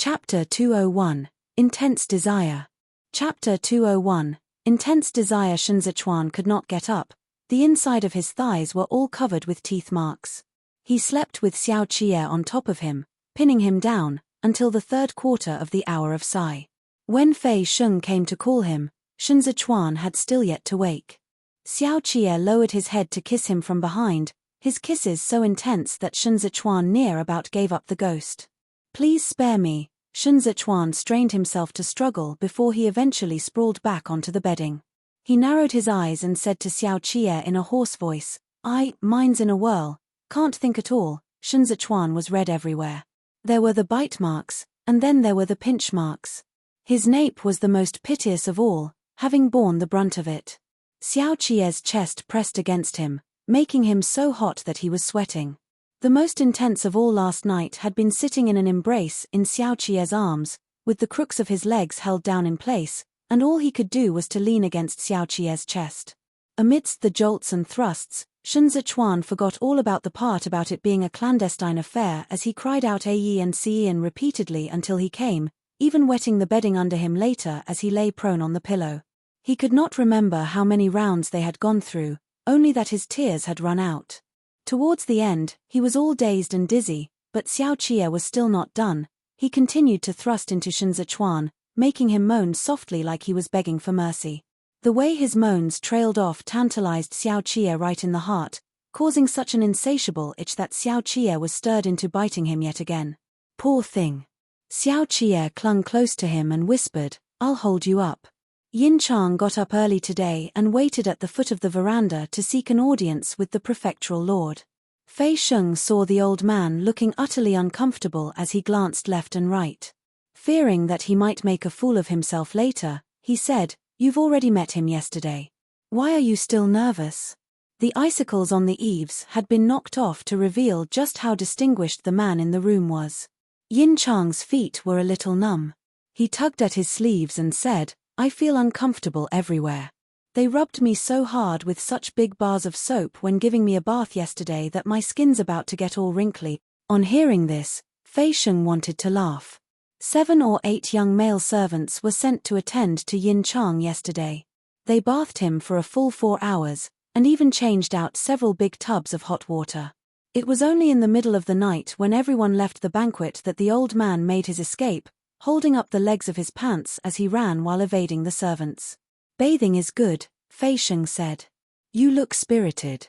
Chapter 201, Intense Desire. Chapter 201, Intense Desire. Shen Zichuan could not get up. The inside of his thighs were all covered with teeth marks. He slept with Xiao Qie on top of him, pinning him down, until the third quarter of the hour of Sai. When Fei Sheng came to call him, Shen Zichuan had still yet to wake. Xiao Qie lowered his head to kiss him from behind, his kisses so intense that Shen Zichuan near about gave up the ghost. "Please spare me." Shen Zichuan strained himself to struggle before he eventually sprawled back onto the bedding. He narrowed his eyes and said to Xiao Qie in a hoarse voice, "Mind's in a whirl, can't think at all." Shen Zichuan was red everywhere. There were the bite marks, and then there were the pinch marks. His nape was the most piteous of all, having borne the brunt of it. Xiao Qie's chest pressed against him, making him so hot that he was sweating. The most intense of all last night had been sitting in an embrace in Xiao Qie's arms, with the crooks of his legs held down in place, and all he could do was to lean against Xiao Qie's chest. Amidst the jolts and thrusts, Shen Zichuan forgot all about the part about it being a clandestine affair as he cried out "Ayi and Cian" repeatedly until he came, even wetting the bedding under him later as he lay prone on the pillow. He could not remember how many rounds they had gone through, only that his tears had run out. Towards the end, he was all dazed and dizzy, but Xiao Qie was still not done. He continued to thrust into Shen Zichuan, making him moan softly like he was begging for mercy. The way his moans trailed off tantalized Xiao Qie right in the heart, causing such an insatiable itch that Xiao Qie was stirred into biting him yet again. "Poor thing." Xiao Qie clung close to him and whispered, "I'll hold you up." Yin Chang got up early today and waited at the foot of the veranda to seek an audience with the prefectural lord. Fei Sheng saw the old man looking utterly uncomfortable as he glanced left and right. Fearing that he might make a fool of himself later, he said, "You've already met him yesterday. Why are you still nervous?" The icicles on the eaves had been knocked off to reveal just how distinguished the man in the room was. Yin Chang's feet were a little numb. He tugged at his sleeves and said, "I feel uncomfortable everywhere. They rubbed me so hard with such big bars of soap when giving me a bath yesterday that my skin's about to get all wrinkly." On hearing this, Fei Sheng wanted to laugh. 7 or 8 young male servants were sent to attend to Yin Chang yesterday. They bathed him for a full 4 hours, and even changed out several big tubs of hot water. It was only in the middle of the night when everyone left the banquet that the old man made his escape, holding up the legs of his pants as he ran while evading the servants. "Bathing is good," Fei Sheng said. "You look spirited.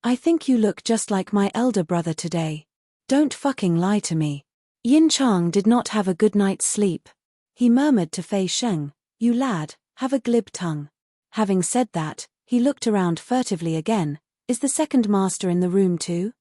I think you look just like my elder brother today. Don't fucking lie to me." Yin Chang did not have a good night's sleep. He murmured to Fei Sheng, "You lad, have a glib tongue." Having said that, he looked around furtively again. "Is the second master in the room too?"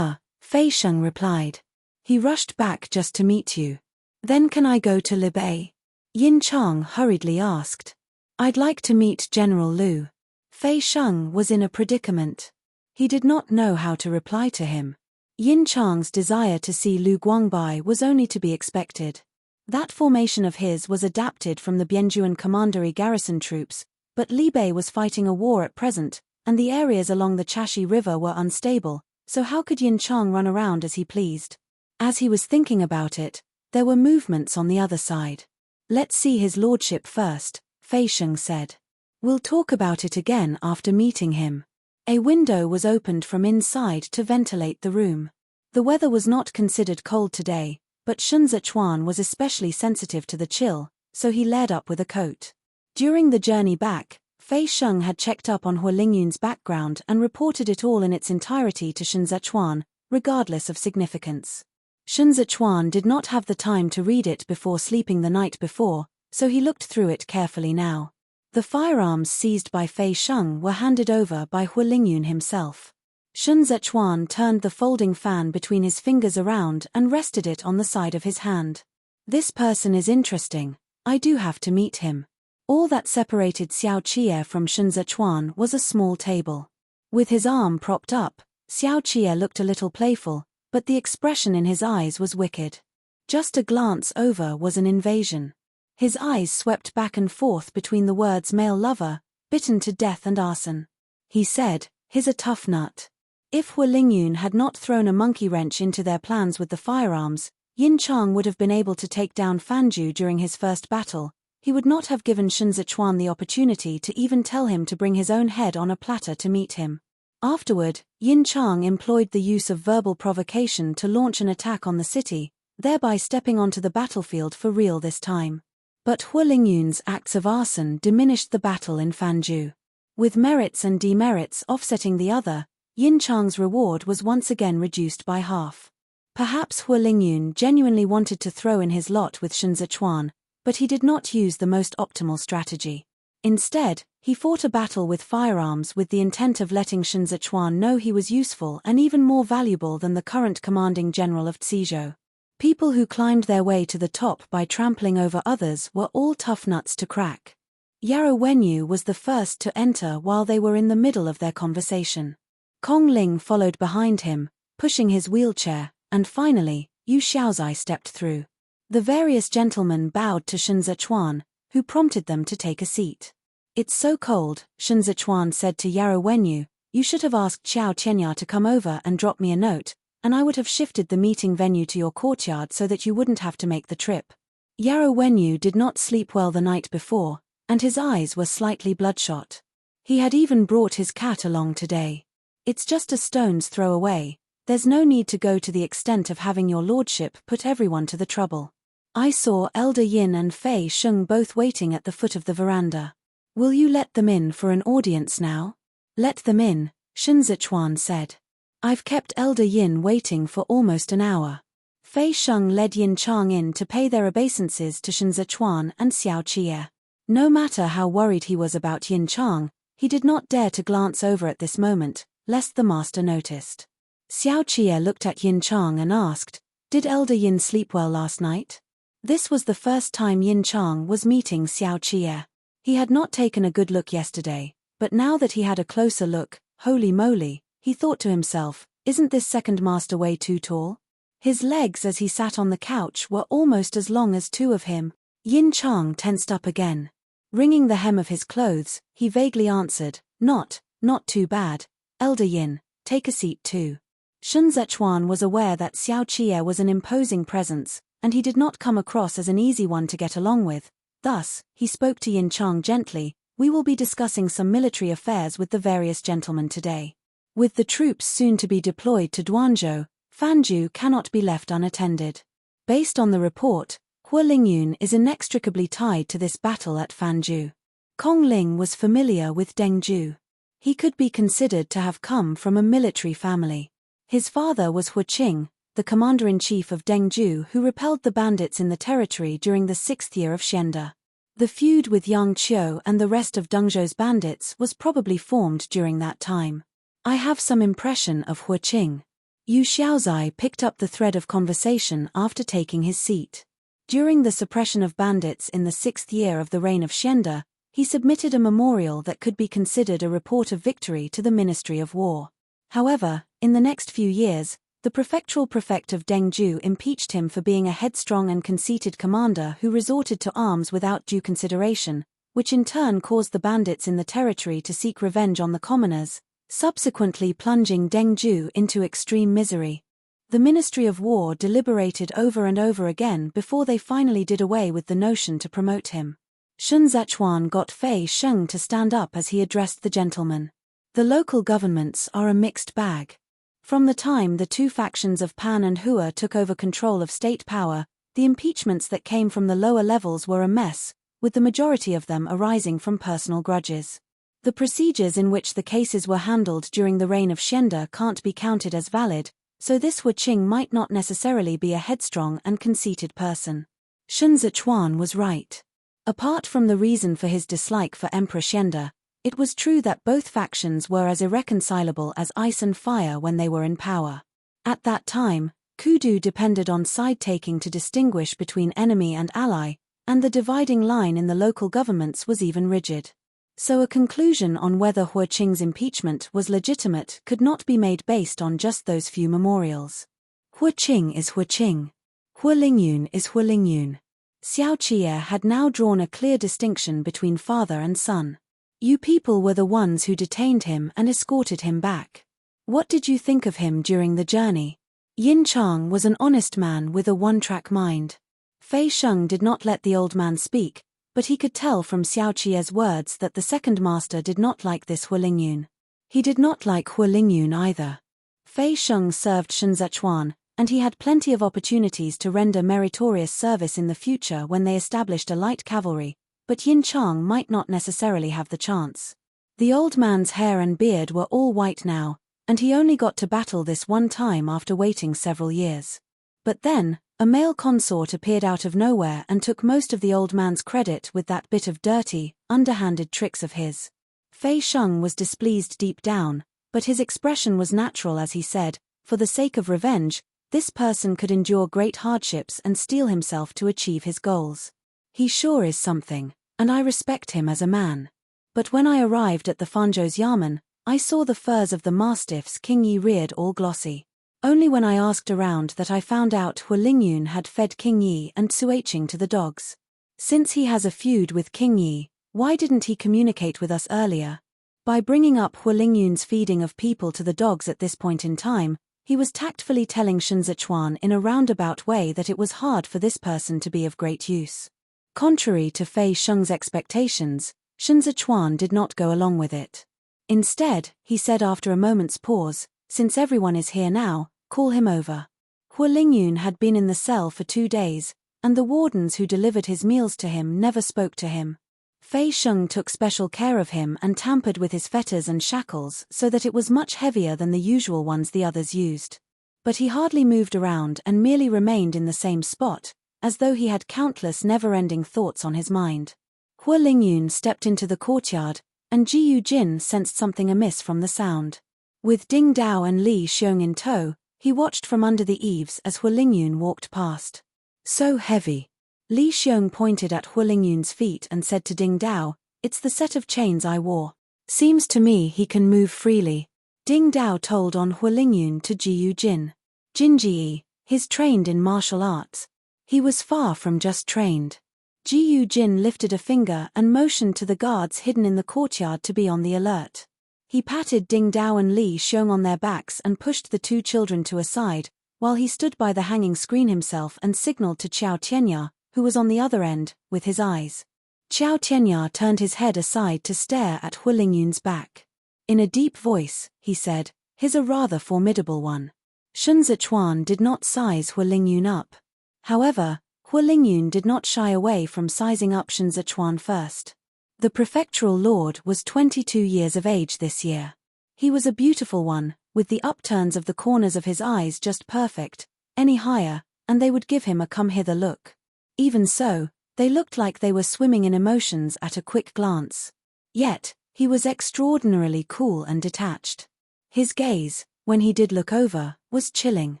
Fei Sheng replied. "He rushed back just to meet you." "Then can I go to Libei?" Yin Chang hurriedly asked. "I'd like to meet General Liu." Fei Sheng was in a predicament. He did not know how to reply to him. Yin Chang's desire to see Lu Guangbai was only to be expected. That formation of his was adapted from the Bianjuan Commandery garrison troops, but Libei was fighting a war at present, and the areas along the Chashi River were unstable, so how could Yin Chang run around as he pleased? As he was thinking about it, there were movements on the other side. "Let's see his lordship first," Fei Sheng said. "We'll talk about it again after meeting him." A window was opened from inside to ventilate the room. The weather was not considered cold today, but Shen Zichuan was especially sensitive to the chill, so he layered up with a coat. During the journey back, Fei Sheng had checked up on Hua Lingyun's background and reported it all in its entirety to Shen Zichuan, regardless of significance. Shen Zichuan did not have the time to read it before sleeping the night before, so he looked through it carefully now. The firearms seized by Fei Sheng were handed over by Hua Lingyun himself. Shen Zichuan turned the folding fan between his fingers around and rested it on the side of his hand. "This person is interesting. I do have to meet him." All that separated Xiao Qie from Shen Zichuan was a small table. With his arm propped up, Xiao Qie looked a little playful, but the expression in his eyes was wicked. Just a glance over was an invasion. His eyes swept back and forth between the words "male lover," "bitten to death" and "arson." He said, "He's a tough nut." If Hua Lingyun had not thrown a monkey wrench into their plans with the firearms, Yin Chang would have been able to take down Fanju during his first battle. He would not have given Sun Zichuan the opportunity to even tell him to bring his own head on a platter to meet him. Afterward, Yin Chang employed the use of verbal provocation to launch an attack on the city, thereby stepping onto the battlefield for real this time. But Hua Lingyun's acts of arson diminished the battle in Fanju. With merits and demerits offsetting the other, Yin Chang's reward was once again reduced by half. Perhaps Hua Lingyun genuinely wanted to throw in his lot with Sun Zichuan, but he did not use the most optimal strategy. Instead, he fought a battle with firearms with the intent of letting Sun Zichuan know he was useful and even more valuable than the current commanding general of Tizhou. People who climbed their way to the top by trampling over others were all tough nuts to crack. Yarrow Wenyu was the first to enter while they were in the middle of their conversation. Kong Ling followed behind him, pushing his wheelchair, and finally, Yu Xiaozai stepped through. The various gentlemen bowed to Sun Zichuan, who prompted them to take a seat. "It's so cold," Sun Zichuan said to Yarrow Wenyu, "you should have asked Xiao Qianya to come over and drop me a note, and I would have shifted the meeting venue to your courtyard so that you wouldn't have to make the trip." Yarrow Wenyu did not sleep well the night before, and his eyes were slightly bloodshot. He had even brought his cat along today. "It's just a stone's throw away. There's no need to go to the extent of having your lordship put everyone to the trouble. I saw Elder Yin and Fei Sheng both waiting at the foot of the veranda. Will you let them in for an audience now?" "Let them in," Sun Zichuan said. "I've kept Elder Yin waiting for almost an hour." Fei Sheng led Yin Chang in to pay their obeisances to Sun Zichuan and Xiao Qie. No matter how worried he was about Yin Chang, he did not dare to glance over at this moment, lest the master noticed. Xiao Qie looked at Yin Chang and asked, "Did Elder Yin sleep well last night?" This was the first time Yin Chang was meeting Xiao Qie. He had not taken a good look yesterday, but now that he had a closer look, holy moly, he thought to himself, isn't this second master way too tall? His legs as he sat on the couch were almost as long as two of him. Yin Chang tensed up again. Wringing the hem of his clothes, he vaguely answered, not too bad. Elder Yin, take a seat too." Sun Zichuan was aware that Xiao Qie was an imposing presence, and he did not come across as an easy one to get along with. Thus, he spoke to Yin Chang gently, "We will be discussing some military affairs with the various gentlemen today. With the troops soon to be deployed to Duanzhou, Fanju cannot be left unattended. Based on the report, Hua Lingyun is inextricably tied to this battle at Fanju." Kong Ling was familiar with Deng Ju. He could be considered to have come from a military family. His father was Hua Qing, the commander-in-chief of Deng Ju who repelled the bandits in the territory during the 6th year of Xianda. The feud with Yang Qiu and the rest of Dengzhou's bandits was probably formed during that time. "I have some impression of Hua Qing." Yu Xiaozai picked up the thread of conversation after taking his seat. During the suppression of bandits in the 6th year of the reign of Xianda, he submitted a memorial that could be considered a report of victory to the Ministry of War. However, in the next few years, the prefectural prefect of Dengju impeached him for being a headstrong and conceited commander who resorted to arms without due consideration, which in turn caused the bandits in the territory to seek revenge on the commoners, subsequently plunging Dengju into extreme misery. The Ministry of War deliberated over and over again before they finally did away with the notion to promote him. Sun Zichuan got Fei Sheng to stand up as he addressed the gentleman. "The local governments are a mixed bag. From the time the two factions of Pan and Hua took over control of state power, the impeachments that came from the lower levels were a mess, with the majority of them arising from personal grudges. The procedures in which the cases were handled during the reign of Xianda can't be counted as valid, so this Hua Qing might not necessarily be a headstrong and conceited person." Sun Zichuan was right. Apart from the reason for his dislike for Emperor Xianda, it was true that both factions were as irreconcilable as ice and fire when they were in power. At that time, kudu depended on side-taking to distinguish between enemy and ally, and the dividing line in the local governments was even rigid. So a conclusion on whether Hua Qing's impeachment was legitimate could not be made based on just those few memorials. Hua Qing is Hua Qing. Hua Lingyun is Hua Lingyun. Xiao Qie had now drawn a clear distinction between father and son. "You people were the ones who detained him and escorted him back. What did you think of him during the journey?" Yin Chang was an honest man with a one-track mind. Fei Sheng did not let the old man speak, but he could tell from Xiao Qie's words that the second master did not like this Hualingyun. He did not like Hualingyun either. Fei Sheng served Shen Zhechuan, and he had plenty of opportunities to render meritorious service in the future when they established a light cavalry, but Yin Chang might not necessarily have the chance. The old man's hair and beard were all white now, and he only got to battle this one time after waiting several years. But then, a male consort appeared out of nowhere and took most of the old man's credit with that bit of dirty, underhanded tricks of his. Fei Sheng was displeased deep down, but his expression was natural as he said, for the sake of revenge, this person could endure great hardships and steel himself to achieve his goals. He sure is something, and I respect him as a man. But when I arrived at the Fanzhou's yamen, I saw the furs of the mastiffs King Yi reared all glossy. Only when I asked around that I found out Hualingyun had fed King Yi and Suiqing to the dogs. Since he has a feud with King Yi, why didn't he communicate with us earlier? By bringing up Hualingyun's feeding of people to the dogs at this point in time, he was tactfully telling Shen Zhechuan in a roundabout way that it was hard for this person to be of great use. Contrary to Fei Sheng's expectations, Shen Zhechuan did not go along with it. Instead, he said after a moment's pause, "Since everyone is here now, call him over." Hualingyun had been in the cell for 2 days, and the wardens who delivered his meals to him never spoke to him. Fei Sheng took special care of him and tampered with his fetters and shackles so that it was much heavier than the usual ones the others used. But he hardly moved around and merely remained in the same spot, as though he had countless never-ending thoughts on his mind. Hualingyun stepped into the courtyard, and Jiyu Jin sensed something amiss from the sound. With Ding Dao and Li Xiong in tow, he watched from under the eaves as Hualingyun walked past. "So heavy." Li Xiong pointed at Hualingyun's feet and said to Ding Dao, "It's the set of chains I wore. Seems to me he can move freely." Ding Dao told on Hualingyun to Jiyu Jin. Jinji, he's trained in martial arts. He was far from just trained. Jiyu Jin lifted a finger and motioned to the guards hidden in the courtyard to be on the alert. He patted Ding Dao and Li Xiong on their backs and pushed the 2 children to a side, while he stood by the hanging screen himself and signaled to Qiao Tianya, who was on the other end, with his eyes. Qiao Tianya turned his head aside to stare at Hualingyun's back. In a deep voice, he said, "He's a rather formidable one." Shen Zhechuan did not size Hualingyun up. However, Hualingyun did not shy away from sizing up Shen Zhechuan first. The prefectural lord was 22 years of age this year. He was a beautiful one, with the upturns of the corners of his eyes just perfect, any higher, and they would give him a come-hither look. Even so, they looked like they were swimming in emotions at a quick glance. Yet, he was extraordinarily cool and detached. His gaze, when he did look over, was chilling.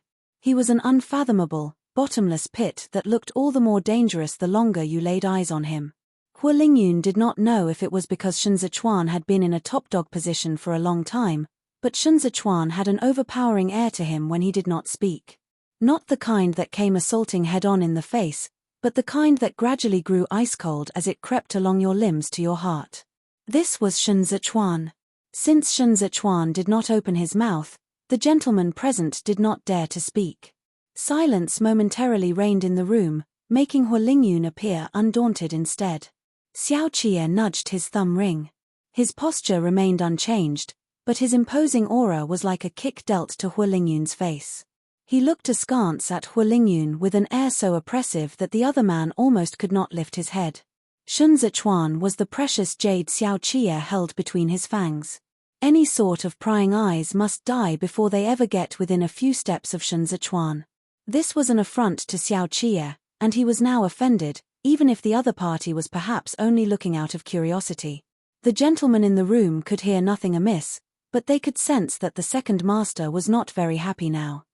He was an unfathomable, bottomless pit that looked all the more dangerous the longer you laid eyes on him. Hualingyun did not know if it was because Shen Zhechuan had been in a top dog position for a long time, but Shen Zhechuan had an overpowering air to him when he did not speak. Not the kind that came assaulting head-on in the face, but the kind that gradually grew ice-cold as it crept along your limbs to your heart. This was Shen Zhechuan. Since Shen Zhechuan did not open his mouth, the gentlemen present did not dare to speak. Silence momentarily reigned in the room, making Hualingyun appear undaunted instead. Xiao Qie nudged his thumb ring. His posture remained unchanged, but his imposing aura was like a kick dealt to Hualingyun's face. He looked askance at Hualingyun with an air so oppressive that the other man almost could not lift his head. Shen Zhechuan was the precious jade Xiao Qie held between his fangs. Any sort of prying eyes must die before they ever get within a few steps of Shen Zhechuan. This was an affront to Xiao Qie, and he was now offended, even if the other party was perhaps only looking out of curiosity. The gentlemen in the room could hear nothing amiss, but they could sense that the second master was not very happy now.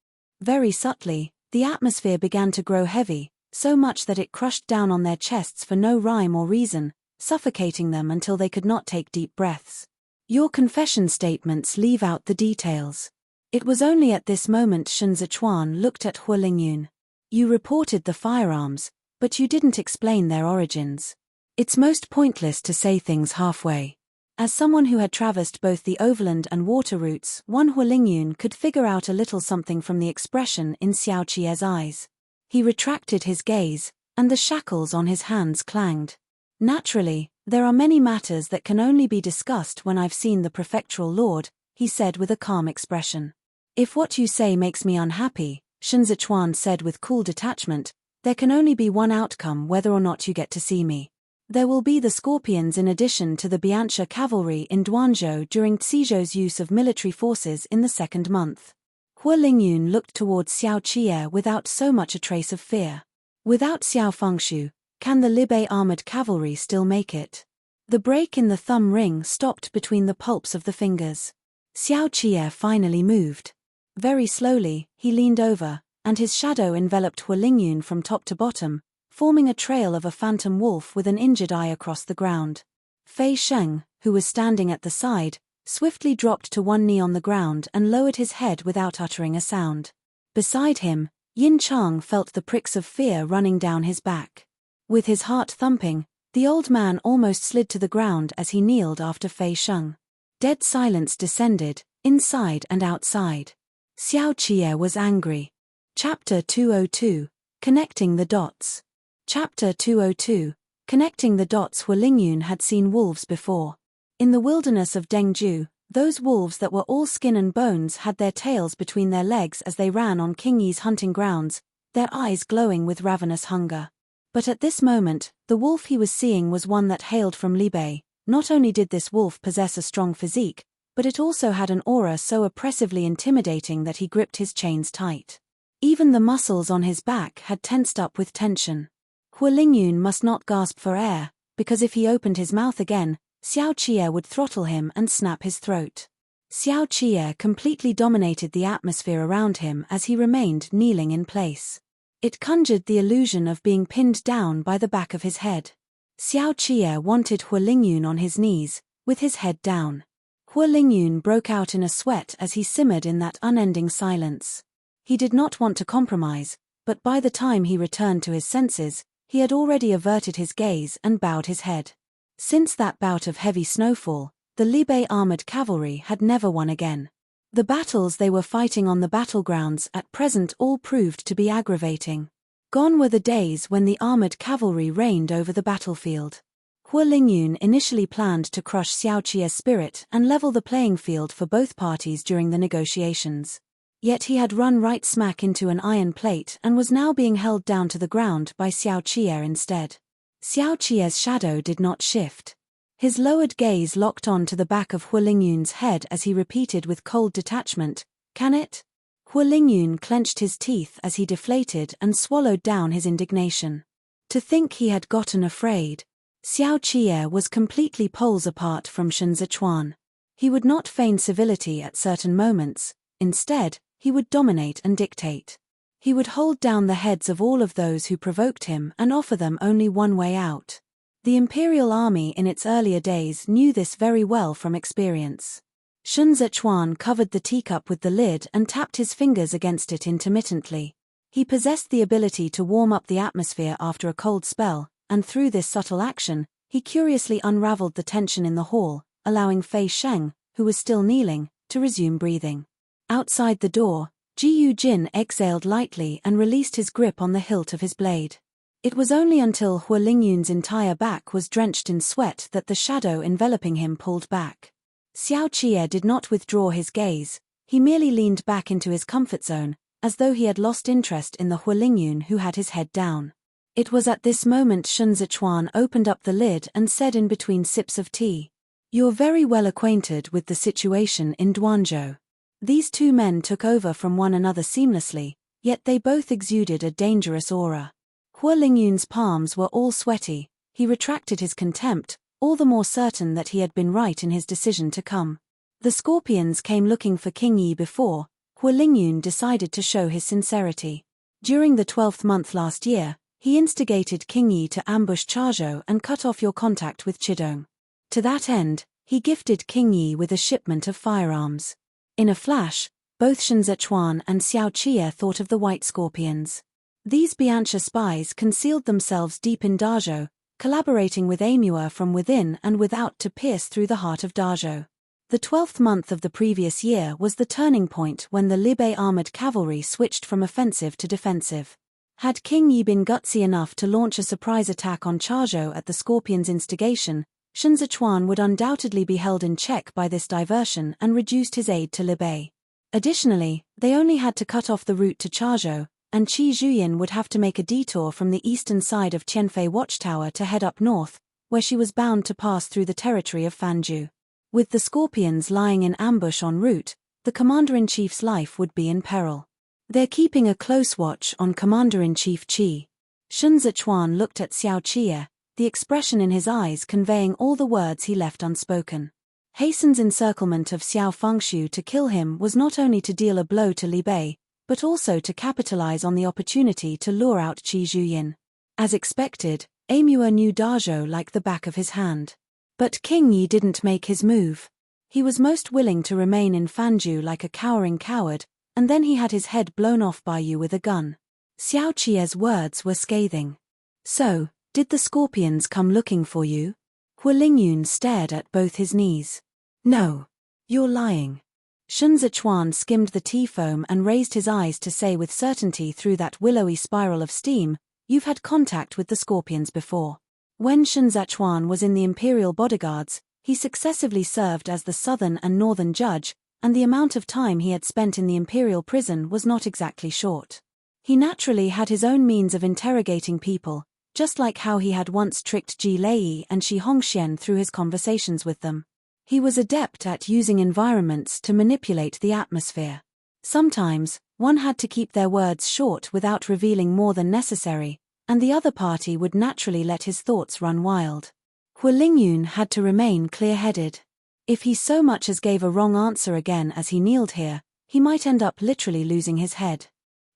Very subtly, the atmosphere began to grow heavy, so much that it crushed down on their chests for no rhyme or reason, suffocating them until they could not take deep breaths. Your confession statements leave out the details. It was only at this moment Shen Zhechuan looked at Hualingyun. You reported the firearms, but you didn't explain their origins. It's most pointless to say things halfway. As someone who had traversed both the overland and water routes, Wan Hualingyun could figure out a little something from the expression in Xiao Qie's eyes. He retracted his gaze, and the shackles on his hands clanged. Naturally, there are many matters that can only be discussed when I've seen the prefectural lord, he said with a calm expression. If what you say makes me unhappy, Shen Zichuan said with cool detachment, there can only be one outcome whether or not you get to see me. There will be the Scorpions in addition to the Biancha cavalry in Duanzhou during Xizhou's use of military forces in the second month. Hualingyun looked towards Xiao Qie without so much a trace of fear. Without Xiao Fengshu, can the Libei armored cavalry still make it? The break in the thumb ring stopped between the pulps of the fingers. Xiao Qie finally moved. Very slowly, he leaned over, and his shadow enveloped Hualingyun from top to bottom, forming a trail of a phantom wolf with an injured eye across the ground. Fei Sheng, who was standing at the side, swiftly dropped to one knee on the ground and lowered his head without uttering a sound. Beside him, Yin Chang felt the pricks of fear running down his back. With his heart thumping, the old man almost slid to the ground as he kneeled after Fei Sheng. Dead silence descended, inside and outside. Xiao Qie was angry. Chapter 202, Connecting the Dots. Chapter 202, Connecting the Dots. Hualingyun had seen wolves before. In the wilderness of Dengju, those wolves that were all skin and bones had their tails between their legs as they ran on King Yi's hunting grounds, their eyes glowing with ravenous hunger. But at this moment, the wolf he was seeing was one that hailed from Libei. Not only did this wolf possess a strong physique, but it also had an aura so oppressively intimidating that he gripped his chains tight. Even the muscles on his back had tensed up with tension. Hualingyun must not gasp for air, because if he opened his mouth again, Xiao Qie would throttle him and snap his throat. Xiao Qie completely dominated the atmosphere around him as he remained kneeling in place. It conjured the illusion of being pinned down by the back of his head. Xiao Qie wanted Hualingyun on his knees, with his head down. Hualingyun broke out in a sweat as he simmered in that unending silence. He did not want to compromise, but by the time he returned to his senses, he had already averted his gaze and bowed his head. Since that bout of heavy snowfall, the Libei armored cavalry had never won again. The battles they were fighting on the battlegrounds at present all proved to be aggravating. Gone were the days when the armored cavalry reigned over the battlefield. Hualingyun initially planned to crush Xiao Qie's spirit and level the playing field for both parties during the negotiations. Yet he had run right smack into an iron plate and was now being held down to the ground by Xiao Qie instead. Xiao Qie's shadow did not shift. His lowered gaze locked on to the back of Hualingyun's head as he repeated with cold detachment, "Can it?" Hualingyun clenched his teeth as he deflated and swallowed down his indignation. To think he had gotten afraid. Xiao Qie was completely poles apart from Shen Zichuan. He would not feign civility at certain moments, instead, he would dominate and dictate. He would hold down the heads of all of those who provoked him and offer them only one way out. The imperial army in its earlier days knew this very well from experience. Shen Zichuan covered the teacup with the lid and tapped his fingers against it intermittently. He possessed the ability to warm up the atmosphere after a cold spell, and through this subtle action, he curiously unraveled the tension in the hall, allowing Fei Sheng, who was still kneeling, to resume breathing. Outside the door, Ji Yujin exhaled lightly and released his grip on the hilt of his blade. It was only until Hualingyun's entire back was drenched in sweat that the shadow enveloping him pulled back. Xiao Qie did not withdraw his gaze, he merely leaned back into his comfort zone, as though he had lost interest in the Hualingyun who had his head down. It was at this moment Shen Zichuan opened up the lid and said in between sips of tea, "You're very well acquainted with the situation in Duanzhou." These two men took over from one another seamlessly, yet they both exuded a dangerous aura. Hualingyun's palms were all sweaty, he retracted his contempt, all the more certain that he had been right in his decision to come. The Scorpions came looking for King Yi before, Hualingyun decided to show his sincerity. During the 12th month last year, he instigated King Yi to ambush Chazhou and cut off your contact with Chidong. To that end, he gifted King Yi with a shipment of firearms. In a flash, both Shen Zichuan and Xiao Qie thought of the White Scorpions. These Biancha spies concealed themselves deep in Dazhou, collaborating with Amur from within and without to pierce through the heart of Dazhou. The 12th month of the previous year was the turning point when the Libe armored cavalry switched from offensive to defensive. Had King Yi been gutsy enough to launch a surprise attack on Chazhou at the Scorpion's instigation, Sun Zichuan would undoubtedly be held in check by this diversion and reduced his aid to Libe. Additionally, they only had to cut off the route to Chazhou, and Qi Zhuyin would have to make a detour from the eastern side of Tianfei Watchtower to head up north, where she was bound to pass through the territory of Fanju. With the Scorpions lying in ambush en route, the Commander-in-Chief's life would be in peril. They're keeping a close watch on Commander-in-Chief Qi. Sun Zichuan looked at Xiao Qie, the expression in his eyes conveying all the words he left unspoken. Hason's encirclement of Xiao Fengshu to kill him was not only to deal a blow to Li Bei, but also to capitalize on the opportunity to lure out Qi Zhuyin. As expected, Amur knew Dazhou like the back of his hand. But King Yi didn't make his move. He was most willing to remain in Fanju like a cowering coward, and then he had his head blown off by you with a gun. Xiao Qie's words were scathing. So, did the Scorpions come looking for you? Hu Lingyun stared at both his knees. No. You're lying. Sun Zichuan skimmed the tea foam and raised his eyes to say with certainty through that willowy spiral of steam, "You've had contact with the Scorpions before." When Sun Zichuan was in the Imperial Bodyguards, he successively served as the southern and northern judge, and the amount of time he had spent in the Imperial prison was not exactly short. He naturally had his own means of interrogating people, just like how he had once tricked Ji Lei and Shi Hongxian through his conversations with them. He was adept at using environments to manipulate the atmosphere. Sometimes, one had to keep their words short without revealing more than necessary, and the other party would naturally let his thoughts run wild. Hu Lingyun had to remain clear-headed. If he so much as gave a wrong answer again as he kneeled here, he might end up literally losing his head.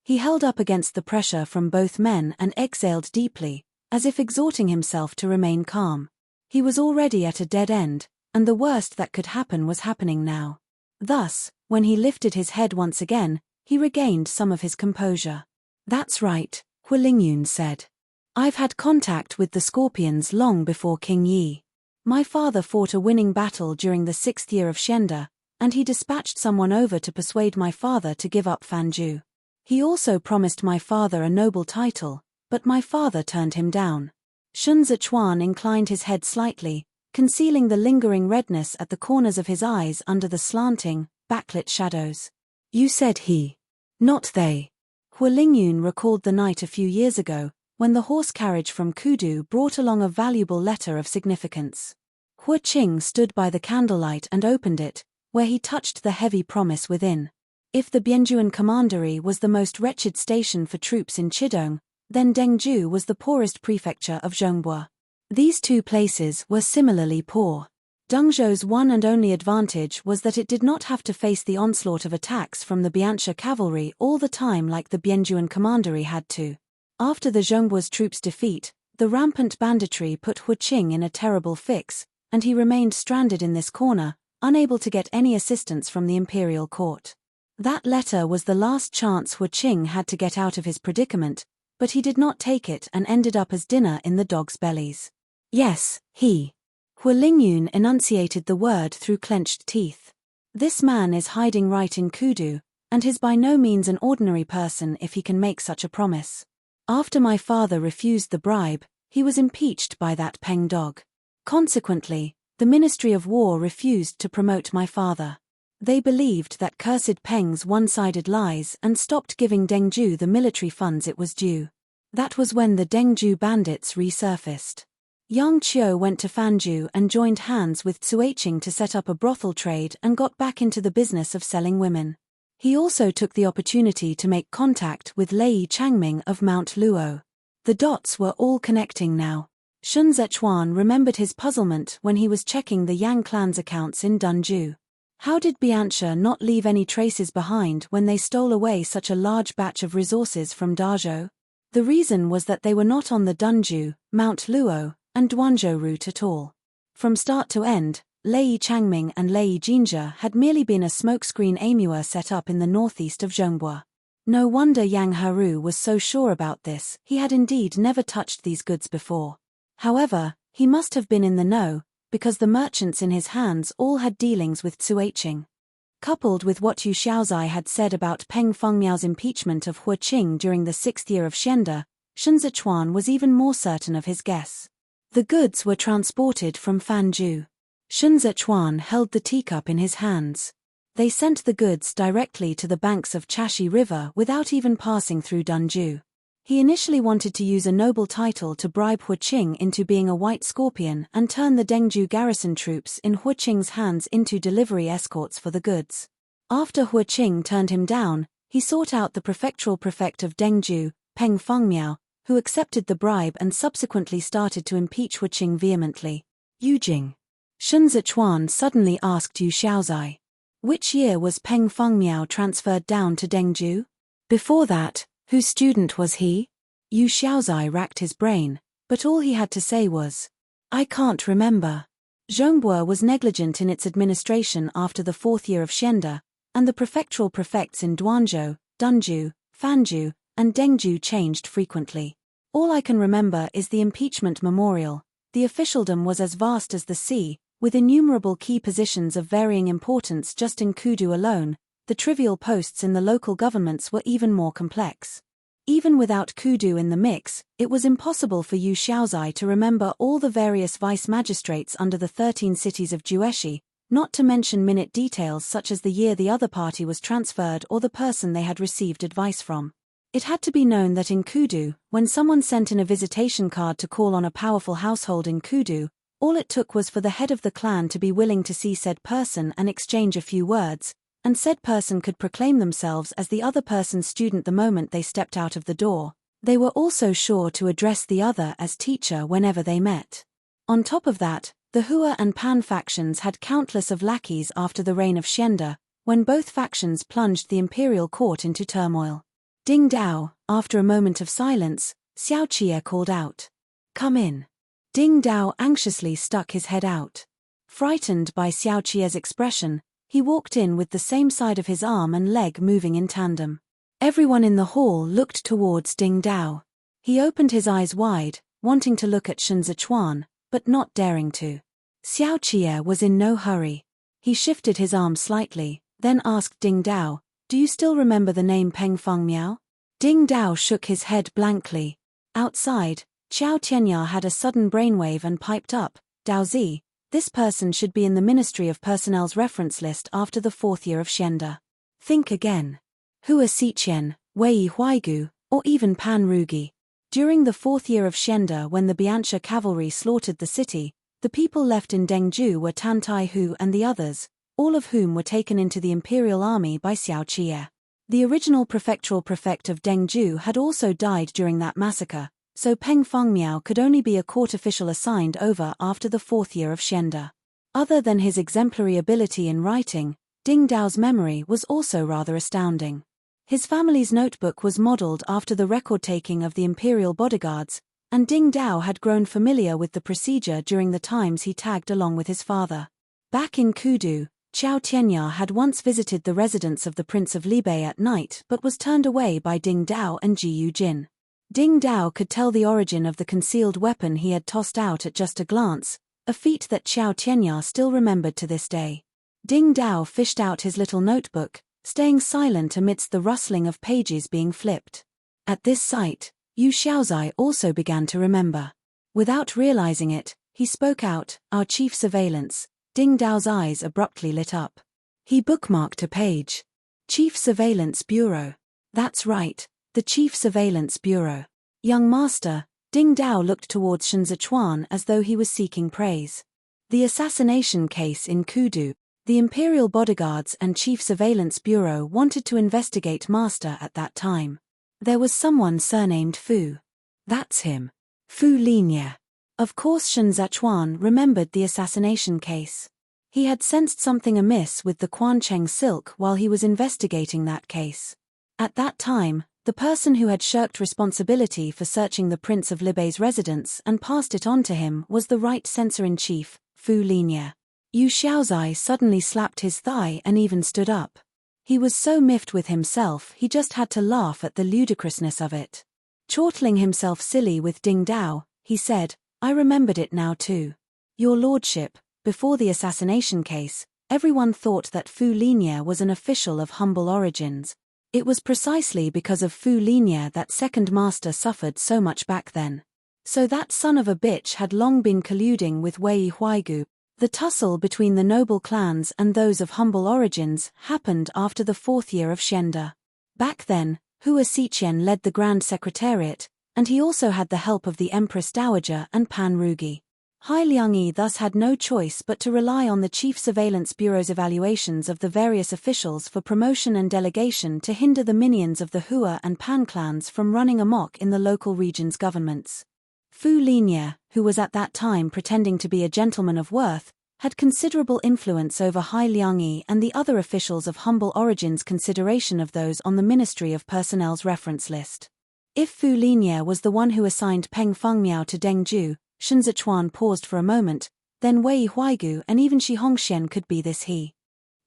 He held up against the pressure from both men and exhaled deeply, as if exhorting himself to remain calm. He was already at a dead end, and the worst that could happen was happening now. Thus, when he lifted his head once again, he regained some of his composure. "That's right," Hu Lingyun said. "I've had contact with the Scorpions long before King Yi. My father fought a winning battle during the 6th year of Shenda, and he dispatched someone over to persuade my father to give up Fanju. He also promised my father a noble title, but my father turned him down." Sun Zichuan inclined his head slightly, concealing the lingering redness at the corners of his eyes under the slanting, backlit shadows. "You said he. Not they." Hu Lingyun recalled the night a few years ago, when the horse carriage from Kudu brought along a valuable letter of significance. Hu Qing stood by the candlelight and opened it, where he touched the heavy promise within. If the Bianjuan Commandery was the most wretched station for troops in Chidong, then Dengju was the poorest prefecture of Zhongbua. These two places were similarly poor. Dengzhou's one and only advantage was that it did not have to face the onslaught of attacks from the Bianxia cavalry all the time like the Bianjuan Commandery had to. After the Zhongbua's troops' defeat, the rampant banditry put Hu Qing in a terrible fix, and he remained stranded in this corner, unable to get any assistance from the imperial court. That letter was the last chance Hu Qing had to get out of his predicament, but he did not take it and ended up as dinner in the dogs' bellies. "Yes, he." Hu Lingyun enunciated the word through clenched teeth. "This man is hiding right in Kudu, and he's by no means an ordinary person if he can make such a promise. After my father refused the bribe, he was impeached by that Peng dog. Consequently, the Ministry of War refused to promote my father. They believed that cursed Peng's one-sided lies and stopped giving Dengju the military funds it was due. That was when the Dengju bandits resurfaced. Yang Qiu went to Fanju and joined hands with Cuiqing to set up a brothel trade and got back into the business of selling women. He also took the opportunity to make contact with Lei Changming of Mount Luo. The dots were all connecting now. Sun Zichuan remembered his puzzlement when he was checking the Yang clan's accounts in Dunju. How did Bianxia not leave any traces behind when they stole away such a large batch of resources from Dazhou? The reason was that they were not on the Dunju, Mount Luo, and Duanzhou route at all. From start to end, Lei Changming and Lei Jinjia had merely been a smokescreen Amur set up in the northeast of Zhongbua. No wonder Yang Haru was so sure about this, he had indeed never touched these goods before. However, he must have been in the know, because the merchants in his hands all had dealings with Cuiqing. Coupled with what Yu Xiaozai had said about Peng Fengmiao's impeachment of Hu Qing during the 6th year of Xianda, Shen Zichuan was even more certain of his guess. The goods were transported from Fanju. Shen Zichuan held the teacup in his hands. They sent the goods directly to the banks of Chashi River without even passing through Dunju. He initially wanted to use a noble title to bribe Hu Qing into being a white scorpion and turn the Dengju garrison troops in Hu Qing's hands into delivery escorts for the goods. After Hu Qing turned him down, he sought out the prefectural prefect of Dengju, Peng Fengmiao, who accepted the bribe and subsequently started to impeach Hu Qing vehemently. Yujing. Shen Zichuan suddenly asked Yu Xiaozai. Which year was Peng Fengmiao transferred down to Dengju? Before that, whose student was he? Yu Xiaozai racked his brain, but all he had to say was, I can't remember. Zhongbue was negligent in its administration after the 4th year of Xianda, and the prefectural prefects in Duanzhou, Dunju, Fanju, and Dengju changed frequently. All I can remember is the impeachment memorial. The officialdom was as vast as the sea, with innumerable key positions of varying importance just in Kudu alone. The trivial posts in the local governments were even more complex. Even without Kudu in the mix, it was impossible for Yu Xiaozai to remember all the various vice magistrates under the 13 cities of Jueshi, not to mention minute details such as the year the other party was transferred or the person they had received advice from. It had to be known that in Kudu, when someone sent in a visitation card to call on a powerful household in Kudu, all it took was for the head of the clan to be willing to see said person and exchange a few words, and said person could proclaim themselves as the other person's student the moment they stepped out of the door. They were also sure to address the other as teacher whenever they met. On top of that, the Hua and Pan factions had countless of lackeys after the reign of Xianda, when both factions plunged the imperial court into turmoil. Ding Dao, after a moment of silence, Xiao Qie called out, Come in. Ding Dao anxiously stuck his head out. Frightened by Xiao Qie's expression, he walked in with the same side of his arm and leg moving in tandem. Everyone in the hall looked towards Ding Dao. He opened his eyes wide, wanting to look at Shen Zichuan, but not daring to. Xiao Qie was in no hurry. He shifted his arm slightly, then asked Ding Dao, Do you still remember the name Peng Fengmiao? Ding Dao shook his head blankly. Outside, Qiao Tianya had a sudden brainwave and piped up, Dao Zi, this person should be in the Ministry of Personnel's reference list after the 4th year of Xianda. Think again. Hua Xiqian, Wei Huaigu, or even Pan Rugi. During the 4th year of Xianda, when the Biancha cavalry slaughtered the city, the people left in Dengju were Tan Tai Hu and the others, all of whom were taken into the imperial army by Xiao Qie. The original prefectural prefect of Dengju had also died during that massacre, so Peng Fengmiao could only be a court official assigned over after the 4th year of Xianda. Other than his exemplary ability in writing, Ding Dao's memory was also rather astounding. His family's notebook was modeled after the record-taking of the imperial bodyguards, and Ding Dao had grown familiar with the procedure during the times he tagged along with his father. Back in Kudu, Qiao Tianya had once visited the residence of the Prince of Libei at night but was turned away by Ding Dao and Ji Yujin. Ding Dao could tell the origin of the concealed weapon he had tossed out at just a glance, a feat that Qiao Tianya still remembered to this day. Ding Dao fished out his little notebook, staying silent amidst the rustling of pages being flipped. At this sight, Yu Xiaozai also began to remember. Without realizing it, he spoke out, Our chief surveillance. Ding Dao's eyes abruptly lit up. He bookmarked a page. Chief Surveillance Bureau. That's right, the Chief Surveillance Bureau. Young master, Ding Dao looked towards Shen Zichuan as though he was seeking praise. The assassination case in Kudu. The Imperial Bodyguards and Chief Surveillance Bureau wanted to investigate master at that time. There was someone surnamed Fu. That's him. Fu Linia. Of course Shen Zichuan remembered the assassination case. He had sensed something amiss with the Quancheng silk while he was investigating that case. At that time, the person who had shirked responsibility for searching the Prince of Libei's residence and passed it on to him was the right censor-in-chief, Fu Linia. Yu Xiaozai suddenly slapped his thigh and even stood up. He was so miffed with himself he just had to laugh at the ludicrousness of it. Chortling himself silly with Ding Dao, he said, I remembered it now too. Your lordship, before the assassination case, everyone thought that Fu Linier was an official of humble origins. It was precisely because of Fu Linier that Second Master suffered so much back then. So that son of a bitch had long been colluding with Wei Huaigu. The tussle between the noble clans and those of humble origins happened after the 4th year of Xianda. Back then, Hua Xiqian led the Grand Secretariat, and he also had the help of the Empress Dowager and Pan Rugi. Hai Liangyi thus had no choice but to rely on the Chief Surveillance Bureau's evaluations of the various officials for promotion and delegation to hinder the minions of the Hua and Pan clans from running amok in the local region's governments. Fu Linier, who was at that time pretending to be a gentleman of worth, had considerable influence over Hai Liangyi and the other officials of humble origins' consideration of those on the Ministry of Personnel's reference list. If Fu Linier was the one who assigned Peng Fengmiao to Dengju, Shen Zichuan paused for a moment, then Wei Huaigu and even Shi Hongxian could be this he.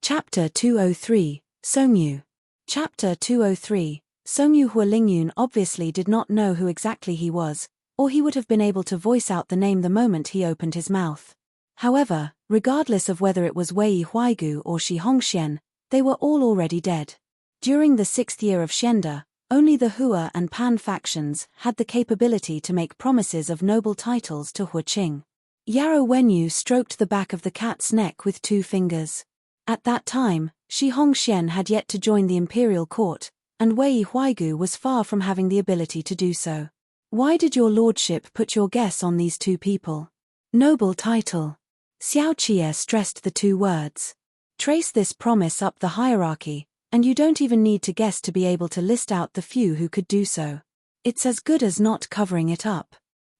Chapter 203, Songyu. Chapter 203, Songyu Hualingyun obviously did not know who exactly he was, or he would have been able to voice out the name the moment he opened his mouth. However, regardless of whether it was Wei Huaigu or Shi Hongxian, they were all already dead. During the 6th year of Xianda, only the Hua and Pan factions had the capability to make promises of noble titles to Hua Qing. Yarrow Wenyu stroked the back of the cat's neck with 2 fingers. At that time, Shi Hongxian had yet to join the imperial court, and Wei Huaigu was far from having the ability to do so. Why did your lordship put your guess on these 2 people? Noble title. Xiao Qie stressed the 2 words. Trace this promise up the hierarchy, and you don't even need to guess to be able to list out the few who could do so. It's as good as not covering it up.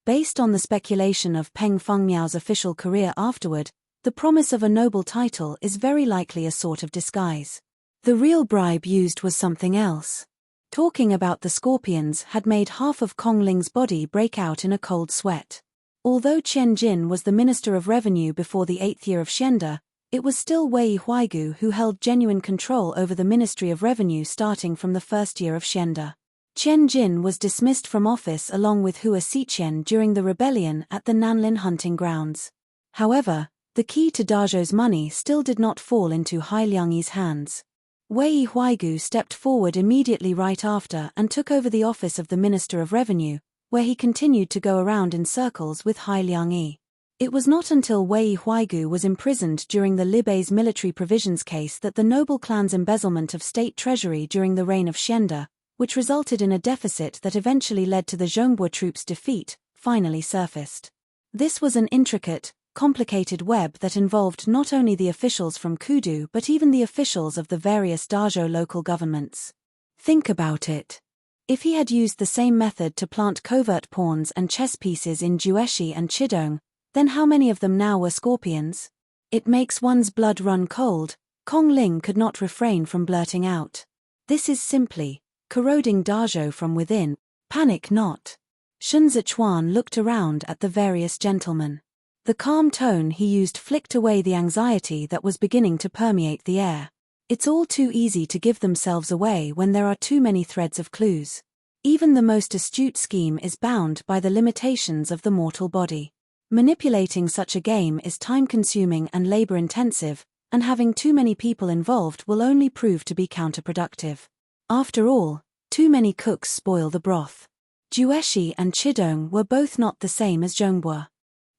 Based on the speculation of Peng Fengmiao's official career afterward, the promise of a noble title is very likely a sort of disguise. The real bribe used was something else. Talking about the scorpions had made half of Kong Ling's body break out in a cold sweat. Although Qian Jin was the Minister of Revenue before the 8th year of Xianda, it was still Wei Huaigu who held genuine control over the Ministry of Revenue starting from the 1st year of Xianda. Qian Jin was dismissed from office along with Hua Xiqian during the rebellion at the Nanlin hunting grounds. However, the key to Dazhou's money still did not fall into Hai Liangyi's hands. Wei Huaigu stepped forward immediately right after and took over the office of the Minister of Revenue, where he continued to go around in circles with Hai Liangyi. It was not until Wei Huaigu was imprisoned during the Libei's military provisions case that the noble clan's embezzlement of state treasury during the reign of Xianda, which resulted in a deficit that eventually led to the Zhongbua troops' defeat, finally surfaced. This was an intricate, complicated web that involved not only the officials from Kudu but even the officials of the various Dazhou local governments. Think about it. If he had used the same method to plant covert pawns and chess pieces in Jueshi and Chidong, then how many of them now were scorpions? It makes one's blood run cold, Kong Ling could not refrain from blurting out. This is simply corroding Dazhou from within, panic not. Shen Zichuan looked around at the various gentlemen. The calm tone he used flicked away the anxiety that was beginning to permeate the air. It's all too easy to give themselves away when there are too many threads of clues. Even the most astute scheme is bound by the limitations of the mortal body. Manipulating such a game is time-consuming and labor-intensive, and having too many people involved will only prove to be counterproductive. After all, too many cooks spoil the broth. Jueshi and Chidong were both not the same as Zhongbua.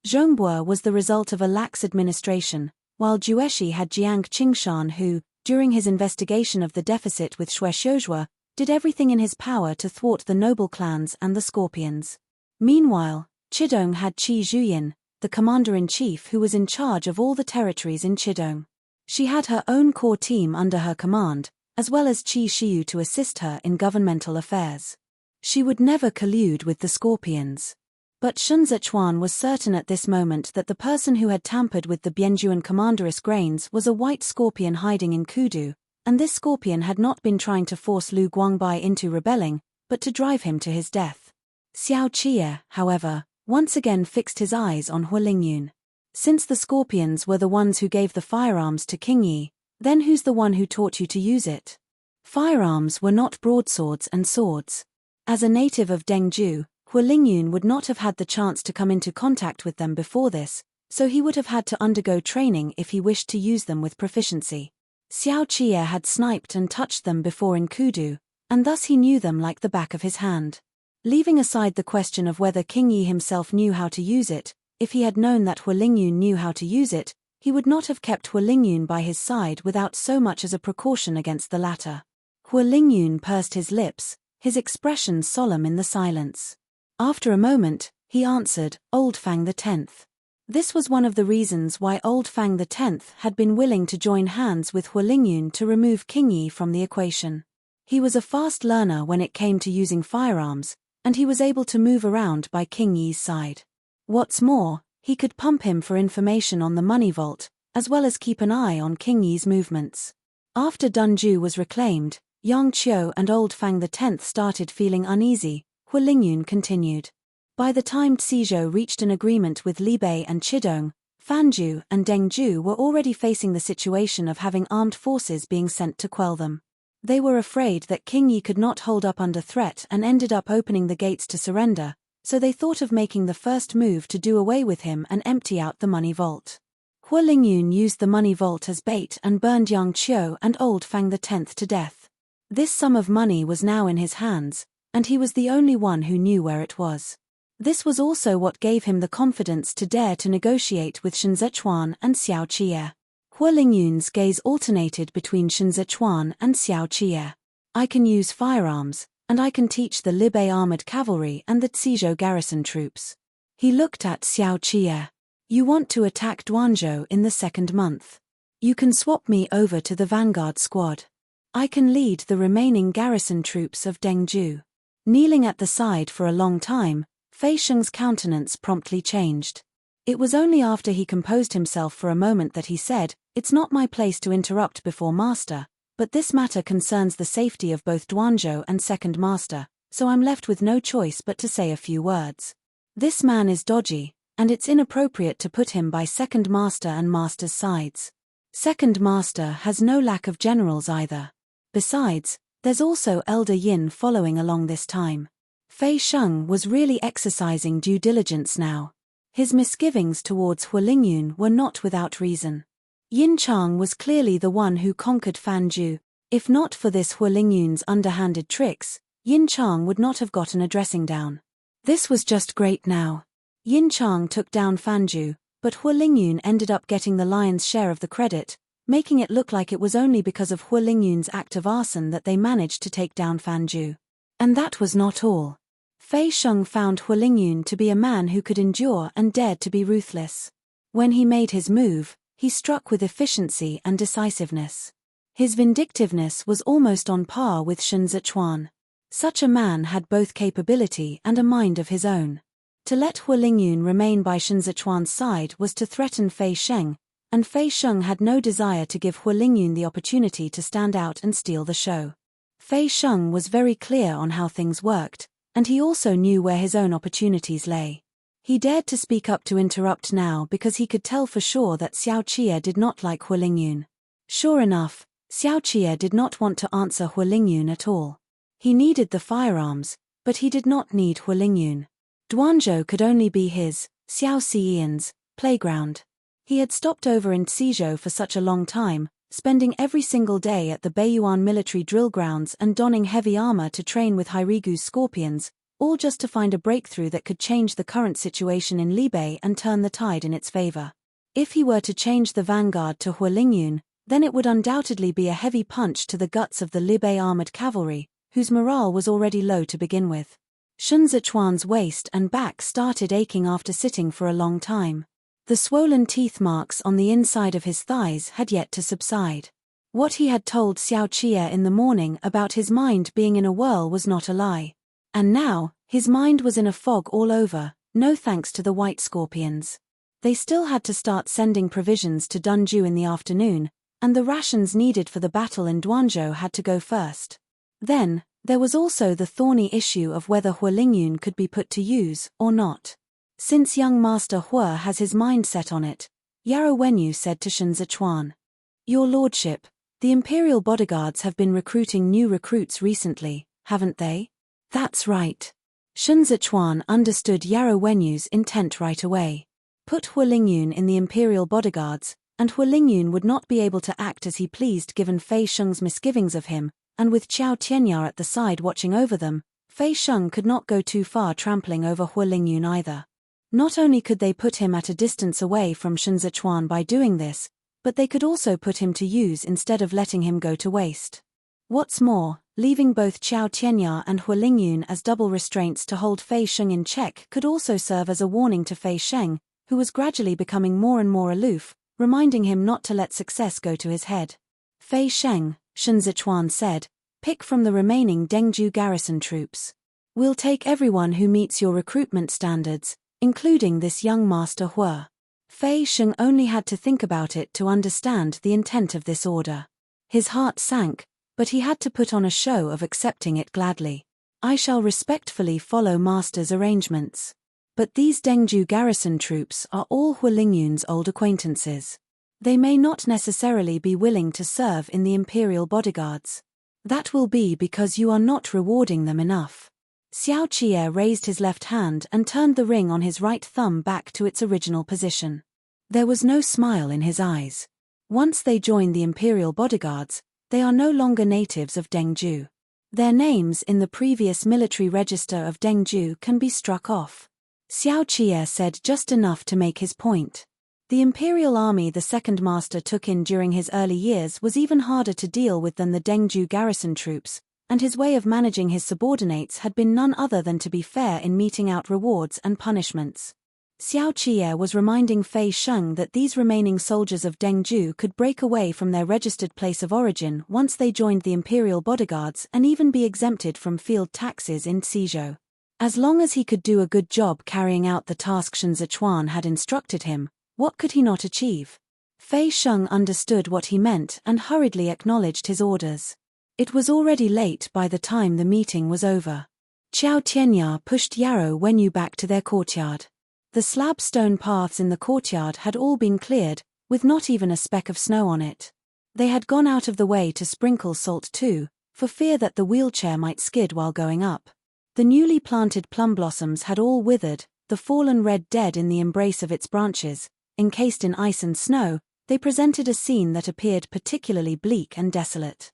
Zhongbua was the result of a lax administration, while Jueshi had Jiang Qingshan who, during his investigation of the deficit with Shuexiuzhua, did everything in his power to thwart the noble clans and the scorpions. Meanwhile, Chidong had Qi Zhuyin, the commander-in-chief who was in charge of all the territories in Chidong. She had her own core team under her command, as well as Qi Shiyu to assist her in governmental affairs. She would never collude with the scorpions. But Shen Zichuan was certain at this moment that the person who had tampered with the Bianjuan commanderess grains was a white scorpion hiding in Kudu, and this scorpion had not been trying to force Lu Guangbai into rebelling, but to drive him to his death. Xiao Qie, however, once again fixed his eyes on Hualingyun. Since the scorpions were the ones who gave the firearms to King Yi, then who's the one who taught you to use it? Firearms were not broadswords and swords. As a native of Dengju, Hualingyun would not have had the chance to come into contact with them before this, so he would have had to undergo training if he wished to use them with proficiency. Xiao Qie had sniped and touched them before in Kudu, and thus he knew them like the back of his hand. Leaving aside the question of whether King Yi himself knew how to use it, if he had known that Hualingyun knew how to use it, he would not have kept Hualingyun by his side without so much as a precaution against the latter. Hualingyun pursed his lips, his expression solemn in the silence. After a moment, he answered, Old Fang the 10th. This was one of the reasons why Old Fang the 10th had been willing to join hands with Hualingyun to remove King Yi from the equation. He was a fast learner when it came to using firearms, and he was able to move around by King Yi's side. What's more, he could pump him for information on the money vault, as well as keep an eye on King Yi's movements. After Dunju was reclaimed, Yang Qiu and Old Fang the 10th started feeling uneasy. Hualingyun continued. By the time Cizhou reached an agreement with Li Bei and Chidong, Fanju and Dengju were already facing the situation of having armed forces being sent to quell them. They were afraid that King Yi could not hold up under threat and ended up opening the gates to surrender, so they thought of making the first move to do away with him and empty out the money vault. Hualingyun used the money vault as bait and burned Yang Qiu and Old Fang the 10th to death. This sum of money was now in his hands, and he was the only one who knew where it was. This was also what gave him the confidence to dare to negotiate with Shen Zichuan and Xiao Qie. Hualingyun's gaze alternated between Shen Zichuan and Xiao Qie. I can use firearms, and I can teach the Libei armored cavalry and the Cizhou garrison troops. He looked at Xiao Qie. You want to attack Duanzhou in the second month. You can swap me over to the vanguard squad. I can lead the remaining garrison troops of Dengju. Kneeling at the side for a long time, Fei Sheng's countenance promptly changed. It was only after he composed himself for a moment that he said, It's not my place to interrupt before Master, but this matter concerns the safety of both Duanzhou and Second Master, so I'm left with no choice but to say a few words. This man is dodgy, and it's inappropriate to put him by Second Master and Master's sides. Second Master has no lack of generals either. Besides, there's also Elder Yin following along this time. Fei Sheng was really exercising due diligence now. His misgivings towards Hualingyun were not without reason. Yin Chang was clearly the one who conquered Fanju. If not for this Hualingyun's underhanded tricks, Yin Chang would not have gotten a dressing down. This was just great now. Yin Chang took down Fanju, but Hualingyun ended up getting the lion's share of the credit, making it look like it was only because of Hualingyun's act of arson that they managed to take down Fanju. And that was not all. Fei Sheng found Hualingyun to be a man who could endure and dared to be ruthless. When he made his move, he struck with efficiency and decisiveness. His vindictiveness was almost on par with Shen Zichuan. Such a man had both capability and a mind of his own. To let Hualingyun remain by Shen Zichuan's side was to threaten Fei Sheng, and Fei Sheng had no desire to give Hualingyun the opportunity to stand out and steal the show. Fei Sheng was very clear on how things worked, and he also knew where his own opportunities lay. He dared to speak up to interrupt now because he could tell for sure that Xiao Qie did not like Hualingyun. Sure enough, Xiao Qie did not want to answer Hualingyun at all. He needed the firearms, but he did not need Hualingyun. Duanzhou could only be his, Xiao Xian's, playground. He had stopped over in Cizhou for such a long time, spending every single day at the Beiyuan military drill grounds and donning heavy armor to train with Hairigu's scorpions, all just to find a breakthrough that could change the current situation in Libei and turn the tide in its favor. If he were to change the vanguard to Hualingyun, then it would undoubtedly be a heavy punch to the guts of the Libei armored cavalry, whose morale was already low to begin with. Shen Zichuan's waist and back started aching after sitting for a long time. The swollen teeth marks on the inside of his thighs had yet to subside. What he had told Xiao Qie in the morning about his mind being in a whirl was not a lie. And now, his mind was in a fog all over, no thanks to the white scorpions. They still had to start sending provisions to Dunju in the afternoon, and the rations needed for the battle in Duanzhou had to go first. Then, there was also the thorny issue of whether Hualingyun could be put to use or not. Since young Master Hua has his mind set on it, Yarrow Wenyu said to Shen Zichuan. Your lordship, the imperial bodyguards have been recruiting new recruits recently, haven't they? That's right. Shun Zichuan understood Yarrow Wenyu's intent right away. Put Hua Lingyun in the imperial bodyguards, and Hua Lingyun would not be able to act as he pleased given Fei Sheng's misgivings of him, and with Qiao Tianya at the side watching over them, Fei Sheng could not go too far trampling over Hua Lingyun either. Not only could they put him at a distance away from Shun Zichuan by doing this, but they could also put him to use instead of letting him go to waste. What's more, leaving both Qiao Tianya and Hua Lingyun as double restraints to hold Fei Sheng in check could also serve as a warning to Fei Sheng, who was gradually becoming more and more aloof, reminding him not to let success go to his head. Fei Sheng, Shun Zichuan said, pick from the remaining Dengju garrison troops. We'll take everyone who meets your recruitment standards, including this young Master Hua. Fei Sheng only had to think about it to understand the intent of this order. His heart sank, but he had to put on a show of accepting it gladly. I shall respectfully follow Master's arrangements. But these Dengju garrison troops are all Hua Lingyun's old acquaintances. They may not necessarily be willing to serve in the imperial bodyguards. That will be because you are not rewarding them enough. Xiao Qie raised his left hand and turned the ring on his right thumb back to its original position. There was no smile in his eyes. Once they join the imperial bodyguards, they are no longer natives of Dengju. Their names in the previous military register of Dengju can be struck off. Xiao Qie said just enough to make his point. The imperial army the second master took in during his early years was even harder to deal with than the Dengju garrison troops, and his way of managing his subordinates had been none other than to be fair in meting out rewards and punishments. Xiao Qie was reminding Fei Sheng that these remaining soldiers of Dengju could break away from their registered place of origin once they joined the imperial bodyguards and even be exempted from field taxes in Xizhou. As long as he could do a good job carrying out the task Shun Zichuan had instructed him, what could he not achieve? Fei Sheng understood what he meant and hurriedly acknowledged his orders. It was already late by the time the meeting was over. Qiao Tianya pushed Yarrow Wenyu back to their courtyard. The slab stone paths in the courtyard had all been cleared, with not even a speck of snow on it. They had gone out of the way to sprinkle salt too, for fear that the wheelchair might skid while going up. The newly planted plum blossoms had all withered, the fallen red dead in the embrace of its branches. Encased in ice and snow, they presented a scene that appeared particularly bleak and desolate.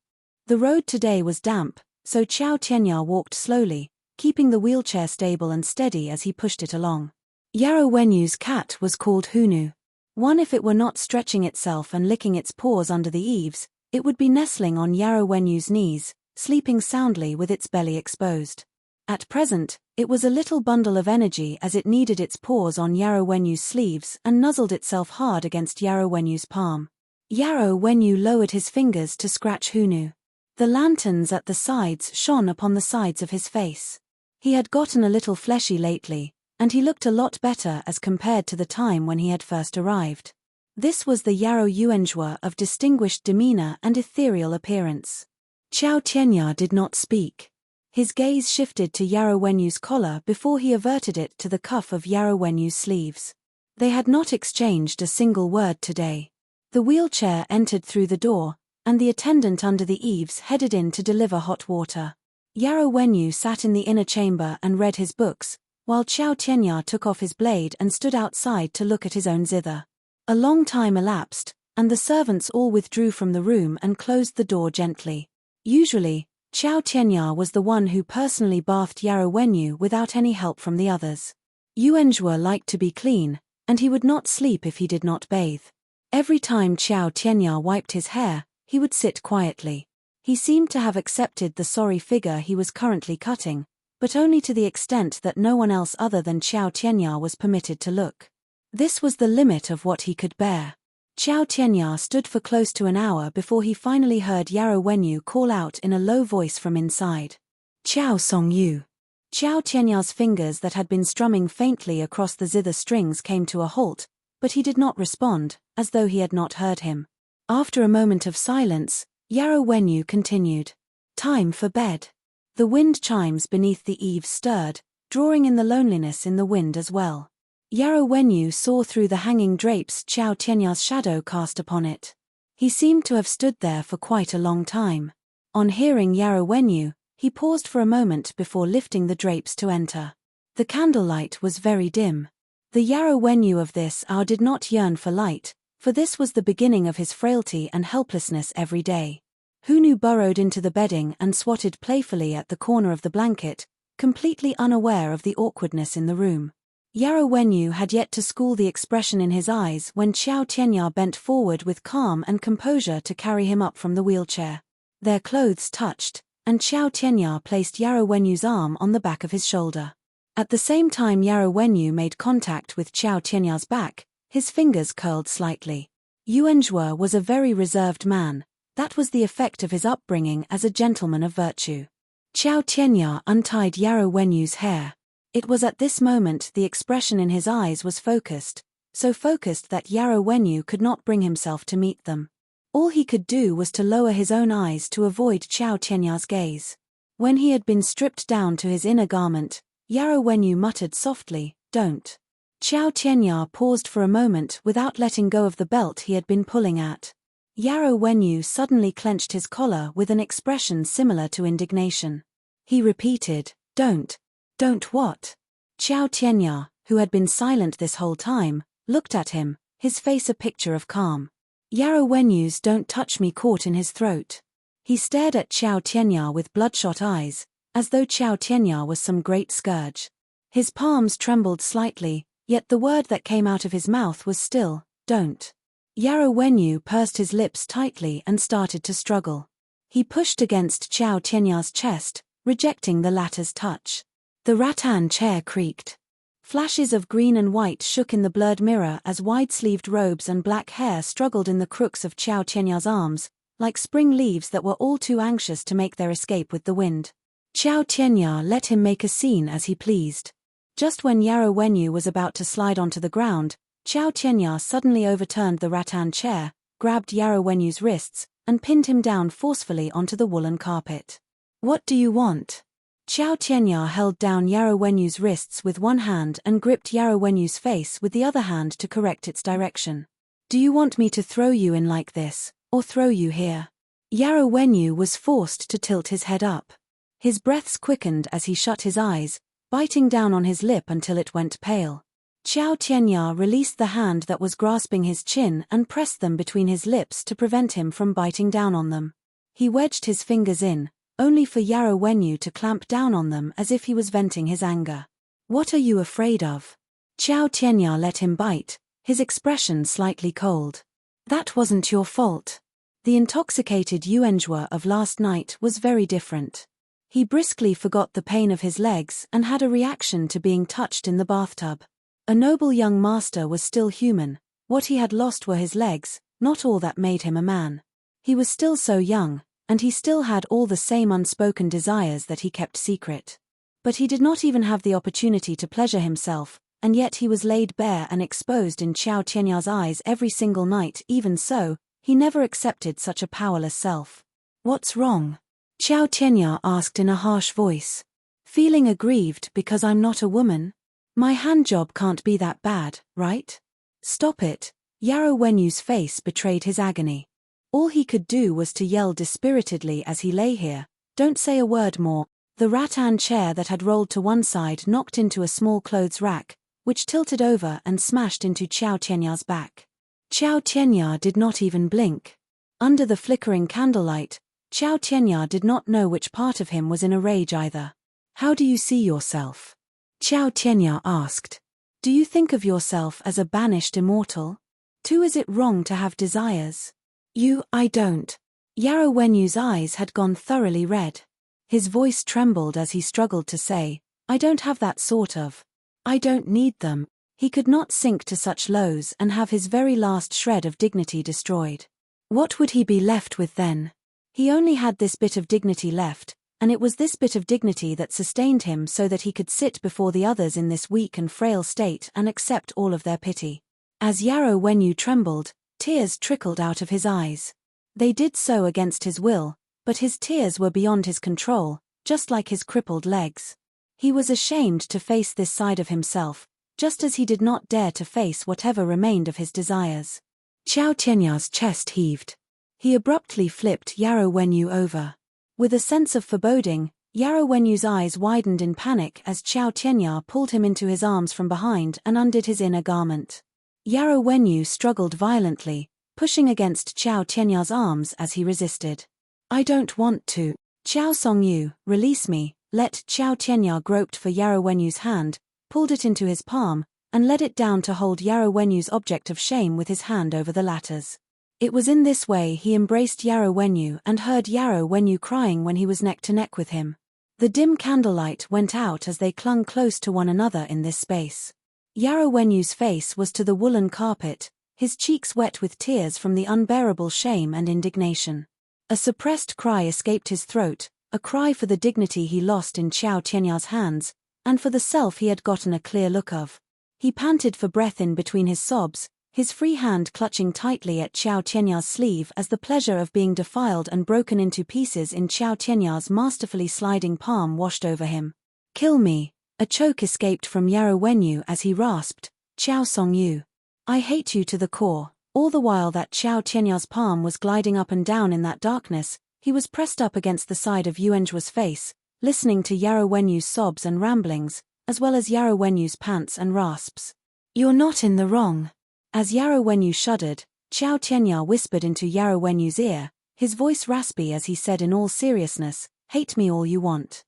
The road today was damp, so Qiao Tianya walked slowly, keeping the wheelchair stable and steady as he pushed it along. Yarrow Wenyu's cat was called Hunu. One, if it were not stretching itself and licking its paws under the eaves, it would be nestling on Yarrow Wenyu's knees, sleeping soundly with its belly exposed. At present, it was a little bundle of energy as it kneaded its paws on Yarrow Wenyu's sleeves and nuzzled itself hard against Yarrow Wenyu's palm. Yarrow Wenyu lowered his fingers to scratch Hunu. The lanterns at the sides shone upon the sides of his face. He had gotten a little fleshy lately, and he looked a lot better as compared to the time when he had first arrived. This was the Yarrow Yuanzhua of distinguished demeanor and ethereal appearance. Qiao Tianya did not speak. His gaze shifted to Yarrow Wenyu's collar before he averted it to the cuff of Yarrow Wenyu's sleeves. They had not exchanged a single word today. The wheelchair entered through the door, and the attendant under the eaves headed in to deliver hot water. Yarrow Wenyu sat in the inner chamber and read his books, while Qiao Tianya took off his blade and stood outside to look at his own zither. A long time elapsed, and the servants all withdrew from the room and closed the door gently. Usually, Qiao Tianya was the one who personally bathed Yarrow Wenyu without any help from the others. Yuanzhua liked to be clean, and he would not sleep if he did not bathe. Every time Qiao Tianya wiped his hair, he would sit quietly. He seemed to have accepted the sorry figure he was currently cutting, but only to the extent that no one else other than Qiao Tianya was permitted to look. This was the limit of what he could bear. Qiao Tianya stood for close to an hour before he finally heard Yarrow Wenyu call out in a low voice from inside. "Qiao Songyu." Qiao Tianya's fingers that had been strumming faintly across the zither strings came to a halt, but he did not respond, as though he had not heard him. After a moment of silence, Yarrow Wenyu continued. "Time for bed." The wind chimes beneath the eaves stirred, drawing in the loneliness in the wind as well. Yarrow Wenyu saw through the hanging drapes Qiao Tianya's shadow cast upon it. He seemed to have stood there for quite a long time. On hearing Yarrow Wenyu, He paused for a moment before lifting the drapes to enter. The candlelight was very dim. The Yarrow Wenyu of this hour did not yearn for light, for this was the beginning of his frailty and helplessness every day. Hunu burrowed into the bedding and swatted playfully at the corner of the blanket, completely unaware of the awkwardness in the room. Yarrow Wenyu had yet to school the expression in his eyes when Xiao Tianya bent forward with calm and composure to carry him up from the wheelchair. Their clothes touched, and Xiao Tianya placed Yarrow Wenyu's arm on the back of his shoulder. At the same time Yarrow Wenyu made contact with Xiao Tianya's back, his fingers curled slightly. Yuanzhua was a very reserved man. That was the effect of his upbringing as a gentleman of virtue. Xiao Tianya untied Yarrow Wenyu's hair. It was at this moment the expression in his eyes was focused, so focused that Yarrow Wenyu could not bring himself to meet them. All he could do was to lower his own eyes to avoid Xiao Tianya's gaze. When he had been stripped down to his inner garment, Yarrow Wenyu muttered softly, "Don't." Xiao Tianya paused for a moment without letting go of the belt he had been pulling at. Yarrow Wenyu suddenly clenched his collar with an expression similar to indignation. He repeated, "Don't." "Don't what?" Xiao Tianya, who had been silent this whole time, looked at him, his face a picture of calm. Yarrow Wenyu's "don't touch me" caught in his throat. He stared at Xiao Tianya with bloodshot eyes, as though Xiao Tianya was some great scourge. His palms trembled slightly, yet the word that came out of his mouth was still, "Don't." Yarrow Wenyu pursed his lips tightly and started to struggle. He pushed against Xiao Tianya's chest, rejecting the latter's touch. The rattan chair creaked. Flashes of green and white shook in the blurred mirror as wide-sleeved robes and black hair struggled in the crooks of Xiao Tianya's arms, like spring leaves that were all too anxious to make their escape with the wind. Xiao Tianya let him make a scene as he pleased. Just when Yarrow Wenyu was about to slide onto the ground, Xiao Tianya suddenly overturned the rattan chair, grabbed Yarrow Wenyu's wrists, and pinned him down forcefully onto the woolen carpet. "What do you want?" Xiao Tianya held down Yarrow Wenyu's wrists with one hand and gripped Yarrow Wenyu's face with the other hand to correct its direction. "Do you want me to throw you in like this, or throw you here?" Yarrow Wenyu was forced to tilt his head up. His breaths quickened as he shut his eyes, biting down on his lip until it went pale. Xiao Tianya released the hand that was grasping his chin and pressed them between his lips to prevent him from biting down on them. He wedged his fingers in, only for Yarrow Wenyu to clamp down on them as if he was venting his anger. "What are you afraid of?" Xiao Tianya let him bite, his expression slightly cold. "That wasn't your fault." The intoxicated Yuanzhua of last night was very different. He briskly forgot the pain of his legs and had a reaction to being touched in the bathtub. A noble young master was still human. What he had lost were his legs, not all that made him a man. He was still so young, and he still had all the same unspoken desires that he kept secret. But he did not even have the opportunity to pleasure himself, and yet he was laid bare and exposed in Xiao Tianya's eyes every single night. Even so, he never accepted such a powerless self. "What's wrong?" Xiao Tianya asked in a harsh voice. "Feeling aggrieved because I'm not a woman? My handjob can't be that bad, right?" "Stop it." Yarrow Wenyu's face betrayed his agony. All he could do was to yell dispiritedly as he lay here, "Don't say a word more." The rattan chair that had rolled to one side knocked into a small clothes rack, which tilted over and smashed into Xiao Tianya's back. Xiao Tianya did not even blink. Under the flickering candlelight, Xiao Tianya did not know which part of him was in a rage either. "How do you see yourself?" Xiao Tianya asked. "Do you think of yourself as a banished immortal? Too, is it wrong to have desires?" I don't." Yarrow Wenyu's eyes had gone thoroughly red. His voice trembled as he struggled to say, "I don't have that sort of. I don't need them." He could not sink to such lows and have his very last shred of dignity destroyed. What would he be left with then? He only had this bit of dignity left, and it was this bit of dignity that sustained him so that he could sit before the others in this weak and frail state and accept all of their pity. As Yarrow Wenyu trembled, tears trickled out of his eyes. They did so against his will, but his tears were beyond his control, just like his crippled legs. He was ashamed to face this side of himself, just as he did not dare to face whatever remained of his desires. Xiao Tianya's chest heaved. He abruptly flipped Yarrow Wenyu over. With a sense of foreboding, Yarrow Wenyu's eyes widened in panic as Chao Tianyao pulled him into his arms from behind and undid his inner garment. Yarrow Wenyu struggled violently, pushing against Chao Tianya's arms as he resisted. I don't want to. Chao Songyu, release me. Let Chao Tianya groped for Yarrow Wenyu's hand, pulled it into his palm, and led it down to hold Yarrow Wenyu's object of shame with his hand over the latter's. It was in this way he embraced Yarrow Wenyu and heard Yarrow Wenyu crying when he was neck to neck with him. The dim candlelight went out as they clung close to one another in this space. Yarrow Wenyu's face was to the woolen carpet, his cheeks wet with tears from the unbearable shame and indignation. A suppressed cry escaped his throat, a cry for the dignity he lost in Chao Tianya's hands, and for the self he had gotten a clear look of. He panted for breath in between his sobs, his free hand clutching tightly at Chao Tianya's sleeve as the pleasure of being defiled and broken into pieces in Chao Tianya's masterfully sliding palm washed over him. Kill me. A choke escaped from Yarrow Wenyu as he rasped, Chao Songyu. I hate you to the core. All the while that Chao Tianya's palm was gliding up and down in that darkness, he was pressed up against the side of Yuanjua's face, listening to Yarrow Wenyu's sobs and ramblings, as well as Yarrow Wenyu's pants and rasps. You're not in the wrong. As Yarrow Wenyu shuddered, Chao Tianya whispered into Yarrow Wenyu's ear, his voice raspy as he said in all seriousness, hate me all you want.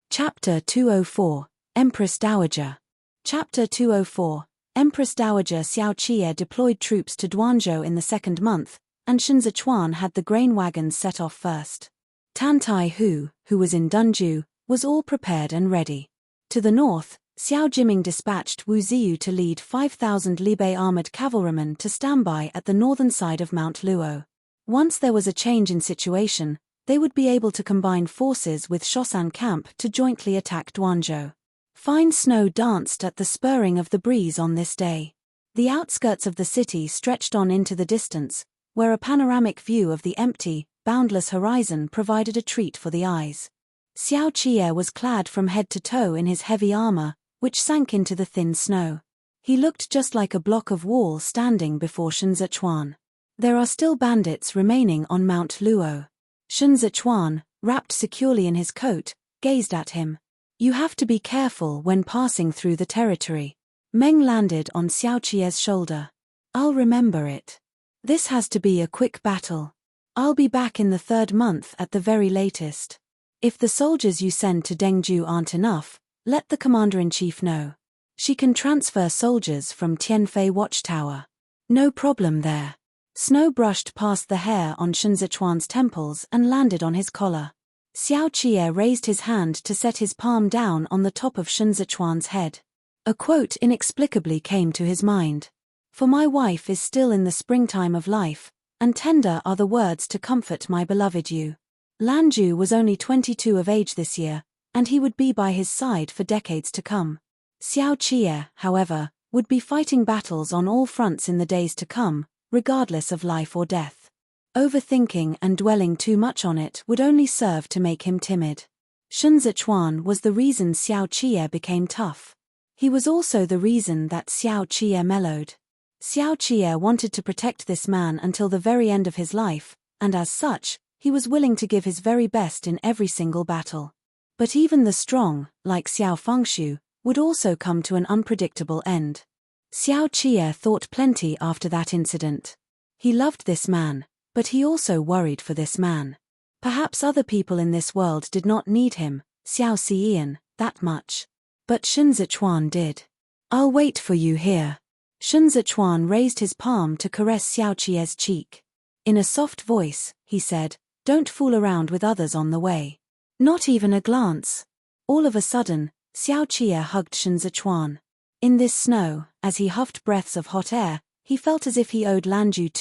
Chapter 204, Empress Dowager. Chapter 204, Empress Dowager Xiao Qie deployed troops to Duanzhou in the second month, and Shen Zichuan had the grain wagons set off first. Tan Tai who was in Dunju, was all prepared and ready. To the north, Xiao Jiming dispatched Wu Ziyu to lead 5,000 Libei armored cavalrymen to stand by at the northern side of Mount Luo. Once there was a change in situation, they would be able to combine forces with Shosan camp to jointly attack Duanzhou. Fine snow danced at the spurring of the breeze on this day. The outskirts of the city stretched on into the distance, where a panoramic view of the empty, boundless horizon provided a treat for the eyes. Xiao Qie was clad from head to toe in his heavy armor, which sank into the thin snow. He looked just like a block of wall standing before Shen Zichuan. There are still bandits remaining on Mount Luo. Shen Zichuan, wrapped securely in his coat, gazed at him. You have to be careful when passing through the territory. Meng landed on Xiao Qie's shoulder. I'll remember it. This has to be a quick battle. I'll be back in the third month at the very latest. If the soldiers you send to Dengju aren't enough, let the commander-in-chief know. She can transfer soldiers from Tianfei Watchtower. No problem there. Snow brushed past the hair on Shen Zichuan's temples and landed on his collar. Xiao Qie raised his hand to set his palm down on the top of Shen Zichuan's head. A quote inexplicably came to his mind. For my wife is still in the springtime of life, and tender are the words to comfort my beloved you. Lanju was only 22 of age this year, and he would be by his side for decades to come. Xiao Qie, however, would be fighting battles on all fronts in the days to come, regardless of life or death. Overthinking and dwelling too much on it would only serve to make him timid. Shen Zichuan was the reason Xiao Qie became tough. He was also the reason that Xiao Qie mellowed. Xiao Qie wanted to protect this man until the very end of his life, and as such, he was willing to give his very best in every single battle. But even the strong, like Xiao Fengshu, would also come to an unpredictable end. Xiao Qie thought plenty after that incident. He loved this man, but he also worried for this man. Perhaps other people in this world did not need him, Xiao Xian, that much. But Shen Zichuan did. I'll wait for you here. Shen Zichuan raised his palm to caress Xiao Qie's cheek. In a soft voice, he said, don't fool around with others on the way. Not even a glance. All of a sudden, Xiao Qie hugged Shen Zichuan. In this snow, as he huffed breaths of hot air, he felt as if he owed Lanju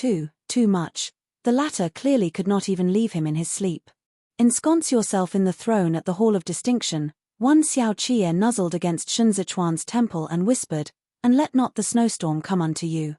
too much. The latter clearly could not even leave him in his sleep. Ensconce yourself in the throne at the Hall of Distinction. One Xiao Qie nuzzled against Shen Zichuan's temple and whispered, and let not the snowstorm come unto you.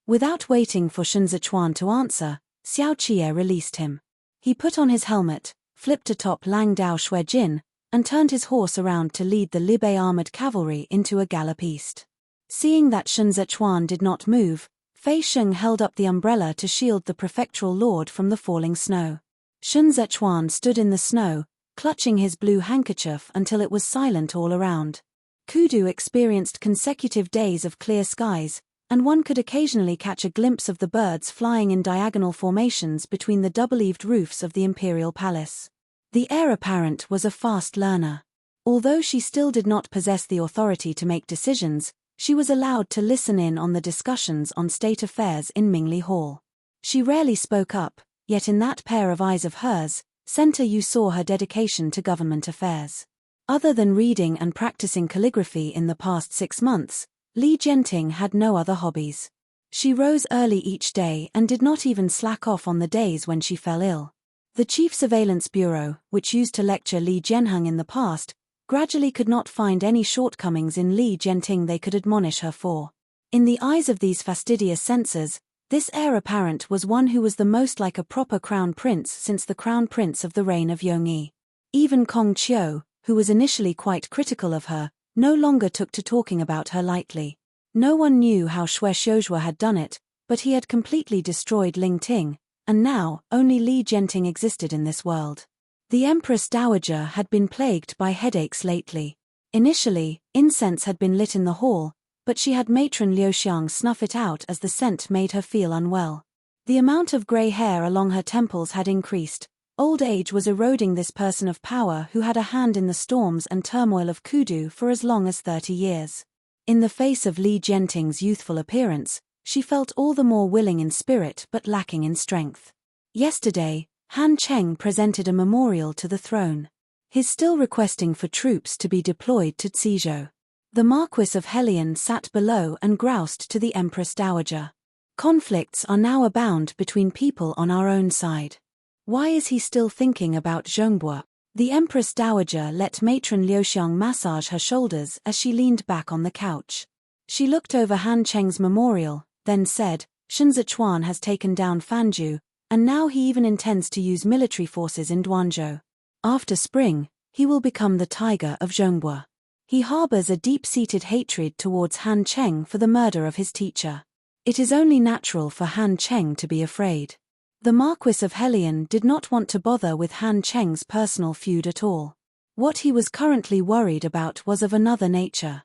Without waiting for Shen Zichuan to answer, Xiao Qie released him. He put on his helmet, flipped atop Lang Dao Shui Jin, and turned his horse around to lead the Libei armored cavalry into a gallop east. Seeing that Shen Zichuan did not move, Fei Sheng held up the umbrella to shield the prefectural lord from the falling snow. Shen Zichuan stood in the snow, clutching his blue handkerchief until it was silent all around. Kudu experienced consecutive days of clear skies, and one could occasionally catch a glimpse of the birds flying in diagonal formations between the double-eaved roofs of the imperial palace. The heir apparent was a fast learner. Although she still did not possess the authority to make decisions, she was allowed to listen in on the discussions on state affairs in Mingli Hall. She rarely spoke up, yet in that pair of eyes of hers, Center you saw her dedication to government affairs. Other than reading and practicing calligraphy in the past 6 months, Li Jianting had no other hobbies. She rose early each day and did not even slack off on the days when she fell ill. The Chief Surveillance Bureau, which used to lecture Li Jianheng in the past, gradually could not find any shortcomings in Li Jianting they could admonish her for. In the eyes of these fastidious censors, this heir apparent was one who was the most like a proper crown prince since the crown prince of the reign of Yongyi. Even Kong Qiu, who was initially quite critical of her, no longer took to talking about her lightly. No one knew how Xue Xiuzhua had done it, but he had completely destroyed Ling Ting, and now only Li Jianting existed in this world. The Empress Dowager had been plagued by headaches lately. Initially, incense had been lit in the hall, but she had matron Liu Xiang snuff it out as the scent made her feel unwell. The amount of grey hair along her temples had increased. Old age was eroding this person of power who had a hand in the storms and turmoil of Kudu for as long as 30 years. In the face of Li Jianting's youthful appearance, she felt all the more willing in spirit but lacking in strength. Yesterday, Han Cheng presented a memorial to the throne. His still requesting for troops to be deployed to Cizhou. The Marquis of Helion sat below and groused to the Empress Dowager. Conflicts are now abound between people on our own side. Why is he still thinking about Zhongbua? The Empress Dowager let matron Liu Xiang massage her shoulders as she leaned back on the couch. She looked over Han Cheng's memorial, then said, Shen Zichuan has taken down Fanju, and now he even intends to use military forces in Duanzhou. After spring, he will become the tiger of Zhongbua. He harbors a deep-seated hatred towards Han Cheng for the murder of his teacher. It is only natural for Han Cheng to be afraid. The Marquis of Helion did not want to bother with Han Cheng's personal feud at all. What he was currently worried about was of another nature.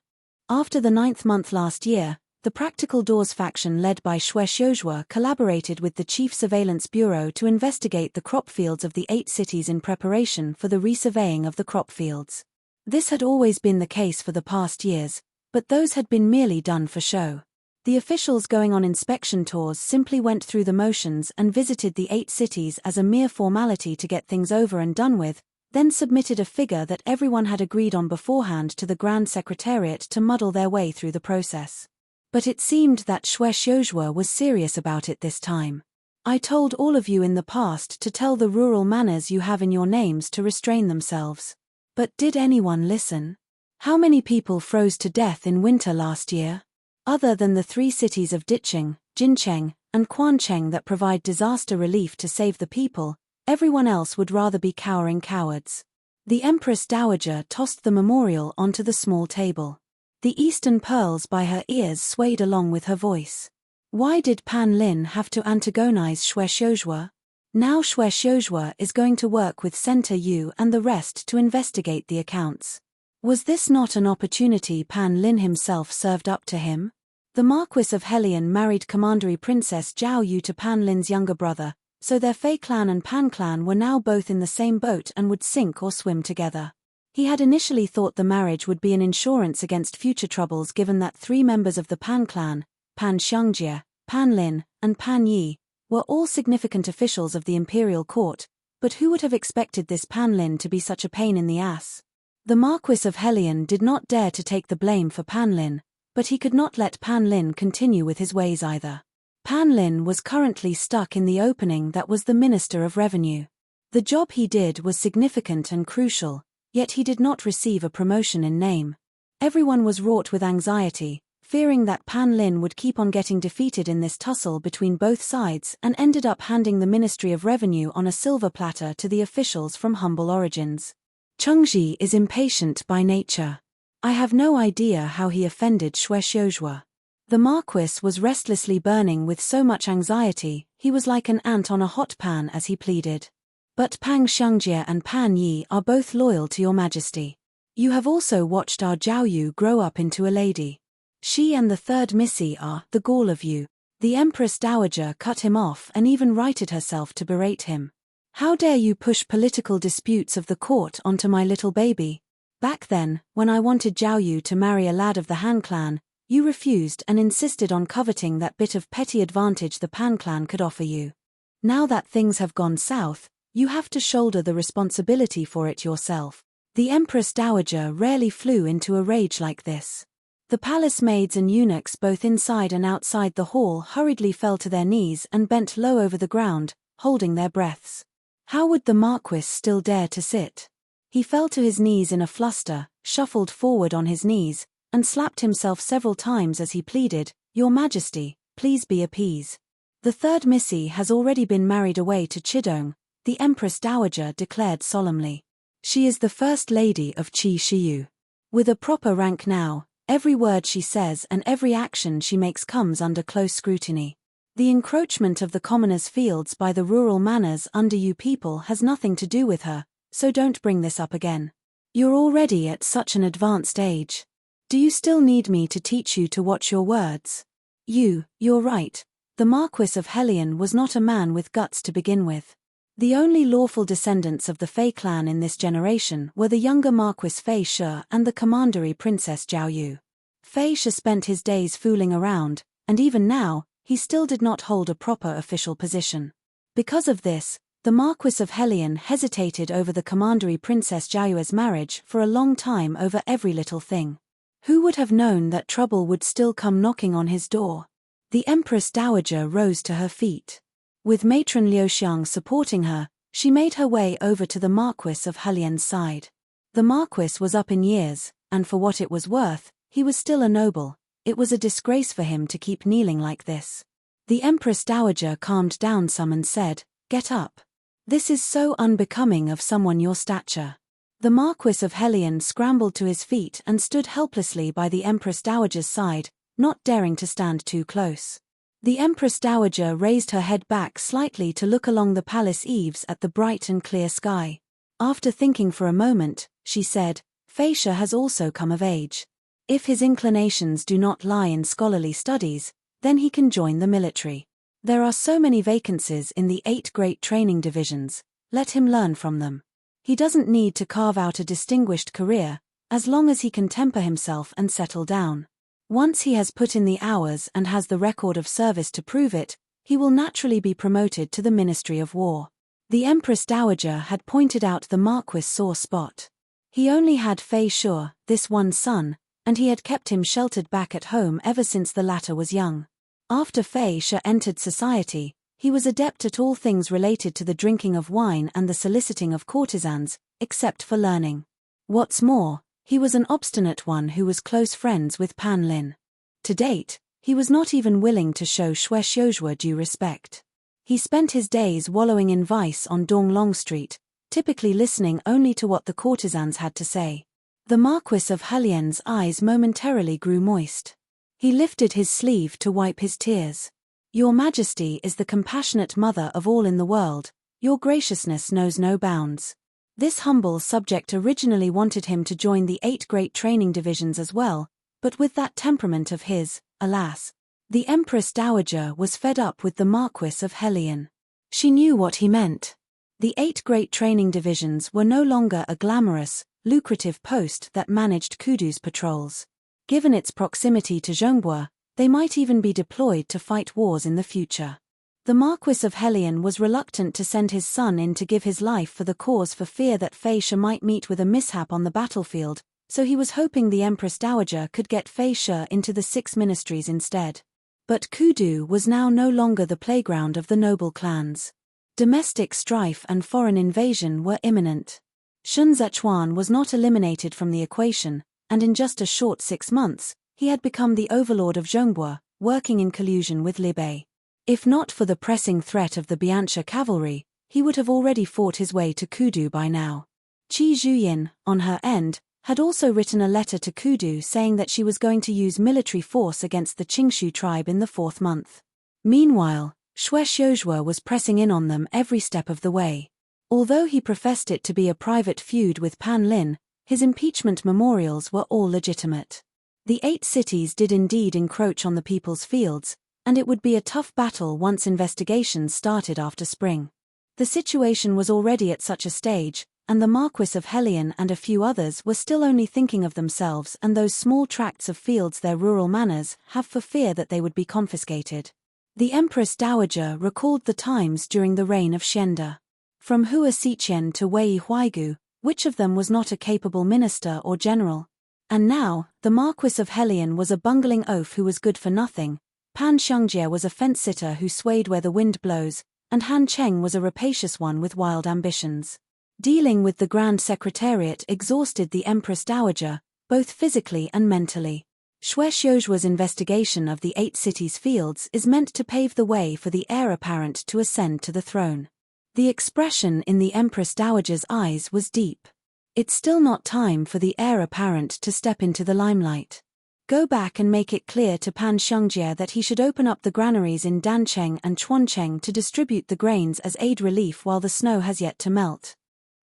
After the 9th month last year, the Practical Doors faction led by Xue Xiuzhua collaborated with the Chief Surveillance Bureau to investigate the crop fields of the 8 cities in preparation for the resurveying of the crop fields. This had always been the case for the past years, but those had been merely done for show. The officials going on inspection tours simply went through the motions and visited the 8 cities as a mere formality to get things over and done with, then submitted a figure that everyone had agreed on beforehand to the Grand Secretariat to muddle their way through the process. But it seemed that Xue Xiuzhua was serious about it this time. I told all of you in the past to tell the rural manners you have in your names to restrain themselves. But did anyone listen? How many people froze to death in winter last year? Other than the 3 cities of Dicheng, Jincheng, and Quancheng that provide disaster relief to save the people, everyone else would rather be cowering cowards. The Empress Dowager tossed the memorial onto the small table. The eastern pearls by her ears swayed along with her voice. Why did Pan Lin have to antagonize Xue Xiuzhua? Now Xue Xiuzhua is going to work with Center Yu and the rest to investigate the accounts. Was this not an opportunity Pan Lin himself served up to him? The Marquis of Helion married Commandery Princess Zhao Yu to Pan Lin's younger brother, so their Fei clan and Pan clan were now both in the same boat and would sink or swim together. He had initially thought the marriage would be an insurance against future troubles given that 3 members of the Pan clan, Pan Xiangjie, Pan Lin, and Pan Yi, were all significant officials of the imperial court, but who would have expected this Pan Lin to be such a pain in the ass? The Marquis of Helion did not dare to take the blame for Pan Lin, but he could not let Pan Lin continue with his ways either. Pan Lin was currently stuck in the opening that was the Minister of Revenue. The job he did was significant and crucial, yet he did not receive a promotion in name. Everyone was wrought with anxiety, fearing that Pan Lin would keep on getting defeated in this tussle between both sides and ended up handing the Ministry of Revenue on a silver platter to the officials from humble origins. Chengji is impatient by nature. I have no idea how he offended Xue Xiuzhua. The Marquis was restlessly burning with so much anxiety, he was like an ant on a hot pan as he pleaded. But Pang Xiangjie and Pan Yi are both loyal to your majesty. You have also watched our Zhao Yu grow up into a lady. She and the third Missy are the gall of you. The Empress Dowager cut him off and even righted herself to berate him. How dare you push political disputes of the court onto my little baby? Back then, when I wanted Zhao Yu to marry a lad of the Han clan, you refused and insisted on coveting that bit of petty advantage the Pan clan could offer you. Now that things have gone south, you have to shoulder the responsibility for it yourself. The Empress Dowager rarely flew into a rage like this. The palace maids and eunuchs both inside and outside the hall hurriedly fell to their knees and bent low over the ground, holding their breaths. How would the Marquis still dare to sit? He fell to his knees in a fluster, shuffled forward on his knees, and slapped himself several times as he pleaded, "Your Majesty, please be appeased." The third Missy has already been married away to Chidong, the Empress Dowager declared solemnly. She is the First Lady of Qi Shiyu. With a proper rank now, every word she says and every action she makes comes under close scrutiny. The encroachment of the commoners' fields by the rural manors under you people has nothing to do with her, so don't bring this up again. You're already at such an advanced age. Do you still need me to teach you to watch your words? You're right. The Marquis of Helion was not a man with guts to begin with. The only lawful descendants of the Fei clan in this generation were the younger Marquis Fei Shi and the commandery Princess Zhao Yu. Fei Shi spent his days fooling around, and even now, he still did not hold a proper official position. Because of this, the Marquis of Helion hesitated over the commandery Princess Zhao Yu's marriage for a long time over every little thing. Who would have known that trouble would still come knocking on his door? The Empress Dowager rose to her feet. With matron Liuxiang supporting her, she made her way over to the Marquis of Helion's side. The Marquis was up in years, and for what it was worth, he was still a noble. It was a disgrace for him to keep kneeling like this. The Empress Dowager calmed down some and said, "Get up. This is so unbecoming of someone your stature." The Marquis of Helion scrambled to his feet and stood helplessly by the Empress Dowager's side, not daring to stand too close. The Empress Dowager raised her head back slightly to look along the palace eaves at the bright and clear sky. After thinking for a moment, she said, "Fei Shi has also come of age. If his inclinations do not lie in scholarly studies, then he can join the military. There are so many vacancies in the 8 great training divisions, let him learn from them. He doesn't need to carve out a distinguished career, as long as he can temper himself and settle down. Once he has put in the hours and has the record of service to prove it, he will naturally be promoted to the Ministry of War." The Empress Dowager had pointed out the Marquis' sore spot. He only had Fei Shi, this one son, and he had kept him sheltered back at home ever since the latter was young. After Fei Shi entered society, he was adept at all things related to the drinking of wine and the soliciting of courtesans, except for learning. What's more, he was an obstinate one who was close friends with Pan Lin. To date, he was not even willing to show Xue Xiuzhua due respect. He spent his days wallowing in vice on Donglong Street, typically listening only to what the courtesans had to say. The Marquis of Helion's eyes momentarily grew moist. He lifted his sleeve to wipe his tears. "Your Majesty is the compassionate mother of all in the world, your graciousness knows no bounds." This humble subject originally wanted him to join the 8 great training divisions as well, but with that temperament of his, alas. The Empress Dowager was fed up with the Marquis of Helion. She knew what he meant. The 8 great training divisions were no longer a glamorous, lucrative post that managed Kudu's patrols. Given its proximity to Zhongbua, they might even be deployed to fight wars in the future. The Marquis of Helion was reluctant to send his son in to give his life for the cause for fear that Fei Shi might meet with a mishap on the battlefield, so he was hoping the Empress Dowager could get Fei Shi into the 6 ministries instead. But Kudu was now no longer the playground of the noble clans. Domestic strife and foreign invasion were imminent. Shun Zechuan was not eliminated from the equation, and in just a short 6 months, he had become the overlord of Zhongbua, working in collusion with Li Bei. If not for the pressing threat of the Biancha cavalry, he would have already fought his way to Kudu by now. Qi Zhuyin, on her end, had also written a letter to Kudu saying that she was going to use military force against the Qingshu tribe in the 4th month. Meanwhile, Xue Xiuzhua was pressing in on them every step of the way. Although he professed it to be a private feud with Pan Lin, his impeachment memorials were all legitimate. The 8 cities did indeed encroach on the people's fields, and it would be a tough battle once investigations started after spring. The situation was already at such a stage, and the Marquis of Helion and a few others were still only thinking of themselves and those small tracts of fields their rural manors have for fear that they would be confiscated. The Empress Dowager recalled the times during the reign of Xianda. From Hua Xiqian to Wei Huaigu, which of them was not a capable minister or general? And now, the Marquis of Helion was a bungling oaf who was good for nothing, Pan Xiangjie was a fence-sitter who swayed where the wind blows, and Han Cheng was a rapacious one with wild ambitions. Dealing with the Grand Secretariat exhausted the Empress Dowager, both physically and mentally. Xue Xiujue's investigation of the 8 cities' fields is meant to pave the way for the heir apparent to ascend to the throne. The expression in the Empress Dowager's eyes was deep. It's still not time for the heir apparent to step into the limelight. Go back and make it clear to Pan Xiangjie that he should open up the granaries in Dancheng and Chuancheng to distribute the grains as aid relief while the snow has yet to melt.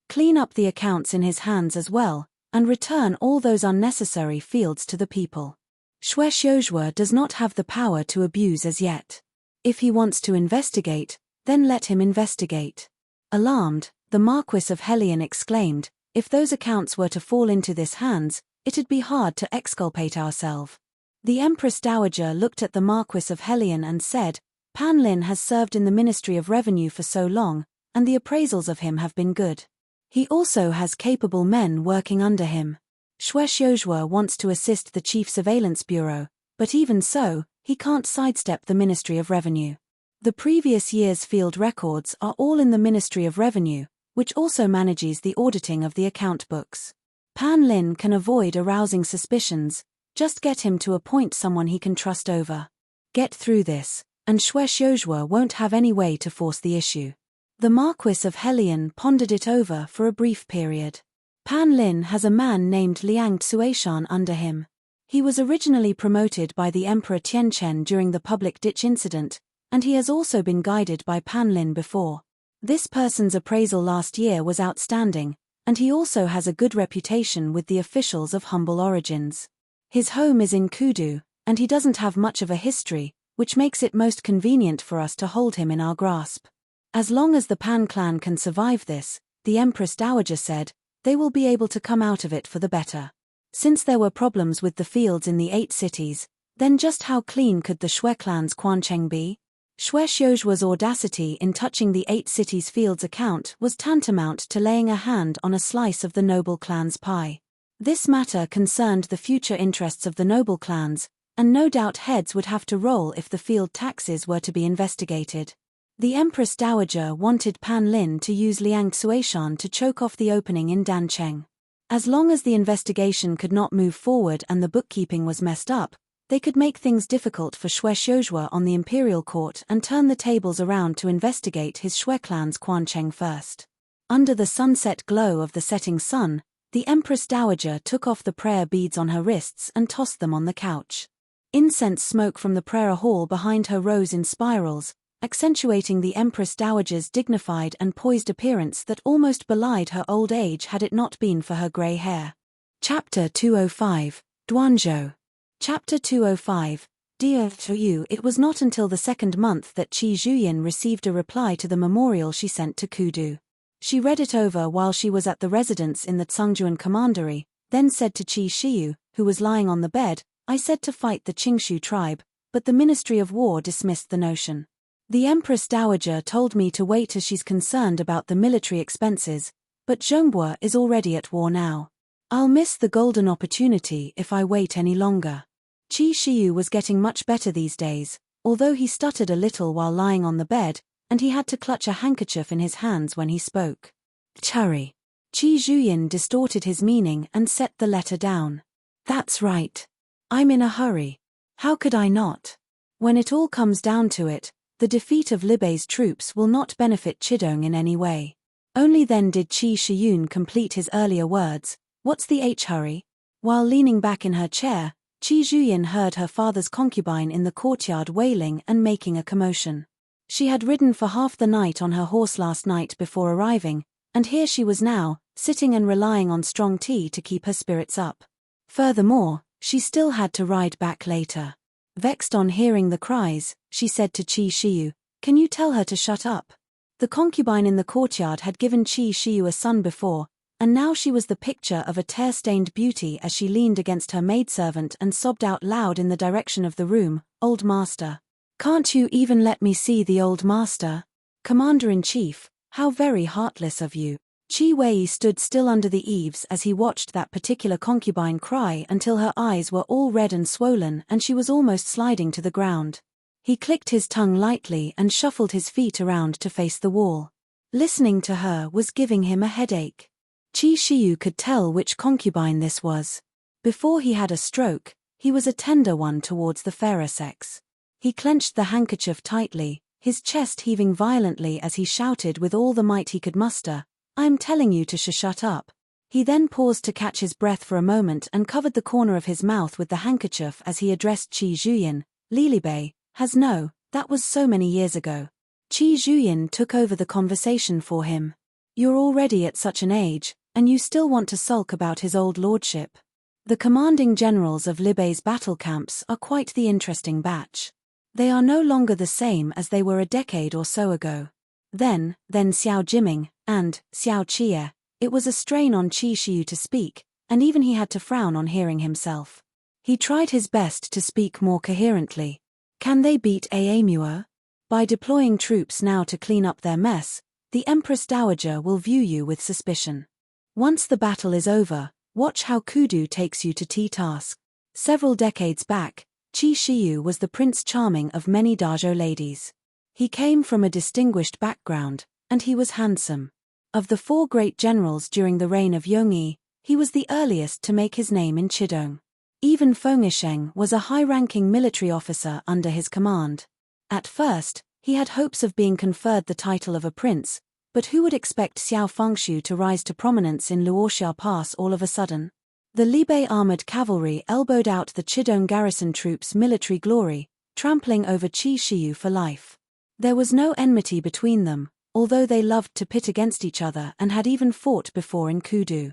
Clean up the accounts in his hands as well, and return all those unnecessary fields to the people. Xue Xiujue does not have the power to abuse as yet. If he wants to investigate, then let him investigate. Alarmed, the Marquis of Helion exclaimed, if those accounts were to fall into this hands, it'd be hard to exculpate ourselves. The Empress Dowager looked at the Marquis of Helion and said, Pan Lin has served in the Ministry of Revenue for so long, and the appraisals of him have been good. He also has capable men working under him. Xue Xiujue wants to assist the Chief Surveillance Bureau, but even so, he can't sidestep the Ministry of Revenue. The previous year's field records are all in the Ministry of Revenue, which also manages the auditing of the account books. Pan Lin can avoid arousing suspicions, just get him to appoint someone he can trust over. Get through this, and Xue Xiujue won't have any way to force the issue. The Marquis of Helion pondered it over for a brief period. Pan Lin has a man named Liang Tsuishan under him. He was originally promoted by the Emperor Tianchen during the public ditch incident, and he has also been guided by Pan Lin before. This person's appraisal last year was outstanding, and he also has a good reputation with the officials of humble origins. His home is in Kudu, and he doesn't have much of a history, which makes it most convenient for us to hold him in our grasp. As long as the Pan clan can survive this, the Empress Dowager said, they will be able to come out of it for the better. Since there were problems with the fields in the 8 cities, then just how clean could the Xue clan's Quancheng be? Xue Xiujue's audacity in touching the 8 cities' fields account was tantamount to laying a hand on a slice of the noble clan's pie. This matter concerned the future interests of the noble clans, and no doubt heads would have to roll if the field taxes were to be investigated. The Empress Dowager wanted Pan Lin to use Liang Tsuishan to choke off the opening in Dancheng. As long as the investigation could not move forward and the bookkeeping was messed up, they could make things difficult for Xue Xiujue on the imperial court and turn the tables around to investigate his Xue clan's Quancheng first. Under the sunset glow of the setting sun, the Empress Dowager took off the prayer beads on her wrists and tossed them on the couch. Incense smoke from the prayer hall behind her rose in spirals, accentuating the Empress Dowager's dignified and poised appearance that almost belied her old age had it not been for her grey hair. Chapter 205, Duanzhou. Chapter 205, Dear Yu. It was not until the 2nd month that Qi Zhuyin received a reply to the memorial she sent to Kudu. She read it over while she was at the residence in the Tsangjuan commandery, then said to Qi Shiyu, who was lying on the bed, I said to fight the Qingshu tribe, but the Ministry of War dismissed the notion. The Empress Dowager told me to wait as she's concerned about the military expenses, but Zhongbua is already at war now. I'll miss the golden opportunity if I wait any longer. Qi Shiyu was getting much better these days, although he stuttered a little while lying on the bed, and he had to clutch a handkerchief in his hands when he spoke. Hurry. Qi Zhuyin distorted his meaning and set the letter down. That's right. I'm in a hurry. How could I not? When it all comes down to it, the defeat of Libei's troops will not benefit Chidong in any way. Only then did Qi Shiyun complete his earlier words, what's the hurry? While leaning back in her chair, Qi Zhuyin heard her father's concubine in the courtyard wailing and making a commotion. She had ridden for half the night on her horse last night before arriving, And here she was now, sitting and relying on strong tea to keep her spirits up. Furthermore, she still had to ride back later. Vexed on hearing the cries, she said to Qi Shiyu, "Can you tell her to shut up?" The concubine in the courtyard had given Qi Shiyu a son before, and now she was the picture of a tear-stained beauty as she leaned against her maidservant and sobbed out loud in the direction of the room, "Old master. Can't you even let me see the old master? Commander-in-Chief, how very heartless of you." Qi Wei stood still under the eaves as he watched that particular concubine cry until her eyes were all red and swollen and she was almost sliding to the ground. He clicked his tongue lightly and shuffled his feet around to face the wall. Listening to her was giving him a headache. Qi Shiyu could tell which concubine this was. Before he had a stroke, he was a tender one towards the fairer sex. He clenched the handkerchief tightly, his chest heaving violently as he shouted with all the might he could muster, "I'm telling you to shut up." He then paused to catch his breath for a moment and covered the corner of his mouth with the handkerchief as he addressed Qi Zhuyin, "Lilibei, that was so many years ago." Qi Zhuyin took over the conversation for him. "You're already at such an age, and you still want to sulk about his old lordship. The commanding generals of Libei's battle camps are quite the interesting batch. They are no longer the same as they were a decade or so ago." Then Xiao Jiming, and Xiao Qie, it was a strain on Qi Shiyu to speak, and even he had to frown on hearing himself. He tried his best to speak more coherently. "Can they beat Aamua? By deploying troops now to clean up their mess, the Empress Dowager will view you with suspicion. Once the battle is over, watch how Kudu takes you to tea task." Several decades back, Qi Shiyu was the Prince Charming of many Dajo ladies. He came from a distinguished background, and he was handsome. Of the 4 great generals during the reign of Yongyi, he was the earliest to make his name in Chidong. Even Fengisheng was a high-ranking military officer under his command. At first, he had hopes of being conferred the title of a prince, but who would expect Xiao Fengshu to rise to prominence in Luoxia Pass all of a sudden? The Libei armored cavalry elbowed out the Chidong garrison troops' military glory, trampling over Qi Shiyu for life. There was no enmity between them, although they loved to pit against each other and had even fought before in Kudu.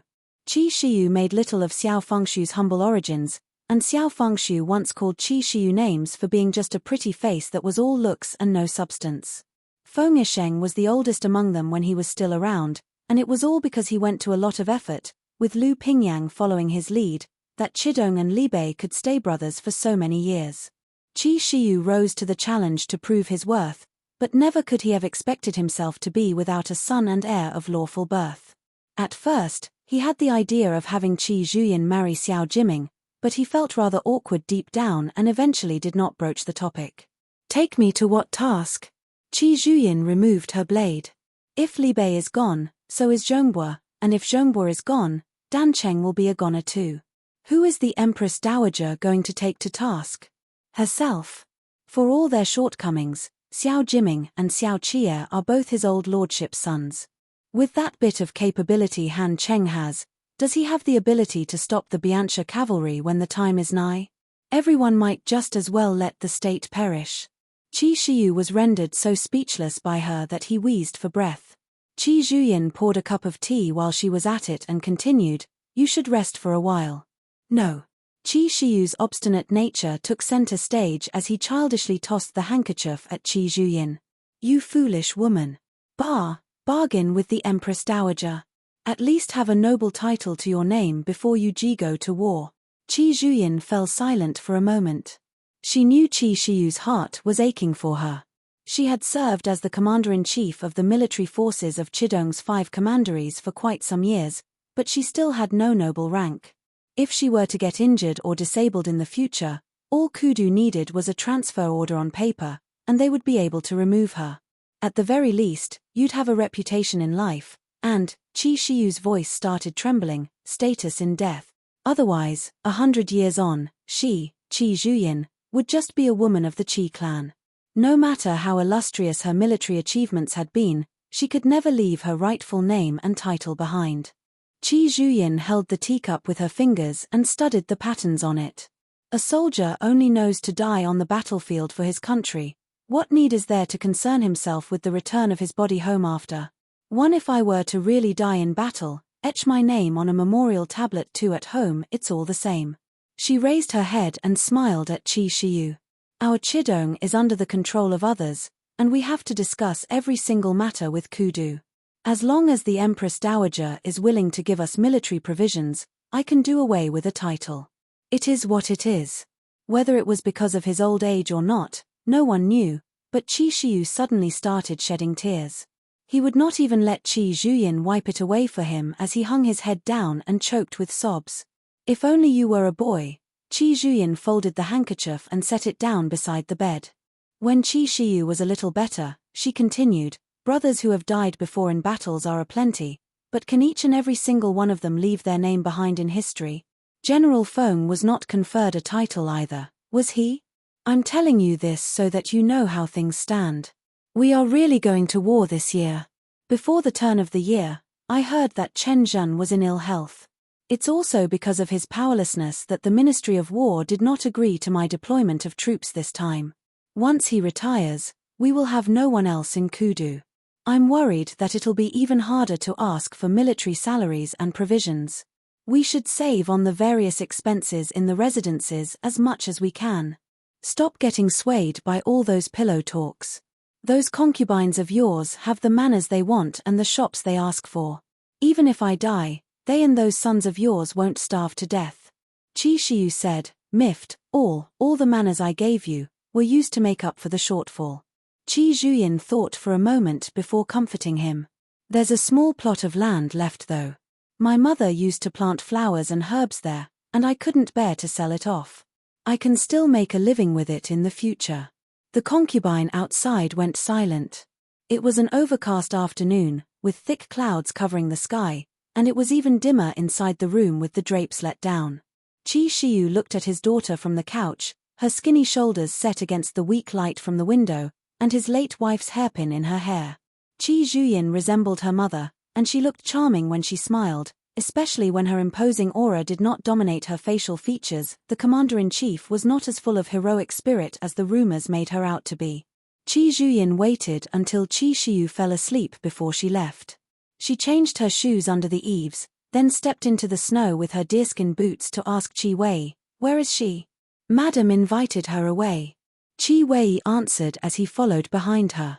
Qi Shiyu made little of Xiao Fengshu's humble origins, and Xiao Fengshu once called Qi Shiyu names for being just a pretty face that was all looks and no substance. Fengisheng was the oldest among them when he was still around, and it was all because he went to a lot of effort, with Lu Pingyang following his lead, that Chidong and Libei could stay brothers for so many years. Qi Shiyu rose to the challenge to prove his worth, but never could he have expected himself to be without a son and heir of lawful birth. At first, he had the idea of having Qi Zhuyin marry Xiao Jiming, but he felt rather awkward deep down and eventually did not broach the topic. "Take me to what task?" Qi Zhuyin removed her blade. "If Libei is gone, so is Zhongbua, and if Zhongbua is gone, Dancheng will be a goner too. Who is the Empress Dowager going to take to task? Herself. For all their shortcomings, Xiao Jiming and Xiao Qie are both his old lordship's sons. With that bit of capability Han Cheng has, does he have the ability to stop the Biancha cavalry when the time is nigh? Everyone might just as well let the state perish." Qi Shiyu was rendered so speechless by her that he wheezed for breath. Qi Zhuyin poured a cup of tea while she was at it and continued, "You should rest for a while." "No." Qi Shiyu's obstinate nature took center stage as he childishly tossed the handkerchief at Qi Zhuyin. "You foolish woman. Bargain with the Empress Dowager. At least have a noble title to your name before you go to war." Qi Zhuyin fell silent for a moment. She knew Qi Shiyu's heart was aching for her. She had served as the commander-in-chief of the military forces of Chidong's 5 commanderies for quite some years, but she still had no noble rank. If she were to get injured or disabled in the future, all Kudu needed was a transfer order on paper, and they would be able to remove her. At the very least, you'd have a reputation in life, and, Qi Shiyu's voice started trembling, status in death. Otherwise, 100 years on, she, Qi Zhuyin, would just be a woman of the Qi clan. No matter how illustrious her military achievements had been, she could never leave her rightful name and title behind. Qi Zhuyin held the teacup with her fingers and studied the patterns on it. A soldier only knows to die on the battlefield for his country. What need is there to concern himself with the return of his body home after? One if I were to really die in battle, etch my name on a memorial tablet too at home, it's all the same. She raised her head and smiled at Qi Shiyu. Our Chidong is under the control of others, and we have to discuss every single matter with Kudu. As long as the Empress Dowager is willing to give us military provisions, I can do away with a title. It is what it is. Whether it was because of his old age or not, no one knew, but Qi Shiyu suddenly started shedding tears. He would not even let Qi Zhuyin wipe it away for him as he hung his head down and choked with sobs. If only you were a boy. Qi Zhuyin folded the handkerchief and set it down beside the bed. When Qi Shiyu was a little better, she continued, brothers who have died before in battles are aplenty, but can each and every single one of them leave their name behind in history? General Feng was not conferred a title either, was he? I'm telling you this so that you know how things stand. We are really going to war this year. Before the turn of the year, I heard that Chen Zhen was in ill health. It's also because of his powerlessness that the Ministry of War did not agree to my deployment of troops this time. Once he retires, we will have no one else in Kudu. I'm worried that it'll be even harder to ask for military salaries and provisions. We should save on the various expenses in the residences as much as we can. Stop getting swayed by all those pillow talks. Those concubines of yours have the manners they want and the shops they ask for. Even if I die, they and those sons of yours won't starve to death. Qi Shiyu said, miffed, all the manners I gave you, were used to make up for the shortfall. Qi Zhuyin thought for a moment before comforting him. There's a small plot of land left though. My mother used to plant flowers and herbs there, and I couldn't bear to sell it off. I can still make a living with it in the future. The concubine outside went silent. It was an overcast afternoon, with thick clouds covering the sky, and it was even dimmer inside the room with the drapes let down. Qi Shiyu looked at his daughter from the couch, her skinny shoulders set against the weak light from the window, and his late wife's hairpin in her hair. Qi Zhuyin resembled her mother, and she looked charming when she smiled, especially when her imposing aura did not dominate her facial features. The commander-in-chief was not as full of heroic spirit as the rumors made her out to be. Qi Zhuyin waited until Qi Shiyu fell asleep before she left. She changed her shoes under the eaves, then stepped into the snow with her deerskin boots to ask Qi Wei, where is she? Madam invited her away. Qi Wei answered as he followed behind her.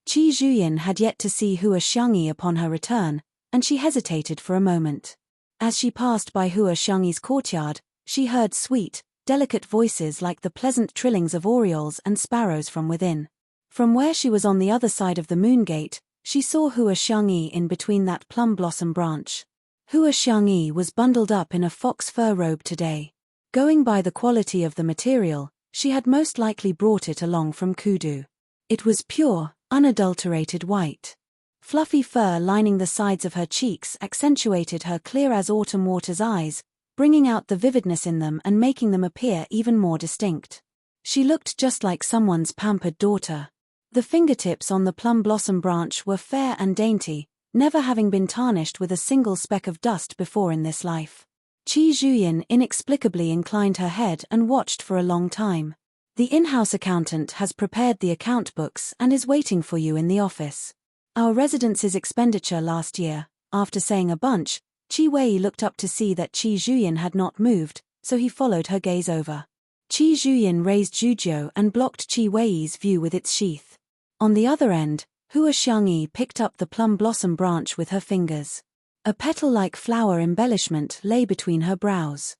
Qi Zhuyin had yet to see Hua Xiangyi upon her return, and she hesitated for a moment. As she passed by Hua Xiangyi's courtyard, she heard sweet, delicate voices like the pleasant trillings of orioles and sparrows from within. From where she was on the other side of the moon gate, she saw Hua Xiangyi in between that plum blossom branch. Hua Xiangyi was bundled up in a fox fur robe today. Going by the quality of the material, she had most likely brought it along from Kudu. It was pure, unadulterated white. Fluffy fur lining the sides of her cheeks accentuated her clear-as-autumn water's eyes, bringing out the vividness in them and making them appear even more distinct. She looked just like someone's pampered daughter. The fingertips on the plum blossom branch were fair and dainty, never having been tarnished with a single speck of dust before in this life. Qi Zhuyin inexplicably inclined her head and watched for a long time. The in-house accountant has prepared the account books and is waiting for you in the office. Our residence's expenditure last year. After saying a bunch, Qi Wei looked up to see that Qi Zhuyin had not moved, so he followed her gaze over. Qi Zhuyin raised Zhujiu and blocked Qi Wei's view with its sheath. On the other end, Hua Xiangyi picked up the plum blossom branch with her fingers. A petal-like flower embellishment lay between her brows.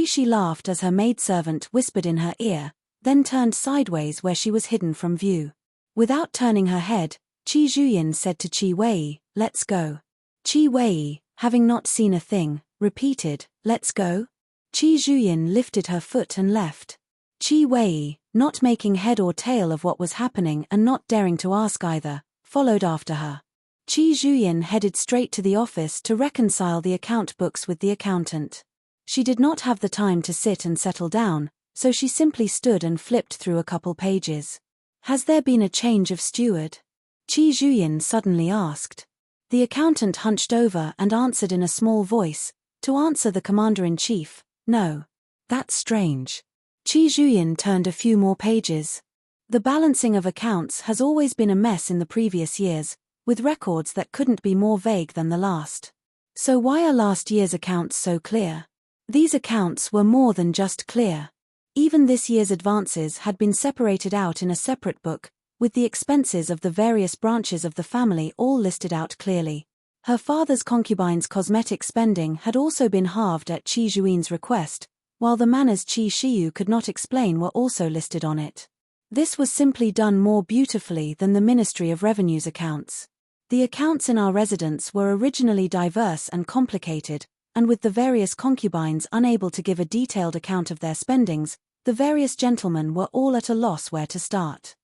She laughed as her maidservant whispered in her ear, then turned sideways where she was hidden from view. Without turning her head, Qi Zhuyin said to Qi Wei, let's go. Qi Wei, having not seen a thing, repeated, let's go? Qi Zhuyin lifted her foot and left. Qi Wei, not making head or tail of what was happening and not daring to ask either, followed after her. Qi Zhuyin headed straight to the office to reconcile the account books with the accountant. She did not have the time to sit and settle down, so she simply stood and flipped through a couple pages. Has there been a change of steward? Qi Zhuyin suddenly asked. The accountant hunched over and answered in a small voice, to answer the commander-in-chief, no. That's strange. Qi Zhuyin turned a few more pages. The balancing of accounts has always been a mess in the previous years, with records that couldn't be more vague than the last. So why are last year's accounts so clear? These accounts were more than just clear. Even this year's advances had been separated out in a separate book, with the expenses of the various branches of the family all listed out clearly. Her father's concubine's cosmetic spending had also been halved at Qi Zhuin's request, while the manors Qi Shiyu could not explain were also listed on it. This was simply done more beautifully than the Ministry of Revenue's accounts. The accounts in our residence were originally diverse and complicated, and with the various concubines unable to give a detailed account of their spendings, the various gentlemen were all at a loss where to start.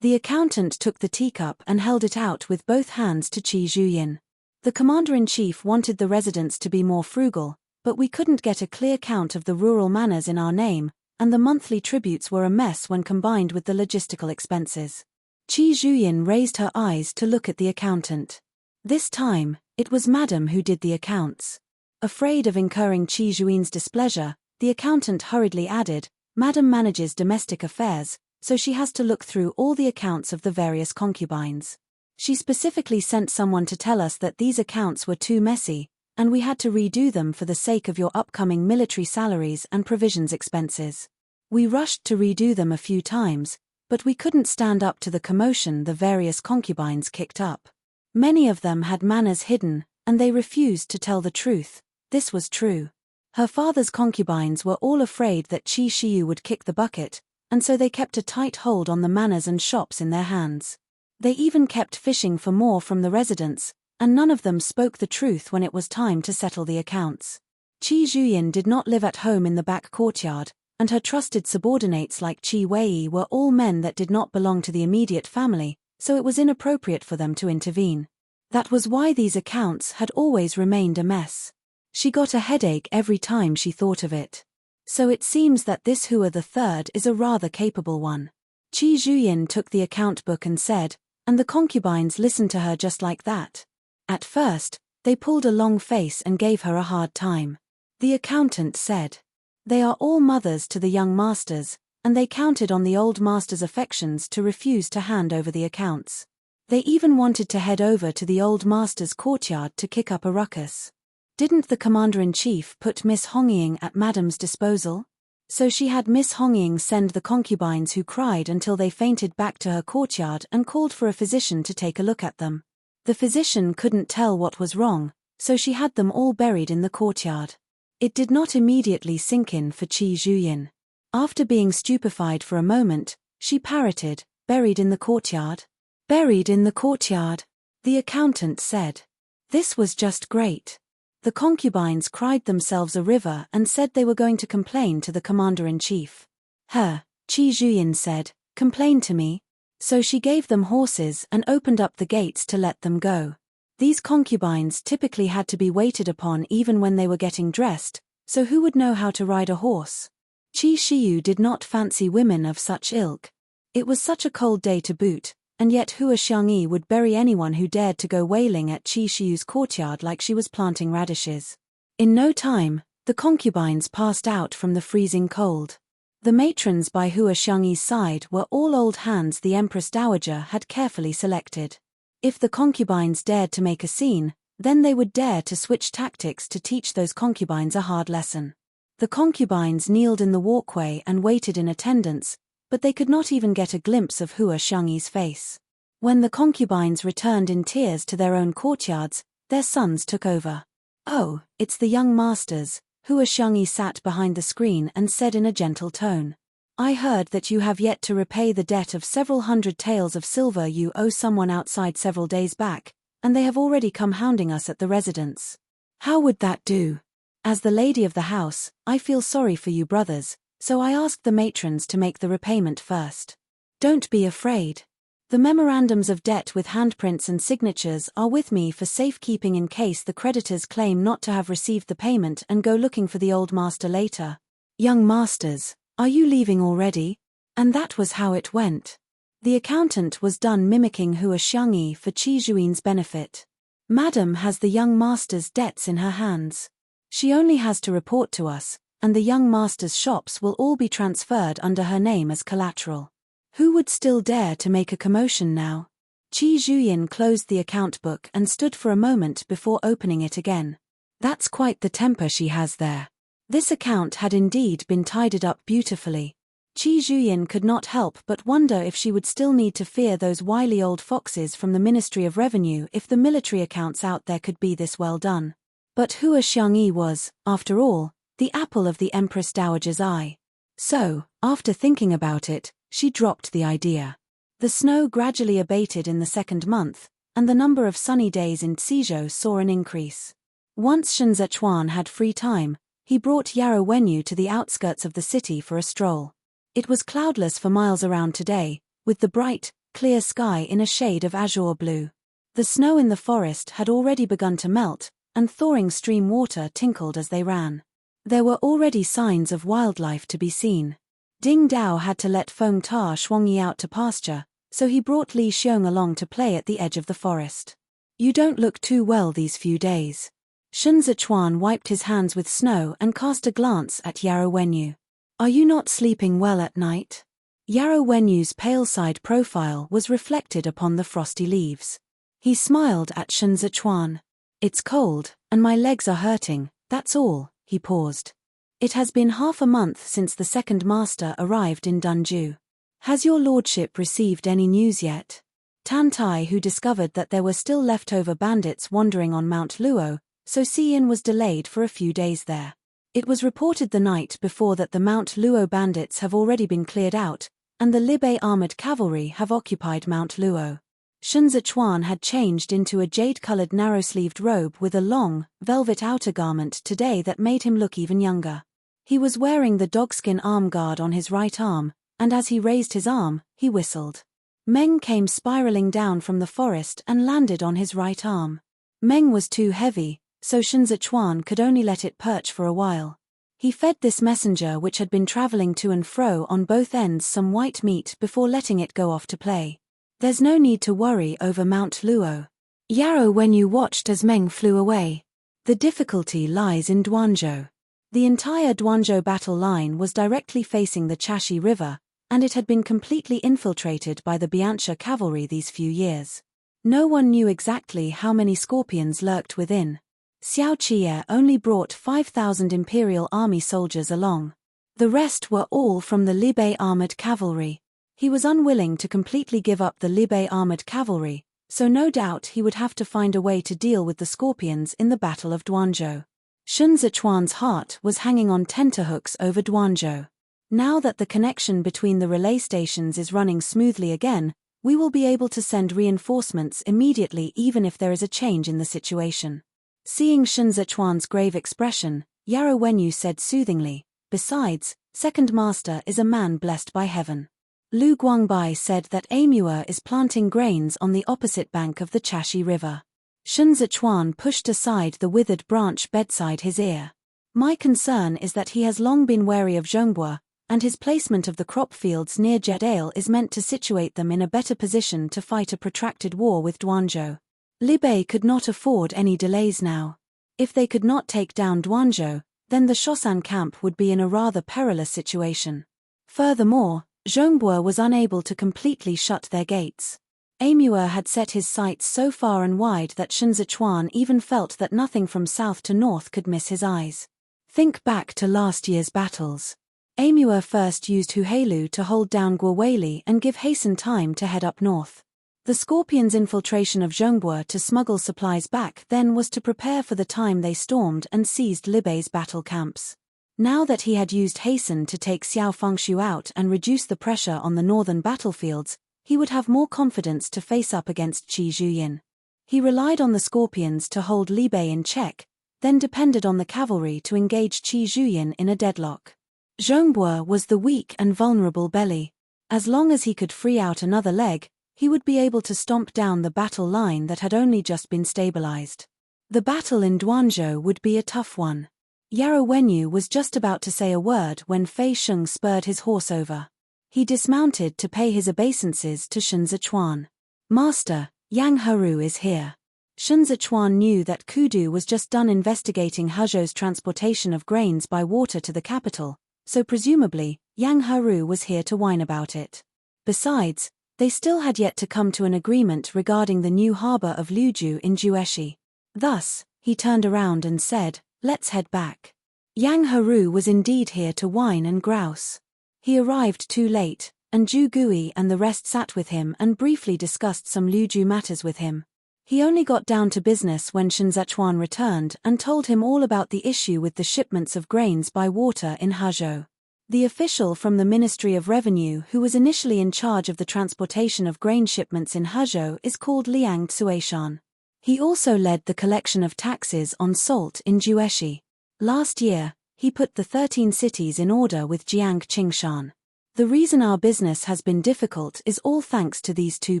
The accountant took the teacup and held it out with both hands to Qi Zhuyin. The commander-in-chief wanted the residence to be more frugal, but we couldn't get a clear count of the rural manors in our name, and the monthly tributes were a mess when combined with the logistical expenses. Qi Zhuyin raised her eyes to look at the accountant. This time, it was Madame who did the accounts. Afraid of incurring Qi Zhuin's displeasure, the accountant hurriedly added, "Madame manages domestic affairs, so she has to look through all the accounts of the various concubines. She specifically sent someone to tell us that these accounts were too messy, and we had to redo them for the sake of your upcoming military salaries and provisions expenses. We rushed to redo them a few times, but we couldn't stand up to the commotion the various concubines kicked up. Many of them had manners hidden, and they refused to tell the truth." This was true. Her father's concubines were all afraid that Qi Shiyu would kick the bucket, and so they kept a tight hold on the manors and shops in their hands. They even kept fishing for more from the residents, and none of them spoke the truth when it was time to settle the accounts. Qi Zhuyin did not live at home in the back courtyard, and her trusted subordinates like Qi Wei were all men that did not belong to the immediate family, so it was inappropriate for them to intervene. That was why these accounts had always remained a mess. She got a headache every time she thought of it. So it seems that this Hua III is a rather capable one. Qi Zhuyin took the account book and said, and the concubines listened to her just like that. At first, they pulled a long face and gave her a hard time. The accountant said, "They are all mothers to the young masters, and they counted on the old master's affections to refuse to hand over the accounts. They even wanted to head over to the old master's courtyard to kick up a ruckus. Didn't the commander-in-chief put Miss Hongying at Madame's disposal? So she had Miss Hongying send the concubines who cried until they fainted back to her courtyard and called for a physician to take a look at them. The physician couldn't tell what was wrong, so she had them all buried in the courtyard." It did not immediately sink in for Qi Zhuyin. After being stupefied for a moment, she parroted, "Buried in the courtyard? Buried in the courtyard," the accountant said. This was just great. The concubines cried themselves a river and said they were going to complain to the commander-in-chief. Qi Zhuyin said, "Complain to me." So she gave them horses and opened up the gates to let them go. These concubines typically had to be waited upon even when they were getting dressed, so who would know how to ride a horse? Qi Shiyu did not fancy women of such ilk. It was such a cold day to boot, and yet Hua Xiangyi would bury anyone who dared to go wailing at Qi Shiyu's courtyard like she was planting radishes. In no time, the concubines passed out from the freezing cold. The matrons by Hua Xiangyi's side were all old hands the Empress Dowager had carefully selected. If the concubines dared to make a scene, then they would dare to switch tactics to teach those concubines a hard lesson. The concubines kneeled in the walkway and waited in attendance, but they could not even get a glimpse of Hua Xiangyi's face. When the concubines returned in tears to their own courtyards, their sons took over. "Oh, it's the young masters," Hua Xiangyi sat behind the screen and said in a gentle tone. "I heard that you have yet to repay the debt of several hundred taels of silver you owe someone outside several days back, and they have already come hounding us at the residence. How would that do? As the lady of the house, I feel sorry for you brothers, so I asked the matrons to make the repayment first. Don't be afraid. The memorandums of debt with handprints and signatures are with me for safekeeping in case the creditors claim not to have received the payment and go looking for the old master later. Young masters, are you leaving already?" And that was how it went. The accountant was done mimicking Hua Xiangyi for Qi Zhuin's benefit. Madame has the young master's debts in her hands. She only has to report to us, and the young master's shops will all be transferred under her name as collateral. Who would still dare to make a commotion now? Qi Zhuyin closed the account book and stood for a moment before opening it again. That's quite the temper she has there. This account had indeed been tidied up beautifully. Qi Zhuyin could not help but wonder if she would still need to fear those wily old foxes from the Ministry of Revenue if the military accounts out there could be this well done. But Hua Xiangyi was, after all, the apple of the Empress Dowager's eye. So, after thinking about it, she dropped the idea. The snow gradually abated in the second month, and the number of sunny days in Cizhou saw an increase. Once Shen Zichuan had free time, he brought Yarrow Wenyu to the outskirts of the city for a stroll. It was cloudless for miles around today, with the bright, clear sky in a shade of azure blue. The snow in the forest had already begun to melt, and thawing stream water tinkled as they ran. There were already signs of wildlife to be seen. Ding Dao had to let Feng Ta Shuangyi out to pasture, so he brought Li Xiong along to play at the edge of the forest. You don't look too well these few days. Shen Zichuan wiped his hands with snow and cast a glance at Yarrow Wenyu. Are you not sleeping well at night? Yarrow Wenyu's pale side profile was reflected upon the frosty leaves. He smiled at Shen Zichuan. It's cold, and my legs are hurting, that's all. He paused. It has been half a month since the second master arrived in Dunju. Has your lordship received any news yet? Tan Tai, who discovered that there were still leftover bandits wandering on Mount Luo, so Xiyin was delayed for a few days there. It was reported the night before that the Mount Luo bandits have already been cleared out, and the Libe armored cavalry have occupied Mount Luo. Shen Zichuan had changed into a jade-colored narrow-sleeved robe with a long, velvet outer garment today that made him look even younger. He was wearing the dogskin arm guard on his right arm, and as he raised his arm, he whistled. Meng came spiraling down from the forest and landed on his right arm. Meng was too heavy, so Shen Zichuan could only let it perch for a while. He fed this messenger, which had been traveling to and fro on both ends, some white meat before letting it go off to play. There's no need to worry over Mount Luo. Yarrow Wenyu watched as Meng flew away. The difficulty lies in Duanzhou. The entire Duanzhou battle line was directly facing the Chashi River, and it had been completely infiltrated by the Biancha cavalry these few years. No one knew exactly how many scorpions lurked within. Xiao Qiye only brought 5,000 Imperial Army soldiers along. The rest were all from the Libe armored cavalry. He was unwilling to completely give up the Libe armored cavalry, so no doubt he would have to find a way to deal with the scorpions in the Battle of Duanzhou. Shen Zichuan's heart was hanging on tenterhooks over Duanzhou. Now that the connection between the relay stations is running smoothly again, we will be able to send reinforcements immediately even if there is a change in the situation. Seeing Shen Zichuan's grave expression, Yarrow Wenyu said soothingly, besides, Second Master is a man blessed by heaven. Lu Guangbai said that Amua is planting grains on the opposite bank of the Chashi River. Shen Zichuan pushed aside the withered branch beside his ear. My concern is that he has long been wary of Zhongbua, and his placement of the crop fields near Jedale is meant to situate them in a better position to fight a protracted war with Duanzhou. Libe could not afford any delays now. If they could not take down Duanzhou, then the Shosan camp would be in a rather perilous situation. Furthermore, Zhongbua was unable to completely shut their gates. Amua had set his sights so far and wide that Shen Zichuan even felt that nothing from south to north could miss his eyes. Think back to last year's battles. Amua first used Huhelu to hold down Guaweli and give Hasten time to head up north. The Scorpions' infiltration of Zhongbua to smuggle supplies back then was to prepare for the time they stormed and seized Libe's battle camps. Now that he had used Hasten to take Xiao Fengshu out and reduce the pressure on the northern battlefields, he would have more confidence to face up against Qi Zhuyin. He relied on the Scorpions to hold Libe in check, then depended on the cavalry to engage Qi Zhuyin in a deadlock. Zhongbua was the weak and vulnerable belly. As long as he could free out another leg, he would be able to stomp down the battle line that had only just been stabilized. The battle in Duanzhou would be a tough one. Yarrow Wenyu was just about to say a word when Fei Sheng spurred his horse over. He dismounted to pay his obeisances to Shen Zichuan. Master, Yang Heru is here. Shen Zichuan knew that Kudu was just done investigating Hezhou's transportation of grains by water to the capital, so presumably, Yang Heru was here to whine about it. Besides, They still had yet to come to an agreement regarding the new harbor of Liuju in Jueshi. Thus, he turned around and said, "Let's head back." Yang Haru was indeed here to whine and grouse. He arrived too late, and Ju Gui and the rest sat with him and briefly discussed some Liuju matters with him. He only got down to business when Shen Zechuan returned and told him all about the issue with the shipments of grains by water in Hezhou. The official from the Ministry of Revenue who was initially in charge of the transportation of grain shipments in Hezhou is called Liang Tsuishan. He also led the collection of taxes on salt in Jueshi. Last year, he put the 13 cities in order with Jiang Qingshan. The reason our business has been difficult is all thanks to these two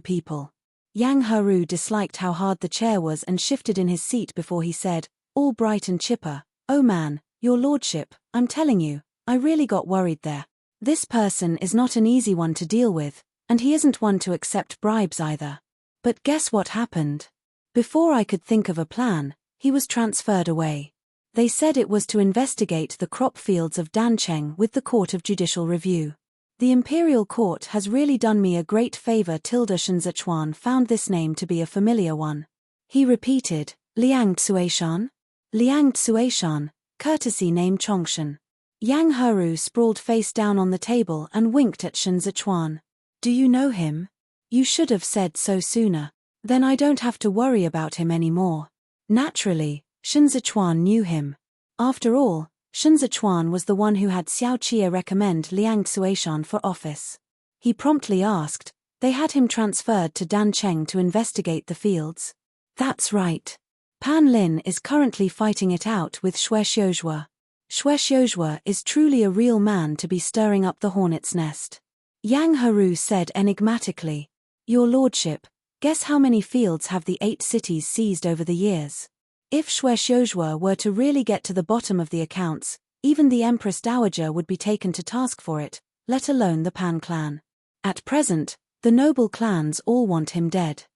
people. Yang Haru disliked how hard the chair was and shifted in his seat before he said, all bright and chipper, "Oh man, your lordship, I'm telling you, I really got worried there. This person is not an easy one to deal with, and he isn't one to accept bribes either." But guess what happened? Before I could think of a plan, he was transferred away. They said it was to investigate the crop fields of Dancheng with the Court of Judicial Review. The Imperial Court has really done me a great favor. Shen Zechuan found this name to be a familiar one. He repeated, "Liang Tsuishan? Liang Tsuishan, courtesy name Chongshan." Yang Haru sprawled face down on the table and winked at Shen Zechuan. "Do you know him? You should have said so sooner. Then I don't have to worry about him anymore." Naturally, Shen Zechuan knew him. After all, Shen Zechuan was the one who had Xiao Qia recommend Liang Tsuishan for office. He promptly asked, "They had him transferred to Dancheng to investigate the fields?" "That's right. Pan Lin is currently fighting it out with Xue Xiuzhua. Xue Xiuzhua is truly a real man to be stirring up the hornet's nest." Yang Haru said enigmatically, "Your lordship, guess how many fields have the 8 cities seized over the years? If Xue Xiuzhua were to really get to the bottom of the accounts, even the Empress Dowager would be taken to task for it, let alone the Pan clan. At present, the noble clans all want him dead."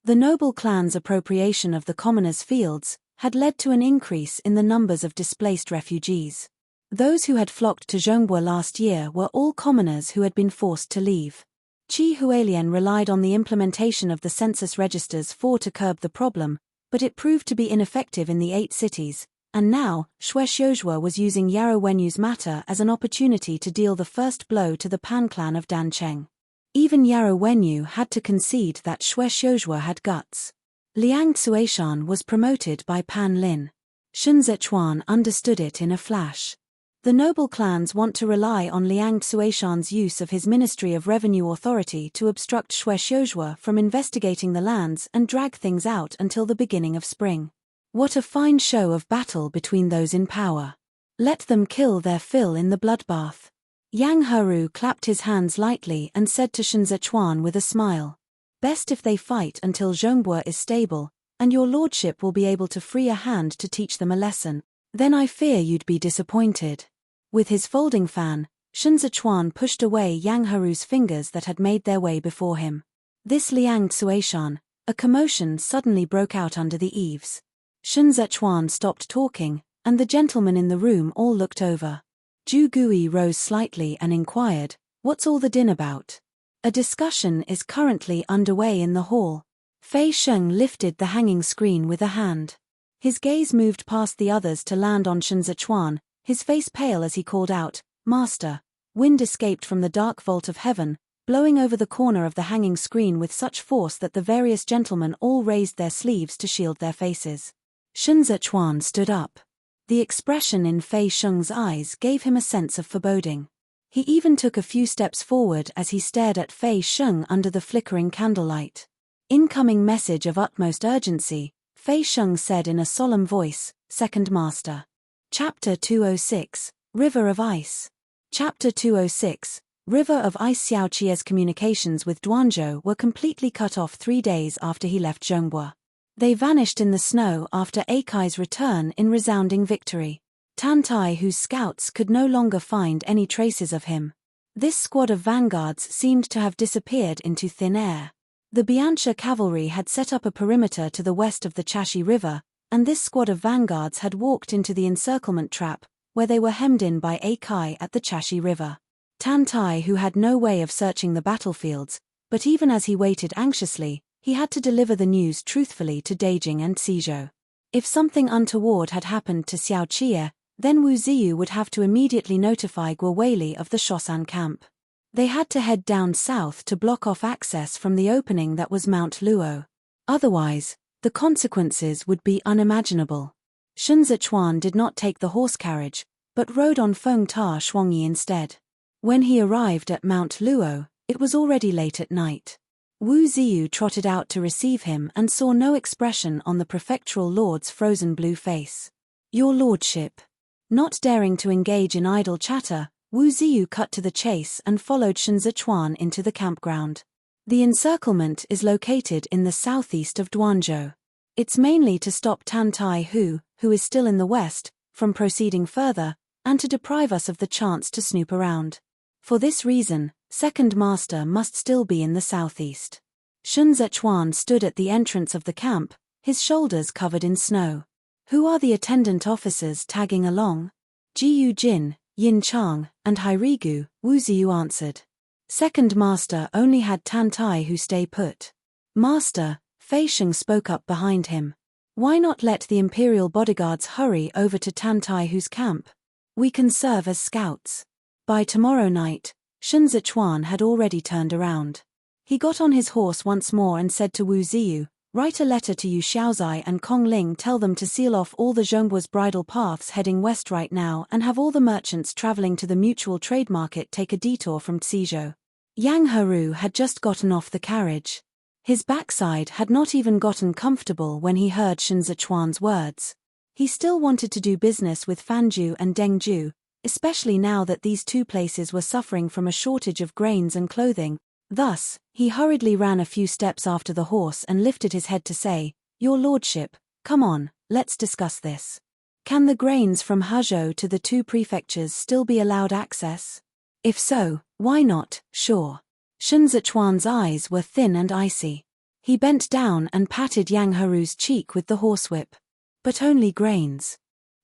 The noble clan's appropriation of the commoners' fields had led to an increase in the numbers of displaced refugees. Those who had flocked to Zhongbua last year were all commoners who had been forced to leave. Qi Hualien relied on the implementation of the census registers to curb the problem, but it proved to be ineffective in the 8 cities, and now, Xue Xiuzhua was using Yarrow Wenyu's matter as an opportunity to deal the first blow to the Pan clan of Dancheng. Even Yarrow Wenyu had to concede that Xue Xiuzhua had guts. Liang Tsuishan was promoted by Pan Lin. Shen Zechuan understood it in a flash. The noble clans want to rely on Liang Tsuishan's use of his Ministry of Revenue authority to obstruct Xue Xiuzhua from investigating the lands and drag things out until the beginning of spring. What a fine show of battle between those in power. Let them kill their fill in the bloodbath. Yang Haru clapped his hands lightly and said to Shen Zechuan with a smile, "Best if they fight until Zhongbua is stable, and your lordship will be able to free a hand to teach them a lesson. Then I fear you'd be disappointed." With his folding fan, Shen Zechuan pushed away Yang Haru's fingers that had made their way before him. "This Liang Tsuishan," a commotion suddenly broke out under the eaves. Shen Zechuan stopped talking, and the gentlemen in the room all looked over. Ju Gui rose slightly and inquired, "What's all the din about?" "A discussion is currently underway in the hall." Fei Sheng lifted the hanging screen with a hand. His gaze moved past the others to land on Shen Zechuan, his face pale as he called out, "Master." Wind escaped from the dark vault of heaven, blowing over the corner of the hanging screen with such force that the various gentlemen all raised their sleeves to shield their faces. Shen Zechuan stood up. The expression in Fei Sheng's eyes gave him a sense of foreboding. He even took a few steps forward as he stared at Fei Sheng under the flickering candlelight. "Incoming message of utmost urgency," Fei Sheng said in a solemn voice, "Second Master." Chapter 206, River of Ice. Chapter 206, River of Ice. Xiao Qia's communications with Duanzhou were completely cut off 3 days after he left Zhongbua. They vanished in the snow after Akai's return in resounding victory. Tan Tai, whose scouts could no longer find any traces of him. This squad of vanguards seemed to have disappeared into thin air. The Biancha cavalry had set up a perimeter to the west of the Chashi River, and this squad of vanguards had walked into the encirclement trap, where they were hemmed in by Akai at the Chashi River. Tan Tai, who had no way of searching the battlefields, But even as he waited anxiously, he had to deliver the news truthfully to Beijing and Xizhou. If something untoward had happened to Xiao Qie, then Wu Ziyu would have to immediately notify Guo Weili of the Shosan camp. They had to head down south to block off access from the opening that was Mount Luo. Otherwise, the consequences would be unimaginable. Sun Zichuan did not take the horse carriage, but rode on Feng Ta Shuangyi instead. When he arrived at Mount Luo, it was already late at night. Wu Ziyu trotted out to receive him and saw no expression on the prefectural lord's frozen blue face. "Your lordship." Not daring to engage in idle chatter, Wu Ziyu cut to the chase and followed Sun Zichuan into the campground. The encirclement is located in the southeast of Duanzhou. It's mainly to stop Tan Tai who is still in the west, from proceeding further, and to deprive us of the chance to snoop around. For this reason, Second Master must still be in the southeast. Sun Zichuan stood at the entrance of the camp, his shoulders covered in snow. "Who are the attendant officers tagging along?" "Jiyu Jin, Yin Chang, and Hairigu," Wu Ziyu answered. Second Master only had Tan Tai who stay put. "Master," Fei Sheng spoke up behind him. "Why not let the Imperial bodyguards hurry over to Tan Tai who's camp? We can serve as scouts." By tomorrow night, Sun Zichuan had already turned around. He got on his horse once more and said to Wu Ziyu, "Write a letter to Yu Xiaozai and Kong Ling, tell them to seal off all the Zhongguo's bridle paths heading west right now and have all the merchants traveling to the mutual trade market take a detour from Xizhou." Yang Heru had just gotten off the carriage. His backside had not even gotten comfortable when he heard Sun Zichuan's words. He still wanted to do business with Fanju and Dengju, especially now that these two places were suffering from a shortage of grains and clothing. Thus, he hurriedly ran a few steps after the horse and lifted his head to say, "Your lordship, come on, let's discuss this. Can the grains from Hezhou to the two prefectures still be allowed access? If so, why not?" "Sure." Sun Zichuan's eyes were thin and icy. He bent down and patted Yang Heru's cheek with the horsewhip. "But only grains.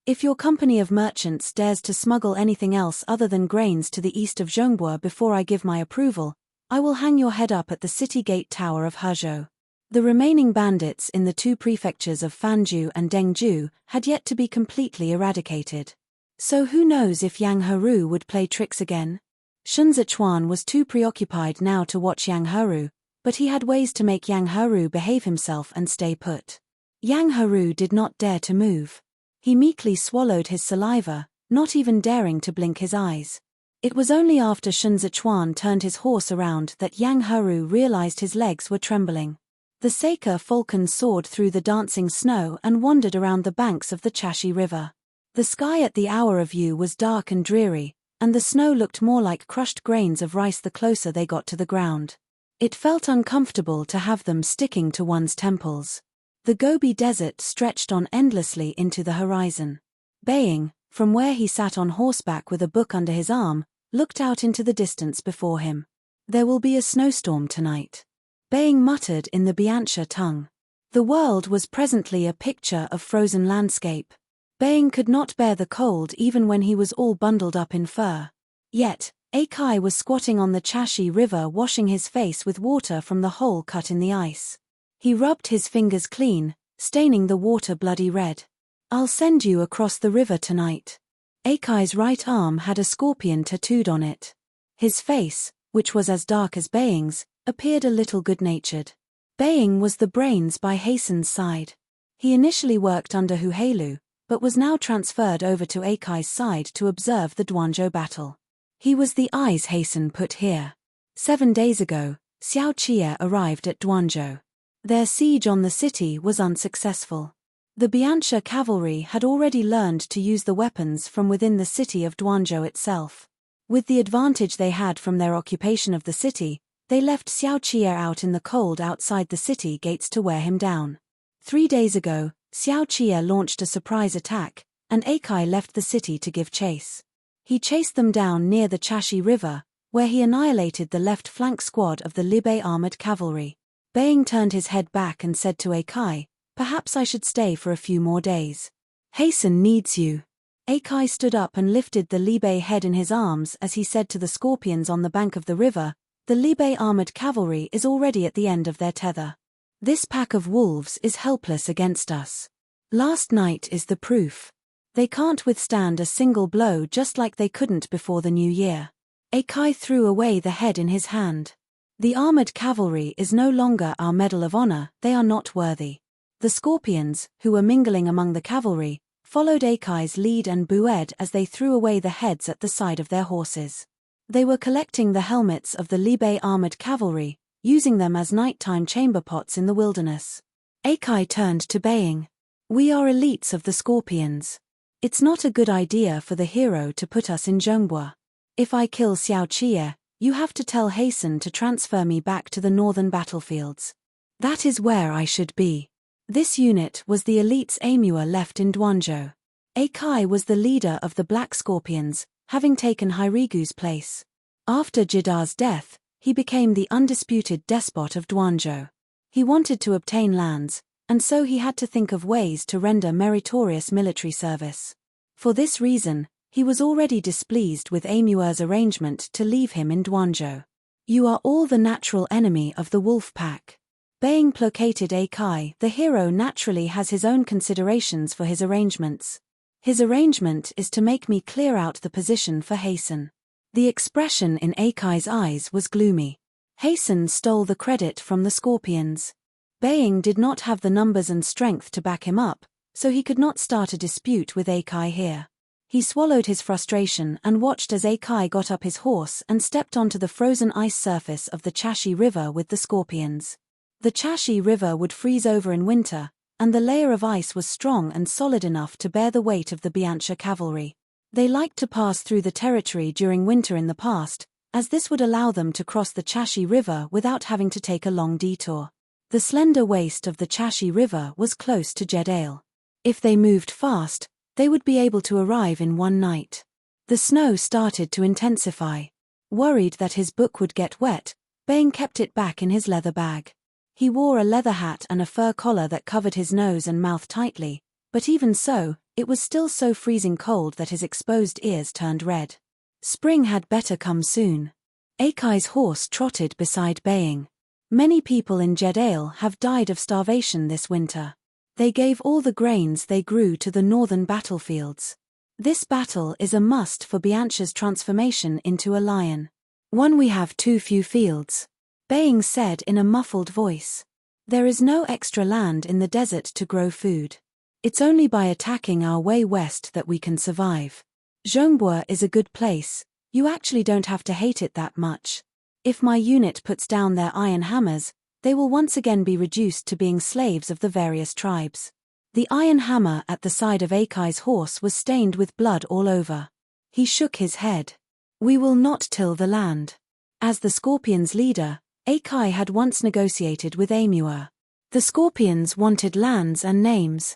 If your company of merchants dares to smuggle anything else other than grains to the east of Zhongguo before I give my approval, I will hang your head up at the city gate tower of Hezhou." The remaining bandits in the two prefectures of Fanju and Dengju had yet to be completely eradicated. So who knows if Yang Heru would play tricks again? Sun Zichuan was too preoccupied now to watch Yang Heru, but he had ways to make Yang Heru behave himself and stay put. Yang Heru did not dare to move. He meekly swallowed his saliva, not even daring to blink his eyes. It was only after Sun Zichuan turned his horse around that Yang Heru realized his legs were trembling. The Seika falcon soared through the dancing snow and wandered around the banks of the Chashi River. The sky at the hour of view was dark and dreary, and the snow looked more like crushed grains of rice the closer they got to the ground. It felt uncomfortable to have them sticking to one's temples. The Gobi Desert stretched on endlessly into the horizon. Baying, from where he sat on horseback with a book under his arm, looked out into the distance before him. "There will be a snowstorm tonight," Baying muttered in the Biantia tongue. The world was presently a picture of frozen landscape. Baying could not bear the cold even when he was all bundled up in fur. Yet, Akai was squatting on the Chashi River washing his face with water from the hole cut in the ice. He rubbed his fingers clean, staining the water bloody red. "I'll send you across the river tonight." Akai's right arm had a scorpion tattooed on it. His face, which was as dark as Baying's, appeared a little good-natured. Baying was the brains by Hason's side. He initially worked under Huhelu, but was now transferred over to Akai's side to observe the Duanzhou battle. He was the eyes Hason put here. 7 days ago, Xiao Qie arrived at Duanzhou. Their siege on the city was unsuccessful. The Biantia cavalry had already learned to use the weapons from within the city of Duanzhou itself. With the advantage they had from their occupation of the city, they left Xiao Qie out in the cold outside the city gates to wear him down. 3 days ago, Xiao Qie launched a surprise attack, and Akai left the city to give chase. He chased them down near the Chashi River, where he annihilated the left flank squad of the Libe armored cavalry. Baying turned his head back and said to Akai, "Perhaps I should stay for a few more days. Hason needs you." Akai stood up and lifted the Libe head in his arms as he said to the scorpions on the bank of the river, The Libe armored cavalry is already at the end of their tether. This pack of wolves is helpless against us. Last night is the proof. They can't withstand a single blow, just like they couldn't before the new year. Akai threw away the head in his hand. The armored cavalry is no longer our medal of honor, they are not worthy. The scorpions, who were mingling among the cavalry, followed Akai's lead and bued as they threw away the heads at the side of their horses. They were collecting the helmets of the Libe armored cavalry, using them as nighttime chamber pots in the wilderness. Akai turned to baying. We are elites of the scorpions. It's not a good idea for the hero to put us in Zhongbua. If I kill Xiao Qie, you have to tell Hasten to transfer me back to the northern battlefields. That is where I should be. This unit was the elites Amua left in Duanzhou. Akai was the leader of the Black Scorpions, having taken Hairigu's place. After Jida's death, he became the undisputed despot of Duanzhou. He wanted to obtain lands, and so he had to think of ways to render meritorious military service. For this reason, he was already displeased with Amua's arrangement to leave him in Duanzhou. You are all the natural enemy of the wolf pack. Baying placated Akai. The hero naturally has his own considerations for his arrangements. His arrangement is to make me clear out the position for Hasten. The expression in Akai's eyes was gloomy. Hasten stole the credit from the scorpions. Baying did not have the numbers and strength to back him up, so he could not start a dispute with Akai here. He swallowed his frustration and watched as Akai got up his horse and stepped onto the frozen ice surface of the Chashi River with the scorpions. The Chashi River would freeze over in winter, and the layer of ice was strong and solid enough to bear the weight of the Biancha cavalry. They liked to pass through the territory during winter in the past, as this would allow them to cross the Chashi River without having to take a long detour. The slender waist of the Chashi River was close to Jedale. If they moved fast, they would be able to arrive in one night. The snow started to intensify. Worried that his book would get wet, Baying kept it back in his leather bag. He wore a leather hat and a fur collar that covered his nose and mouth tightly, but even so, it was still so freezing cold that his exposed ears turned red. Spring had better come soon. Akai's horse trotted beside Baying. Many people in Jedale have died of starvation this winter. They gave all the grains they grew to the northern battlefields. This battle is a must for Biancha's transformation into a lion. We have too few fields. Baying said in a muffled voice. There is no extra land in the desert to grow food. It's only by attacking our way west that we can survive. Zhongbua is a good place, you actually don't have to hate it that much. If my unit puts down their iron hammers, they will once again be reduced to being slaves of the various tribes. The iron hammer at the side of Akai's horse was stained with blood all over. He shook his head. We will not till the land. As the Scorpions' leader, Akai had once negotiated with Amua. The Scorpions wanted lands and names.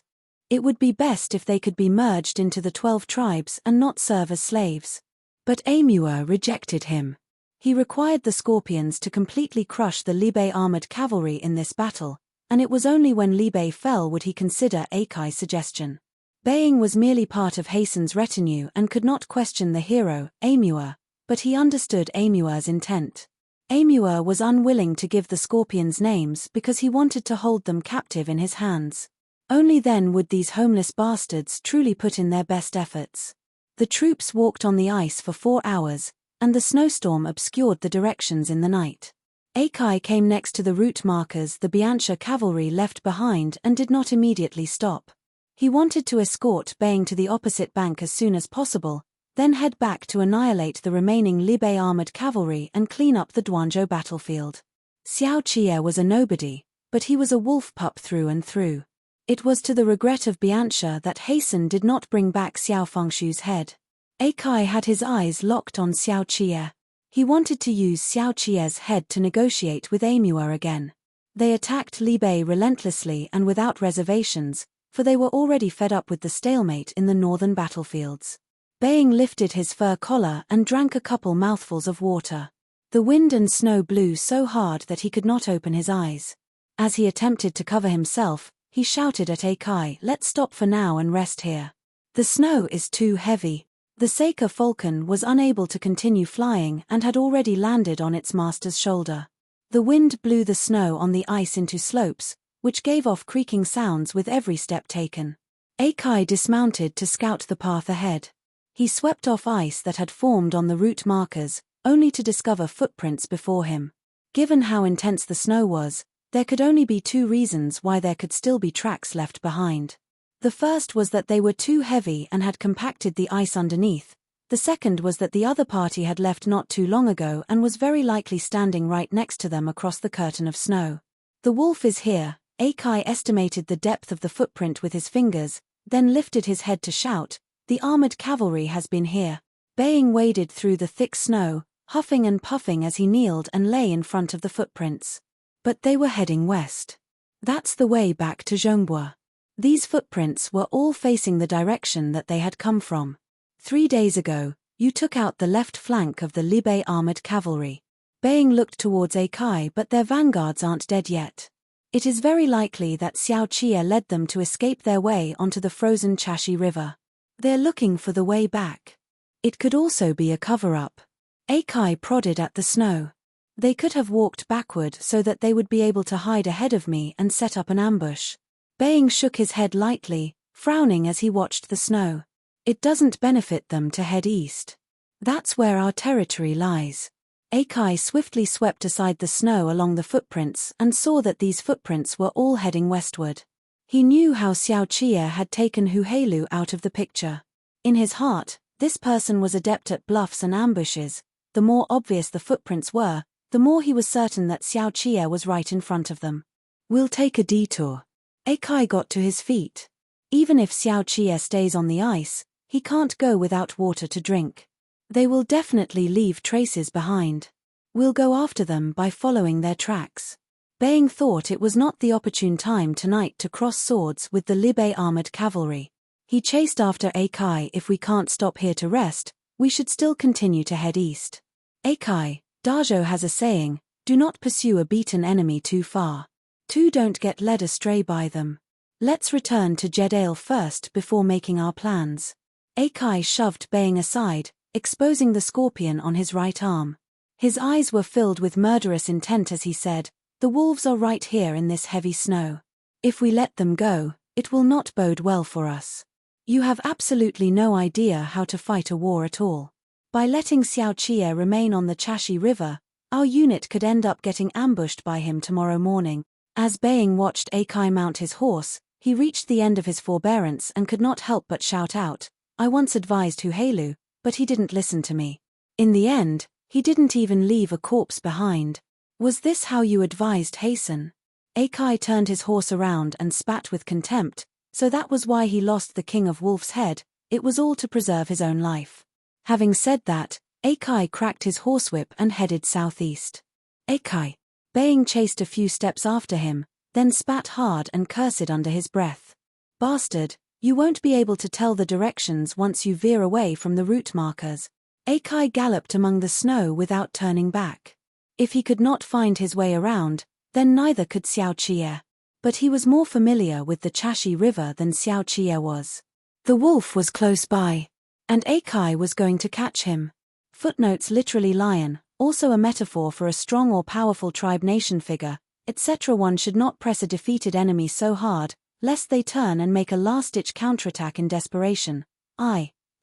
It would be best if they could be merged into the 12 tribes and not serve as slaves. But Amua rejected him. He required the Scorpions to completely crush the Libe armored cavalry in this battle, and it was only when Libe fell would he consider Akai's suggestion. Baying was merely part of Hasten's retinue and could not question the hero, Amua, but he understood Amua's intent. Amua was unwilling to give the Scorpions names because he wanted to hold them captive in his hands. Only then would these homeless bastards truly put in their best efforts. The troops walked on the ice for 4 hours, and the snowstorm obscured the directions in the night. Akai came next to the route markers the Biancha cavalry left behind and did not immediately stop. He wanted to escort Baying to the opposite bank as soon as possible, then head back to annihilate the remaining Libe armored cavalry and clean up the Duanzhou battlefield. Xiao Qie was a nobody, but he was a wolf pup through and through. It was to the regret of Biancha that Hasten did not bring back Xiao Fengshu's head. Akai had his eyes locked on Xiao Qie. He wanted to use Xiao Qie's head to negotiate with Amua again. They attacked Libe relentlessly and without reservations, for they were already fed up with the stalemate in the northern battlefields. Baying lifted his fur collar and drank a couple mouthfuls of water. The wind and snow blew so hard that he could not open his eyes. As he attempted to cover himself, he shouted at Akai, "Let's stop for now and rest here. The snow is too heavy." The Seika falcon was unable to continue flying and had already landed on its master's shoulder. The wind blew the snow on the ice into slopes, which gave off creaking sounds with every step taken. Akai dismounted to scout the path ahead. He swept off ice that had formed on the route markers, only to discover footprints before him. Given how intense the snow was, there could only be two reasons why there could still be tracks left behind. The first was that they were too heavy and had compacted the ice underneath. The second was that the other party had left not too long ago and was very likely standing right next to them across the curtain of snow. The wolf is here. Akai estimated the depth of the footprint with his fingers, then lifted his head to shout, "The armored cavalry has been here." Baying waded through the thick snow, huffing and puffing as he kneeled and lay in front of the footprints. But they were heading west. That's the way back to Zhongbois. These footprints were all facing the direction that they had come from. 3 days ago, you took out the left flank of the Libé armored cavalry. Baying looked towards Akai, but their vanguards aren't dead yet. It is very likely that Xiao Qie led them to escape their way onto the frozen Chashi River. They're looking for the way back. It could also be a cover-up. Akai prodded at the snow. They could have walked backward so that they would be able to hide ahead of me and set up an ambush. Baying shook his head lightly, frowning as he watched the snow. It doesn't benefit them to head east. That's where our territory lies. Akai swiftly swept aside the snow along the footprints and saw that these footprints were all heading westward. He knew how Xiao Qie had taken Hu Heilu out of the picture. In his heart, this person was adept at bluffs and ambushes. The more obvious the footprints were, the more he was certain that Xiao Qie was right in front of them. We'll take a detour. Akai got to his feet. Even if Xiao Qie stays on the ice, he can't go without water to drink. They will definitely leave traces behind. We'll go after them by following their tracks. Baying thought it was not the opportune time tonight to cross swords with the Libé armored cavalry. He chased after Akai. If we can't stop here to rest, we should still continue to head east. Akai, Dajo has a saying, do not pursue a beaten enemy too far. Two don't get led astray by them. Let's return to Jedale first before making our plans. Akai shoved Baying aside, exposing the scorpion on his right arm. His eyes were filled with murderous intent as he said, "The wolves are right here in this heavy snow. If we let them go, it will not bode well for us. You have absolutely no idea how to fight a war at all. By letting Xiao Qie remain on the Chashi River, our unit could end up getting ambushed by him tomorrow morning." As Baying watched Akai mount his horse, he reached the end of his forbearance and could not help but shout out, "I once advised Hu Heilu, but he didn't listen to me. In the end, he didn't even leave a corpse behind. Was this how you advised Hasten?" Akai turned his horse around and spat with contempt, so that was why he lost the King of Wolf's Head. It was all to preserve his own life. Having said that, Akai cracked his horsewhip and headed southeast. Akai. Baying chased a few steps after him, then spat hard and cursed under his breath. "Bastard, you won't be able to tell the directions once you veer away from the route markers." Akai galloped among the snow without turning back. If he could not find his way around, then neither could Xiao Qie. But he was more familiar with the Chashi River than Xiao Qie was. The wolf was close by, and Akai was going to catch him. Footnotes literally lion, also a metaphor for a strong or powerful tribe-nation figure, etc. One should not press a defeated enemy so hard, lest they turn and make a last-ditch counterattack in desperation.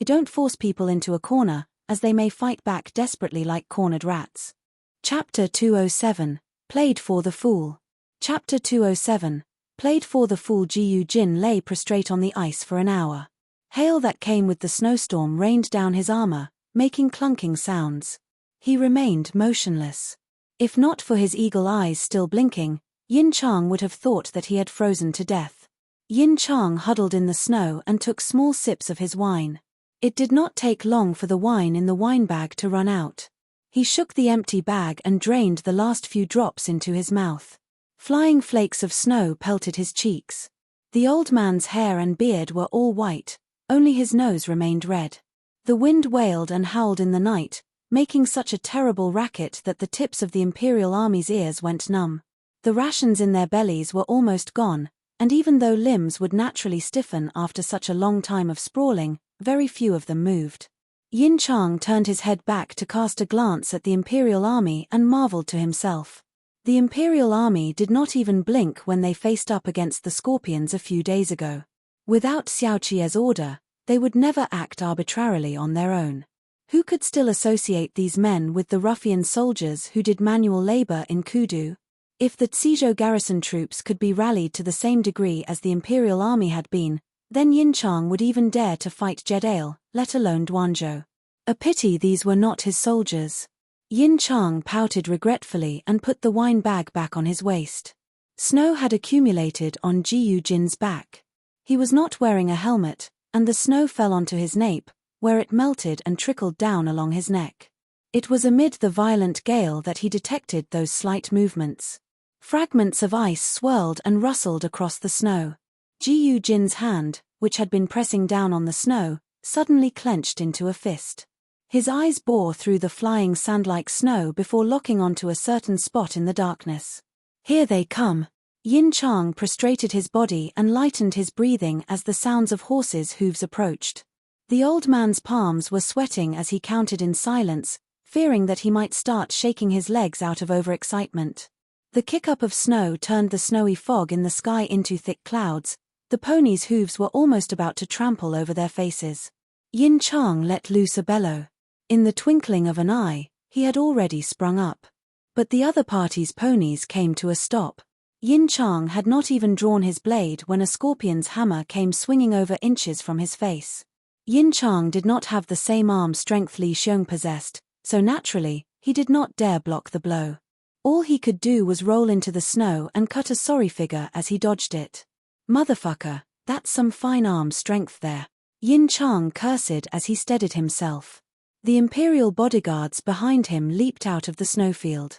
Don't force people into a corner, as they may fight back desperately like cornered rats. Chapter 207, Played for the Fool. Chapter 207, Played for the Fool. Jiyu Jin lay prostrate on the ice for an hour. Hail that came with the snowstorm rained down his armor, making clunking sounds. He remained motionless. If not for his eagle eyes still blinking, Yin Chang would have thought that he had frozen to death. Yin Chang huddled in the snow and took small sips of his wine. It did not take long for the wine in the wine bag to run out. He shook the empty bag and drained the last few drops into his mouth. Flying flakes of snow pelted his cheeks. The old man's hair and beard were all white, only his nose remained red. The wind wailed and howled in the night, making such a terrible racket that the tips of the Imperial Army's ears went numb. The rations in their bellies were almost gone, and even though limbs would naturally stiffen after such a long time of sprawling, very few of them moved. Yin Chang turned his head back to cast a glance at the Imperial army and marveled to himself. The Imperial army did not even blink when they faced up against the Scorpions a few days ago. Without Xiao Qie's order, they would never act arbitrarily on their own. Who could still associate these men with the ruffian soldiers who did manual labor in Kudu? If the Tszhou garrison troops could be rallied to the same degree as the Imperial army had been, then Yin Chang would even dare to fight Jedail, let alone Duanzhou. A pity these were not his soldiers. Yin Chang pouted regretfully and put the wine bag back on his waist. Snow had accumulated on Jiyu Jin's back. He was not wearing a helmet, and the snow fell onto his nape, where it melted and trickled down along his neck. It was amid the violent gale that he detected those slight movements. Fragments of ice swirled and rustled across the snow. Jiyu Jin's hand, which had been pressing down on the snow, suddenly clenched into a fist. His eyes bore through the flying sand-like snow before locking onto a certain spot in the darkness. Here they come. Yin Chang prostrated his body and lightened his breathing as the sounds of horses' hooves approached. The old man's palms were sweating as he counted in silence, fearing that he might start shaking his legs out of overexcitement. The kick-up of snow turned the snowy fog in the sky into thick clouds. The ponies' hooves were almost about to trample over their faces. Yin Chang let loose a bellow. In the twinkling of an eye, he had already sprung up. But the other party's ponies came to a stop. Yin Chang had not even drawn his blade when a scorpion's hammer came swinging over inches from his face. Yin Chang did not have the same arm strength Li Xiong possessed, so naturally, he did not dare block the blow. All he could do was roll into the snow and cut a sorry figure as he dodged it. Motherfucker, that's some fine arm strength there. Yin Chang cursed as he steadied himself. The Imperial bodyguards behind him leaped out of the snowfield.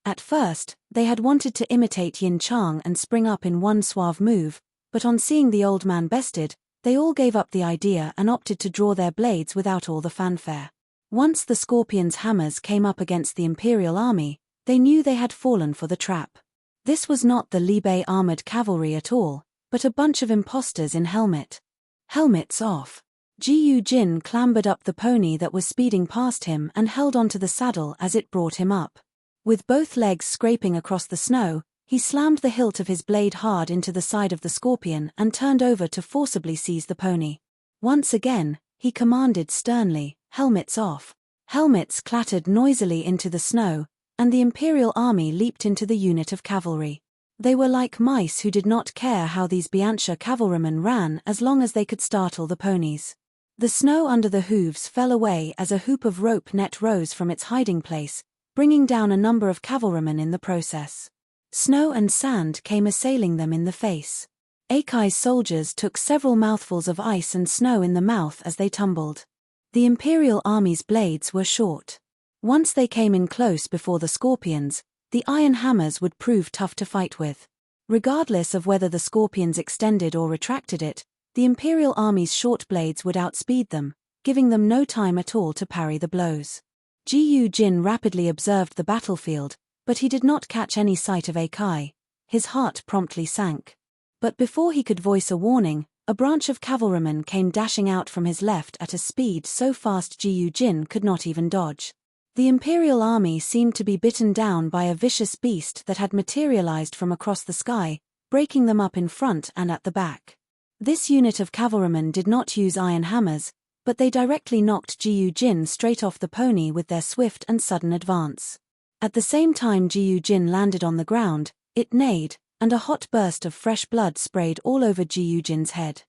At first, they had wanted to imitate Yin Chang and spring up in one suave move, but on seeing the old man bested, they all gave up the idea and opted to draw their blades without all the fanfare. Once the Scorpion's hammers came up against the Imperial army, they knew they had fallen for the trap. This was not the Libe armored cavalry at all, but a bunch of imposters in helmets off. Jiyu Jin clambered up the pony that was speeding past him and held onto the saddle as it brought him up. With both legs scraping across the snow, he slammed the hilt of his blade hard into the side of the Scorpion and turned over to forcibly seize the pony. Once again, he commanded sternly, "Helmets off." Helmets clattered noisily into the snow, and the Imperial army leaped into the unit of cavalry. They were like mice who did not care how these Biantia cavalrymen ran as long as they could startle the ponies. The snow under the hooves fell away as a hoop of rope net rose from its hiding place, bringing down a number of cavalrymen in the process. Snow and sand came assailing them in the face. Akai's soldiers took several mouthfuls of ice and snow in the mouth as they tumbled. The Imperial army's blades were short. Once they came in close before the Scorpions, the iron hammers would prove tough to fight with. Regardless of whether the Scorpions extended or retracted it, the Imperial army's short blades would outspeed them, giving them no time at all to parry the blows. Jiyu Jin rapidly observed the battlefield, but he did not catch any sight of Akai. His heart promptly sank. But before he could voice a warning, a branch of cavalrymen came dashing out from his left at a speed so fast Jiyu Jin could not even dodge. The Imperial army seemed to be bitten down by a vicious beast that had materialized from across the sky, breaking them up in front and at the back. This unit of cavalrymen did not use iron hammers, but they directly knocked Jiyu Jin straight off the pony with their swift and sudden advance. At the same time Jiyu Jin landed on the ground, it neighed, and a hot burst of fresh blood sprayed all over Jiyu Jin's head.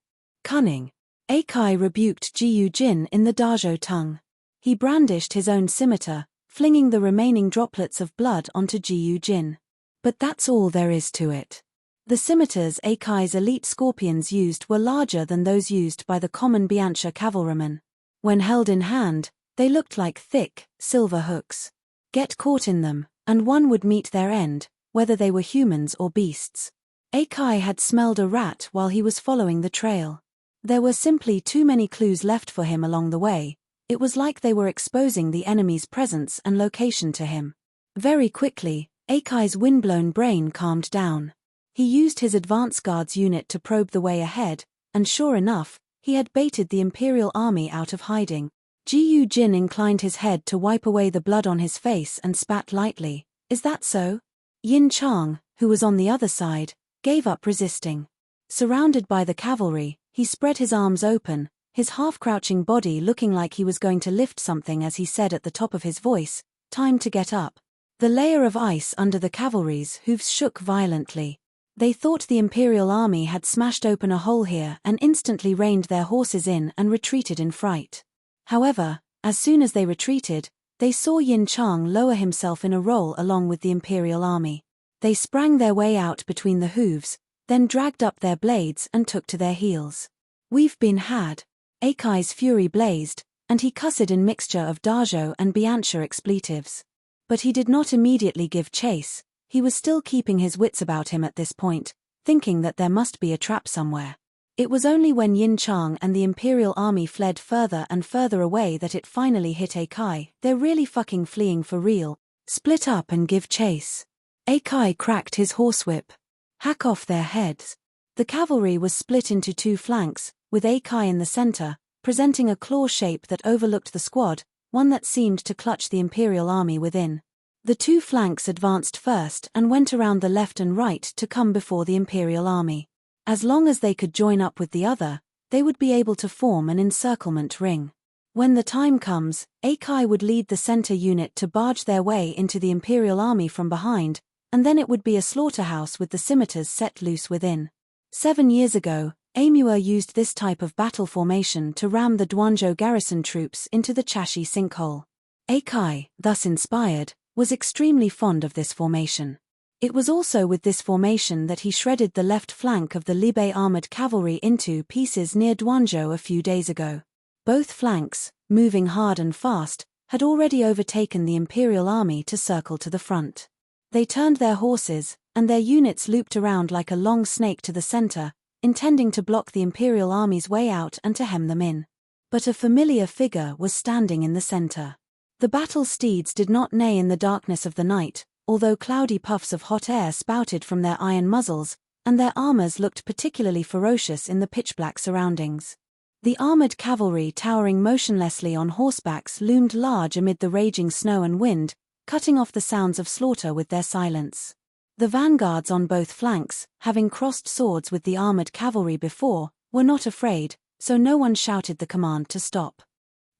Cunning. Akai rebuked Jiyu Jin in the Dazhou tongue. He brandished his own scimitar, flinging the remaining droplets of blood onto Jiyu Jin. But that's all there is to it. The scimitars Akai's elite Scorpions used were larger than those used by the common Biantia cavalrymen. When held in hand, they looked like thick, silver hooks. Get caught in them, and one would meet their end, whether they were humans or beasts. Akai had smelled a rat while he was following the trail. There were simply too many clues left for him along the way. It was like they were exposing the enemy's presence and location to him. Very quickly, Akai's windblown brain calmed down. He used his advance guards unit to probe the way ahead, and sure enough, he had baited the Imperial army out of hiding. Ji Jin inclined his head to wipe away the blood on his face and spat lightly. Is that so? Yin Chang, who was on the other side, gave up resisting. Surrounded by the cavalry, he spread his arms open, his half-crouching body looking like he was going to lift something as he said at the top of his voice, "Time to get up." The layer of ice under the cavalry's hooves shook violently. They thought the Imperial army had smashed open a hole here and instantly reined their horses in and retreated in fright. However, as soon as they retreated, they saw Yin Chang lower himself in a roll along with the Imperial army. They sprang their way out between the hooves, then dragged up their blades and took to their heels. "We've been had." Akai's fury blazed, and he cussed in mixture of Dazhou and Biancha expletives. But he did not immediately give chase. He was still keeping his wits about him at this point, thinking that there must be a trap somewhere. It was only when Yin Chang and the Imperial army fled further and further away that it finally hit Akai. They're really fucking fleeing for real. Split up and give chase. Akai cracked his horsewhip. Hack off their heads. The cavalry was split into two flanks, with Akai in the center, presenting a claw shape that overlooked the squad, one that seemed to clutch the Imperial army within. The two flanks advanced first and went around the left and right to come before the Imperial army. As long as they could join up with the other, they would be able to form an encirclement ring. When the time comes, Akai would lead the center unit to barge their way into the Imperial army from behind, and then it would be a slaughterhouse with the scimitars set loose within. 7 years ago, Amua used this type of battle formation to ram the Duanzhou garrison troops into the Chashi sinkhole. Akai, thus inspired, was extremely fond of this formation. It was also with this formation that he shredded the left flank of the Libe armored cavalry into pieces near Duanzhou a few days ago. Both flanks, moving hard and fast, had already overtaken the Imperial army to circle to the front. They turned their horses, and their units looped around like a long snake to the center, intending to block the Imperial army's way out and to hem them in. But a familiar figure was standing in the center. The battle steeds did not neigh in the darkness of the night, although cloudy puffs of hot air spouted from their iron muzzles, and their armors looked particularly ferocious in the pitch-black surroundings. The armored cavalry towering motionlessly on horsebacks loomed large amid the raging snow and wind, cutting off the sounds of slaughter with their silence. The vanguards on both flanks, having crossed swords with the armored cavalry before, were not afraid, so no one shouted the command to stop.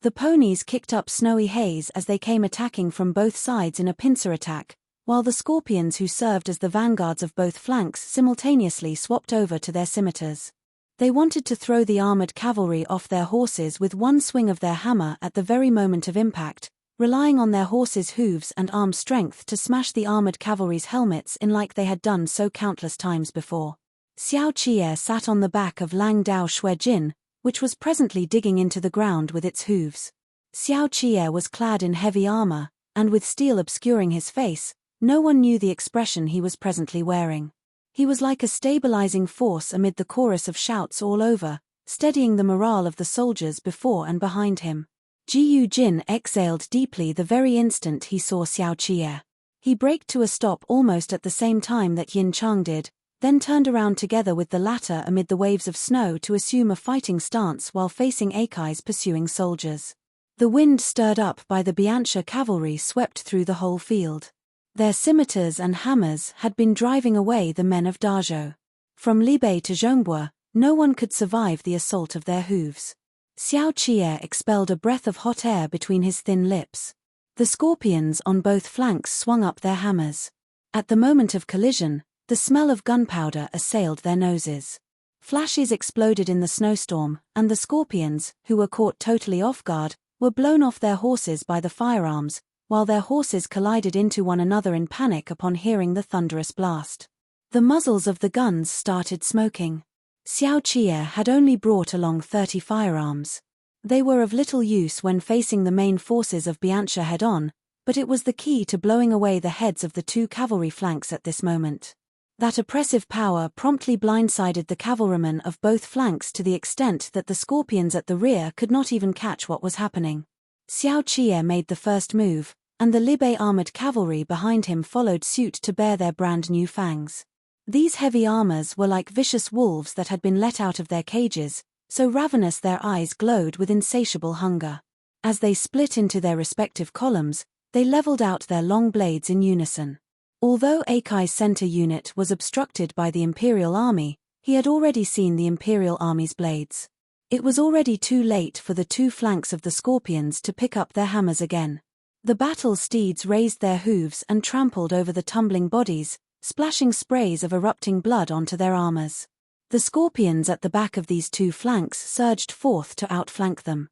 The ponies kicked up snowy haze as they came attacking from both sides in a pincer attack, while the scorpions who served as the vanguards of both flanks simultaneously swapped over to their scimitars. They wanted to throw the armored cavalry off their horses with one swing of their hammer at the very moment of impact, relying on their horses' hooves and arm strength to smash the armored cavalry's helmets in like they had done so countless times before. Xiao Qie sat on the back of Lang Dao Shui Jin, which was presently digging into the ground with its hooves. Xiao Qie was clad in heavy armor, and with steel obscuring his face, no one knew the expression he was presently wearing. He was like a stabilizing force amid the chorus of shouts all over, steadying the morale of the soldiers before and behind him. Ji Jin exhaled deeply the very instant he saw Xiao Qie. He braked to a stop almost at the same time that Yin Chang did, then turned around together with the latter amid the waves of snow to assume a fighting stance while facing Akai's pursuing soldiers. The wind stirred up by the Biancha cavalry swept through the whole field. Their scimitars and hammers had been driving away the men of Dazhou. From Libe to Zhongbua, no one could survive the assault of their hooves. Xiao Qie expelled a breath of hot air between his thin lips. The scorpions on both flanks swung up their hammers. At the moment of collision, the smell of gunpowder assailed their noses. Flashes exploded in the snowstorm, and the scorpions, who were caught totally off guard, were blown off their horses by the firearms, while their horses collided into one another in panic upon hearing the thunderous blast. The muzzles of the guns started smoking. Xiao Qie had only brought along 30 firearms. They were of little use when facing the main forces of Biancha head-on, but it was the key to blowing away the heads of the two cavalry flanks at this moment. That oppressive power promptly blindsided the cavalrymen of both flanks to the extent that the scorpions at the rear could not even catch what was happening. Xiao Qie made the first move, and the Libe armored cavalry behind him followed suit to bare their brand new fangs. These heavy armors were like vicious wolves that had been let out of their cages, so ravenous their eyes glowed with insatiable hunger. As they split into their respective columns, they leveled out their long blades in unison. Although Akai's center unit was obstructed by the Imperial army, he had already seen the Imperial army's blades. It was already too late for the two flanks of the Scorpions to pick up their hammers again. The battle steeds raised their hooves and trampled over the tumbling bodies, splashing sprays of erupting blood onto their armors. The Scorpions at the back of these two flanks surged forth to outflank them.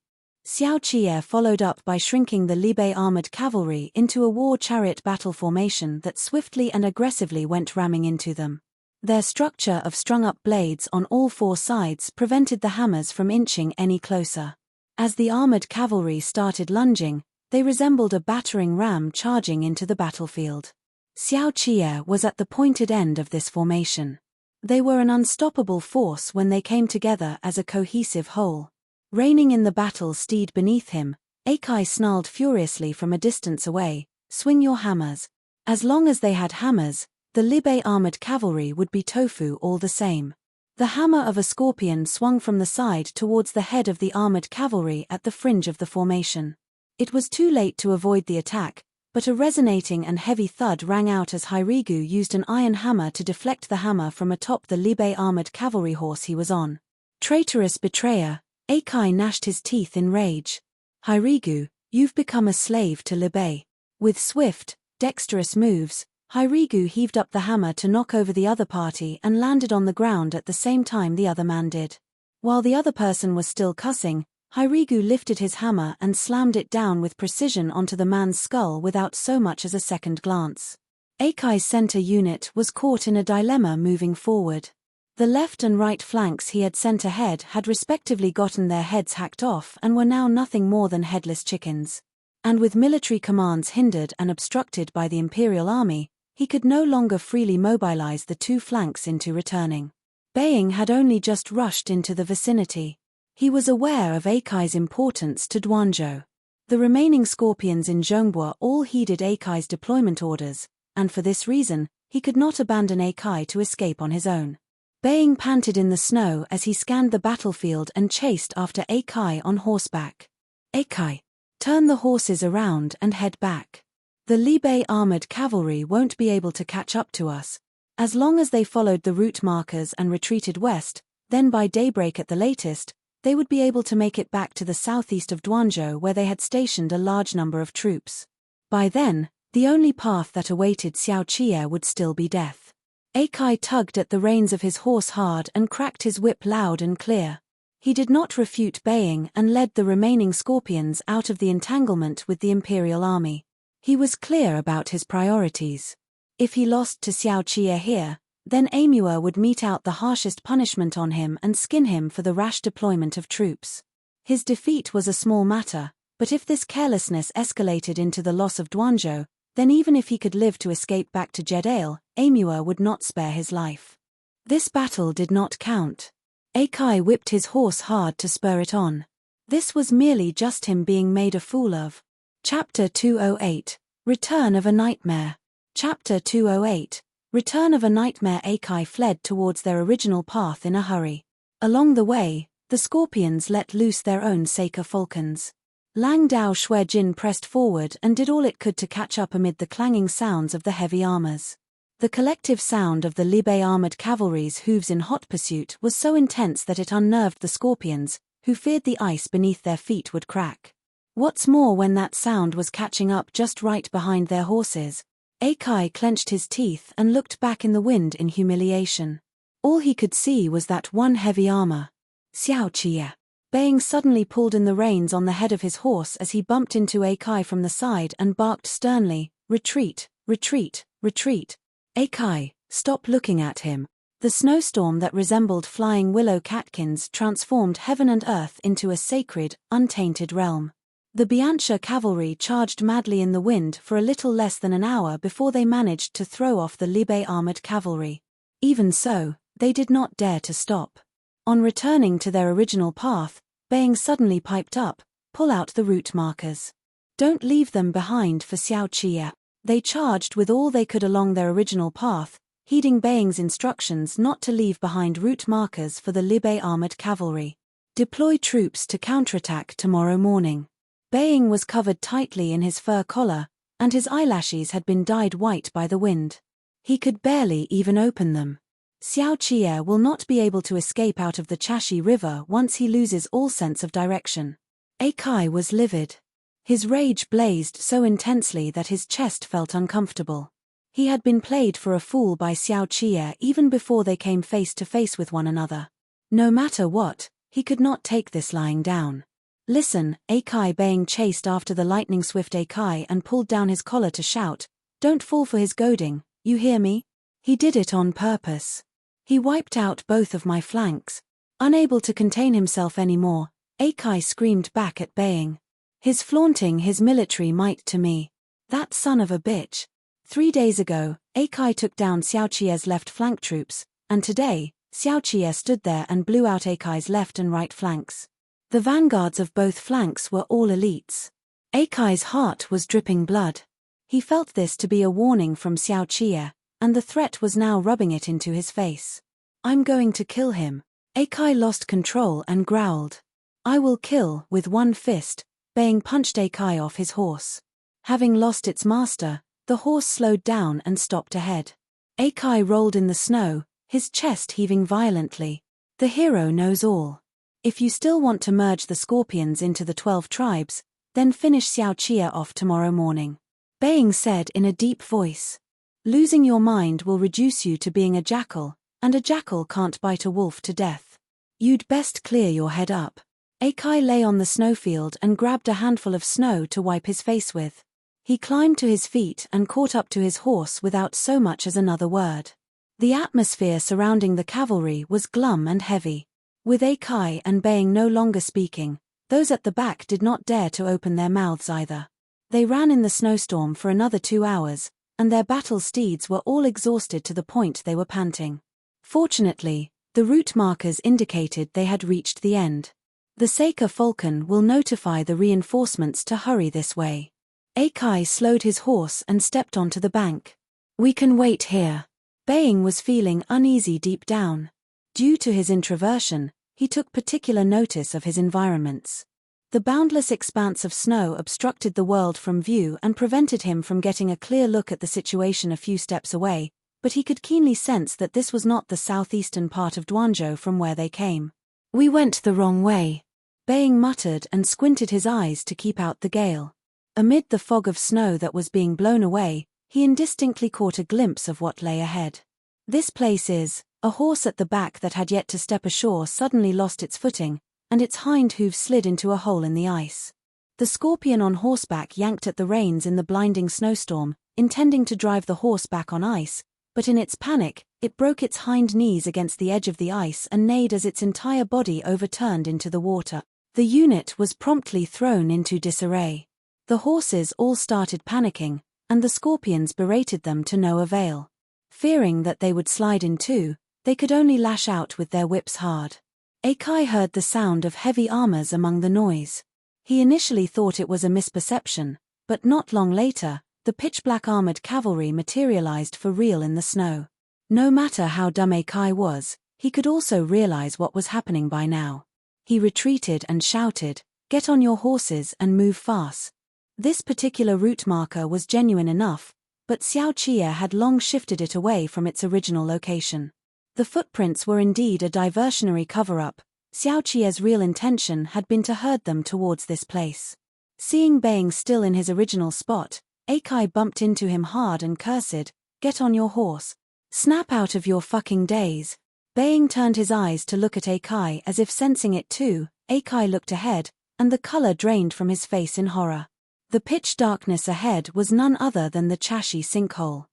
Xiao Qie followed up by shrinking the Libe armored cavalry into a war chariot battle formation that swiftly and aggressively went ramming into them. Their structure of strung-up blades on all four sides prevented the hammers from inching any closer. As the armored cavalry started lunging, they resembled a battering ram charging into the battlefield. Xiao Qie was at the pointed end of this formation. They were an unstoppable force when they came together as a cohesive whole. Reining in the battle steed beneath him, Akai snarled furiously from a distance away, "Swing your hammers." As long as they had hammers, the Libe armored cavalry would be tofu all the same. The hammer of a Scorpion swung from the side towards the head of the armored cavalry at the fringe of the formation. It was too late to avoid the attack, but a resonating and heavy thud rang out as Hairigu used an iron hammer to deflect the hammer from atop the Libe armored cavalry horse he was on. Traitorous betrayer, Akai gnashed his teeth in rage. "Hairigu, you've become a slave to Libe." With swift, dexterous moves, Hairigu heaved up the hammer to knock over the other party and landed on the ground at the same time the other man did. While the other person was still cussing, Hairigu lifted his hammer and slammed it down with precision onto the man's skull without so much as a second glance. Akai's center unit was caught in a dilemma moving forward. The left and right flanks he had sent ahead had respectively gotten their heads hacked off and were now nothing more than headless chickens. And with military commands hindered and obstructed by the Imperial army, he could no longer freely mobilize the two flanks into returning. Beiying had only just rushed into the vicinity. He was aware of Akai's importance to Duanzhou. The remaining Scorpions in Zhongbua all heeded Akai's deployment orders, and for this reason, he could not abandon Akai to escape on his own. Beiying panted in the snow as he scanned the battlefield and chased after Akai on horseback. "Akai, turn the horses around and head back. The Libe armored cavalry won't be able to catch up to us. As long as they followed the route markers and retreated west, then by daybreak at the latest, they would be able to make it back to the southeast of Duanzhou where they had stationed a large number of troops. By then, the only path that awaited Xiao Qie would still be death." Akai tugged at the reins of his horse hard and cracked his whip loud and clear. He did not refute Beiying and led the remaining Scorpions out of the entanglement with the Imperial army. He was clear about his priorities. If he lost to Xiao Qie here, then Amua would mete out the harshest punishment on him and skin him for the rash deployment of troops. His defeat was a small matter, but if this carelessness escalated into the loss of Duanzhou, then even if he could live to escape back to Jedale, Amua would not spare his life. This battle did not count. Akai whipped his horse hard to spur it on. This was merely just him being made a fool of. Chapter 208, Return of a Nightmare. Chapter 208, Return of a Nightmare. Akai fled towards their original path in a hurry. Along the way, the Scorpions let loose their own Seika falcons. Lang Dao Shui Jin pressed forward and did all it could to catch up amid the clanging sounds of the heavy armors. The collective sound of the Libe armored cavalry's hooves in hot pursuit was so intense that it unnerved the Scorpions, who feared the ice beneath their feet would crack. What's more, when that sound was catching up just right behind their horses, Akai clenched his teeth and looked back in the wind in humiliation. All he could see was that one heavy armor. "Xiao Qie." Beiying suddenly pulled in the reins on the head of his horse as he bumped into Akai from the side and barked sternly, "Retreat, retreat, retreat." "Akai, stop looking at him." The snowstorm that resembled flying willow catkins transformed heaven and earth into a sacred, untainted realm. The Biancha cavalry charged madly in the wind for a little less than an hour before they managed to throw off the Libe armored cavalry. Even so, they did not dare to stop. On returning to their original path, Beiying suddenly piped up, "Pull out the route markers. Don't leave them behind for Xiao Qie." They charged with all they could along their original path, heeding Beiying's instructions not to leave behind route markers for the Libe armored cavalry. "Deploy troops to counterattack tomorrow morning." Baying was covered tightly in his fur collar, and his eyelashes had been dyed white by the wind. He could barely even open them. Xiao Qie will not be able to escape out of the Chashi River once he loses all sense of direction. Akai was livid. His rage blazed so intensely that his chest felt uncomfortable. He had been played for a fool by Xiao Qie even before they came face to face with one another. No matter what, he could not take this lying down. Listen, Akai Baying chased after the lightning-swift Akai and pulled down his collar to shout, "Don't fall for his goading, you hear me?" He did it on purpose. He wiped out both of my flanks. Unable to contain himself anymore, Akai screamed back at Baying. He's flaunting his military might to me. That son of a bitch. 3 days ago, Akai took down Xiao Qie's left flank troops, and today, Xiao Qie stood there and blew out Akai's left and right flanks. The vanguards of both flanks were all elites. Akai's heart was dripping blood. He felt this to be a warning from Xiao Qie, and the threat was now rubbing it into his face. "I'm going to kill him." Akai lost control and growled. "I will kill," with one fist. Baying punched Akai off his horse. Having lost its master, the horse slowed down and stopped ahead. Akai rolled in the snow, his chest heaving violently. The hero knows all. If you still want to merge the scorpions into the 12 tribes, then finish Xiao Qie off tomorrow morning. Baying said in a deep voice. Losing your mind will reduce you to being a jackal, and a jackal can't bite a wolf to death. You'd best clear your head up. Akai lay on the snowfield and grabbed a handful of snow to wipe his face with. He climbed to his feet and caught up to his horse without so much as another word. The atmosphere surrounding the cavalry was glum and heavy. With Akai and Baying no longer speaking, those at the back did not dare to open their mouths either. They ran in the snowstorm for another 2 hours, and their battle steeds were all exhausted to the point they were panting. Fortunately, the route markers indicated they had reached the end. The Seika Falcon will notify the reinforcements to hurry this way. Akai slowed his horse and stepped onto the bank. "We can wait here." Baying was feeling uneasy deep down. Due to his introversion, he took particular notice of his environments. The boundless expanse of snow obstructed the world from view and prevented him from getting a clear look at the situation a few steps away, but he could keenly sense that this was not the southeastern part of Duanzhou from where they came. "We went the wrong way," Baying muttered and squinted his eyes to keep out the gale. Amid the fog of snow that was being blown away, he indistinctly caught a glimpse of what lay ahead. "This place is..." A horse at the back that had yet to step ashore suddenly lost its footing, and its hind hooves slid into a hole in the ice. The scorpion on horseback yanked at the reins in the blinding snowstorm, intending to drive the horse back on ice, but in its panic, it broke its hind knees against the edge of the ice and neighed as its entire body overturned into the water. The unit was promptly thrown into disarray. The horses all started panicking, and the scorpions berated them to no avail. Fearing that they would slide in too, they could only lash out with their whips hard. Akai heard the sound of heavy armors among the noise. He initially thought it was a misperception, but not long later, the pitch-black armored cavalry materialized for real in the snow. No matter how dumb Akai was, he could also realize what was happening by now. He retreated and shouted, "Get on your horses and move fast." This particular route marker was genuine enough, but Xiao Qie had long shifted it away from its original location. The footprints were indeed a diversionary cover-up. Xiao Qie's real intention had been to herd them towards this place. Seeing Baying still in his original spot, Akai bumped into him hard and cursed, "Get on your horse. Snap out of your fucking daze." Baying turned his eyes to look at Akai as if sensing it too. Akai looked ahead, and the color drained from his face in horror. The pitch darkness ahead was none other than the Chashi sinkhole.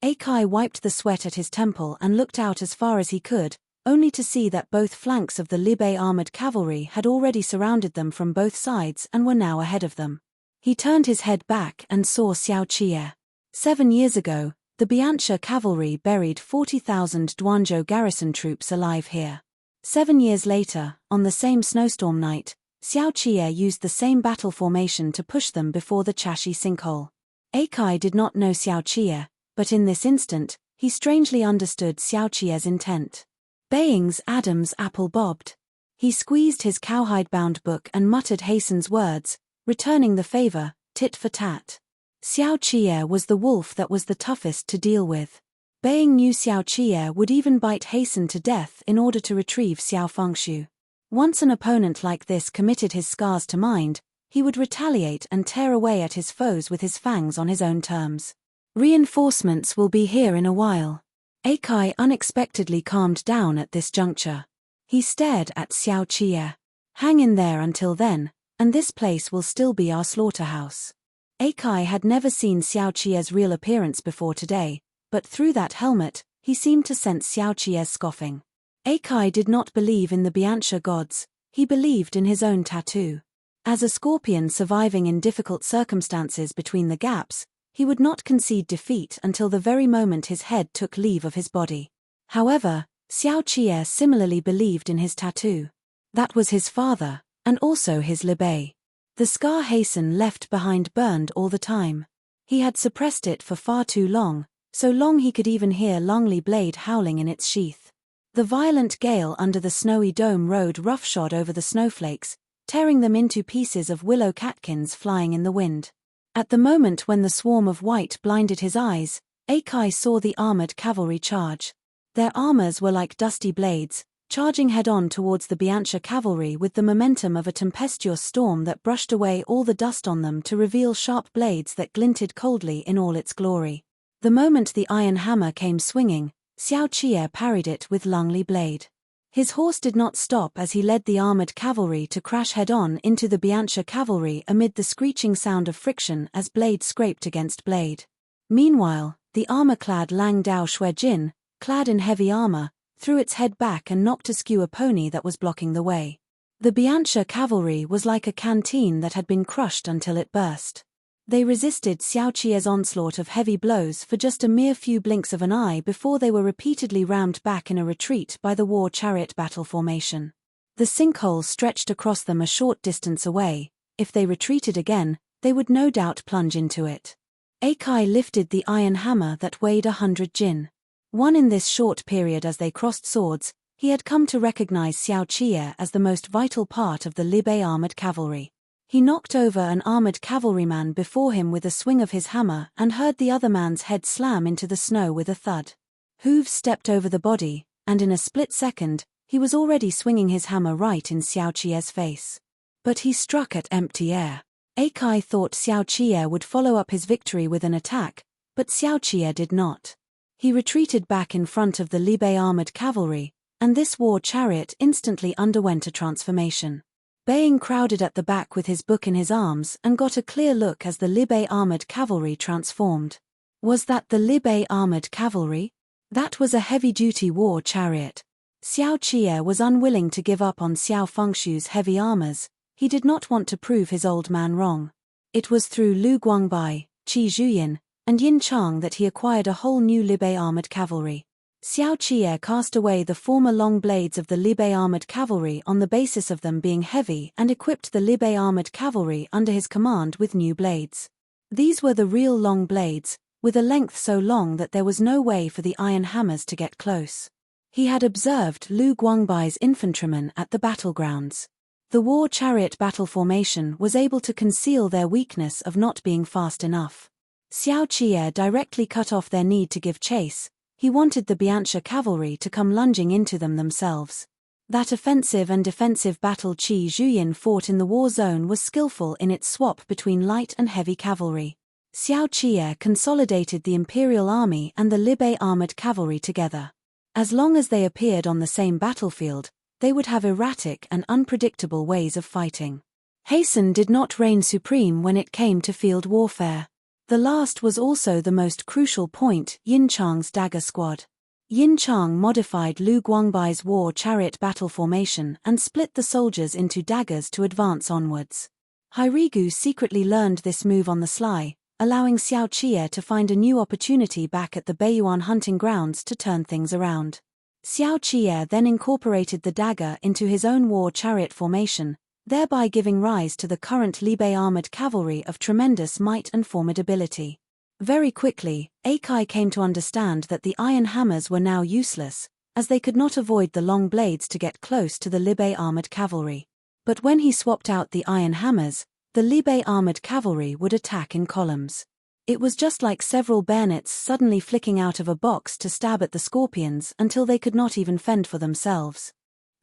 Akai wiped the sweat at his temple and looked out as far as he could, only to see that both flanks of the Libe armored cavalry had already surrounded them from both sides and were now ahead of them. He turned his head back and saw Xiao Qie. 7 years ago, the Biancha cavalry buried 40,000 Duanzhou garrison troops alive here. 7 years later, on the same snowstorm night, Xiao Qie used the same battle formation to push them before the Chashi sinkhole. Akai did not know Xiao Qie, but in this instant, he strangely understood Xiao Qie's intent. Baying's Adam's apple bobbed. He squeezed his cowhide-bound book and muttered Hason's words, returning the favor, tit for tat. Xiao Qiye was the wolf that was the toughest to deal with. Being knew Xiao Qiye would even bite Hasten to death in order to retrieve Xiao Fengshu. Once an opponent like this committed his scars to mind, he would retaliate and tear away at his foes with his fangs on his own terms. Reinforcements will be here in a while. Akai unexpectedly calmed down at this juncture. He stared at Xiao Qiye. Hang in there until then, and this place will still be our slaughterhouse. Akai had never seen Xiao Qiye's real appearance before today, but through that helmet, he seemed to sense Xiao Qiye's scoffing. Akai did not believe in the Biantia gods, he believed in his own tattoo. As a scorpion surviving in difficult circumstances between the gaps, he would not concede defeat until the very moment his head took leave of his body. However, Xiao Qiye similarly believed in his tattoo. That was his father, and also his Libai. The scar Hasten left behind burned all the time. He had suppressed it for far too long, so long he could even hear Longli blade howling in its sheath. The violent gale under the snowy dome rode roughshod over the snowflakes, tearing them into pieces of willow catkins flying in the wind. At the moment when the swarm of white blinded his eyes, Akai saw the armored cavalry charge. Their armors were like dusty blades, charging head-on towards the Biantia cavalry with the momentum of a tempestuous storm that brushed away all the dust on them to reveal sharp blades that glinted coldly in all its glory. The moment the iron hammer came swinging, Xiao Qiye parried it with Longli blade. His horse did not stop as he led the armored cavalry to crash head-on into the Biantia cavalry amid the screeching sound of friction as blade scraped against blade. Meanwhile, the armor-clad Lang Dao Shuejin, clad in heavy armor, threw its head back and knocked askew a pony that was blocking the way. The Biantia cavalry was like a canteen that had been crushed until it burst. They resisted Xiao Qiye's onslaught of heavy blows for just a mere few blinks of an eye before they were repeatedly rammed back in a retreat by the war chariot battle formation. The sinkhole stretched across them a short distance away. If they retreated again, they would no doubt plunge into it. Akai lifted the iron hammer that weighed 100 jin. One in this short period as they crossed swords, he had come to recognize Xiao Qiye as the most vital part of the Libai armored cavalry. He knocked over an armored cavalryman before him with a swing of his hammer and heard the other man's head slam into the snow with a thud. Hooves stepped over the body, and in a split second, he was already swinging his hammer right in Xiao Qiye's face. But he struck at empty air. Akai thought Xiao Qiye would follow up his victory with an attack, but Xiao Qiye did not. He retreated back in front of the Libai armored cavalry, and this war chariot instantly underwent a transformation. Baying crowded at the back with his book in his arms and got a clear look as the Libai armored cavalry transformed. Was that the Libai armored cavalry? That was a heavy-duty war chariot. Xiao Qiye was unwilling to give up on Xiao Fengshu's heavy armors. He did not want to prove his old man wrong. It was through Lu Guangbai, Qi Zhuyin, and Yin Chang that he acquired a whole new Libai armored cavalry. Xiao Qiye cast away the former long blades of the Libai armored cavalry on the basis of them being heavy and equipped the Libai armored cavalry under his command with new blades. These were the real long blades, with a length so long that there was no way for the iron hammers to get close. He had observed Lu Guangbai's infantrymen at the battlegrounds. The war chariot battle formation was able to conceal their weakness of not being fast enough. Xiao Qiye directly cut off their need to give chase. He wanted the Biantia cavalry to come lunging into them themselves. That offensive and defensive battle Qi Zhuyin fought in the war zone was skillful in its swap between light and heavy cavalry. Xiao Qiye consolidated the imperial army and the Libai armored cavalry together. As long as they appeared on the same battlefield, they would have erratic and unpredictable ways of fighting. Hasten did not reign supreme when it came to field warfare. The last was also the most crucial point: Yin Chang's dagger squad. Yin Chang modified Lu Guangbai's war chariot battle formation and split the soldiers into daggers to advance onwards. Hairigu secretly learned this move on the sly, allowing Xiao Qiye to find a new opportunity back at the Beiyuan hunting grounds to turn things around. Xiao Qiye then incorporated the dagger into his own war chariot formation, thereby giving rise to the current Libai armored cavalry of tremendous might and formidability. Very quickly, Akai came to understand that the iron hammers were now useless, as they could not avoid the long blades to get close to the Libai armored cavalry. But when he swapped out the iron hammers, the Libe armored cavalry would attack in columns. It was just like several bayonets suddenly flicking out of a box to stab at the scorpions until they could not even fend for themselves.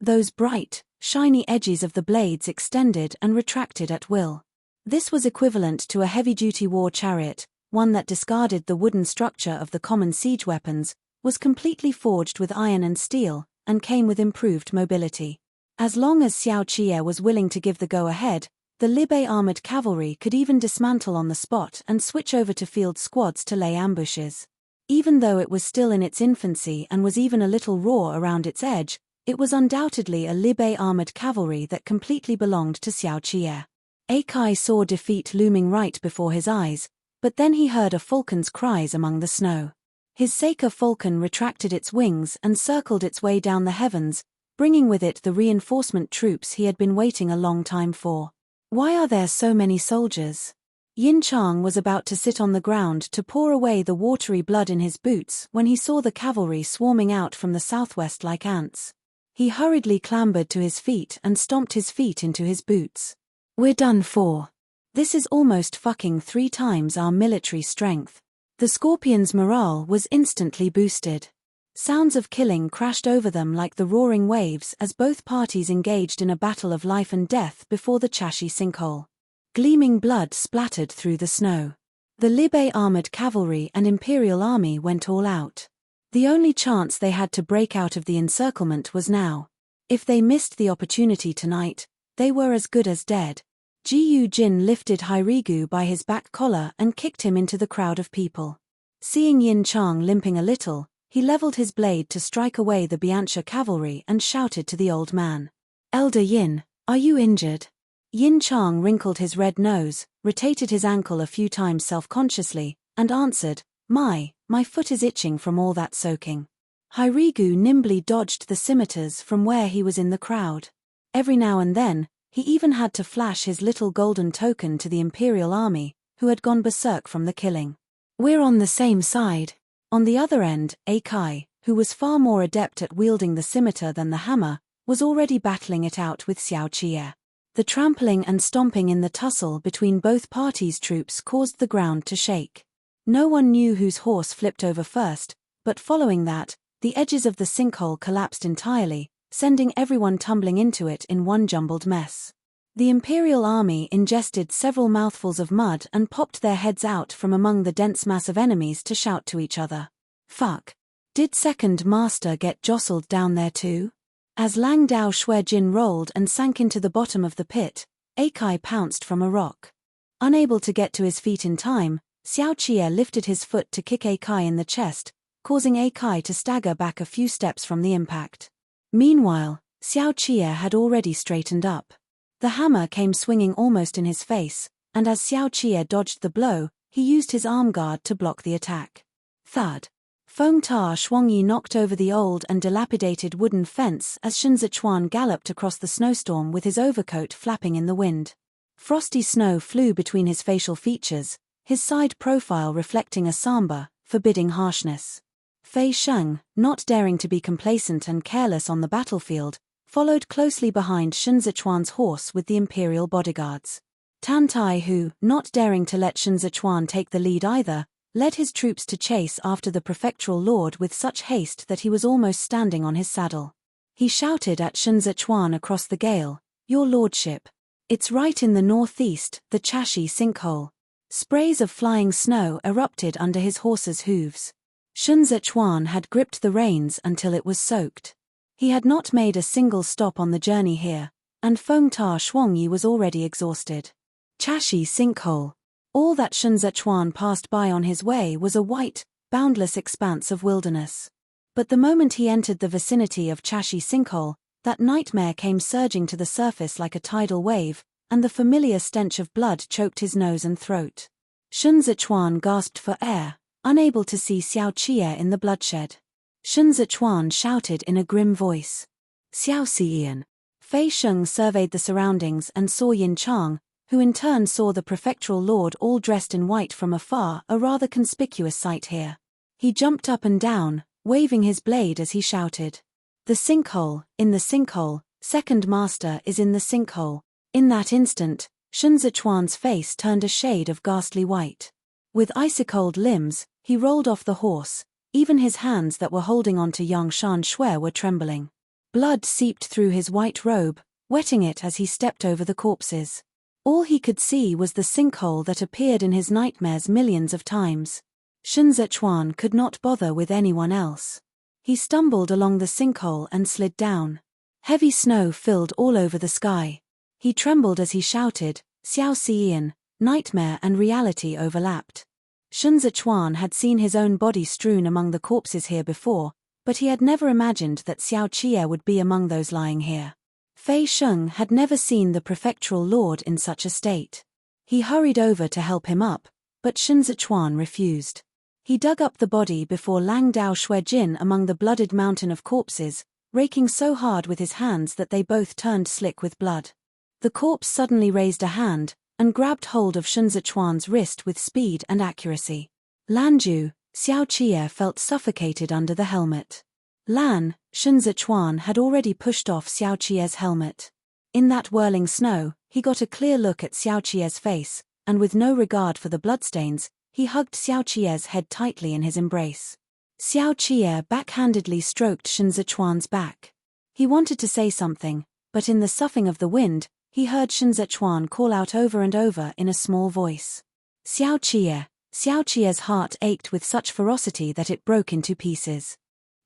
Those bright, shiny edges of the blades extended and retracted at will. This was equivalent to a heavy-duty war chariot, one that discarded the wooden structure of the common siege weapons, was completely forged with iron and steel, and came with improved mobility. As long as Xiao Qie was willing to give the go-ahead, the Libe armored cavalry could even dismantle on the spot and switch over to field squads to lay ambushes. Even though it was still in its infancy and was even a little raw around its edge, it was undoubtedly a Libe armored cavalry that completely belonged to Xiao Qie. Akai saw defeat looming right before his eyes, but then he heard a falcon's cries among the snow. His Seika falcon retracted its wings and circled its way down the heavens, bringing with it the reinforcement troops he had been waiting a long time for. Why are there so many soldiers? Yin Chang was about to sit on the ground to pour away the watery blood in his boots when he saw the cavalry swarming out from the southwest like ants. He hurriedly clambered to his feet and stomped his feet into his boots. We're done for. This is almost fucking 3 times our military strength. The Scorpions' morale was instantly boosted. Sounds of killing crashed over them like the roaring waves as both parties engaged in a battle of life and death before the Chashi sinkhole. Gleaming blood splattered through the snow. The Libe armored cavalry and Imperial army went all out. The only chance they had to break out of the encirclement was now. If they missed the opportunity tonight, they were as good as dead. Jiyu Jin lifted Hairigu by his back collar and kicked him into the crowd of people. Seeing Yin Chang limping a little, he leveled his blade to strike away the Biancha cavalry and shouted to the old man. Elder Yin, are you injured? Yin Chang wrinkled his red nose, rotated his ankle a few times self-consciously, and answered, My foot is itching from all that soaking. Hairigu nimbly dodged the scimitars from where he was in the crowd. Every now and then, he even had to flash his little golden token to the Imperial army, who had gone berserk from the killing. We're on the same side. On the other end, Akai, who was far more adept at wielding the scimitar than the hammer, was already battling it out with Xiao Qie. The trampling and stomping in the tussle between both parties' troops caused the ground to shake. No one knew whose horse flipped over first, but following that, the edges of the sinkhole collapsed entirely, sending everyone tumbling into it in one jumbled mess. The Imperial army ingested several mouthfuls of mud and popped their heads out from among the dense mass of enemies to shout to each other. Fuck. Did Second Master get jostled down there too? As Lang Dao Shui Jin rolled and sank into the bottom of the pit, Akai pounced from a rock. Unable to get to his feet in time, Xiao Qie lifted his foot to kick Akai in the chest, causing Akai to stagger back a few steps from the impact. Meanwhile, Xiao Qie had already straightened up. The hammer came swinging almost in his face, and as Xiao Qie dodged the blow, he used his arm guard to block the attack. Thud. Feng Ta Shuangyi knocked over the old and dilapidated wooden fence as Shen Zichuan galloped across the snowstorm with his overcoat flapping in the wind. Frosty snow flew between his facial features, his side profile reflecting a somber, forbidding harshness. Fei Sheng, not daring to be complacent and careless on the battlefield, followed closely behind Shen Zichuan's horse with the Imperial bodyguards. Tan Tai, who, not daring to let Shen Zichuan take the lead either, led his troops to chase after the prefectural lord with such haste that he was almost standing on his saddle. He shouted at Shen Zichuan across the gale, Your lordship. It's right in the northeast, the Chashi sinkhole. Sprays of flying snow erupted under his horse's hooves. Shen Zichuan had gripped the reins until it was soaked. He had not made a single stop on the journey here, and Feng Ta Shuangyi was already exhausted. Chashi sinkhole. All that Shen Zichuan passed by on his way was a white, boundless expanse of wilderness. But the moment he entered the vicinity of Chashi sinkhole, that nightmare came surging to the surface like a tidal wave, and the familiar stench of blood choked his nose and throat. Shen Zichuan gasped for air, unable to see Xiao Qie in the bloodshed. Shen Zichuan shouted in a grim voice. Xiao Xian. Fei Sheng surveyed the surroundings and saw Yin Chang, who in turn saw the prefectural lord all dressed in white from afar, a rather conspicuous sight here. He jumped up and down, waving his blade as he shouted. The sinkhole, in the sinkhole, Second Master is in the sinkhole. In that instant, Shun Zichuan's face turned a shade of ghastly white. With icy-cold limbs, he rolled off the horse. Even his hands that were holding on to young Shan Shui were trembling. Blood seeped through his white robe, wetting it as he stepped over the corpses. All he could see was the sinkhole that appeared in his nightmares millions of times. Shun Zichuan could not bother with anyone else. He stumbled along the sinkhole and slid down. Heavy snow filled all over the sky. He trembled as he shouted, "Xiao Xian," nightmare and reality overlapped. Shun Zichuan had seen his own body strewn among the corpses here before, but he had never imagined that Xiao Qie would be among those lying here. Fei Sheng had never seen the prefectural lord in such a state. He hurried over to help him up, but Shun Zichuan refused. He dug up the body before Lang Dao Shuijin among the blooded mountain of corpses, raking so hard with his hands that they both turned slick with blood. The corpse suddenly raised a hand and grabbed hold of Shun Zichuan's wrist with speed and accuracy. Lanju, Xiao Qie felt suffocated under the helmet. Lan, Shun Zichuan had already pushed off Xiao Qie's helmet. In that whirling snow, he got a clear look at Xiao Qie's face, and with no regard for the bloodstains, he hugged Xiao Qie's head tightly in his embrace. Xiao Qie backhandedly stroked Shun Zichuan's back. He wanted to say something, but in the soughing of the wind, he heard Shun Zichuan call out over and over in a small voice. "Xiao Qie." Xiao Qie's heart ached with such ferocity that it broke into pieces.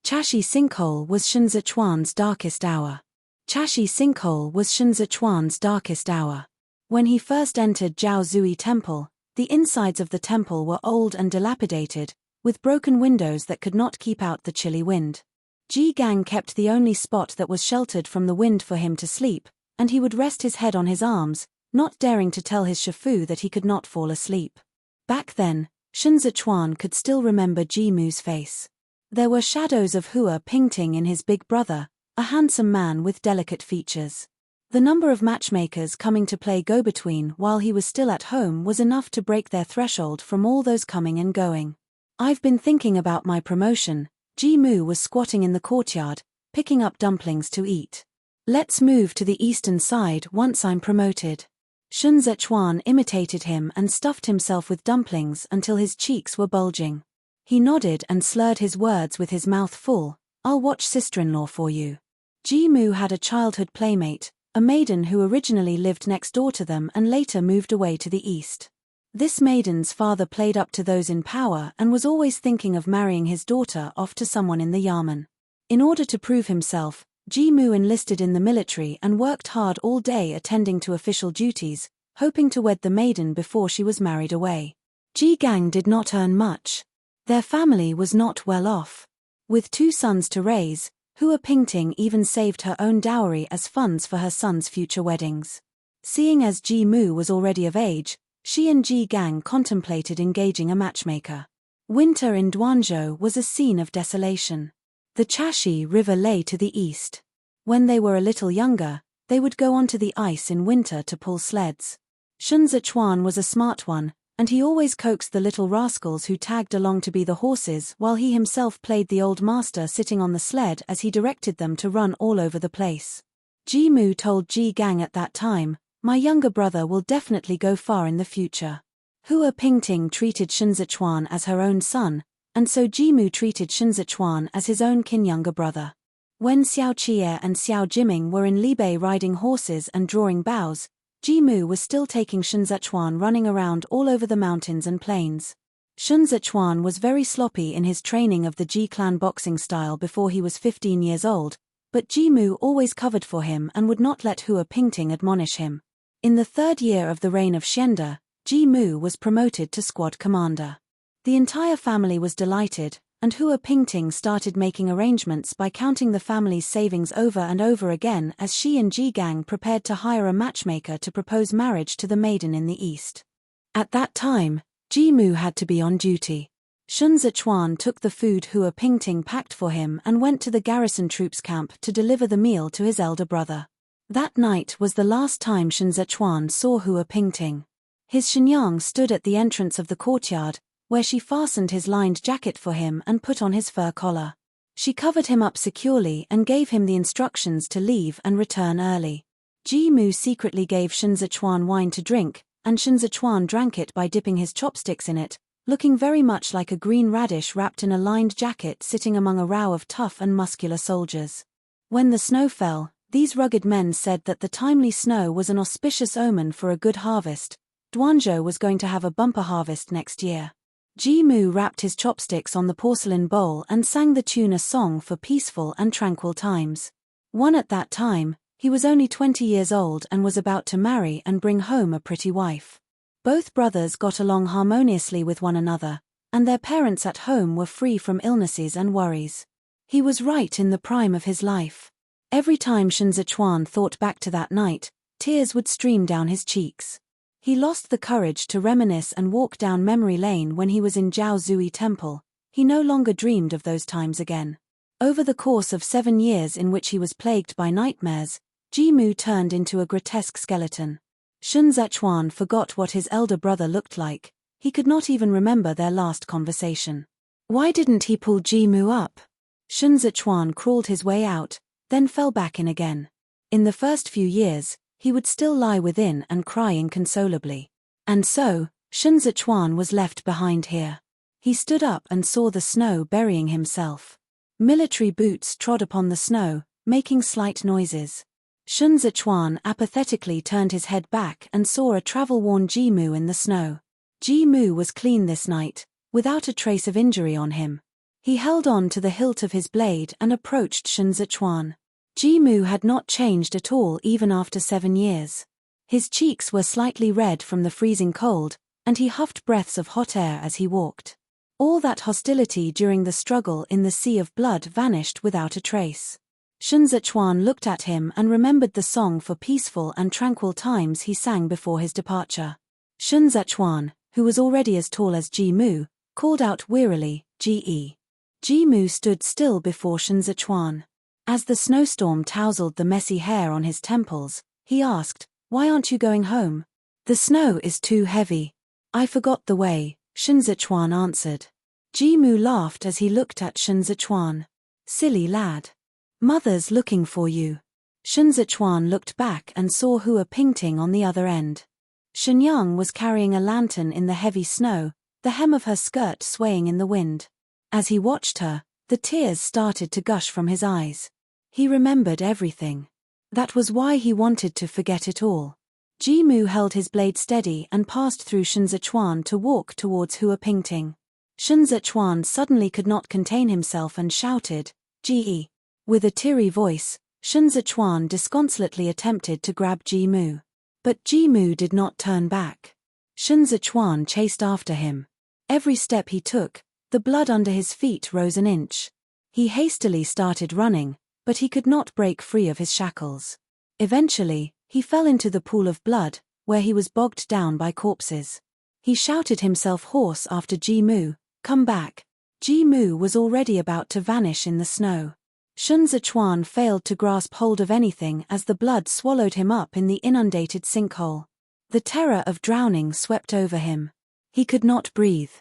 Chashi Sinkhole was Shun Zichuan's darkest hour. Chashi Sinkhole was Shun Zichuan's darkest hour. When he first entered Jiao Zui Temple, the insides of the temple were old and dilapidated, with broken windows that could not keep out the chilly wind. Ji Gang kept the only spot that was sheltered from the wind for him to sleep, and he would rest his head on his arms, not daring to tell his Shifu that he could not fall asleep. Back then, Shun Zichuan could still remember Ji Mu's face. There were shadows of Hua Pingting in his big brother, a handsome man with delicate features. The number of matchmakers coming to play go-between while he was still at home was enough to break their threshold from all those coming and going. "I've been thinking about my promotion." Ji Mu was squatting in the courtyard, picking up dumplings to eat. "Let's move to the eastern side once I'm promoted." Shun Zichuan imitated him and stuffed himself with dumplings until his cheeks were bulging. He nodded and slurred his words with his mouth full. "I'll watch sister-in-law for you." Ji Mu had a childhood playmate, a maiden who originally lived next door to them and later moved away to the east. This maiden's father played up to those in power and was always thinking of marrying his daughter off to someone in the yamen. In order to prove himself, Ji Mu enlisted in the military and worked hard all day attending to official duties, hoping to wed the maiden before she was married away. Ji Gang did not earn much. Their family was not well off. With 2 sons to raise, Hua Pingting even saved her own dowry as funds for her sons' future weddings. Seeing as Ji Mu was already of age, she and Ji Gang contemplated engaging a matchmaker. Winter in Duanzhou was a scene of desolation. The Chashi River lay to the east. When they were a little younger, they would go onto the ice in winter to pull sleds. Shun Zichuan was a smart one, and he always coaxed the little rascals who tagged along to be the horses while he himself played the old master sitting on the sled as he directed them to run all over the place. Ji Mu told Ji Gang at that time, "My younger brother will definitely go far in the future." Hua Pingting treated Shun Zichuan as her own son, and so Ji Mu treated Shun Zichuan as his own kin younger brother. When Xiao Qie and Xiao Jiming were in Libei riding horses and drawing bows, Ji Mu was still taking Shun Zichuan running around all over the mountains and plains. Shun Zichuan was very sloppy in his training of the Ji clan boxing style before he was 15 years old, but Ji Mu always covered for him and would not let Hua Pingting admonish him. In the 3rd year of the reign of Xianda, Ji Mu was promoted to squad commander. The entire family was delighted, and Hua Pingting started making arrangements by counting the family's savings over and over again as she and Ji Gang prepared to hire a matchmaker to propose marriage to the maiden in the east. At that time, Ji Mu had to be on duty. Shun Zichuan took the food Hua Pingting packed for him and went to the garrison troops camp to deliver the meal to his elder brother. That night was the last time Shun Zichuan saw Hua Pingting. His Shenyang stood at the entrance of the courtyard, where she fastened his lined jacket for him and put on his fur collar. She covered him up securely and gave him the instructions to leave and return early. Ji-mu secretly gave Shen Zichuan wine to drink, and Shen Zichuan drank it by dipping his chopsticks in it, looking very much like a green radish wrapped in a lined jacket sitting among a row of tough and muscular soldiers. When the snow fell, these rugged men said that the timely snow was an auspicious omen for a good harvest. Duanzhou was going to have a bumper harvest next year. Ji-mu wrapped his chopsticks on the porcelain bowl and sang the tune a song for peaceful and tranquil times. At that time, he was only 20 years old and was about to marry and bring home a pretty wife. Both brothers got along harmoniously with one another, and their parents at home were free from illnesses and worries. He was right in the prime of his life. Every time Shen Zichuan thought back to that night, tears would stream down his cheeks. He lost the courage to reminisce and walk down memory lane when he was in Jiao Zui Temple. He no longer dreamed of those times again. Over the course of 7 years in which he was plagued by nightmares, Ji-mu turned into a grotesque skeleton. Shen Zichuan forgot what his elder brother looked like. He could not even remember their last conversation. Why didn't he pull Ji-mu up? Shen Zichuan crawled his way out, then fell back in again. In the first few years, he would still lie within and cry inconsolably. And so, Shen Zichuan was left behind here. He stood up and saw the snow burying himself. Military boots trod upon the snow, making slight noises. Shen Zichuan apathetically turned his head back and saw a travel-worn Ji-mu in the snow. Ji-mu was clean this night, without a trace of injury on him. He held on to the hilt of his blade and approached Shen Zichuan. Ji-mu had not changed at all even after 7 years. His cheeks were slightly red from the freezing cold, and he huffed breaths of hot air as he walked. All that hostility during the struggle in the sea of blood vanished without a trace. Shen Zichuan looked at him and remembered the song for peaceful and tranquil times he sang before his departure. Shen Zichuan, who was already as tall as Ji-mu, called out wearily, "Ji-e." Ji-mu stood still before Shen Zichuan. As the snowstorm tousled the messy hair on his temples, he asked, "Why aren't you going home?" "The snow is too heavy. I forgot the way," Shen Zichuan answered. Ji-mu laughed as he looked at Shen Zichuan. "Silly lad. Mother's looking for you." Shen Zichuan looked back and saw Hua Pingting on the other end. Shenyang was carrying a lantern in the heavy snow, the hem of her skirt swaying in the wind. As he watched her, the tears started to gush from his eyes. He remembered everything. That was why he wanted to forget it all. Ji-mu held his blade steady and passed through Shen Zichuan to walk towards Hua Pingting. Shen Zichuan suddenly could not contain himself and shouted, "Ji-e." With a teary voice, Shen Zichuan disconsolately attempted to grab Ji-mu. But Ji-mu did not turn back. Shen Zichuan chased after him. Every step he took, the blood under his feet rose an inch. He hastily started running, but he could not break free of his shackles. Eventually, he fell into the pool of blood, where he was bogged down by corpses. He shouted himself hoarse after Ji-mu, "Come back." Ji-mu was already about to vanish in the snow. Shen Zichuan failed to grasp hold of anything as the blood swallowed him up in the inundated sinkhole. The terror of drowning swept over him. He could not breathe.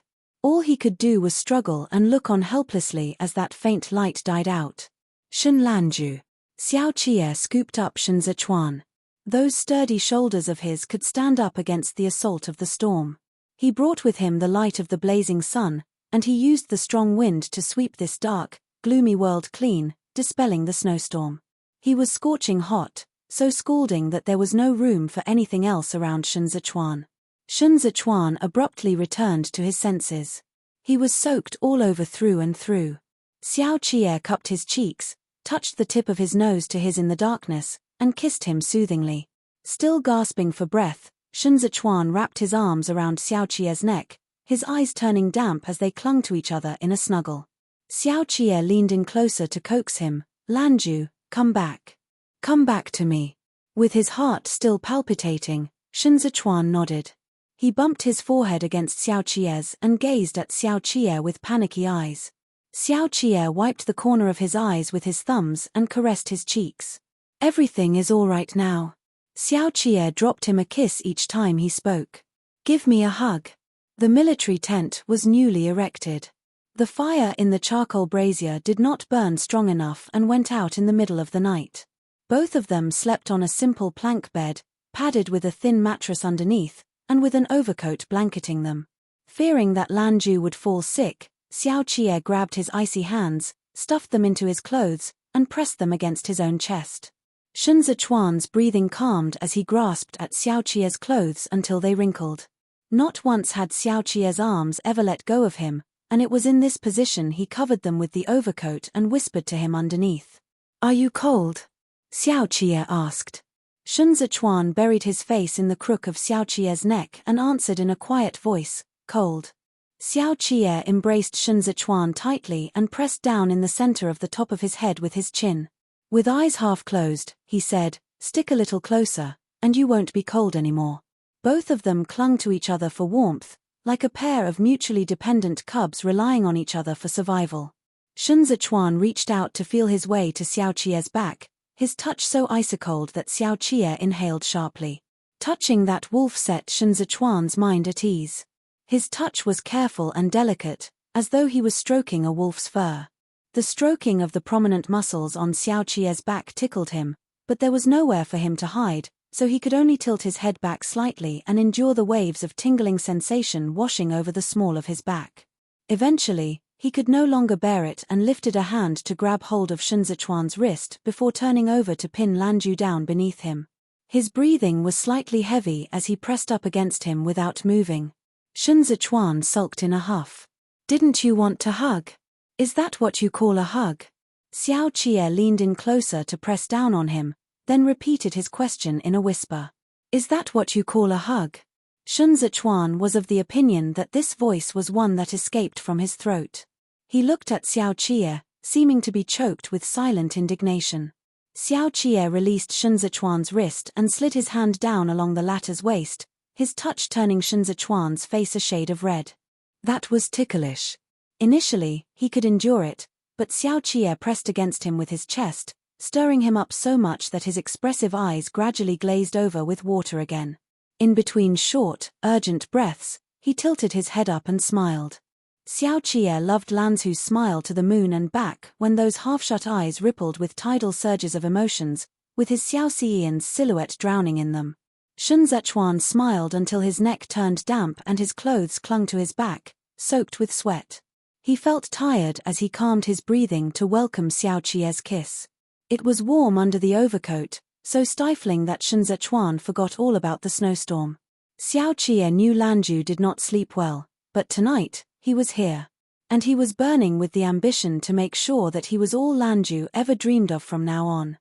All he could do was struggle and look on helplessly as that faint light died out. Shen Lanju. Xiao Qie scooped up Shen Zichuan. Those sturdy shoulders of his could stand up against the assault of the storm. He brought with him the light of the blazing sun, and he used the strong wind to sweep this dark, gloomy world clean, dispelling the snowstorm. He was scorching hot, so scalding that there was no room for anything else around Shen Zichuan. Shen Zichuan abruptly returned to his senses. He was soaked all over through and through. Xiao Qie cupped his cheeks, touched the tip of his nose to his in the darkness, and kissed him soothingly. Still gasping for breath, Shen Zichuan wrapped his arms around Xiao Qie's neck, his eyes turning damp as they clung to each other in a snuggle. Xiao Qie leaned in closer to coax him, "Lanju, come back. Come back to me." With his heart still palpitating, Shen Zichuan nodded. He bumped his forehead against Xiao Qie's and gazed at Xiao Qie with panicky eyes. Xiao Qie wiped the corner of his eyes with his thumbs and caressed his cheeks. "Everything is all right now." Xiao Qie dropped him a kiss each time he spoke. "Give me a hug." The military tent was newly erected. The fire in the charcoal brazier did not burn strong enough and went out in the middle of the night. Both of them slept on a simple plank bed, padded with a thin mattress underneath, and with an overcoat blanketing them. Fearing that Lanju would fall sick, Xiao Qie grabbed his icy hands, stuffed them into his clothes, and pressed them against his own chest. Shun Zichuan's breathing calmed as he grasped at Xiao Qie's clothes until they wrinkled. Not once had Xiao Qie's arms ever let go of him, and it was in this position he covered them with the overcoat and whispered to him underneath. "Are you cold?" Xiao Qie asked. Shun Zichuan buried his face in the crook of Xiao Qie's neck and answered in a quiet voice, "Cold." Xiao Qie embraced Shun Zichuan tightly and pressed down in the center of the top of his head with his chin. With eyes half closed, he said, "Stick a little closer, and you won't be cold anymore." Both of them clung to each other for warmth, like a pair of mutually dependent cubs relying on each other for survival. Shun Zichuan reached out to feel his way to Xiao Qie's back, his touch so ice-cold that Xiao Qie inhaled sharply. Touching that wolf set Shun Zichuan's mind at ease. His touch was careful and delicate, as though he was stroking a wolf's fur. The stroking of the prominent muscles on Xiao Qie's back tickled him, but there was nowhere for him to hide, so he could only tilt his head back slightly and endure the waves of tingling sensation washing over the small of his back. Eventually, he could no longer bear it and lifted a hand to grab hold of Shun Zichuan's wrist before turning over to pin Lanju down beneath him. His breathing was slightly heavy as he pressed up against him without moving. Shun Zichuan sulked in a huff. "Didn't you want to hug? Is that what you call a hug?" Xiao Qie leaned in closer to press down on him, then repeated his question in a whisper. "Is that what you call a hug?" Shun Zichuan was of the opinion that this voice was one that escaped from his throat. He looked at Xiao Qie, seeming to be choked with silent indignation. Xiao Qie released Shun Zichuan's wrist and slid his hand down along the latter's waist, his touch turning Shun Zichuan's face a shade of red. That was ticklish. Initially, he could endure it, but Xiao Qie pressed against him with his chest, stirring him up so much that his expressive eyes gradually glazed over with water again. In between short, urgent breaths, he tilted his head up and smiled. Xiao Qie loved Lanzu's smile to the moon and back when those half-shut eyes rippled with tidal surges of emotions, with his Xiao Xian's silhouette drowning in them. Shun Zichuan smiled until his neck turned damp and his clothes clung to his back, soaked with sweat. He felt tired as he calmed his breathing to welcome Xiao Qie's kiss. It was warm under the overcoat, so stifling that Shun Zichuan forgot all about the snowstorm. Xiao Qie knew Lanju did not sleep well, but tonight, he was here. And he was burning with the ambition to make sure that he was all Lanju ever dreamed of from now on.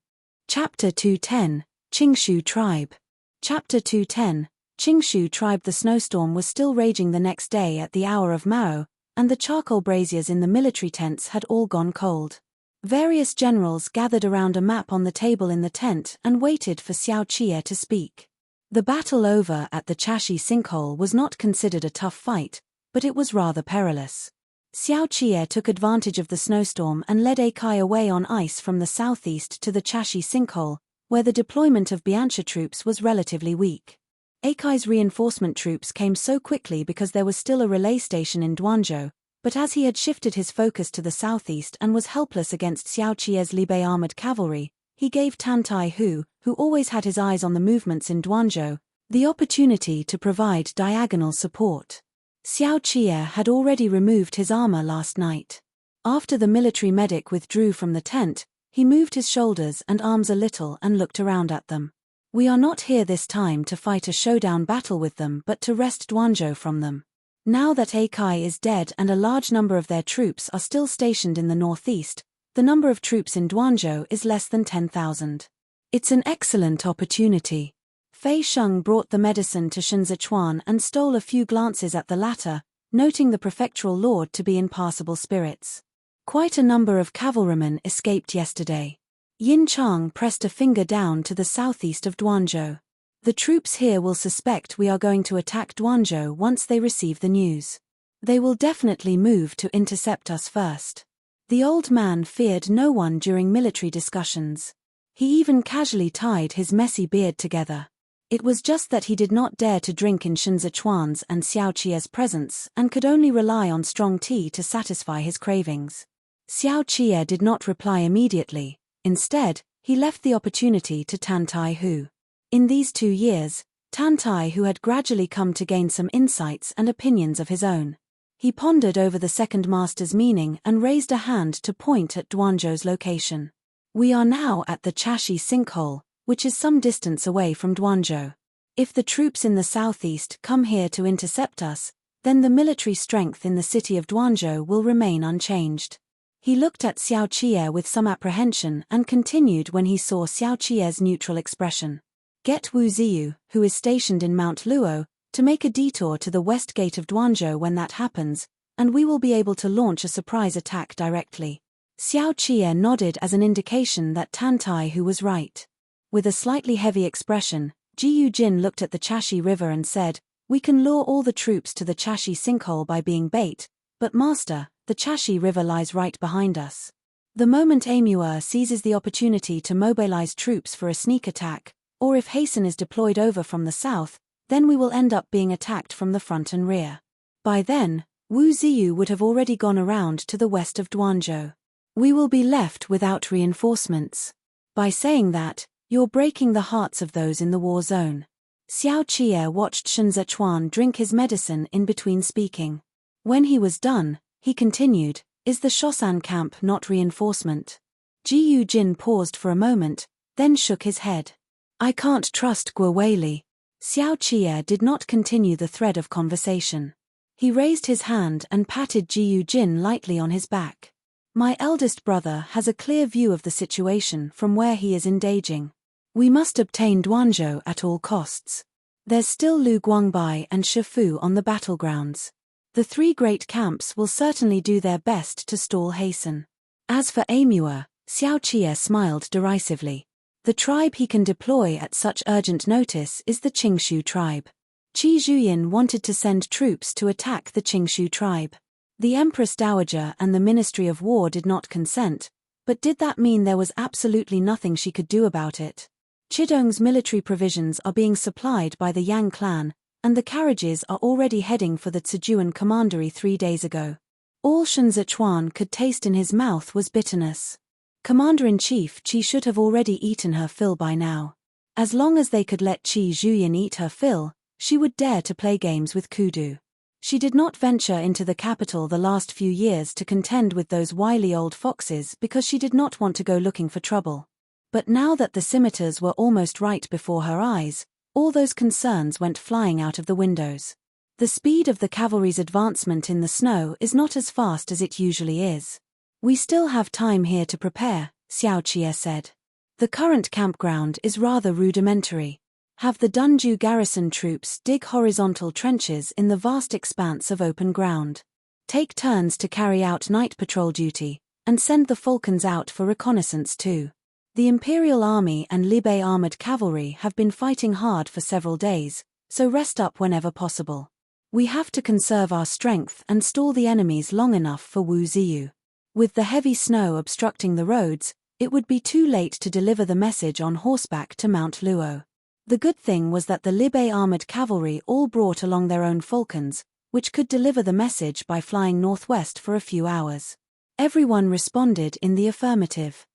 Chapter 210, Qingshu Tribe. Chapter 210, Qingshu Tribe. The snowstorm was still raging the next day at the hour of Mao, and the charcoal braziers in the military tents had all gone cold. Various generals gathered around a map on the table in the tent and waited for Xiao Qie to speak. The battle over at the Chashi sinkhole was not considered a tough fight, but it was rather perilous. Xiao Qie took advantage of the snowstorm and led Akai away on ice from the southeast to the Chashi sinkhole, where the deployment of Biancha troops was relatively weak. Akai's reinforcement troops came so quickly because there was still a relay station in Duanzhou, but as he had shifted his focus to the southeast and was helpless against Xiao Qie's Libe armored cavalry, he gave Tan Tai who always had his eyes on the movements in Duanzhou, the opportunity to provide diagonal support. Xiao Qie had already removed his armor last night. After the military medic withdrew from the tent, he moved his shoulders and arms a little and looked around at them. "We are not here this time to fight a showdown battle with them but to wrest Duanzhou from them. Now that Akai is dead and a large number of their troops are still stationed in the northeast, the number of troops in Duanzhou is less than 10,000. It's an excellent opportunity." Fei Sheng brought the medicine to Shun Zichuan and stole a few glances at the latter, noting the prefectural lord to be in passable spirits. Quite a number of cavalrymen escaped yesterday. Yin Chang pressed a finger down to the southeast of Duanzhou. "The troops here will suspect we are going to attack Duanzhou once they receive the news. They will definitely move to intercept us first." The old man feared no one during military discussions. He even casually tied his messy beard together. It was just that he did not dare to drink in Shun Zichuan's and Xiao Qie's presence and could only rely on strong tea to satisfy his cravings. Xiao Qie did not reply immediately. Instead, He left the opportunity to Tan Tai Hu. In these 2 years, Tan Tai Hu had gradually come to gain some insights and opinions of his own. He pondered over the second master's meaning and raised a hand to point at Duanzhou's location. We are now at the Chashi sinkhole, which is some distance away from Duanzhou. If the troops in the southeast come here to intercept us, then the military strength in the city of Duanzhou will remain unchanged. He looked at Xiao Qi'e with some apprehension and continued when he saw Xiao Qi'e's neutral expression. Get Wu Ziyu, who is stationed in Mount Luo, to make a detour to the west gate of Duanzhou when that happens, and we will be able to launch a surprise attack directly. Xiao Qi'e nodded as an indication that Tan Tai Hu was right. With a slightly heavy expression, Ji Yujin looked at the Chashi River and said, "We can lure all the troops to the Chashi sinkhole by being bait, but master, the Chashi River lies right behind us. The moment Amur seizes the opportunity to mobilize troops for a sneak attack, or if hasten is deployed over from the south, then we will end up being attacked from the front and rear. By then, Wu Ziyu would have already gone around to the west of Duanzhou. We will be left without reinforcements. By saying that, you're breaking the hearts of those in the war zone." Xiao Qi'e watched Shen Zechuan drink his medicine in between speaking. When he was done, he continued, "Is the Shosan camp not reinforcement?" Ji Yujin paused for a moment, then shook his head. "I can't trust Guo Weili." Xiao Qi'e did not continue the thread of conversation. He raised his hand and patted Ji Yujin lightly on his back. "My eldest brother has a clear view of the situation from where he is engaging. We must obtain Duanzhou at all costs. There's still Lu Guangbai and Shifu on the battlegrounds. The 3 great camps will certainly do their best to stall hasten. As for Amur," Xiao Qi'e smiled derisively. "The tribe he can deploy at such urgent notice is the Qingshu tribe. Qi Zhuyin wanted to send troops to attack the Qingshu tribe. The Empress Dowager and the Ministry of War did not consent, but did that mean there was absolutely nothing she could do about it? Chidong's military provisions are being supplied by the Yang clan, and the carriages are already heading for the Tzujuan commandery 3 days ago." All Shen Zechuan could taste in his mouth was bitterness. Commander-in-Chief Qi should have already eaten her fill by now. As long as they could let Qi Zhuyin eat her fill, she would dare to play games with Kudu. She did not venture into the capital the last few years to contend with those wily old foxes because she did not want to go looking for trouble. But now that the scimitars were almost right before her eyes, all those concerns went flying out of the windows. The speed of the cavalry's advancement in the snow is not as fast as it usually is. "We still have time here to prepare," Xiao Qi'e said. "The current campground is rather rudimentary. Have the Dunju garrison troops dig horizontal trenches in the vast expanse of open ground. Take turns to carry out night patrol duty, and send the falcons out for reconnaissance too. The Imperial Army and Libe armored cavalry have been fighting hard for several days, so rest up whenever possible. We have to conserve our strength and stall the enemies long enough for Wu Ziyu. With the heavy snow obstructing the roads, it would be too late to deliver the message on horseback to Mount Luo." The good thing was that the Libe armored cavalry all brought along their own falcons, which could deliver the message by flying northwest for a few hours. Everyone responded in the affirmative.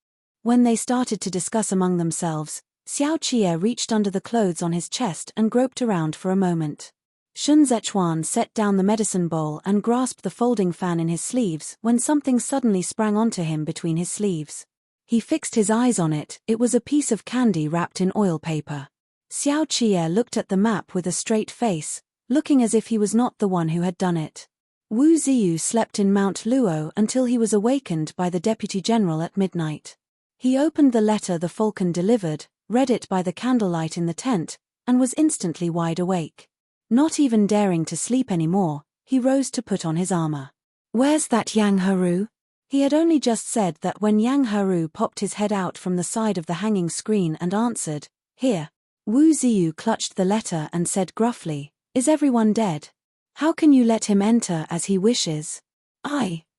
When they started to discuss among themselves, Xiao Qi'e reached under the clothes on his chest and groped around for a moment. Shen Zechuan set down the medicine bowl and grasped the folding fan in his sleeves when something suddenly sprang onto him between his sleeves. He fixed his eyes on it. It was a piece of candy wrapped in oil paper. Xiao Qi'e looked at the map with a straight face, looking as if he was not the one who had done it. Wu Ziyu slept in Mount Luo until he was awakened by the Deputy General at midnight. He opened the letter the falcon delivered, read it by the candlelight in the tent, and was instantly wide awake. Not even daring to sleep anymore, he rose to put on his armor. "Where's that Yang Haru?" He had only just said that when Yang Haru popped his head out from the side of the hanging screen and answered, "Here." Wu Ziyu clutched the letter and said gruffly, "Is everyone dead? How can you let him enter as he wishes?"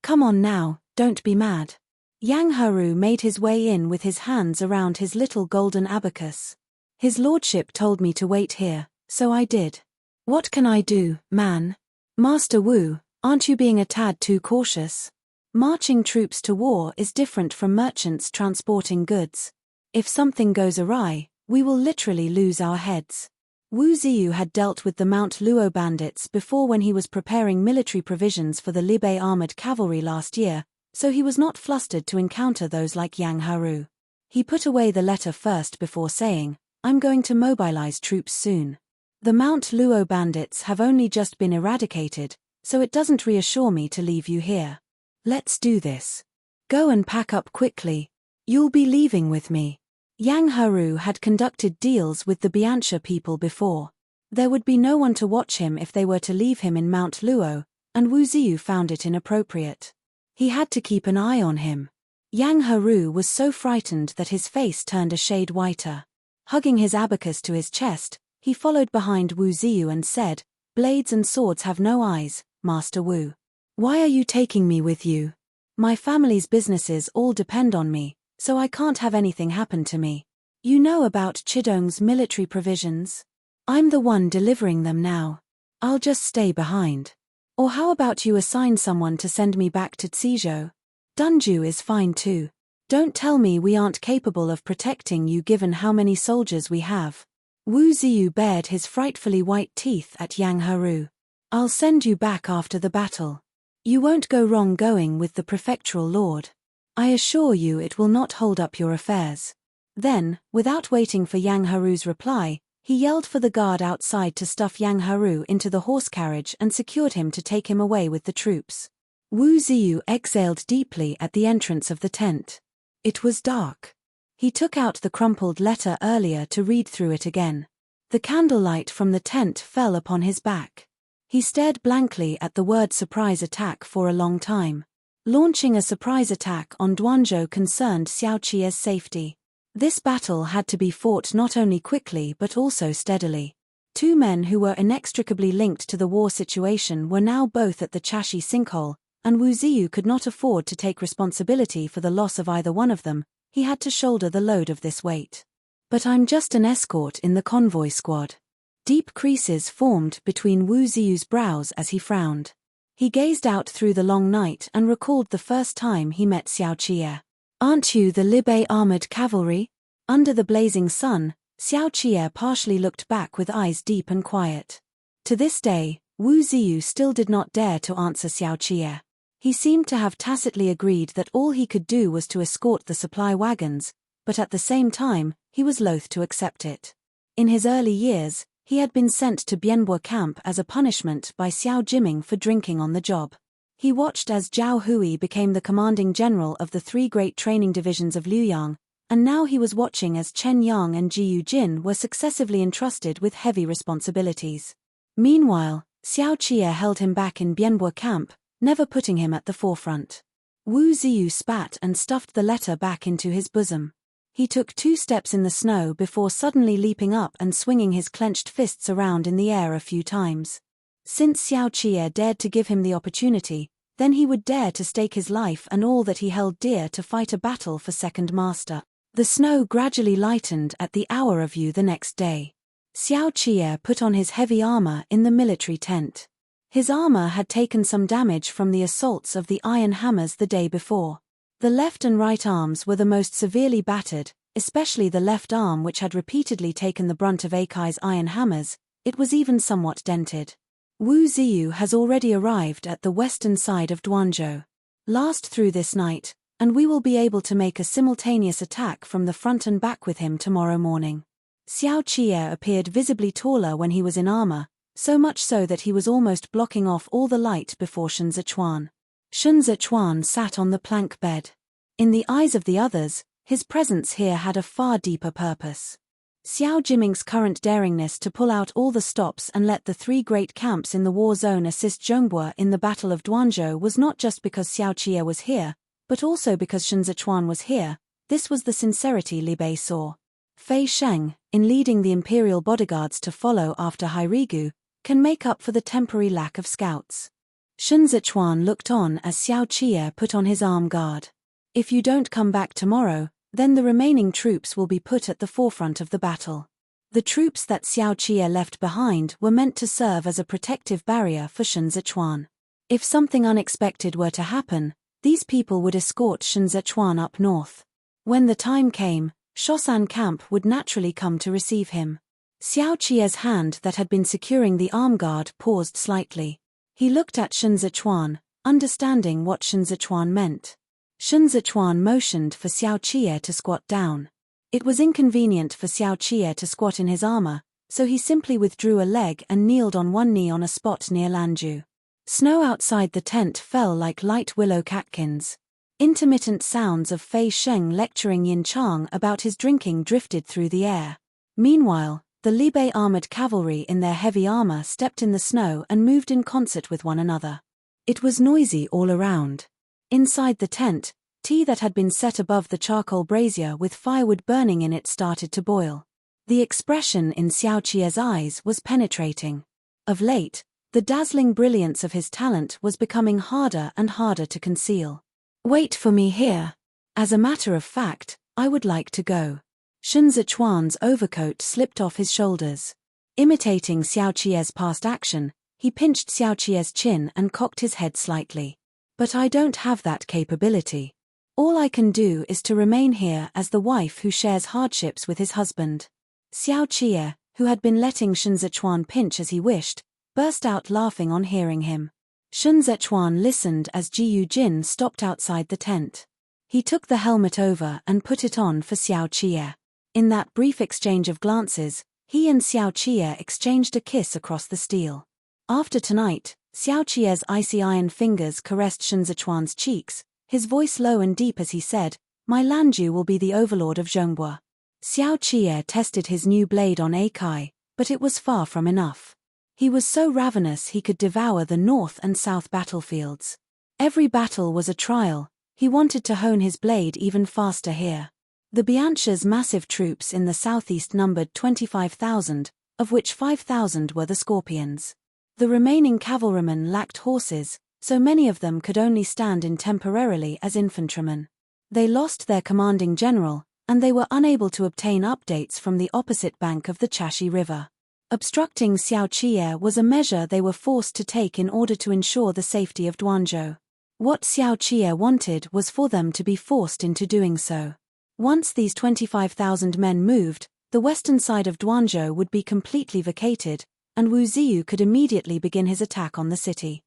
Come on now, don't be mad." Yang Haru made his way in with his hands around his little golden abacus. "His lordship told me to wait here, so I did. What can I do, man? Master Wu, aren't you being a tad too cautious? Marching troops to war is different from merchants transporting goods. If something goes awry, we will literally lose our heads. Wu Ziyu had dealt with the Mount Luo bandits before when he was preparing military provisions for the Libe armored cavalry last year, so he was not flustered to encounter those like Yang Haru. He put away the letter first before saying, "I'm going to mobilize troops soon. The Mount Luo bandits have only just been eradicated, so it doesn't reassure me to leave you here. Let's do this. Go and pack up quickly. You'll be leaving with me." Yang Haru had conducted deals with the Biancha people before. There would be no one to watch him if they were to leave him in Mount Luo, and Wu Ziyu found it inappropriate. He had to keep an eye on him. Yang Haru was so frightened that his face turned a shade whiter. Hugging his abacus to his chest, he followed behind Wu Ziyu and said, "Blades and swords have no eyes, Master Wu. Why are you taking me with you? My family's businesses all depend on me, so I can't have anything happen to me. You know about Chidong's military provisions? I'm the one delivering them now. I'll just stay behind. Or how about you assign someone to send me back to Tizhou? Dunju is fine too. Don't tell me we aren't capable of protecting you given how many soldiers we have." Wu Ziyu bared his frightfully white teeth at Yang Haru. "I'll send you back after the battle. You won't go wrong going with the prefectural lord. I assure you it will not hold up your affairs." Then, without waiting for Yang Haru's reply, he yelled for the guard outside to stuff Yang Haru into the horse carriage and secured him to take him away with the troops. Wu Ziyu exhaled deeply at the entrance of the tent. It was dark. He took out the crumpled letter earlier to read through it again. The candlelight from the tent fell upon his back. He stared blankly at the word surprise attack for a long time. Launching a surprise attack on Duanzhou concerned Xiao Qi's safety. This battle had to be fought not only quickly but also steadily. Two men who were inextricably linked to the war situation were now both at the Chashi sinkhole, and Wu Ziyu could not afford to take responsibility for the loss of either one of them. He had to shoulder the load of this weight. "But I'm just an escort in the convoy squad." Deep creases formed between Wu Ziyu's brows as he frowned. He gazed out through the long night and recalled the first time he met Xiao Qie. "Aren't you the Libe armored cavalry?" Under the blazing sun, Xiao Qie partially looked back with eyes deep and quiet. To this day, Wu Ziyu still did not dare to answer Xiao Qie. He seemed to have tacitly agreed that all he could do was to escort the supply wagons, but at the same time, he was loath to accept it. In his early years, he had been sent to Bianbo camp as a punishment by Xiao Jiming for drinking on the job. He watched as Zhao Hui became the commanding general of the three great training divisions of Liuyang, and now he was watching as Chen Yang and Ji Yujin were successively entrusted with heavy responsibilities. Meanwhile, Xiao Qie held him back in Bianbo camp, never putting him at the forefront. Wu Ziyu spat and stuffed the letter back into his bosom. He took 2 steps in the snow before suddenly leaping up and swinging his clenched fists around in the air a few times. Since Xiao Qie dared to give him the opportunity, then he would dare to stake his life and all that he held dear to fight a battle for second master. The snow gradually lightened at the hour of view the next day. Xiao Qie put on his heavy armor in the military tent. His armor had taken some damage from the assaults of the iron hammers the day before. The left and right arms were the most severely battered, especially the left arm which had repeatedly taken the brunt of Akai's iron hammers. It was even somewhat dented. Wu Ziyu has already arrived at the western side of Duanzhou. Last through this night, and we will be able to make a simultaneous attack from the front and back with him tomorrow morning. Xiao Qie appeared visibly taller when he was in armor, so much so that he was almost blocking off all the light before Shen Zichuan. Shen Zichuan sat on the plank bed. In the eyes of the others, his presence here had a far deeper purpose. Xiao Jiming's current daringness to pull out all the stops and let the 3 great camps in the war zone assist Zhongbua in the Battle of Duanzhou was not just because Xiao Qie was here, but also because Shen Zichuan was here. This was the sincerity Li Bei saw. Fei Sheng, in leading the imperial bodyguards to follow after Hairigu, can make up for the temporary lack of scouts. Shen Zichuan looked on as Xiao Qie put on his arm guard. If you don't come back tomorrow, then the remaining troops will be put at the forefront of the battle. The troops that Xiao Qie left behind were meant to serve as a protective barrier for Shen Zichuan. If something unexpected were to happen, these people would escort Shen Zichuan up north. When the time came, Shosan camp would naturally come to receive him. Xiao Qie's hand that had been securing the arm guard paused slightly. He looked at Shen Zichuan, understanding what Shen Zichuan meant. Shen Zichuan motioned for Xiao Qie to squat down. It was inconvenient for Xiao Qie to squat in his armor, so he simply withdrew a leg and kneeled on one knee on a spot near Lanju. Snow outside the tent fell like light willow catkins. Intermittent sounds of Fei Sheng lecturing Yin Chang about his drinking drifted through the air. Meanwhile, the Libe armored cavalry in their heavy armor stepped in the snow and moved in concert with one another. It was noisy all around. Inside the tent, tea that had been set above the charcoal brazier with firewood burning in it started to boil. The expression in Xiao Qie's eyes was penetrating. Of late, the dazzling brilliance of his talent was becoming harder and harder to conceal. "Wait for me here. As a matter of fact, I would like to go." Shen Zichuan's overcoat slipped off his shoulders. Imitating Xiao Qie's past action, he pinched Xiao Qie's chin and cocked his head slightly. "But I don't have that capability. All I can do is to remain here as the wife who shares hardships with his husband." Xiao Qie, who had been letting Shen Zichuan pinch as he wished, burst out laughing on hearing him. Shen Zichuan listened as Ji Yujin stopped outside the tent. He took the helmet over and put it on for Xiao Qie. In that brief exchange of glances, he and Xiao Qie exchanged a kiss across the steel. After tonight, Xiao Qie's icy iron fingers caressed Shen Zichuan's cheeks, his voice low and deep as he said, "My Lanju will be the overlord of Zhongbua." Xiao Qie tested his new blade on Akai, but it was far from enough. He was so ravenous he could devour the north and south battlefields. Every battle was a trial. He wanted to hone his blade even faster here. The Biancha's massive troops in the southeast numbered 25,000, of which 5,000 were the Scorpions. The remaining cavalrymen lacked horses, so many of them could only stand in temporarily as infantrymen. They lost their commanding general, and they were unable to obtain updates from the opposite bank of the Chashi River. Obstructing Xiao Qie was a measure they were forced to take in order to ensure the safety of Duanzhou. What Xiao Qie wanted was for them to be forced into doing so. Once these 25,000 men moved, the western side of Duanzhou would be completely vacated, and Wu Ziyu could immediately begin his attack on the city.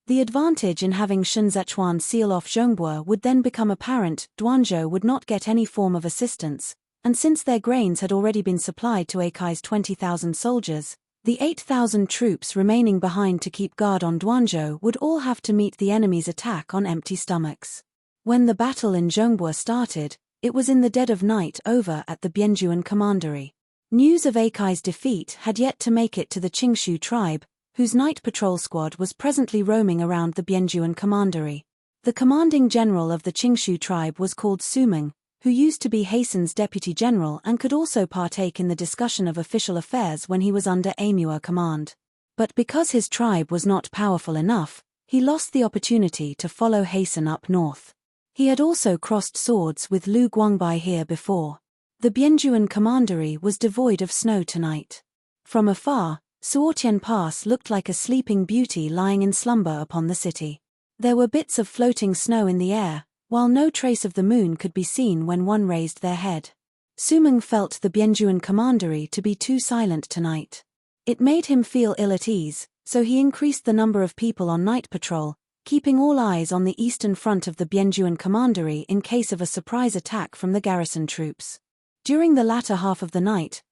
The advantage in having Shen Zichuan seal off Zhongbua would then become apparent. Duanzhou would not get any form of assistance, and since their grains had already been supplied to Akai's 20,000 soldiers, the 8,000 troops remaining behind to keep guard on Duanzhou would all have to meet the enemy's attack on empty stomachs. When the battle in Zhongbua started, it was in the dead of night over at the Bianjuan commandery. News of Akai's defeat had yet to make it to the Qingshu tribe, whose night patrol squad was presently roaming around the Bianjuan commandery. The commanding general of the Qingshu tribe was called Sumeng, who used to be Hason's deputy general and could also partake in the discussion of official affairs when he was under Amua command. But because his tribe was not powerful enough, he lost the opportunity to follow Hason up north. He had also crossed swords with Lu Guangbai here before. The Bianjuan commandery was devoid of snow tonight. From afar, Suotian Pass looked like a sleeping beauty lying in slumber upon the city. There were bits of floating snow in the air, while no trace of the moon could be seen when one raised their head. Sumeng felt the Bianjuan commandery to be too silent tonight. It made him feel ill at ease, so he increased the number of people on night patrol, keeping all eyes on the eastern front of the Bianjuan commandery in case of a surprise attack from the garrison troops. During the latter half of the night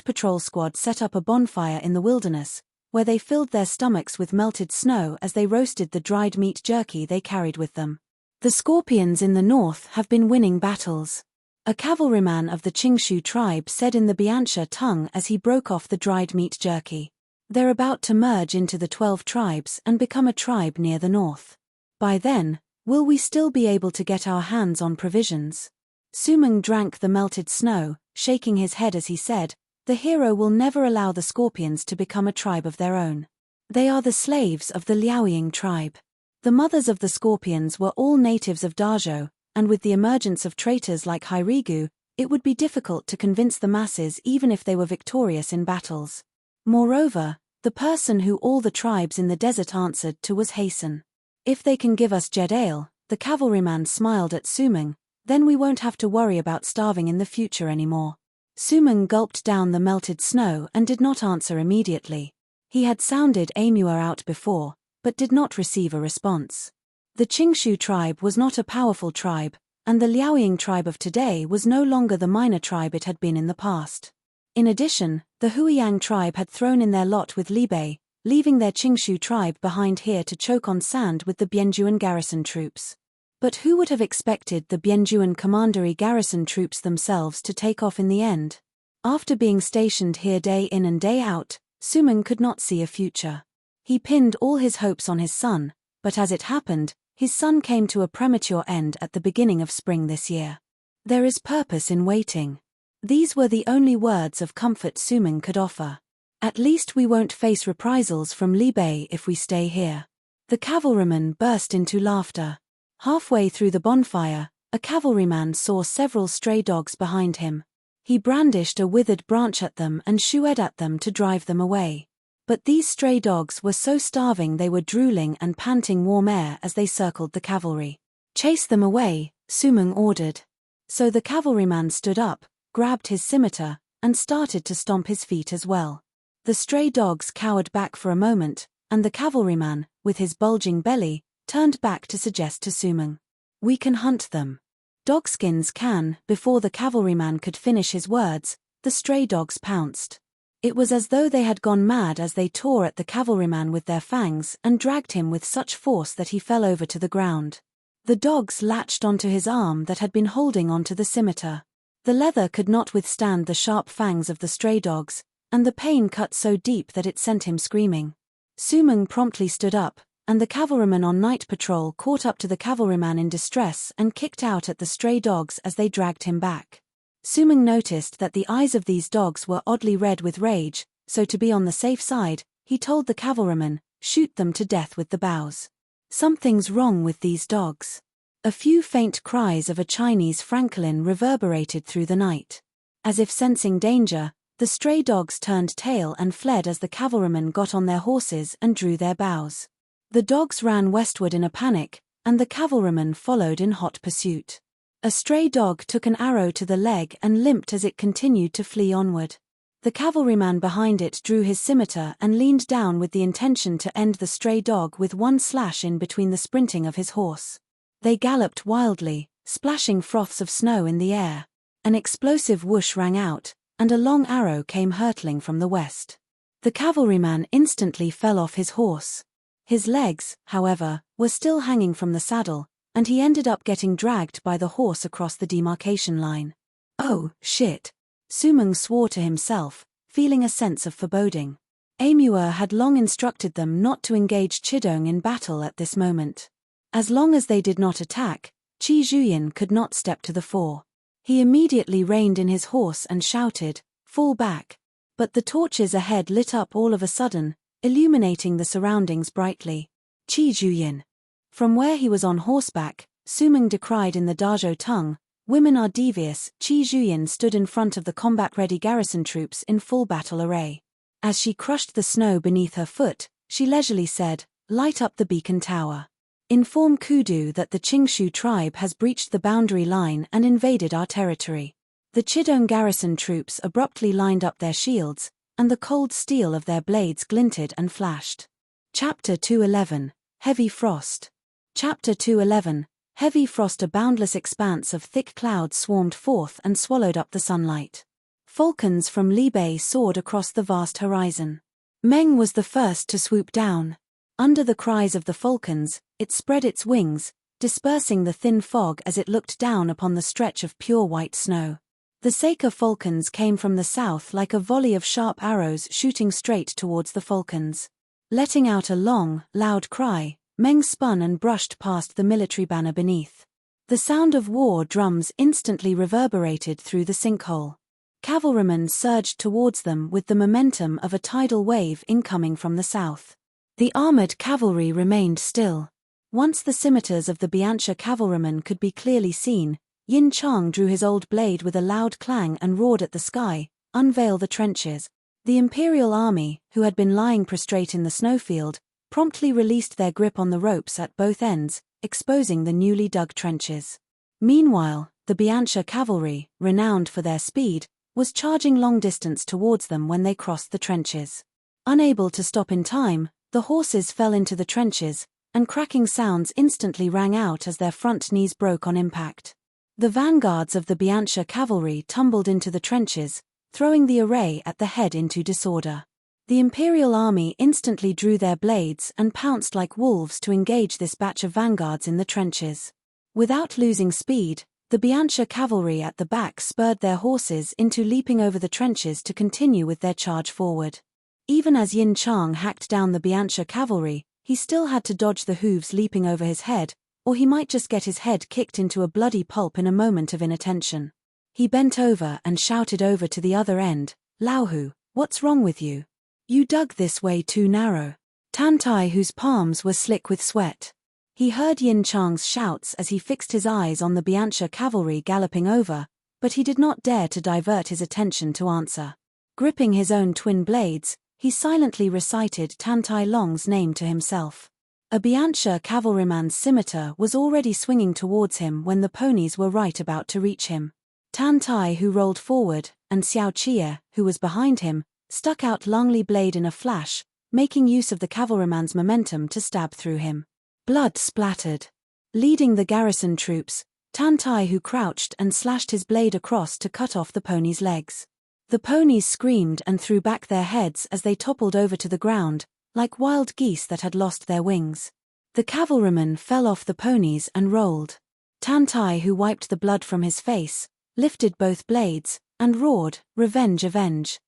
patrol squad set up a bonfire in the wilderness, where they filled their stomachs with melted snow as they roasted the dried meat jerky they carried with them. The Scorpions in the north have been winning battles. A cavalryman of the Qingshu tribe said in the Biancha tongue as he broke off the dried meat jerky. They're about to merge into the 12 tribes and become a tribe near the north. By then, will we still be able to get our hands on provisions? Sumeng drank the melted snow, shaking his head as he said, "The hero will never allow the Scorpions to become a tribe of their own. They are the slaves of the Liaoying tribe." The mothers of the Scorpions were all natives of Dazhou, and with the emergence of traitors like Hairigu, it would be difficult to convince the masses even if they were victorious in battles. Moreover, the person who all the tribes in the desert answered to was Hason. "If they can give us Jed Ale," the cavalryman smiled at Sumeng, Then we won't have to worry about starving in the future anymore. Sumeng gulped down the melted snow and did not answer immediately. He had sounded Amua out before, but did not receive a response. The Qingshu tribe was not a powerful tribe, and the Liaoying tribe of today was no longer the minor tribe it had been in the past. In addition, the Huiyang tribe had thrown in their lot with Libei, leaving their Qingshu tribe behind here to choke on sand with the Bianjuan garrison troops. But who would have expected the Bianjuan commandery garrison troops themselves to take off in the end? After being stationed here day in and day out, Sumeng could not see a future. He pinned all his hopes on his son, but as it happened, his son came to a premature end at the beginning of spring this year. There is purpose in waiting. These were the only words of comfort Sumeng could offer. At least we won't face reprisals from Libei if we stay here. The cavalryman burst into laughter. Halfway through the bonfire, a cavalryman saw several stray dogs behind him. He brandished a withered branch at them and shooed at them to drive them away. But these stray dogs were so starving they were drooling and panting warm air as they circled the cavalry. "Chase them away," Sumeng ordered. So the cavalryman stood up, grabbed his scimitar, and started to stomp his feet as well. The stray dogs cowered back for a moment, and the cavalryman, with his bulging belly, turned back to suggest to Sumeng, "We can hunt them." "Dogskins can." Before the cavalryman could finish his words, the stray dogs pounced. It was as though they had gone mad as they tore at the cavalryman with their fangs and dragged him with such force that he fell over to the ground. The dogs latched onto his arm that had been holding onto the scimitar. The leather could not withstand the sharp fangs of the stray dogs, and the pain cut so deep that it sent him screaming. Sumeng promptly stood up, and the cavalryman on night patrol caught up to the cavalryman in distress and kicked out at the stray dogs as they dragged him back. Sumeng noticed that the eyes of these dogs were oddly red with rage, so to be on the safe side, he told the cavalryman, "Shoot them to death with the bows." Something's wrong with these dogs. A few faint cries of a Chinese francolin reverberated through the night. As if sensing danger, the stray dogs turned tail and fled as the cavalrymen got on their horses and drew their bows. The dogs ran westward in a panic, and the cavalrymen followed in hot pursuit. A stray dog took an arrow to the leg and limped as it continued to flee onward. The cavalryman behind it drew his scimitar and leaned down with the intention to end the stray dog with one slash in between the sprinting of his horse. They galloped wildly, splashing froths of snow in the air. An explosive whoosh rang out, and a long arrow came hurtling from the west. The cavalryman instantly fell off his horse. His legs, however, were still hanging from the saddle, and he ended up getting dragged by the horse across the demarcation line. "Oh, shit." Sumeng swore to himself, feeling a sense of foreboding. Amua had long instructed them not to engage Chidong in battle at this moment. As long as they did not attack, Qi Zhuyin could not step to the fore. He immediately reined in his horse and shouted, "Fall back." But the torches ahead lit up all of a sudden, illuminating the surroundings brightly. "Qi Zhuyin." From where he was on horseback, Sumeng decried in the Dazhou tongue, "Women are devious." Qi Zhuyin stood in front of the combat-ready garrison troops in full battle array. As she crushed the snow beneath her foot, she leisurely said, "Light up the beacon tower. Inform Kudu that the Qingshu tribe has breached the boundary line and invaded our territory." The Chidong garrison troops abruptly lined up their shields, and the cold steel of their blades glinted and flashed. Chapter 211, Heavy Frost. Chapter 211, Heavy Frost. A boundless expanse of thick clouds swarmed forth and swallowed up the sunlight. Falcons from Libei soared across the vast horizon. Meng was the first to swoop down. Under the cries of the falcons, it spread its wings, dispersing the thin fog as it looked down upon the stretch of pure white snow. The Seika falcons came from the south like a volley of sharp arrows shooting straight towards the falcons. Letting out a long, loud cry, Meng spun and brushed past the military banner beneath. The sound of war drums instantly reverberated through the sinkhole. Cavalrymen surged towards them with the momentum of a tidal wave incoming from the south. The armored cavalry remained still. Once the scimitars of the Biancha cavalrymen could be clearly seen, Yin Chang drew his old blade with a loud clang and roared at the sky, "Unveil the trenches." The Imperial Army, who had been lying prostrate in the snowfield, promptly released their grip on the ropes at both ends, exposing the newly dug trenches. Meanwhile, the Bianca cavalry, renowned for their speed, was charging long distance towards them when they crossed the trenches. Unable to stop in time, the horses fell into the trenches, and cracking sounds instantly rang out as their front knees broke on impact. The vanguards of the Bianca cavalry tumbled into the trenches, throwing the array at the head into disorder. The Imperial army instantly drew their blades and pounced like wolves to engage this batch of vanguards in the trenches. Without losing speed, the Bianca cavalry at the back spurred their horses into leaping over the trenches to continue with their charge forward. Even as Yin Chang hacked down the Bianca cavalry, he still had to dodge the hooves leaping over his head, or he might just get his head kicked into a bloody pulp in a moment of inattention. He bent over and shouted over to the other end, "Laohu, what's wrong with you? You dug this way too narrow." Tantai, whose palms were slick with sweat. He heard Yin Chang's shouts as he fixed his eyes on the Bianca cavalry galloping over, but he did not dare to divert his attention to answer. Gripping his own twin blades, he silently recited Tantai Long's name to himself. A Bianca cavalryman's scimitar was already swinging towards him when the ponies were right about to reach him. Tantai, who rolled forward, and Xiao Qie, who was behind him, stuck out Longli blade in a flash, making use of the cavalryman's momentum to stab through him. Blood splattered. Leading the garrison troops, Tantai, who crouched and slashed his blade across to cut off the ponies' legs. The ponies screamed and threw back their heads as they toppled over to the ground, like wild geese that had lost their wings. The cavalryman fell off the ponies and rolled. Tantai, who wiped the blood from his face, lifted both blades, and roared, "Revenge, avenge!"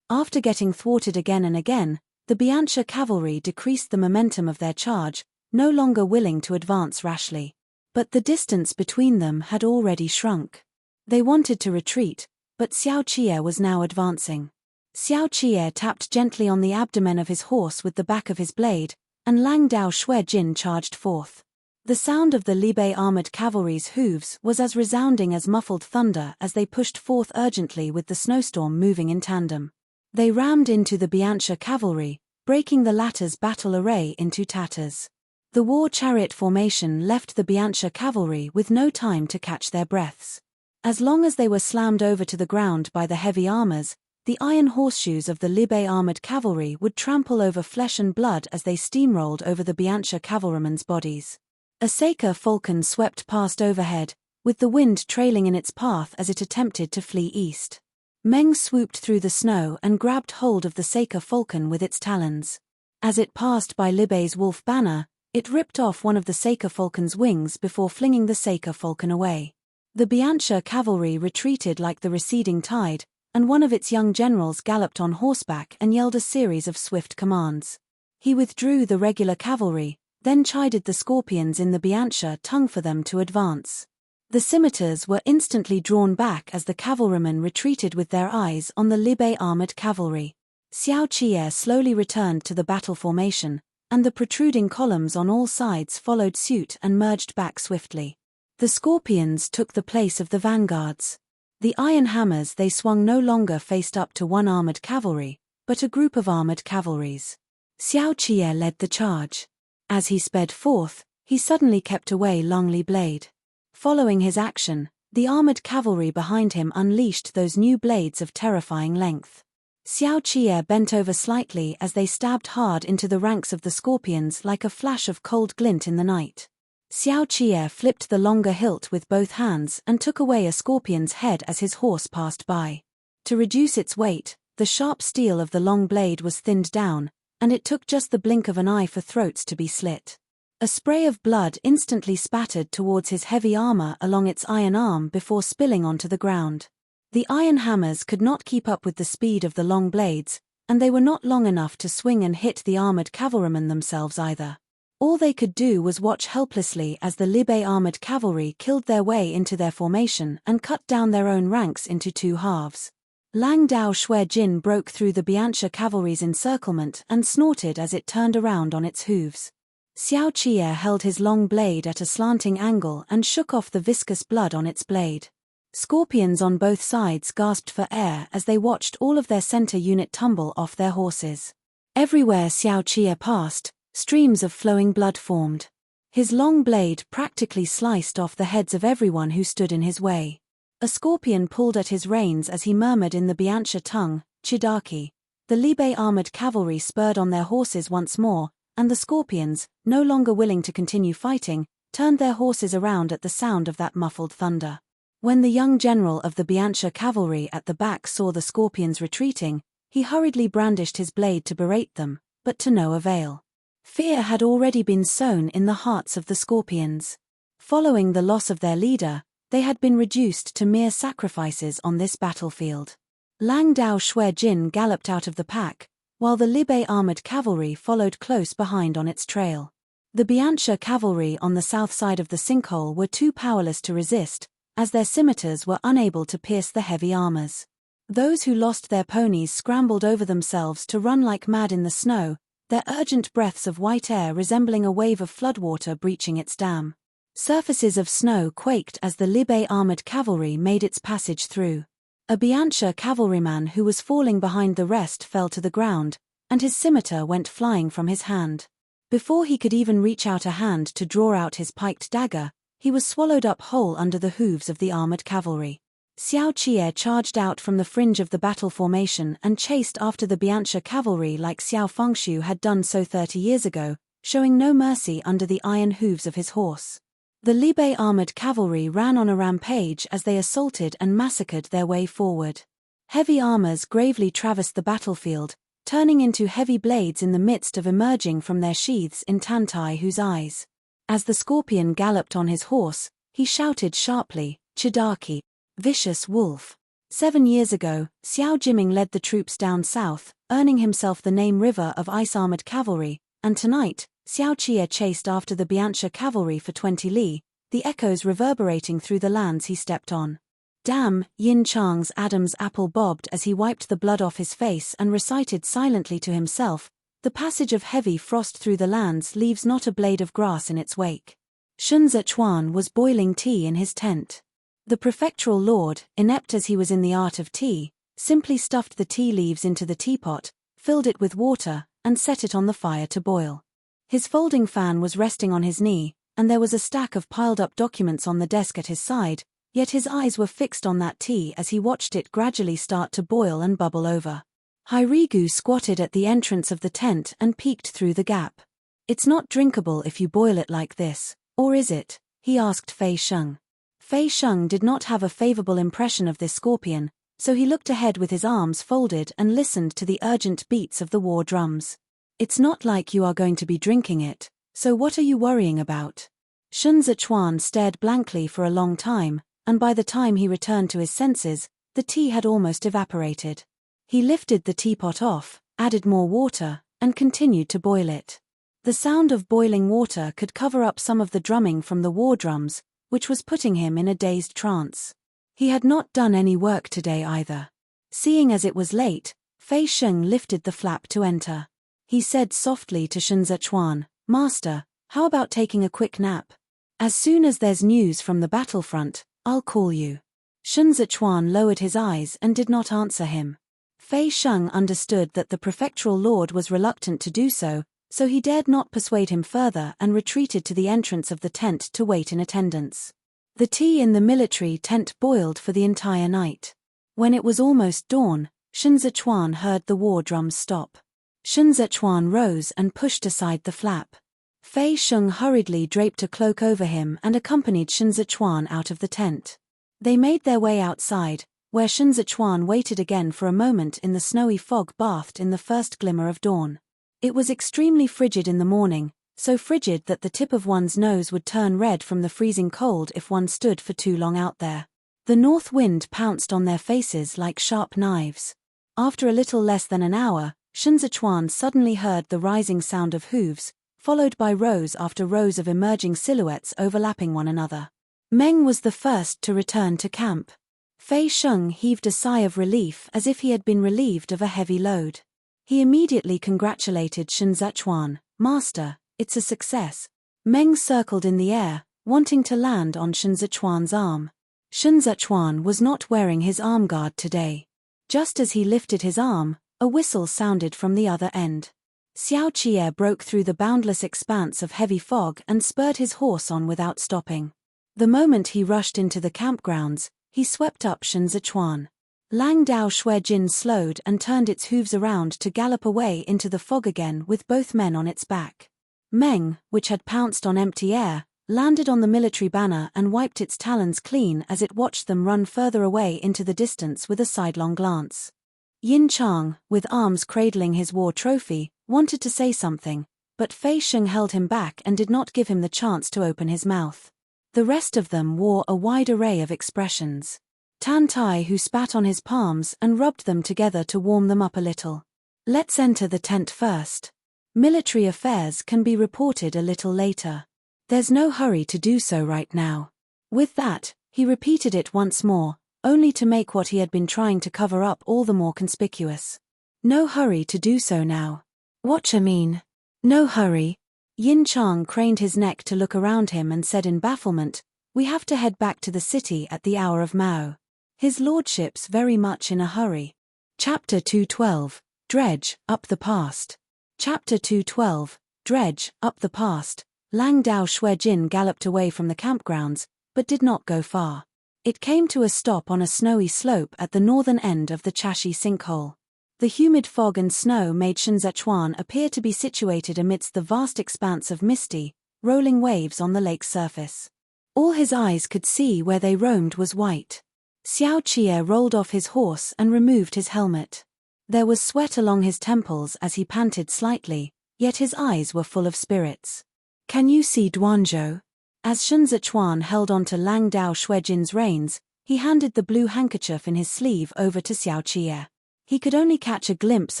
After getting thwarted again and again, the Bianca cavalry decreased the momentum of their charge, no longer willing to advance rashly. But the distance between them had already shrunk. They wanted to retreat, but Xiao Qie was now advancing. Xiao Qie tapped gently on the abdomen of his horse with the back of his blade, and Lang Dao Shui Jin charged forth. The sound of the Libe armored cavalry's hooves was as resounding as muffled thunder as they pushed forth urgently with the snowstorm moving in tandem. They rammed into the Bianca cavalry, breaking the latter's battle array into tatters. The war chariot formation left the Bianca cavalry with no time to catch their breaths. As long as they were slammed over to the ground by the heavy armors, the iron horseshoes of the Libe armored cavalry would trample over flesh and blood as they steamrolled over the Bianca cavalrymen's bodies. A Seika falcon swept past overhead, with the wind trailing in its path as it attempted to flee east. Meng swooped through the snow and grabbed hold of the Seika falcon with its talons. As it passed by Libe's wolf banner, it ripped off one of the Seika falcon's wings before flinging the Seika falcon away. The Bianca cavalry retreated like the receding tide, and one of its young generals galloped on horseback and yelled a series of swift commands. He withdrew the regular cavalry, then chided the scorpions in the Bianca tongue for them to advance. The scimitars were instantly drawn back as the cavalrymen retreated with their eyes on the Libe armored cavalry. Xiao Qie slowly returned to the battle formation, and the protruding columns on all sides followed suit and merged back swiftly. The scorpions took the place of the vanguards. The iron hammers they swung no longer faced up to one armored cavalry, but a group of armored cavalries. Xiao Qie led the charge. As he sped forth, he suddenly kept away Longli blade. Following his action, the armored cavalry behind him unleashed those new blades of terrifying length. Xiao Qie bent over slightly as they stabbed hard into the ranks of the scorpions like a flash of cold glint in the night. Xiao Qie flipped the longer hilt with both hands and took away a scorpion's head as his horse passed by. To reduce its weight, the sharp steel of the long blade was thinned down, and it took just the blink of an eye for throats to be slit. A spray of blood instantly spattered towards his heavy armor along its iron arm before spilling onto the ground. The iron hammers could not keep up with the speed of the long blades, and they were not long enough to swing and hit the armored cavalrymen themselves either. All they could do was watch helplessly as the Libe armored cavalry killed their way into their formation and cut down their own ranks into two halves. Lang Dao Shui Jin broke through the Bianca cavalry's encirclement and snorted as it turned around on its hooves. Xiao Qie held his long blade at a slanting angle and shook off the viscous blood on its blade. Scorpions on both sides gasped for air as they watched all of their center unit tumble off their horses. Everywhere Xiao Qie passed, streams of flowing blood formed. His long blade practically sliced off the heads of everyone who stood in his way. A scorpion pulled at his reins as he murmured in the Biantia tongue, "Chidaki." The Libe armored cavalry spurred on their horses once more, and the scorpions, no longer willing to continue fighting, turned their horses around at the sound of that muffled thunder. When the young general of the Biantia cavalry at the back saw the scorpions retreating, he hurriedly brandished his blade to berate them, but to no avail. Fear had already been sown in the hearts of the scorpions. Following the loss of their leader, they had been reduced to mere sacrifices on this battlefield. Lang Dao Shui Jin galloped out of the pack, while the Libe armored cavalry followed close behind on its trail. The Biantia cavalry on the south side of the sinkhole were too powerless to resist, as their scimitars were unable to pierce the heavy armors. Those who lost their ponies scrambled over themselves to run like mad in the snow, their urgent breaths of white air resembling a wave of floodwater breaching its dam. Surfaces of snow quaked as the Libe armored cavalry made its passage through. A Biantia cavalryman who was falling behind the rest fell to the ground, and his scimitar went flying from his hand. Before he could even reach out a hand to draw out his piked dagger, he was swallowed up whole under the hooves of the armored cavalry. Xiao Chie charged out from the fringe of the battle formation and chased after the Biantia cavalry like Xiao Fengshu had done so 30 years ago, showing no mercy under the iron hooves of his horse. The Libe armored cavalry ran on a rampage as they assaulted and massacred their way forward. Heavy armors gravely traversed the battlefield, turning into heavy blades in the midst of emerging from their sheaths in Tantai Hu's eyes. As the scorpion galloped on his horse, he shouted sharply, "Chidaki, vicious wolf." 7 years ago, Xiao Jiming led the troops down south, earning himself the name River of Ice-Armored Cavalry, and tonight, Xiao Chie chased after the Biantia cavalry for 20 li, the echoes reverberating through the lands he stepped on. Damn, Yin Chang's Adam's apple bobbed as he wiped the blood off his face and recited silently to himself, "The passage of heavy frost through the lands leaves not a blade of grass in its wake." Shun Zichuan was boiling tea in his tent. The prefectural lord, inept as he was in the art of tea, simply stuffed the tea leaves into the teapot, filled it with water, and set it on the fire to boil. His folding fan was resting on his knee, and there was a stack of piled-up documents on the desk at his side, yet his eyes were fixed on that tea as he watched it gradually start to boil and bubble over. Hairigu squatted at the entrance of the tent and peeked through the gap. "It's not drinkable if you boil it like this, or is it?" he asked Fei Sheng. Fei Sheng did not have a favorable impression of this scorpion, so he looked ahead with his arms folded and listened to the urgent beats of the war drums. "It's not like you are going to be drinking it, so what are you worrying about?" Shun Zichuan stared blankly for a long time, and by the time he returned to his senses, the tea had almost evaporated. He lifted the teapot off, added more water, and continued to boil it. The sound of boiling water could cover up some of the drumming from the war drums, which was putting him in a dazed trance. He had not done any work today either. Seeing as it was late, Fei Sheng lifted the flap to enter. He said softly to Shun Zichuan, "Master, how about taking a quick nap? As soon as there's news from the battlefront, I'll call you." Shun Zichuan lowered his eyes and did not answer him. Fei Sheng understood that the prefectural lord was reluctant to do so, so he dared not persuade him further and retreated to the entrance of the tent to wait in attendance. The tea in the military tent boiled for the entire night. When it was almost dawn, Shun Zichuan heard the war drums stop. Shun Zichuan rose and pushed aside the flap. Fei Sheng hurriedly draped a cloak over him and accompanied Shun Zichuan out of the tent. They made their way outside, where Shun Zichuan waited again for a moment in the snowy fog bathed in the first glimmer of dawn. It was extremely frigid in the morning, so frigid that the tip of one's nose would turn red from the freezing cold if one stood for too long out there. The north wind pounced on their faces like sharp knives. After a little less than an hour, Shun Zichuan suddenly heard the rising sound of hooves, followed by rows after rows of emerging silhouettes overlapping one another. Meng was the first to return to camp. Fei Sheng heaved a sigh of relief as if he had been relieved of a heavy load. He immediately congratulated Shun Zichuan, "Master, it's a success." Meng circled in the air, wanting to land on Shun Zichuan's arm. Shun Zichuan was not wearing his arm guard today. Just as he lifted his arm, a whistle sounded from the other end. Xiao Qie broke through the boundless expanse of heavy fog and spurred his horse on without stopping. The moment he rushed into the campgrounds, he swept up Shen Zichuan. Lang Dao Shuijin slowed and turned its hooves around to gallop away into the fog again with both men on its back. Meng, which had pounced on empty air, landed on the military banner and wiped its talons clean as it watched them run further away into the distance with a sidelong glance. Yin Chang, with arms cradling his war trophy, wanted to say something, but Fei Sheng held him back and did not give him the chance to open his mouth. The rest of them wore a wide array of expressions. Tan Tai who spat on his palms and rubbed them together to warm them up a little. Let's enter the tent first. Military affairs can be reported a little later. There's no hurry to do so right now. With that, he repeated it once more, only to make what he had been trying to cover up all the more conspicuous. No hurry to do so now. Watcha mean? No hurry. Yin Chang craned his neck to look around him and said in bafflement, we have to head back to the city at the hour of Mao. His lordship's very much in a hurry. Chapter 212, Dredge, Up the Past. Chapter 212, Dredge, Up the Past. Lang Dao Shuijin galloped away from the campgrounds, but did not go far. It came to a stop on a snowy slope at the northern end of the Chashi sinkhole. The humid fog and snow made Shen Zichuan appear to be situated amidst the vast expanse of misty, rolling waves on the lake's surface. All his eyes could see where they roamed was white. Xiao Qie rolled off his horse and removed his helmet. There was sweat along his temples as he panted slightly, yet his eyes were full of spirits. Can you see Duanzhou? As Shen Zichuan held on to Lang Dao Shuijin's reins, he handed the blue handkerchief in his sleeve over to Xiao Qie. He could only catch a glimpse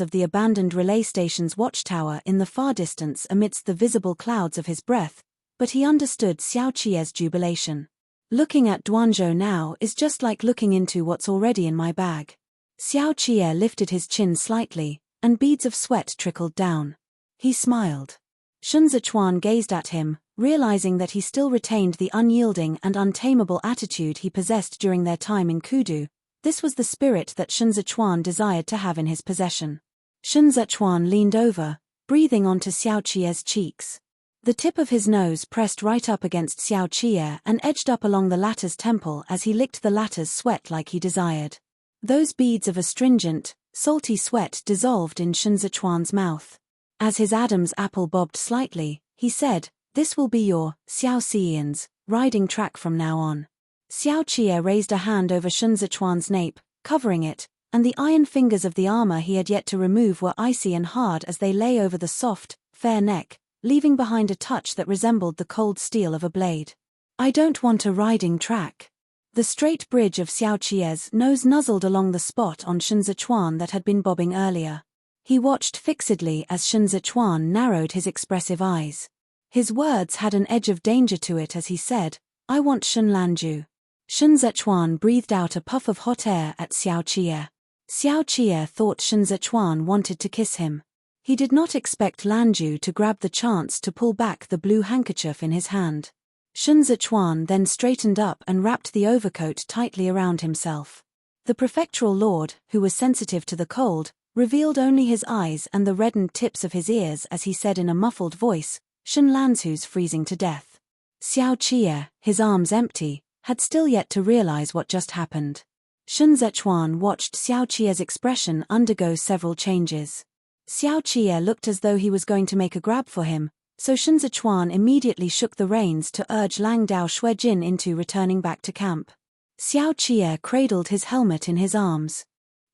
of the abandoned relay station's watchtower in the far distance amidst the visible clouds of his breath, but he understood Xiao Qie's jubilation. Looking at Duanzhou now is just like looking into what's already in my bag. Xiao Qie lifted his chin slightly, and beads of sweat trickled down. He smiled. Shen Zichuan gazed at him, realizing that he still retained the unyielding and untamable attitude he possessed during their time in Kudu. This was the spirit that Shen Zichuan desired to have in his possession. Shen Zichuan leaned over, breathing onto Xiao Qie's cheeks. The tip of his nose pressed right up against Xiao Qie and edged up along the latter's temple as he licked the latter's sweat like he desired. Those beads of astringent, salty sweat dissolved in Shen Zichuan's mouth. As his Adam's apple bobbed slightly, he said, this will be your, Xiao Xian's, riding track from now on. Xiao Qie raised a hand over Shen Zichuan's nape, covering it, and the iron fingers of the armor he had yet to remove were icy and hard as they lay over the soft, fair neck, leaving behind a touch that resembled the cold steel of a blade. I don't want a riding track. The straight bridge of Xiao Qie's nose nuzzled along the spot on Shen Zichuan that had been bobbing earlier. He watched fixedly as Shen Zichuan narrowed his expressive eyes. His words had an edge of danger to it as he said, I want Shen Lanju. Shen Zichuan breathed out a puff of hot air at Xiao Qie. Xiao Qie thought Shen Zichuan wanted to kiss him. He did not expect Lanju to grab the chance to pull back the blue handkerchief in his hand. Shen Zichuan then straightened up and wrapped the overcoat tightly around himself. The prefectural lord, who was sensitive to the cold, revealed only his eyes and the reddened tips of his ears as he said in a muffled voice, Shen Lanzu's freezing to death. Xiao Qie, his arms empty, had still yet to realize what just happened. Shen Zichuan watched Xiao Qie's expression undergo several changes. Xiao Qie looked as though he was going to make a grab for him, so Shen Zichuan immediately shook the reins to urge Lang Dao Shuijin into returning back to camp. Xiao Qie cradled his helmet in his arms.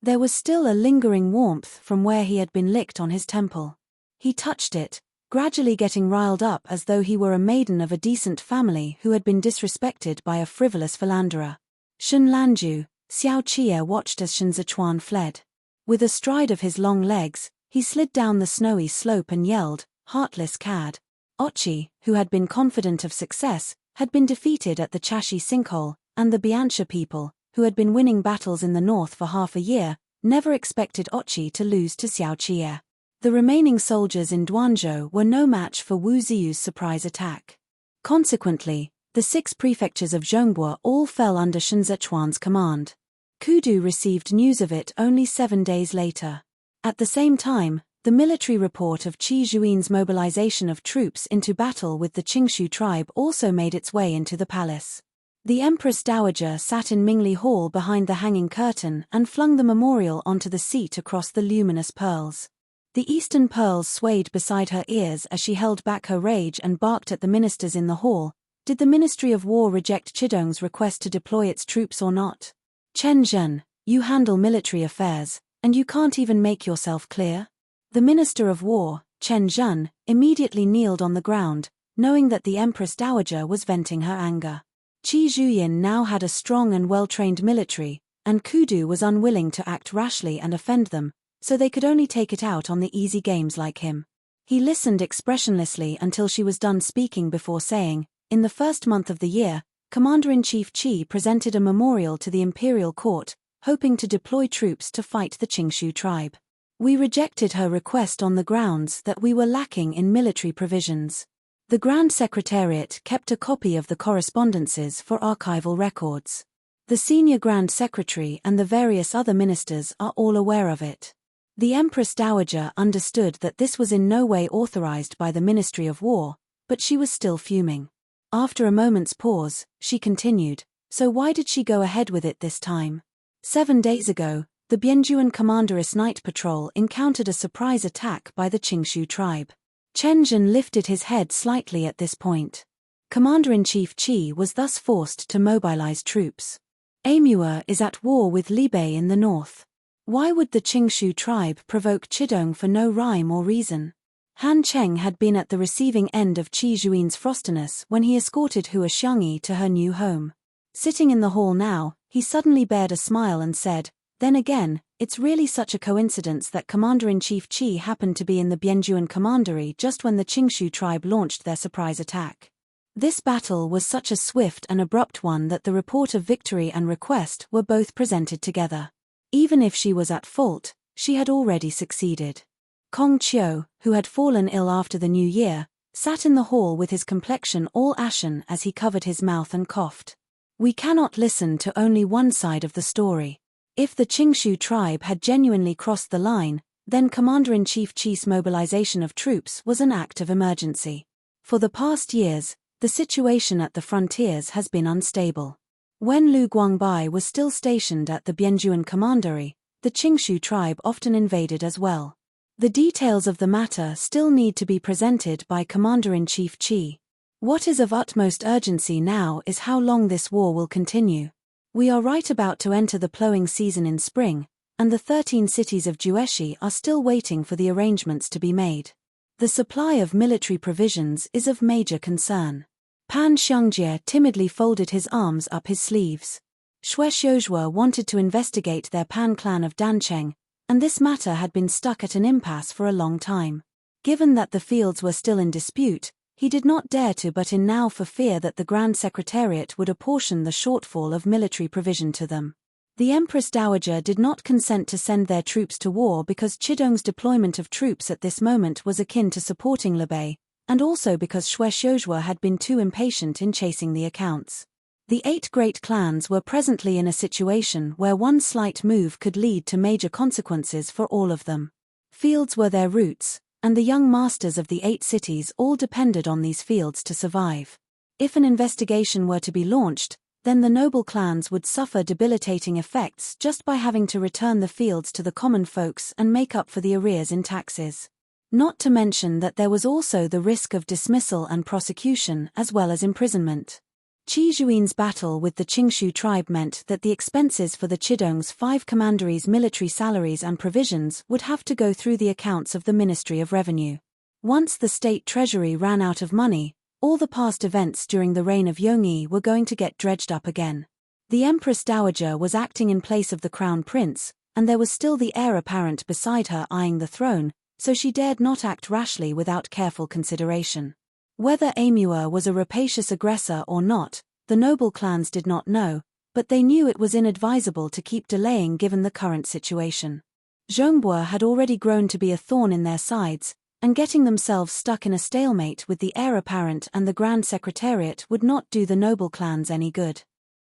There was still a lingering warmth from where he had been licked on his temple. He touched it, gradually getting riled up as though he were a maiden of a decent family who had been disrespected by a frivolous philanderer. Shen Lanju, Xiao Qie watched as Shen Zichuan fled. With a stride of his long legs, he slid down the snowy slope and yelled, heartless cad. Ochi, who had been confident of success, had been defeated at the Chashi sinkhole, and the Biancha people, who had been winning battles in the north for half a year, never expected Ochi to lose to Xiao Qie. The remaining soldiers in Duanzhou were no match for Wu Ziyu's surprise attack. Consequently, the 6 prefectures of Zhongbua all fell under Shen Zichuan's command. Kudu received news of it only 7 days later. At the same time, the The military report of Qi Zhuin's mobilization of troops into battle with the Qingshu tribe also made its way into the palace. The Empress Dowager sat in Mingli Hall behind the hanging curtain and flung the memorial onto the seat across the luminous pearls. The eastern pearls swayed beside her ears as she held back her rage and barked at the ministers in the hall. Did the Ministry of War reject Chidong's request to deploy its troops or not? Chen Zhen, you handle military affairs, and you can't even make yourself clear? The Minister of War, Chen Zhen, immediately kneeled on the ground, knowing that the Empress Dowager was venting her anger. Qi Zhuyin now had a strong and well-trained military, and Kudu was unwilling to act rashly and offend them, so they could only take it out on the easy games like him. He listened expressionlessly until she was done speaking before saying, in the first month of the year, Commander-in-Chief Qi presented a memorial to the imperial court, hoping to deploy troops to fight the Qingshu tribe. We rejected her request on the grounds that we were lacking in military provisions. The Grand Secretariat kept a copy of the correspondences for archival records. The Senior Grand Secretary and the various other ministers are all aware of it. The Empress Dowager understood that this was in no way authorized by the Ministry of War, but she was still fuming. After a moment's pause, she continued, so why did she go ahead with it this time? 7 days ago, the Bianjuan Commander's night patrol encountered a surprise attack by the Qingshu tribe. Chen Zhen lifted his head slightly at this point. Commander-in-Chief Qi was thus forced to mobilize troops. Amur is at war with Libei in the north. Why would the Qingshu tribe provoke Chidong for no rhyme or reason? Han Cheng had been at the receiving end of Qi Zhuin's frostiness when he escorted Hua Xiangyi to her new home. Sitting in the hall now, he suddenly bared a smile and said, then again, it's really such a coincidence that Commander-in-Chief Qi happened to be in the Bianjuan Commandery just when the Qingshu tribe launched their surprise attack. This battle was such a swift and abrupt one that the report of victory and request were both presented together. Even if she was at fault, she had already succeeded. Kong Qiu, who had fallen ill after the new year, sat in the hall with his complexion all ashen as he covered his mouth and coughed. We cannot listen to only one side of the story. If the Qingshu tribe had genuinely crossed the line, then Commander-in-Chief Qi's mobilization of troops was an act of emergency. For the past years, the situation at the frontiers has been unstable. When Lu Guangbai was still stationed at the Bianjuan Commandery, the Qingshu tribe often invaded as well. The details of the matter still need to be presented by Commander-in-Chief Qi. What is of utmost urgency now is how long this war will continue. We are right about to enter the plowing season in spring, and the 13 cities of Jueshi are still waiting for the arrangements to be made. The supply of military provisions is of major concern. Pan Xiangjie timidly folded his arms up his sleeves. Xue Xiuzhua wanted to investigate their Pan clan of Dancheng, and this matter had been stuck at an impasse for a long time. Given that the fields were still in dispute, he did not dare to butt in now for fear that the Grand Secretariat would apportion the shortfall of military provision to them. The Empress Dowager did not consent to send their troops to war because Chidong's deployment of troops at this moment was akin to supporting Libei, and also because Xue Xiuzhua had been too impatient in chasing the accounts. The 8 great clans were presently in a situation where one slight move could lead to major consequences for all of them. Fields were their roots, and the young masters of the 8 cities all depended on these fields to survive. If an investigation were to be launched, then the noble clans would suffer debilitating effects just by having to return the fields to the common folks and make up for the arrears in taxes. Not to mention that there was also the risk of dismissal and prosecution as well as imprisonment. Qi Zhuin's battle with the Qingshu tribe meant that the expenses for the Chidong's 5 commanderies' military salaries and provisions would have to go through the accounts of the Ministry of Revenue. Once the state treasury ran out of money, all the past events during the reign of Yongyi were going to get dredged up again. The Empress Dowager was acting in place of the Crown Prince, and there was still the heir apparent beside her eyeing the throne, so she dared not act rashly without careful consideration. Whether Amur was a rapacious aggressor or not, the noble clans did not know, but they knew it was inadvisable to keep delaying given the current situation. Zhongbua had already grown to be a thorn in their sides, and getting themselves stuck in a stalemate with the heir apparent and the Grand Secretariat would not do the noble clans any good.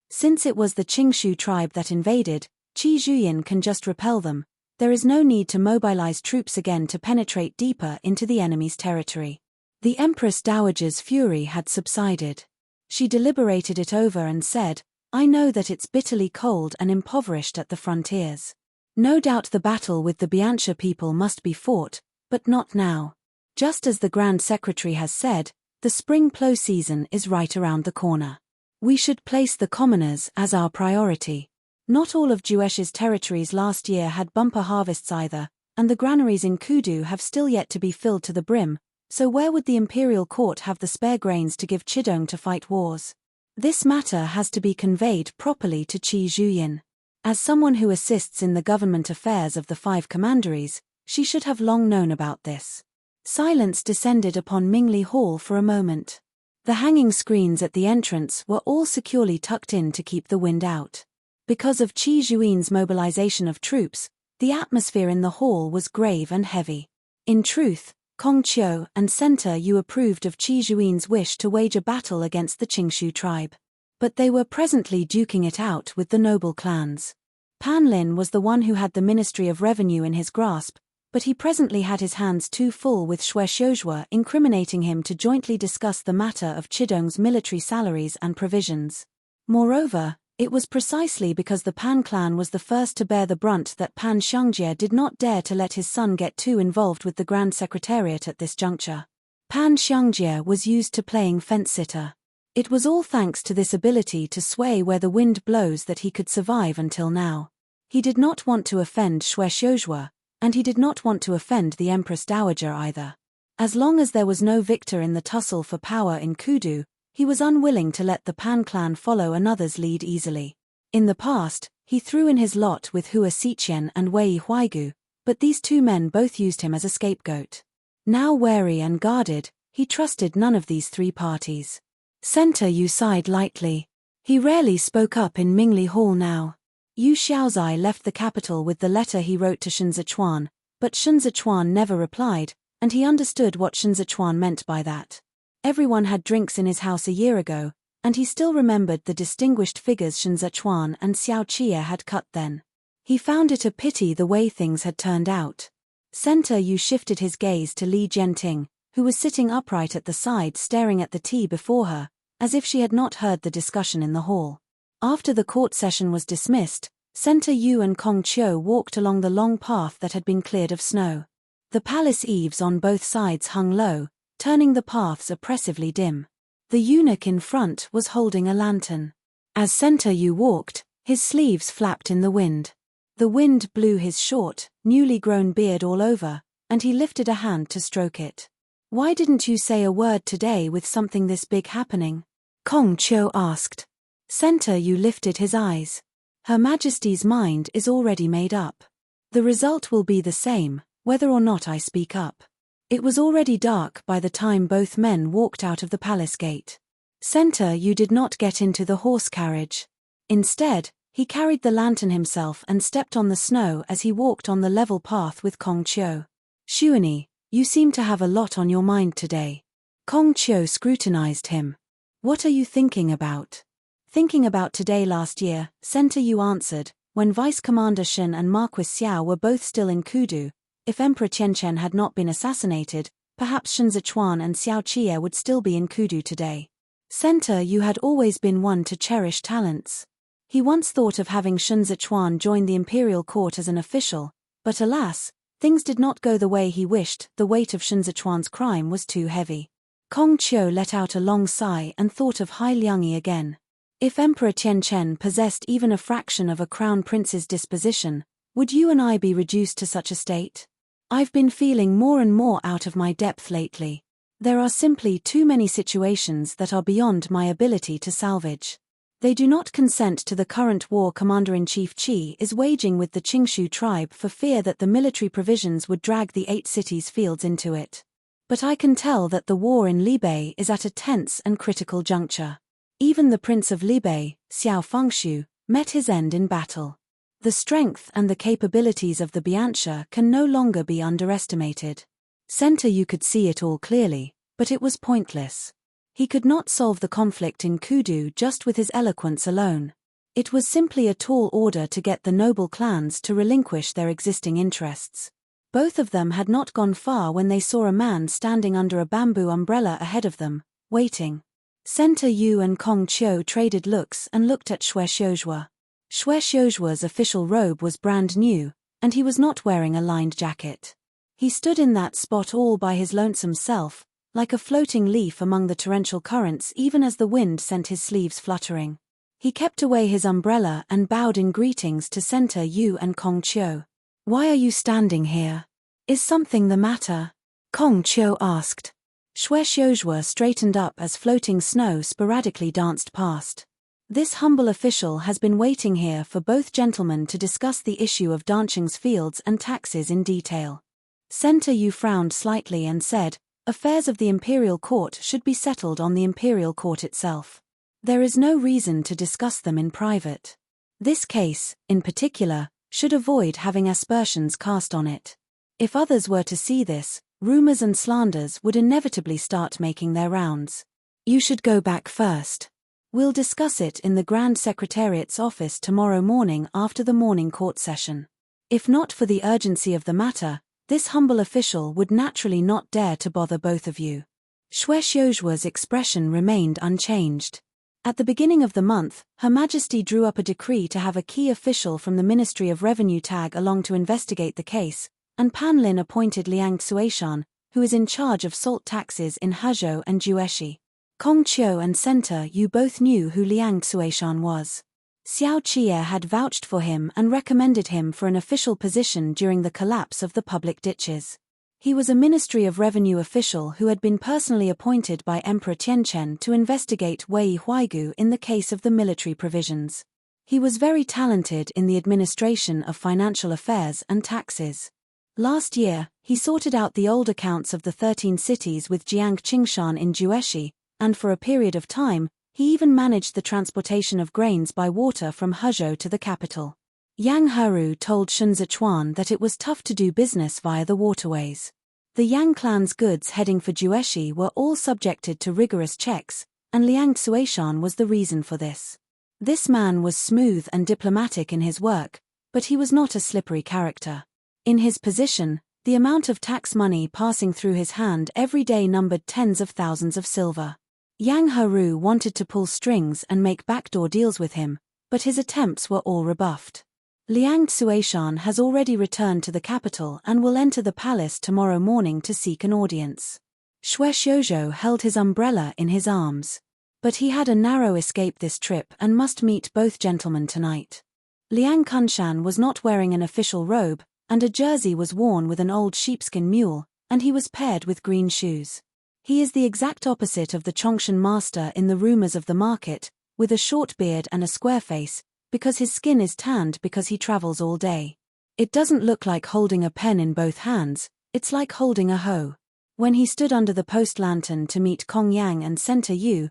Since it was the Qingshu tribe that invaded, Qi Zhuyin can just repel them, There is no need to mobilize troops again to penetrate deeper into the enemy's territory. The Empress Dowager's fury had subsided. She deliberated it over and said, I know that it's bitterly cold and impoverished at the frontiers. No doubt the battle with the Biancha people must be fought, but not now. Just as the Grand Secretary has said, the spring plough season is right around the corner. We should place the commoners as our priority. Not all of Juesh's territories last year had bumper harvests either, and the granaries in Kudu have still yet to be filled to the brim, so where would the imperial court have the spare grains to give Chidong to fight wars? This matter has to be conveyed properly to Qi Zhuyin. As someone who assists in the government affairs of the 5 commanderies, she should have long known about this. Silence descended upon Mingli Hall for a moment. The hanging screens at the entrance were all securely tucked in to keep the wind out. Because of Qi Zhuin's mobilization of troops, the atmosphere in the hall was grave and heavy. In truth, Kong Qiu and Center Yu approved of Qi Zhuin's wish to wage a battle against the Qingshu tribe. But they were presently duking it out with the noble clans. Pan Lin was the one who had the Ministry of Revenue in his grasp, but he presently had his hands too full with Xue Xiuzhua incriminating him to jointly discuss the matter of Chidong's military salaries and provisions. Moreover, it was precisely because the Pan clan was the first to bear the brunt that Pan Xiangjie did not dare to let his son get too involved with the Grand Secretariat at this juncture. Pan Xiangjie was used to playing fence-sitter. It was all thanks to this ability to sway where the wind blows that he could survive until now. He did not want to offend Xue Xiuzhua, and he did not want to offend the Empress Dowager either. As long as there was no victor in the tussle for power in Kudu, he was unwilling to let the Pan clan follow another's lead easily. In the past, he threw in his lot with Hua Xiqian and Wei Huaigu, but these 2 men both used him as a scapegoat. Now wary and guarded, he trusted none of these 3 parties. Center Yu sighed lightly. He rarely spoke up in Mingli Hall now. Yu Xiaozai left the capital with the letter he wrote to Shen Zichuan, but Shen Zichuan never replied, and he understood what Shen Zichuan meant by that. Everyone had drinks in his house a year ago, and he still remembered the distinguished figures Shen Zichuan and Xiao Qie had cut then. He found it a pity the way things had turned out. Center Yu shifted his gaze to Li Jianting, who was sitting upright at the side staring at the tea before her, as if she had not heard the discussion in the hall. After the court session was dismissed, Center Yu and Kong Qiu walked along the long path that had been cleared of snow. The palace eaves on both sides hung low, turning the paths oppressively dim. The eunuch in front was holding a lantern. As Center Yu walked, his sleeves flapped in the wind. The wind blew his short, newly grown beard all over, and he lifted a hand to stroke it. Why didn't you say a word today with something this big happening? Kong Qiu asked. Center Yu lifted his eyes. Her Majesty's mind is already made up. The result will be the same, whether or not I speak up. It was already dark by the time both men walked out of the palace gate. Center Yu did not get into the horse carriage. Instead, he carried the lantern himself and stepped on the snow as he walked on the level path with Kong Qiu. Xuani, you seem to have a lot on your mind today. Kong Qiu scrutinized him. What are you thinking about? Thinking about today last year, Center Yu answered, when Vice Commander Shen and Marquis Xiao were both still in Kudu. If Emperor Qianchen had not been assassinated, perhaps Shen Zichuan and Xiao Qie would still be in Kudu today. Center Yu had always been one to cherish talents. He once thought of having Shen Zichuan join the imperial court as an official, but alas, things did not go the way he wished. The weight of Shen Zichuan's crime was too heavy. Kong Qiu let out a long sigh and thought of Hai Liangyi again. If Emperor Qianchen possessed even a fraction of a crown prince's disposition, would you and I be reduced to such a state? I've been feeling more and more out of my depth lately. There are simply too many situations that are beyond my ability to salvage. They do not consent to the current war Commander-in-Chief Qi is waging with the Qingshu tribe for fear that the military provisions would drag the 8 cities' fields into it. But I can tell that the war in Libei is at a tense and critical juncture. Even the Prince of Libei, Xiao Fengshu, met his end in battle. The strength and the capabilities of the Biancha can no longer be underestimated. Center Yu could see it all clearly, but it was pointless. He could not solve the conflict in Kudu just with his eloquence alone. It was simply a tall order to get the noble clans to relinquish their existing interests. Both of them had not gone far when they saw a man standing under a bamboo umbrella ahead of them, waiting. Center Yu and Kong Chiu traded looks and looked at Xue Xiuzhua. Xue Xiuzhua's official robe was brand new, and he was not wearing a lined jacket. He stood in that spot all by his lonesome self, like a floating leaf among the torrential currents even as the wind sent his sleeves fluttering. He kept away his umbrella and bowed in greetings to Center Yu and Kong Chiu. "Why are you standing here? Is something the matter?" Kong Chiu asked. Xue Xiuzhua straightened up as floating snow sporadically danced past. "This humble official has been waiting here for both gentlemen to discuss the issue of Dancheng's fields and taxes in detail." Center Yu frowned slightly and said, "Affairs of the imperial court should be settled on the imperial court itself. There is no reason to discuss them in private. This case, in particular, should avoid having aspersions cast on it. If others were to see this, rumors and slanders would inevitably start making their rounds. You should go back first. We'll discuss it in the Grand Secretariat's office tomorrow morning after the morning court session. If not for the urgency of the matter, this humble official would naturally not dare to bother both of you." Xue Xiuzhua's expression remained unchanged. At the beginning of the month, Her Majesty drew up a decree to have a key official from the Ministry of Revenue tag along to investigate the case, and Pan Lin appointed Liang Xueshan, who is in charge of salt taxes in Hezhou and Jueshi. Kong Chiu and Center Yu both knew who Liang Xueshan was. Xiao Qie had vouched for him and recommended him for an official position during the collapse of the public ditches. He was a Ministry of Revenue official who had been personally appointed by Emperor Tianchen to investigate Wei Huaigu in the case of the military provisions. He was very talented in the administration of financial affairs and taxes. Last year, he sorted out the old accounts of the 13 cities with Jiang Qingshan in Jueshi, and for a period of time, he even managed the transportation of grains by water from Hezhou to the capital. Yang Heru told Shun Zichuan that it was tough to do business via the waterways. The Yang clan's goods heading for Jueshi were all subjected to rigorous checks, and Liang Xueshan was the reason for this. This man was smooth and diplomatic in his work, but he was not a slippery character. In his position, the amount of tax money passing through his hand every day numbered tens of thousands of silver. Yang Heru wanted to pull strings and make backdoor deals with him, but his attempts were all rebuffed. Liang Xueshan has already returned to the capital and will enter the palace tomorrow morning to seek an audience. Xue Xiuzhou held his umbrella in his arms. But he had a narrow escape this trip and must meet both gentlemen tonight. Liang Kunshan was not wearing an official robe, and a jersey was worn with an old sheepskin mule, and he was paired with green shoes. He is the exact opposite of the Chongshan master in the rumors of the market, with a short beard and a square face, because his skin is tanned because he travels all day. It doesn't look like holding a pen in both hands, it's like holding a hoe. When he stood under the post lantern to meet Kong Yang and Center Yu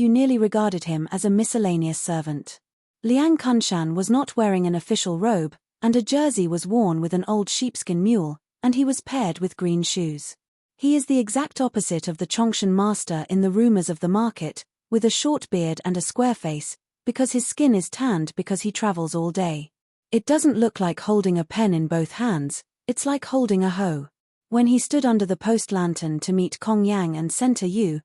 nearly regarded him as a miscellaneous servant. Liang Kunshan was not wearing an official robe, and a jersey was worn with an old sheepskin mule, and he was paired with green shoes. He is the exact opposite of the Chongshan master in the rumors of the market, with a short beard and a square face, because his skin is tanned because he travels all day. It doesn't look like holding a pen in both hands, it's like holding a hoe. When he stood under the post lantern to meet Kong Yang and Center Yu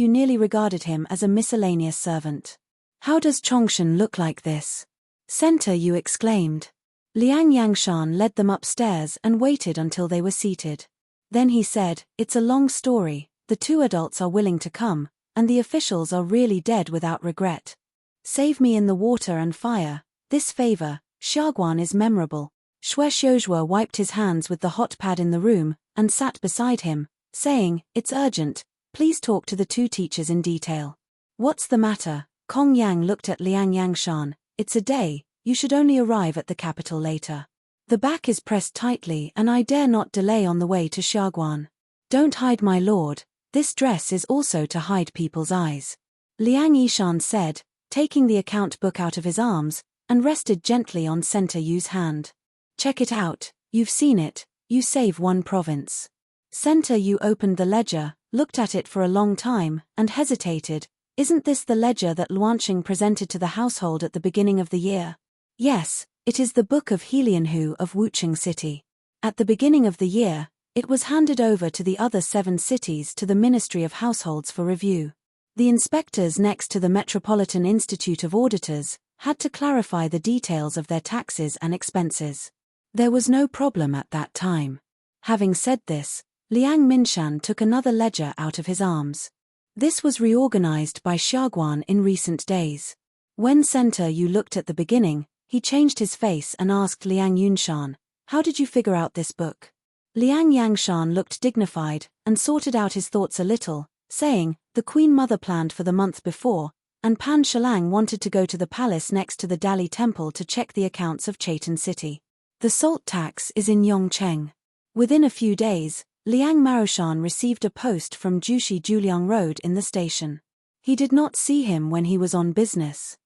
nearly regarded him as a miscellaneous servant. "How does Chongshan look like this?" Center Yu exclaimed. Liang Yangshan led them upstairs and waited until they were seated. Then he said, "It's a long story, the two adults are willing to come, and the officials are really dead without regret. Save me in the water and fire, this favor, Xiaoguan is memorable." Xue Xiuzhua wiped his hands with the hot pad in the room, and sat beside him, saying, "It's urgent, please talk to the two teachers in detail." "What's the matter?" Kong Yang looked at Liang Yangshan. "It's a day, you should only arrive at the capital later. The back is pressed tightly and I dare not delay on the way to Xiaoguan." "Don't hide my lord, this dress is also to hide people's eyes," Liang Yishan said, taking the account book out of his arms, and rested gently on Center Yu's hand. "Check it out, you've seen it, you save one province." Center Yu opened the ledger, looked at it for a long time, and hesitated, Isn't this the ledger that Luanqing presented to the household at the beginning of the year? Yes, it is the Book of Helianhu of Wucheng City. At the beginning of the year, it was handed over to the other 7 cities to the Ministry of Households for review. The inspectors next to the Metropolitan Institute of Auditors had to clarify the details of their taxes and expenses. There was no problem at that time. Having said this, Liang Minshan took another ledger out of his arms. This was reorganized by Xiaoguan in recent days. When Center Yu looked at the beginning, he changed his face and asked Liang Yunshan, "How did you figure out this book?" Liang Yangshan looked dignified and sorted out his thoughts a little, saying, "The Queen Mother planned for the month before, and Pan Shalang wanted to go to the palace next to the Dali Temple to check the accounts of Chaitan City. The salt tax is in Yongcheng." Within a few days, Liang Maroshan received a post from Jushi Juliang Road in the station. He did not see him when he was on business.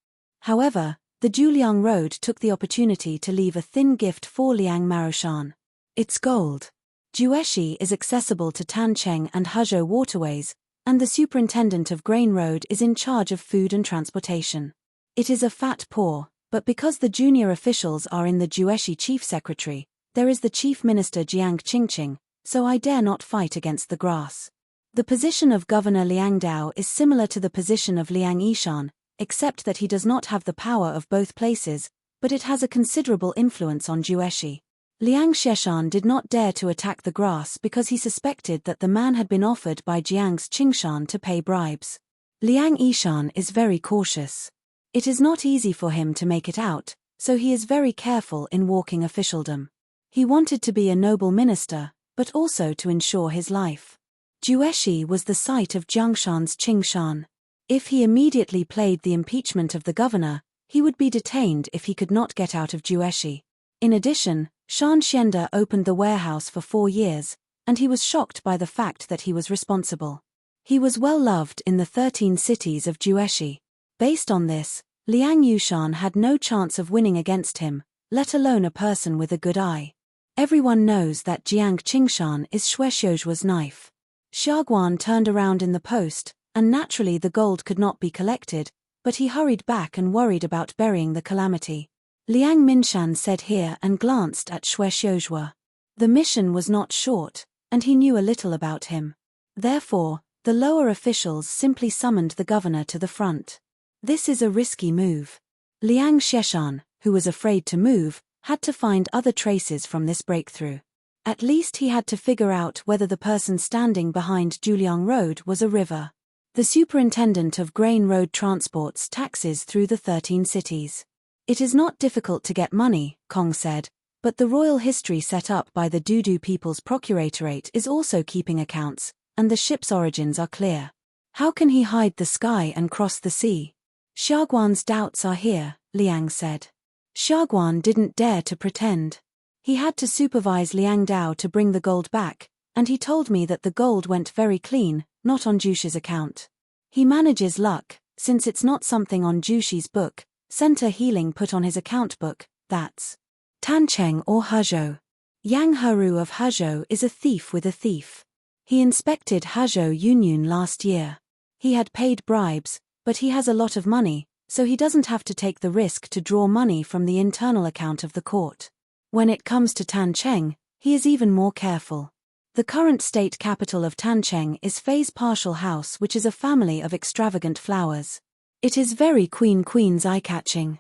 However, the Juliang Road took the opportunity to leave a thin gift for Liang Maroshan. It's gold. Jueshi is accessible to Tancheng and Hezhou waterways, and the superintendent of Grain Road is in charge of food and transportation. It is a fat pour, but because the junior officials are in the Jueshi chief secretary, there is the chief minister Jiang Qingqing, so I dare not fight against the grass. The position of Governor Liang Dao is similar to the position of Liang Yishan, except that he does not have the power of both places, but it has a considerable influence on Jueshi. Liang Sheshan did not dare to attack the grass because he suspected that the man had been offered by Jiang's Qingshan to pay bribes. Liang Yishan is very cautious. It is not easy for him to make it out, so he is very careful in walking officialdom. He wanted to be a noble minister, but also to ensure his life. Jueshi was the site of Jiangshan's Qingshan. If he immediately played the impeachment of the governor, he would be detained if he could not get out of Jueshi. In addition, Shan Xianda opened the warehouse for 4 years, and he was shocked by the fact that he was responsible. He was well loved in the 13 cities of Jueshi. Based on this, Liang Yushan had no chance of winning against him, let alone a person with a good eye. Everyone knows that Jiang Qingshan is Shuexiu's knife. Xiaoguan turned around in the post, and naturally the gold could not be collected, but he hurried back and worried about burying the calamity. Liang Minshan said here and glanced at Shuexiu. The mission was not short, and he knew a little about him. Therefore, the lower officials simply summoned the governor to the front. This is a risky move. Liang Sheshan, who was afraid to move, had to find other traces from this breakthrough. At least he had to figure out whether the person standing behind Juliang Road was a river. The superintendent of Grain Road transports taxes through the 13 cities. It is not difficult to get money, Kong said, but the royal history set up by the Dudu People's Procuratorate is also keeping accounts, and the ship's origins are clear. How can he hide the sky and cross the sea? Xiaoguan's doubts are here, Liang said. Xiaoguan didn't dare to pretend. He had to supervise Liang Dao to bring the gold back, and he told me that the gold went very clean, not on Jushi's account. He manages luck, since it's not something on Jushi's book. Center Healing put on his account book, that's Tancheng or Hezhou. Yang Heru of Hezhou is a thief with a thief. He inspected Hezhou Yunyan last year. He had paid bribes, but he has a lot of money, so he doesn't have to take the risk to draw money from the internal account of the court. When it comes to Tancheng, he is even more careful. The current state capital of Tancheng is Fei's Partial House, which is a family of extravagant flowers. It is very Queen's eye-catching.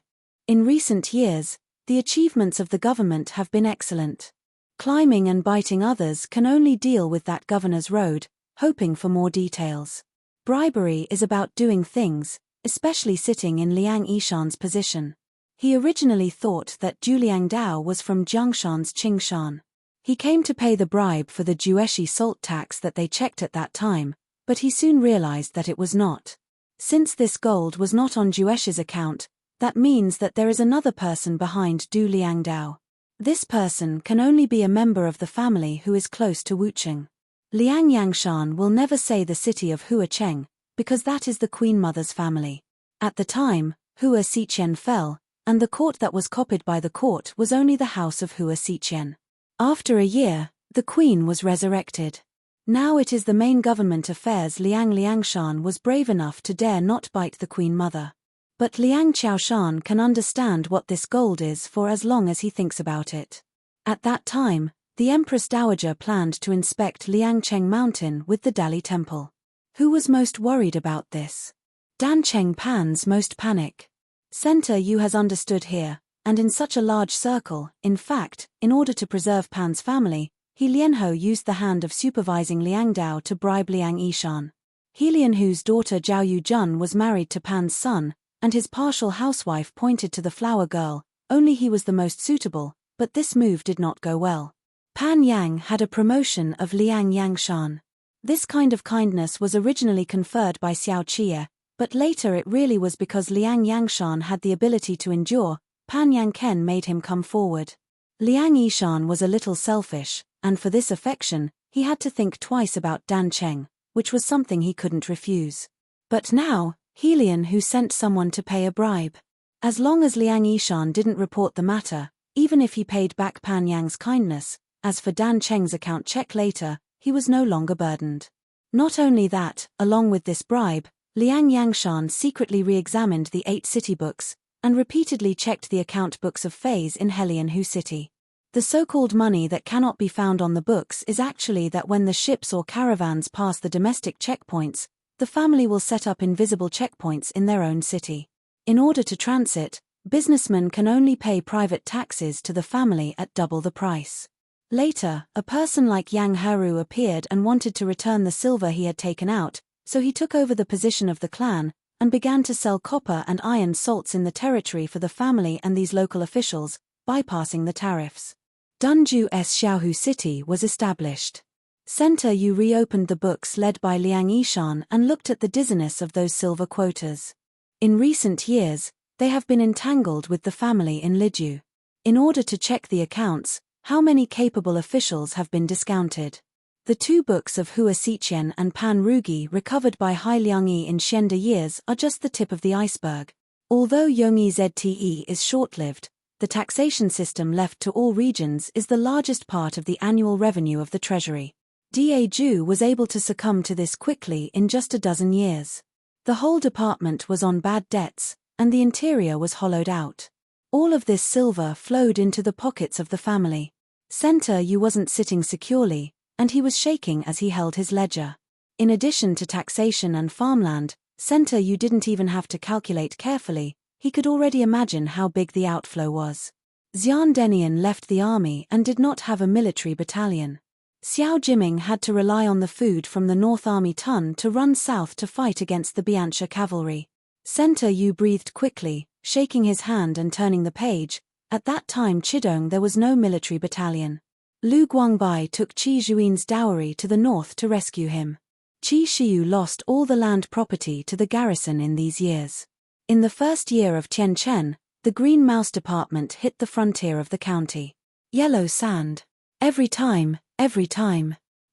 In recent years, the achievements of the government have been excellent. Climbing and biting others can only deal with that governor's road, hoping for more details. Bribery is about doing things, especially sitting in Liang Yishan's position. He originally thought that Juliang Dao was from Jiangshan's Qingshan. He came to pay the bribe for the Jueshi salt tax that they checked at that time, but he soon realized that it was not. Since this gold was not on Jueshi's account, that means that there is another person behind Du Liang Dao. This person can only be a member of the family who is close to Wucheng. Liang Yangshan will never say the city of Huacheng, because that is the Queen Mother's family. At the time, Hua Xiqian fell, and the court that was copied by the court was only the house of Hua Xiqian. After a year, the queen was resurrected. Now it is the main government affairs. Liang Liangshan was brave enough to dare not bite the Queen Mother. But Liang Qiaoshan can understand what this gold is for as long as he thinks about it. At that time, the Empress Dowager planned to inspect Liangcheng Mountain with the Dali Temple. Who was most worried about this? Dancheng Pan's most panic. Center Yu has understood here, and in such a large circle. In fact, in order to preserve Pan's family, He Lianhou used the hand of supervising Liang Dao to bribe Liang Yishan. He Lianhu's daughter Zhao Yujun was married to Pan's son, and his partial housewife pointed to the flower girl, only he was the most suitable, but this move did not go well. Pan Yang had a promotion of Liang Yangshan. This kind of kindness was originally conferred by Xiao Qie, but later it really was because Liang Yangshan had the ability to endure. Pan Yang Ken made him come forward. Liang Yishan was a little selfish, and for this affection, he had to think twice about Dan Cheng, which was something he couldn't refuse. But now, He Lianhu sent someone to pay a bribe. As long as Liang Yishan didn't report the matter, even if he paid back Pan Yang's kindness, as for Dan Cheng's account check later, he was no longer burdened. Not only that, along with this bribe, Liang Yangshan secretly re-examined the 8 city books, and repeatedly checked the account books of Feis in Helianhu City. The so-called money that cannot be found on the books is actually that when the ships or caravans pass the domestic checkpoints, the family will set up invisible checkpoints in their own city. In order to transit, businessmen can only pay private taxes to the family at double the price. Later, a person like Yang Heru appeared and wanted to return the silver he had taken out, so he took over the position of the clan, and began to sell copper and iron salts in the territory for the family and these local officials, bypassing the tariffs. Dunju's Xiaohu City was established. Center Yu reopened the books led by Liang Yishan and looked at the dizziness of those silver quotas. In recent years, they have been entangled with the family in Liju. In order to check the accounts, how many capable officials have been discounted? The 2 books of Hua Xiqian and Pan Rugi recovered by Hai Liangyi in Xianda years are just the tip of the iceberg. Although Yongyi ZTE is short-lived, the taxation system left to all regions is the largest part of the annual revenue of the treasury. Da Ju was able to succumb to this quickly in just a dozen years. The whole department was on bad debts, and the interior was hollowed out. All of this silver flowed into the pockets of the family. Center Yu wasn't sitting securely, and he was shaking as he held his ledger. In addition to taxation and farmland, Center Yu didn't even have to calculate carefully, he could already imagine how big the outflow was. Xian Denian left the army and did not have a military battalion. Xiao Jiming had to rely on the food from the North Army Tun to run south to fight against the Biancha cavalry. Center Yu breathed quickly, shaking his hand and turning the page. At that time Chidong there was no military battalion. Lu Guangbai took Qi Zhuin's dowry to the north to rescue him. Qi Shiyu lost all the land property to the garrison in these years. In the first year of Tian Chen, the Green Mouse Department hit the frontier of the county. Yellow sand. Every time.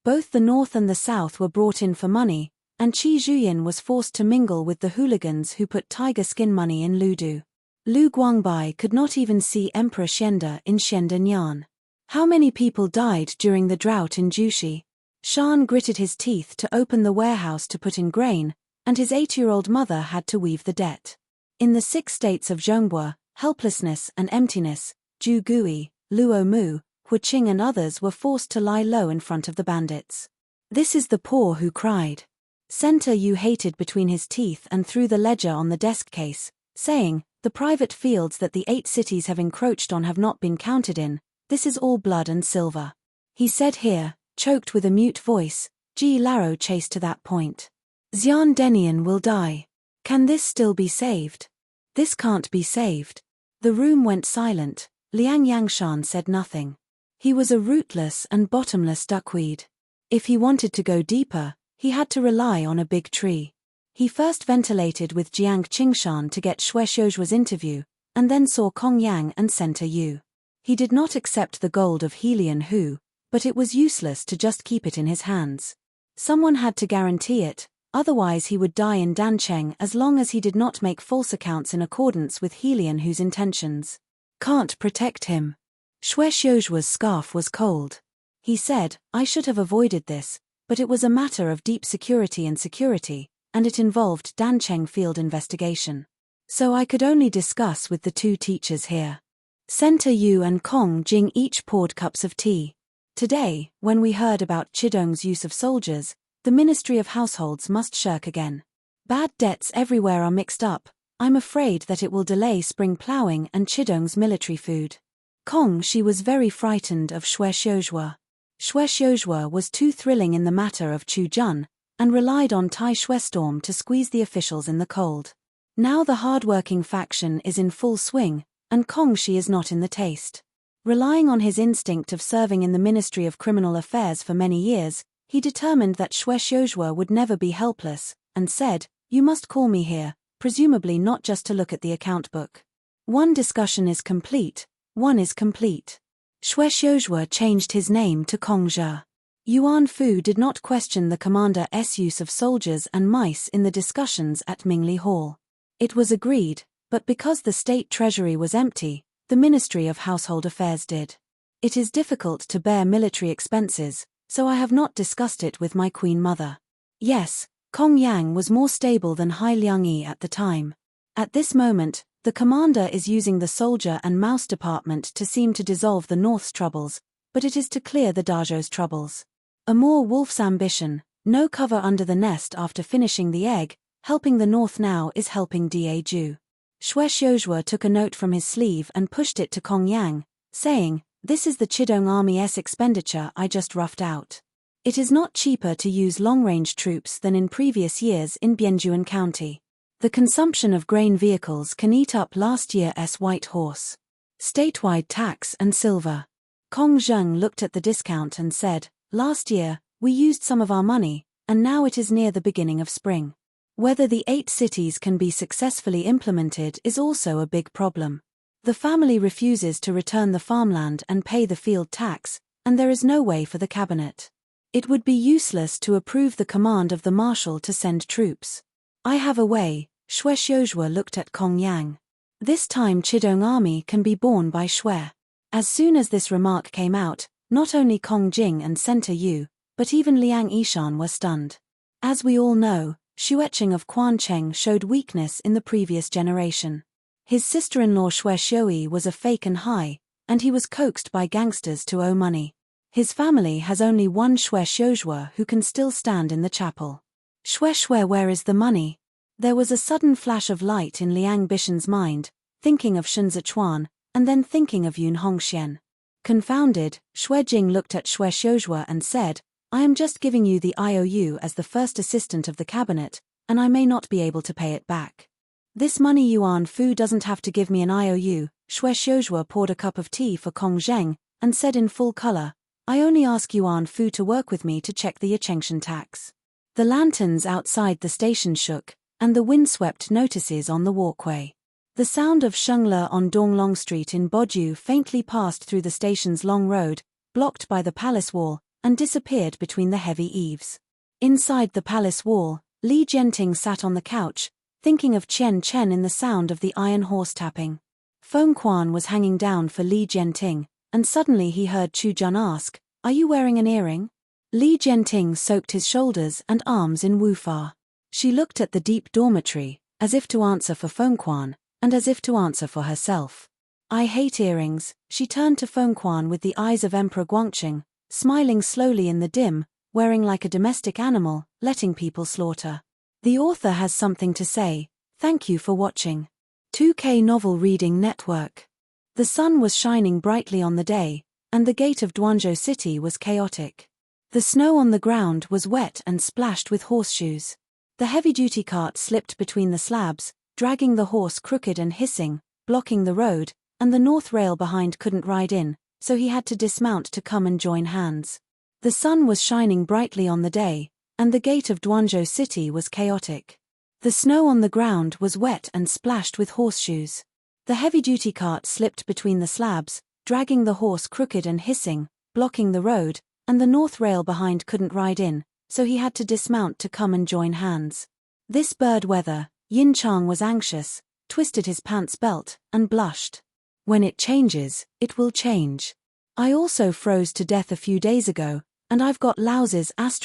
Both the north and the south were brought in for money, and Qi Zhuyin was forced to mingle with the hooligans who put tiger skin money in Ludu. Lu Guangbai could not even see Emperor Xianda in Xiandanyan. How many people died during the drought in Jushi? Shan gritted his teeth to open the warehouse to put in grain, and his 8-year-old mother had to weave the debt. In the 6 states of Zhongbua, helplessness and emptiness, Ju Gui, Luo Mu, Huiqing and others were forced to lie low in front of the bandits. This is the poor who cried. Center Yu hated between his teeth and threw the ledger on the desk case, saying, "The private fields that the 8 cities have encroached on have not been counted in, this is all blood and silver." He said here, choked with a mute voice. Ji Laro chased to that point. Xian Denian will die. Can this still be saved? This can't be saved. The room went silent. Liang Yangshan said nothing. He was a rootless and bottomless duckweed. If he wanted to go deeper, he had to rely on a big tree. He first ventilated with Jiang Qingshan to get Xue Xiuzhua's interview, and then saw Kong Yang and Center Yu. He did not accept the gold of He Lianhu, but it was useless to just keep it in his hands. Someone had to guarantee it, otherwise he would die in Dancheng as long as he did not make false accounts in accordance with He Lianhu's intentions. Can't protect him. Xue Xiuzhua's scarf was cold. He said, "I should have avoided this, but it was a matter of deep security and security, and it involved Dancheng field investigation. So I could only discuss with the two teachers here. Center Yu and Kong Jing each poured cups of tea. Today, when we heard about Chidong's use of soldiers, the Ministry of Households must shirk again. Bad debts everywhere are mixed up. I'm afraid that it will delay spring plowing and Chidong's military food. Kong Shi was very frightened of Xue Xiuzhua. Xue Xiuzhua was too thrilling in the matter of Chu Jun, and relied on Tai Xue Storm to squeeze the officials in the cold. Now the hard-working faction is in full swing, and Kong Shi is not in the taste. Relying on his instinct of serving in the Ministry of Criminal Affairs for many years, he determined that Xue Xiuzhua would never be helpless, and said, "You must call me here, presumably not just to look at the account book. One discussion is complete, one is complete." Xue Xiuzhua changed his name to Kong Zhe. Yuan Fu did not question the commander's use of soldiers and mice in the discussions at Mingli Hall. It was agreed, but because the state treasury was empty, the Ministry of Household Affairs did. It is difficult to bear military expenses, so I have not discussed it with my Queen Mother. Yes, Kong Yang was more stable than Hai Liangyi at the time. At this moment, the commander is using the soldier and mouse department to seem to dissolve the North's troubles, but it is to clear the Dazhou's troubles. A more wolf's ambition, no cover under the nest after finishing the egg, helping the North now is helping Daju. Xue Xiuzhua took a note from his sleeve and pushed it to Kong Yang, saying, "This is the Chidong Army's expenditure I just roughed out. It is not cheaper to use long-range troops than in previous years in Bianjuan County. The consumption of grain vehicles can eat up last year's white horse. Statewide tax and silver." Kong Zheng looked at the discount and said, "Last year, we used some of our money, and now it is near the beginning of spring. Whether the 8 cities can be successfully implemented is also a big problem. The family refuses to return the farmland and pay the field tax, and there is no way for the cabinet. It would be useless to approve the command of the marshal to send troops. I have a way." Xue Xiuzhua looked at Kong Yang. "This time Chidong army can be borne by Xue." As soon as this remark came out, not only Kong Jing and Center Yu, but even Liang Yishan were stunned. As we all know, Xuecheng of Quancheng showed weakness in the previous generation. His sister-in-law Xue Xiui was a fake and high, and he was coaxed by gangsters to owe money. His family has only one Xue Xiuzhua who can still stand in the chapel. Xue, where is the money?" There was a sudden flash of light in Liang Bishan's mind, thinking of Shen Zichuan, and then thinking of Yun Hongxian. Confounded, Xue Jing looked at Xue Xiuzhua and said, "I am just giving you the IOU as the first assistant of the cabinet, and I may not be able to pay it back." "This money Yuan Fu doesn't have to give me an IOU." Xue Xiuzhua poured a cup of tea for Kong Zheng, and said in full color, "I only ask Yuan Fu to work with me to check the Yachengshan tax." The lanterns outside the station shook, and the wind swept notices on the walkway. The sound of Shengle on Donglong Street in Boju faintly passed through the station's long road, blocked by the palace wall, and disappeared between the heavy eaves. Inside the palace wall, Li Jianting sat on the couch, thinking of Chen Chen in the sound of the iron horse tapping. Feng Quan was hanging down for Li Jianting, and suddenly he heard Chu Jun ask, "Are you wearing an earring?" Li Jianting soaked his shoulders and arms in wufa. She looked at the deep dormitory, as if to answer for Feng Quan, and as if to answer for herself. "I hate earrings." She turned to Feng Quan with the eyes of Emperor Guangqing, smiling slowly in the dim, wearing like a domestic animal, letting people slaughter. The author has something to say. Thank you for watching. 2K Novel Reading Network. The sun was shining brightly on the day, and the gate of Duanzhou City was chaotic. The snow on the ground was wet and splashed with horseshoes. The heavy-duty cart slipped between the slabs, dragging the horse crooked and hissing, blocking the road, and the north rail behind couldn't ride in, so he had to dismount to come and join hands. The sun was shining brightly on the day, and the gate of Duanzhou City was chaotic. The snow on the ground was wet and splashed with horseshoes. The heavy-duty cart slipped between the slabs, dragging the horse crooked and hissing, blocking the road, and the north rail behind couldn't ride in, so he had to dismount to come and join hands. This bird weather, Yin Chang was anxious, twisted his pants belt, and blushed. When it changes, it will change. I also froze to death a few days ago, and I've got louses hot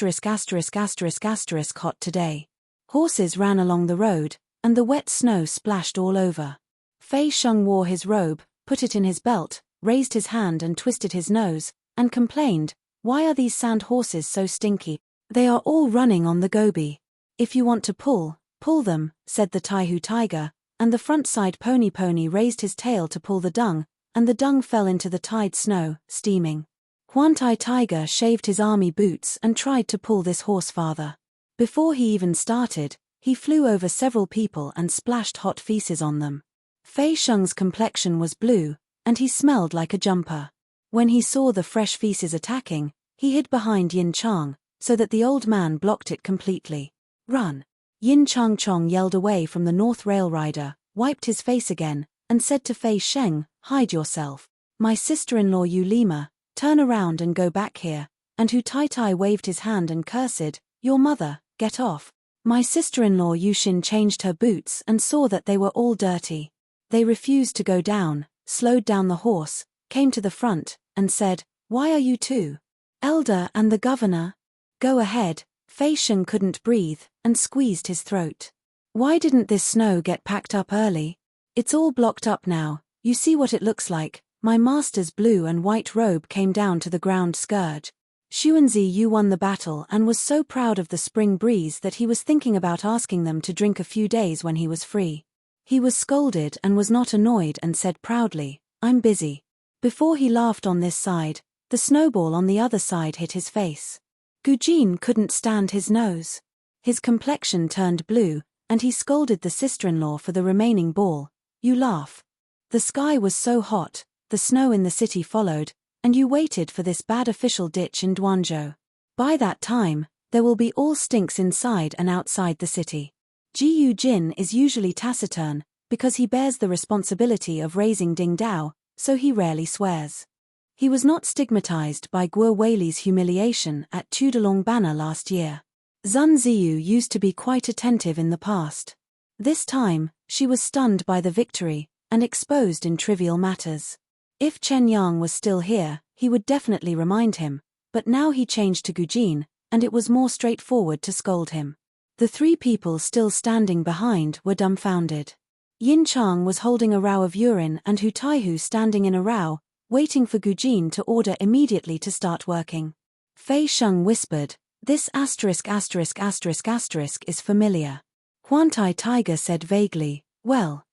today. Horses ran along the road, and the wet snow splashed all over. Fei Sheng wore his robe, put it in his belt, raised his hand and twisted his nose, and complained, "Why are these sand horses so stinky? They are all running on the gobi. If you want to pull them," said the Taihu tiger, and the front side pony raised his tail to pull the dung, and the dung fell into the tide snow, steaming. Huantai tiger shaved his army boots and tried to pull this horse farther. Before he even started, he flew over several people and splashed hot feces on them. Fei Sheng's complexion was blue, and he smelled like a jumper. When he saw the fresh feces attacking, he hid behind Yin Chang, so that the old man blocked it completely. "Run!" Yin Chang yelled away from the North Rail rider, wiped his face again, and said to Fei Sheng, "Hide yourself. My sister-in-law Yu Lima, turn around and go back here," and Hu Tai waved his hand and cursed, "Your mother, get off." My sister-in-law Yu Xin changed her boots and saw that they were all dirty. They refused to go down, slowed down the horse, came to the front, and said, "Why are you two? Elder and the governor? Go ahead." Fei Sheng couldn't breathe, and squeezed his throat. "Why didn't this snow get packed up early? It's all blocked up now, you see what it looks like." My master's blue and white robe came down to the ground scourge. Xuanzi Yu won the battle and was so proud of the spring breeze that he was thinking about asking them to drink a few days when he was free. He was scolded and was not annoyed and said proudly, "I'm busy." Before he laughed on this side, the snowball on the other side hit his face. Gujin couldn't stand his nose. His complexion turned blue, and he scolded the sister-in-law for the remaining ball. "You laugh." The sky was so hot, the snow in the city followed, and you waited for this bad official ditch in Duanzhou. By that time, there will be all stinks inside and outside the city. Jiyu Jin is usually taciturn, because he bears the responsibility of raising Ding Dao, so he rarely swears. He was not stigmatized by Guo Weili's humiliation at Tudalong Banner last year. Zun Ziyu used to be quite attentive in the past. This time, she was stunned by the victory, and exposed in trivial matters. If Chen Yang was still here, he would definitely remind him, but now he changed to Gujin, and it was more straightforward to scold him. The three people still standing behind were dumbfounded. Yin Chang was holding a row of urine and Hu Taihu standing in a row, waiting for Gujin to order immediately to start working. Fei Sheng whispered, "This **** is familiar." Huantai tiger said vaguely, Well,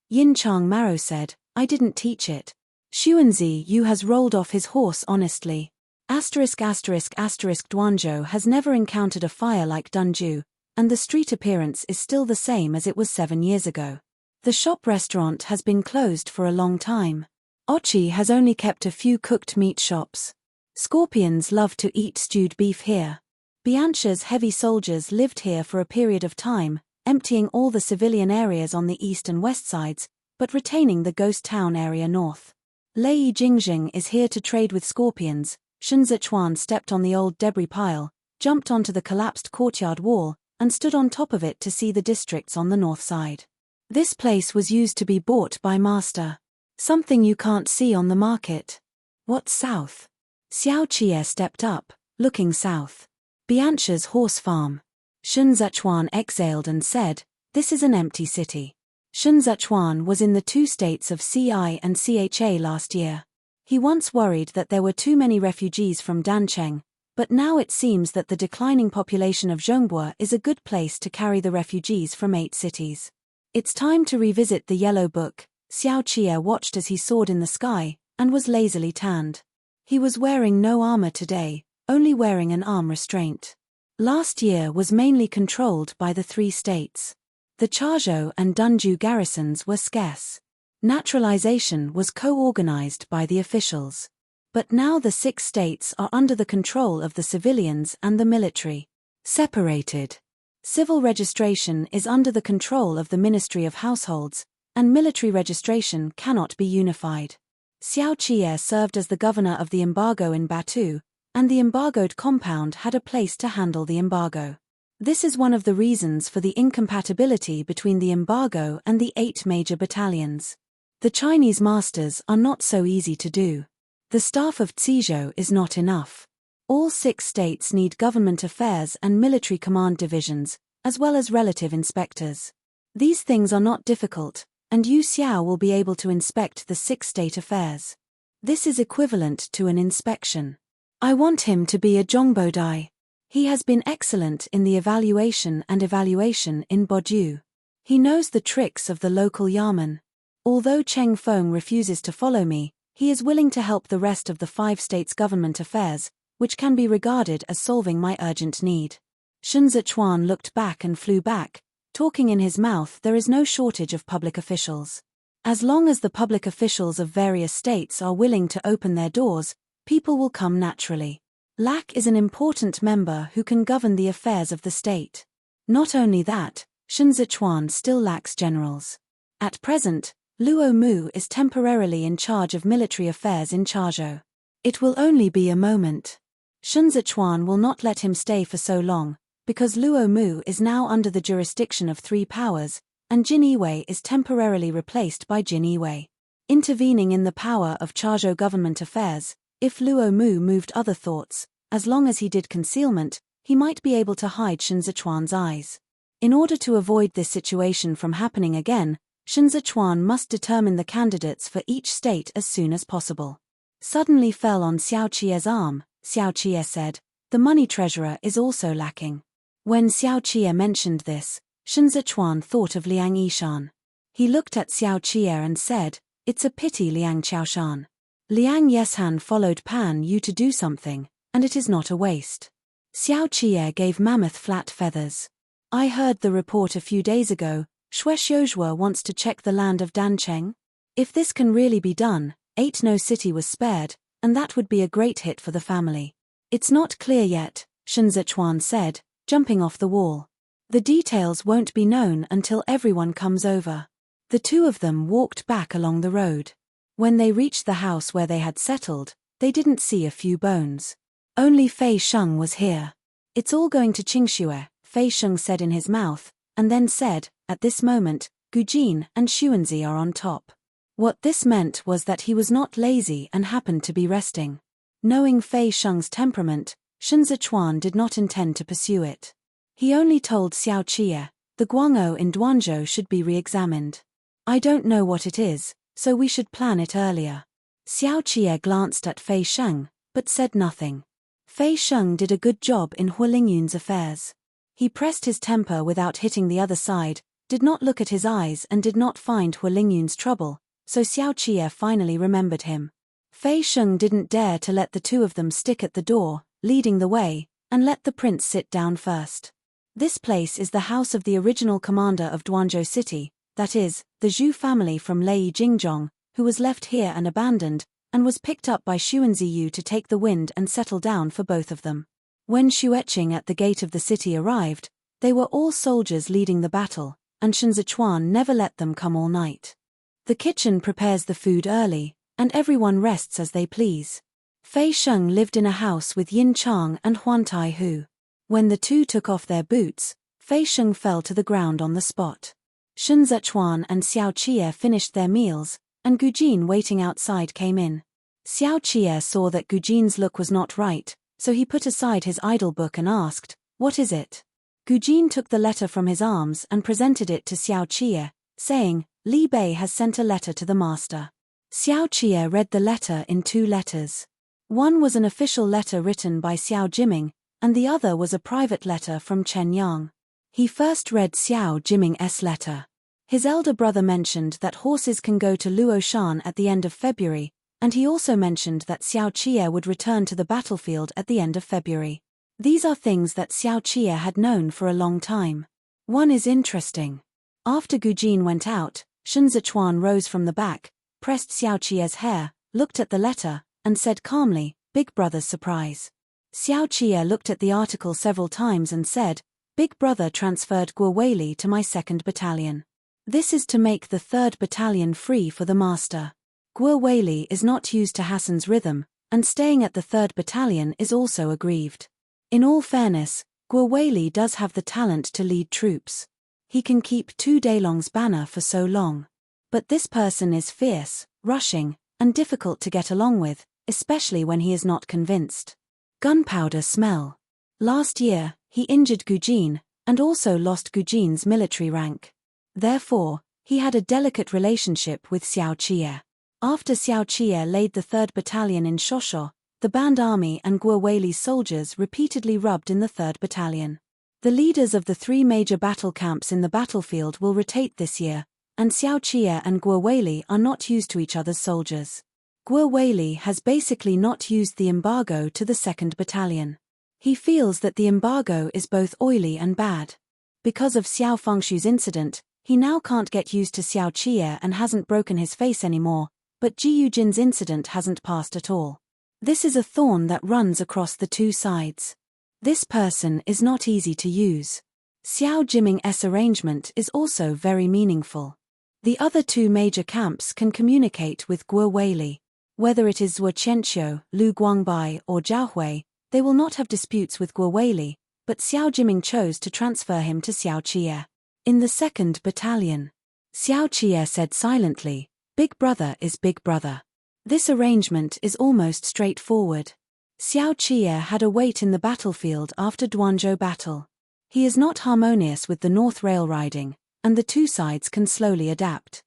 Yin Chang Maro said, "I didn't teach it." Xuanzi Yu has rolled off his horse honestly. Duanzhou has never encountered a fire like Dunju, and the street appearance is still the same as it was 7 years ago. The shop restaurant has been closed for a long time. Ochi has only kept a few cooked meat shops. Scorpions love to eat stewed beef here. Biancha's heavy soldiers lived here for a period of time, emptying all the civilian areas on the east and west sides, but retaining the ghost town area north. Lei Jingjing is here to trade with scorpions. Shen Zichuan stepped on the old debris pile, jumped onto the collapsed courtyard wall, and stood on top of it to see the districts on the north side. This place was used to be bought by master. Something you can't see on the market. What's south? Xiao Qie stepped up, looking south. Biancha's horse farm. Shen Zichuan exhaled and said, "This is an empty city." Shen Zichuan was in the 2 states of Ci and Cha last year. He once worried that there were too many refugees from Dancheng, but now it seems that the declining population of Zhongbua is a good place to carry the refugees from 8 cities. It's time to revisit the Yellow Book. Xiao Qie watched as he soared in the sky, and was lazily tanned. He was wearing no armor today, only wearing an arm restraint. Last year was mainly controlled by the 3 states. The Chazhou and Dunju garrisons were scarce. Naturalization was co-organized by the officials. But now the 6 states are under the control of the civilians and the military. Separated. Civil registration is under the control of the Ministry of Households, and military registration cannot be unified. Xiao Qie served as the governor of the embargo in Batu, and the embargoed compound had a place to handle the embargo. This is one of the reasons for the incompatibility between the embargo and the 8 major battalions. The Chinese masters are not so easy to do. The staff of Zizhou is not enough. All 6 states need government affairs and military command divisions, as well as relative inspectors. These things are not difficult, and Yu Xiao will be able to inspect the 6 state affairs. This is equivalent to an inspection. I want him to be a Zhongbodai. He has been excellent in the evaluation in Bodu. He knows the tricks of the local yamen. Although Cheng Feng refuses to follow me, he is willing to help the rest of the 5 states' government affairs, which can be regarded as solving my urgent need. Sun Zichuan looked back and flew back, talking in his mouth. There is no shortage of public officials. As long as the public officials of various states are willing to open their doors, people will come naturally. Lack is an important member who can govern the affairs of the state. Not only that, Sun Zichuan still lacks generals. At present, Luo Mu is temporarily in charge of military affairs in Chazhou. It will only be a moment. Sun Zichuan will not let him stay for so long, because Luo Mu is now under the jurisdiction of 3 powers, and Jin Yiwei is temporarily replaced by Jin Yiwei. Intervening in the power of Chazhou government affairs, if Luo Mu moved other thoughts, as long as he did concealment, he might be able to hide Sun Zichuan's eyes. In order to avoid this situation from happening again, Sun Zichuan must determine the candidates for each state as soon as possible. Suddenly fell on Xiao Qie's arm. Xiao Qie said, "The money treasurer is also lacking." When Xiao Qie mentioned this, Sun Zichuan thought of Liang Yishan. He looked at Xiao Qie and said, "It's a pity Liang Qiaoshan. Liang Yeshan followed Pan Yu to do something, and it is not a waste." Xiao Qie gave mammoth flat feathers. "I heard the report a few days ago. Xue Xiuzhua wants to check the land of Dancheng. If this can really be done, 8 no city was spared, and that would be a great hit for the family." "It's not clear yet," Sun Zichuan said, jumping off the wall. "The details won't be known until everyone comes over." The 2 of them walked back along the road. When they reached the house where they had settled, they didn't see a few bones. Only Fei Sheng was here. "It's all going to Qingxue," Fei Sheng said in his mouth, and then said, "At this moment, Gujin and Xuanzi are on top." What this meant was that he was not lazy and happened to be resting. Knowing Fei Sheng's temperament, Sun Zichuan did not intend to pursue it. He only told Xiao Qie, "The Guangzhou in Duanzhou should be re-examined. I don't know what it is, so we should plan it earlier." Xiao Qie glanced at Fei Sheng, but said nothing. Fei Sheng did a good job in Hualingyun's affairs. He pressed his temper without hitting the other side, did not look at his eyes and did not find Hualingyun's trouble, so Xiao Qie finally remembered him. Fei Sheng didn't dare to let the 2 of them stick at the door, leading the way, and let the prince sit down first. This place is the house of the original commander of Duanzhou City, that is, the Zhu family from Lei Jingzhong, who was left here and abandoned, and was picked up by Xuanzi Yu to take the wind and settle down for both of them. When Xueqing at the gate of the city arrived, they were all soldiers leading the battle, and Sun Zichuan never let them come all night. The kitchen prepares the food early, and everyone rests as they please. Fei Sheng lived in a house with Yin Chang and Huan Tai Hu. When the 2 took off their boots, Fei Sheng fell to the ground on the spot. Sun Zichuan and Xiao Qie finished their meals, and Gujin waiting outside came in. Xiao Qie saw that Gujin's look was not right, so he put aside his idle book and asked, "What is it?" Gujin took the letter from his arms and presented it to Xiao Qie, saying, "Li Bei has sent a letter to the master." Xiao Qie read the letter in 2 letters. One was an official letter written by Xiao Jiming, and the other was a private letter from Chen Yang. He first read Xiao Jiming's letter. His elder brother mentioned that horses can go to Luoshan at the end of February, and he also mentioned that Xiao Qie would return to the battlefield at the end of February. These are things that Xiao Qie had known for a long time. One is interesting. After Gujin went out, Sun Zichuan rose from the back, pressed Xiao Qie's hair, looked at the letter, and said calmly, "Big brother's surprise." Xiao Qie looked at the article several times and said, "Big brother transferred Guo Weili to my 2nd battalion. This is to make the 3rd battalion free for the master. Guo Weili is not used to Hassan's rhythm, and staying at the 3rd battalion is also aggrieved. In all fairness, Guo Weili does have the talent to lead troops. He can keep 2 Daylong's banner for so long. But this person is fierce, rushing, and difficult to get along with, especially when he is not convinced. Gunpowder smell. Last year, he injured Gujin, and also lost Gujin's military rank. Therefore, he had a delicate relationship with Xiao Qie. After Xiao Qie laid the 3rd Battalion in Shosho, the Band Army and Guo Weili's soldiers repeatedly rubbed in the 3rd Battalion. The leaders of the 3 major battle camps in the battlefield will rotate this year, and Xiao Qie and Guo Weili are not used to each other's soldiers. Guo Weili has basically not used the embargo to the 2nd Battalion. He feels that the embargo is both oily and bad. Because of Xiao Fengshu's incident, he now can't get used to Xiao Qie and hasn't broken his face anymore, but Ji Yujin's incident hasn't passed at all. This is a thorn that runs across the 2 sides. This person is not easy to use. Xiao Jiming's arrangement is also very meaningful. The other 2 major camps can communicate with Guo Weili. Whether it is Zhuo Qianqiu, Lu Guangbai or Zhao Hui, they will not have disputes with Guo Weili, but Xiao Jiming chose to transfer him to Xiao Qie. In the 2nd Battalion, Xiao Qie said silently, "Big brother is big brother." This arrangement is almost straightforward. Xiao Qie had a weight in the battlefield after Duanzhou battle. He is not harmonious with the North Rail riding, and the 2 sides can slowly adapt.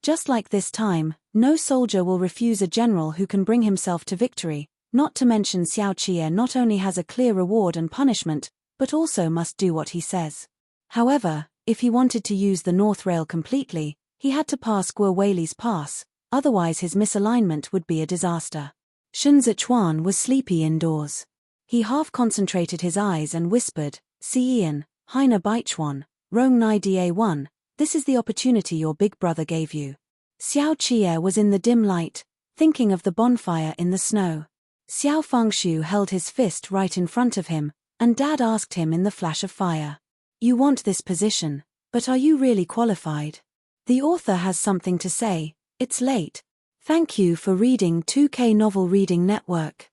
Just like this time, no soldier will refuse a general who can bring himself to victory, not to mention Xiao Qie not only has a clear reward and punishment, but also must do what he says. However, if he wanted to use the North Rail completely, he had to pass Guo Weili's pass, otherwise his misalignment would be a disaster. Shun Zichuan was sleepy indoors. He half-concentrated his eyes and whispered, "Xian, Haina Baichuan, Rong Nai Da1, this is the opportunity your big brother gave you." Xiao Qie was in the dim light, thinking of the bonfire in the snow. Xiao Fengshu held his fist right in front of him, and Dad asked him in the flash of fire, "You want this position, but are you really qualified?" The author has something to say. It's late. Thank you for reading 2K Novel Reading Network.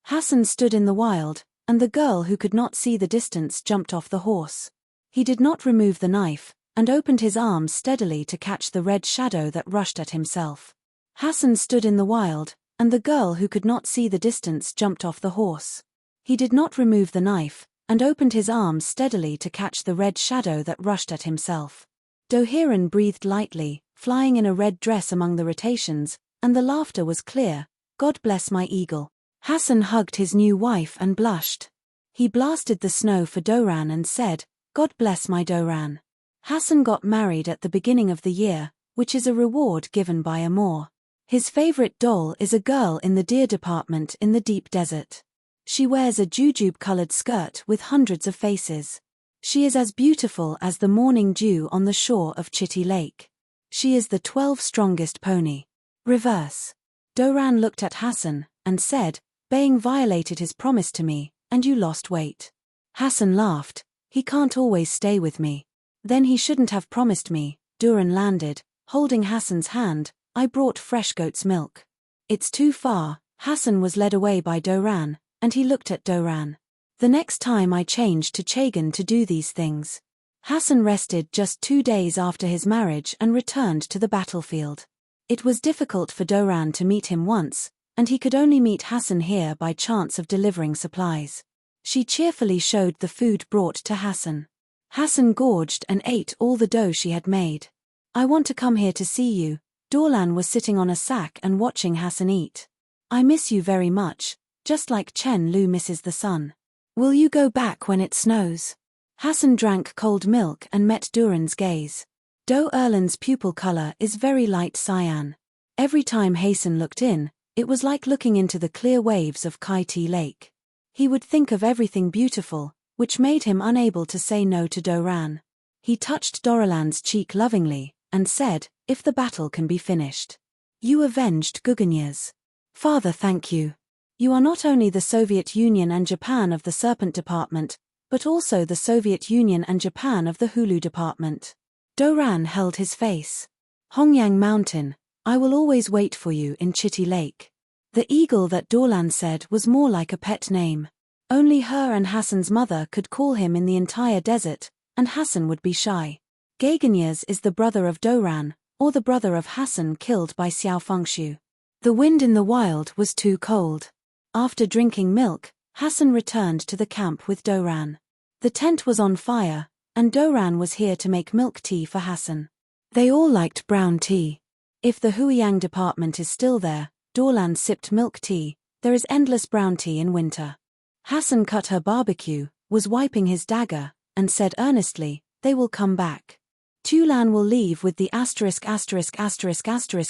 Hassan stood in the wild, and the girl who could not see the distance jumped off the horse. He did not remove the knife, and opened his arms steadily to catch the red shadow that rushed at himself. Hassan stood in the wild, and the girl who could not see the distance jumped off the horse. He did not remove the knife, and opened his arms steadily to catch the red shadow that rushed at himself. Dohiran breathed lightly, flying in a red dress among the rotations, and the laughter was clear. "God bless my eagle." Hassan hugged his new wife and blushed. He blasted the snow for Doran and said, "God bless my Doran." Hassan got married at the beginning of the year, which is a reward given by Amor. His favorite doll is a girl in the deer department in the deep desert. She wears a jujube-colored skirt with hundreds of faces. She is as beautiful as the morning dew on the shore of Chitty Lake. She is the 12th strongest pony. Reverse. Doran looked at Hassan, and said, "Baying violated his promise to me, and you lost weight." Hassan laughed, "He can't always stay with me." "Then he shouldn't have promised me." Duran landed, holding Hassan's hand. "I brought fresh goat's milk." "It's too far." Hassan was led away by Doran, and he looked at Doran. "The next time I change to Chagan to do these things." Hassan rested just 2 days after his marriage and returned to the battlefield. It was difficult for Doran to meet him once, and he could only meet Hassan here by chance of delivering supplies. She cheerfully showed the food brought to Hassan. Hassan gorged and ate all the dough she had made. "I want to come here to see you." Dorlan was sitting on a sack and watching Hassan eat. "I miss you very much, just like Chen Lu misses the sun. Will you go back when it snows?" Hassan drank cold milk and met Duran's gaze. Do Erland's pupil color is very light cyan. Every time Hassan looked in, it was like looking into the clear waves of Kai Ti Lake. He would think of everything beautiful, which made him unable to say no to Doran. He touched Doralan's cheek lovingly, and said, "If the battle can be finished. You avenged Guggenyears. Father, thank you. You are not only the Soviet Union and Japan of the Serpent Department, but also the Soviet Union and Japan of the Hulu Department." Doran held his face. "Hongyang Mountain, I will always wait for you in Chitty Lake." The eagle that Dorlan said was more like a pet name. Only her and Hassan's mother could call him in the entire desert, and Hassan would be shy. Gaganyas is the brother of Doran, or the brother of Hassan killed by Xiao Fengshu. The wind in the wild was too cold. After drinking milk, Hassan returned to the camp with Doran. The tent was on fire, and Doran was here to make milk tea for Hassan. They all liked brown tea. If the Huiyang department is still there, Doran sipped milk tea. There is endless brown tea in winter. Hassan cut her barbecue, was wiping his dagger, and said earnestly, "They will come back. Tulan will leave with the *****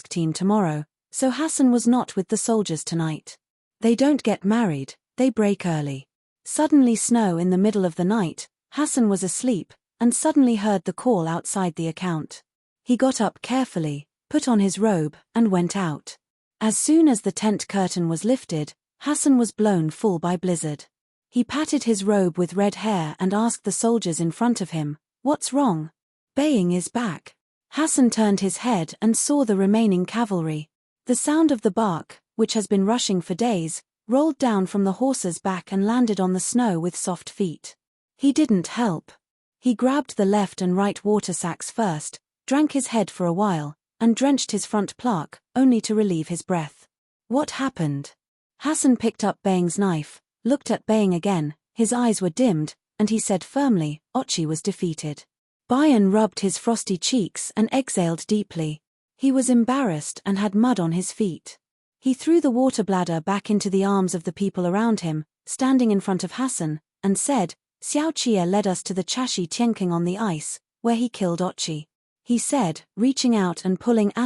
team tomorrow, so Hassan was not with the soldiers tonight. They don't get married, they break early." Suddenly snow in the middle of the night, Hassan was asleep, and suddenly heard the call outside the account. He got up carefully, put on his robe, and went out. As soon as the tent curtain was lifted, Hassan was blown full by blizzard. He patted his robe with red hair and asked the soldiers in front of him, "What's wrong?" "Baying is back." Hassan turned his head and saw the remaining cavalry. The sound of the bark, which has been rushing for days, rolled down from the horse's back and landed on the snow with soft feet. He didn't help. He grabbed the left and right water sacks first, drank his head for a while, and drenched his front plaque, only to relieve his breath. What happened? Hassan picked up Baying's knife, looked at Baying again, his eyes were dimmed, and he said firmly, "Ochi was defeated." Bayan rubbed his frosty cheeks and exhaled deeply. He was embarrassed and had mud on his feet. He threw the water bladder back into the arms of the people around him, standing in front of Hassan, and said, "Xiao Chia led us to the Chashi Tianqing on the ice, where he killed Ochi." He said, reaching out and pulling ***** the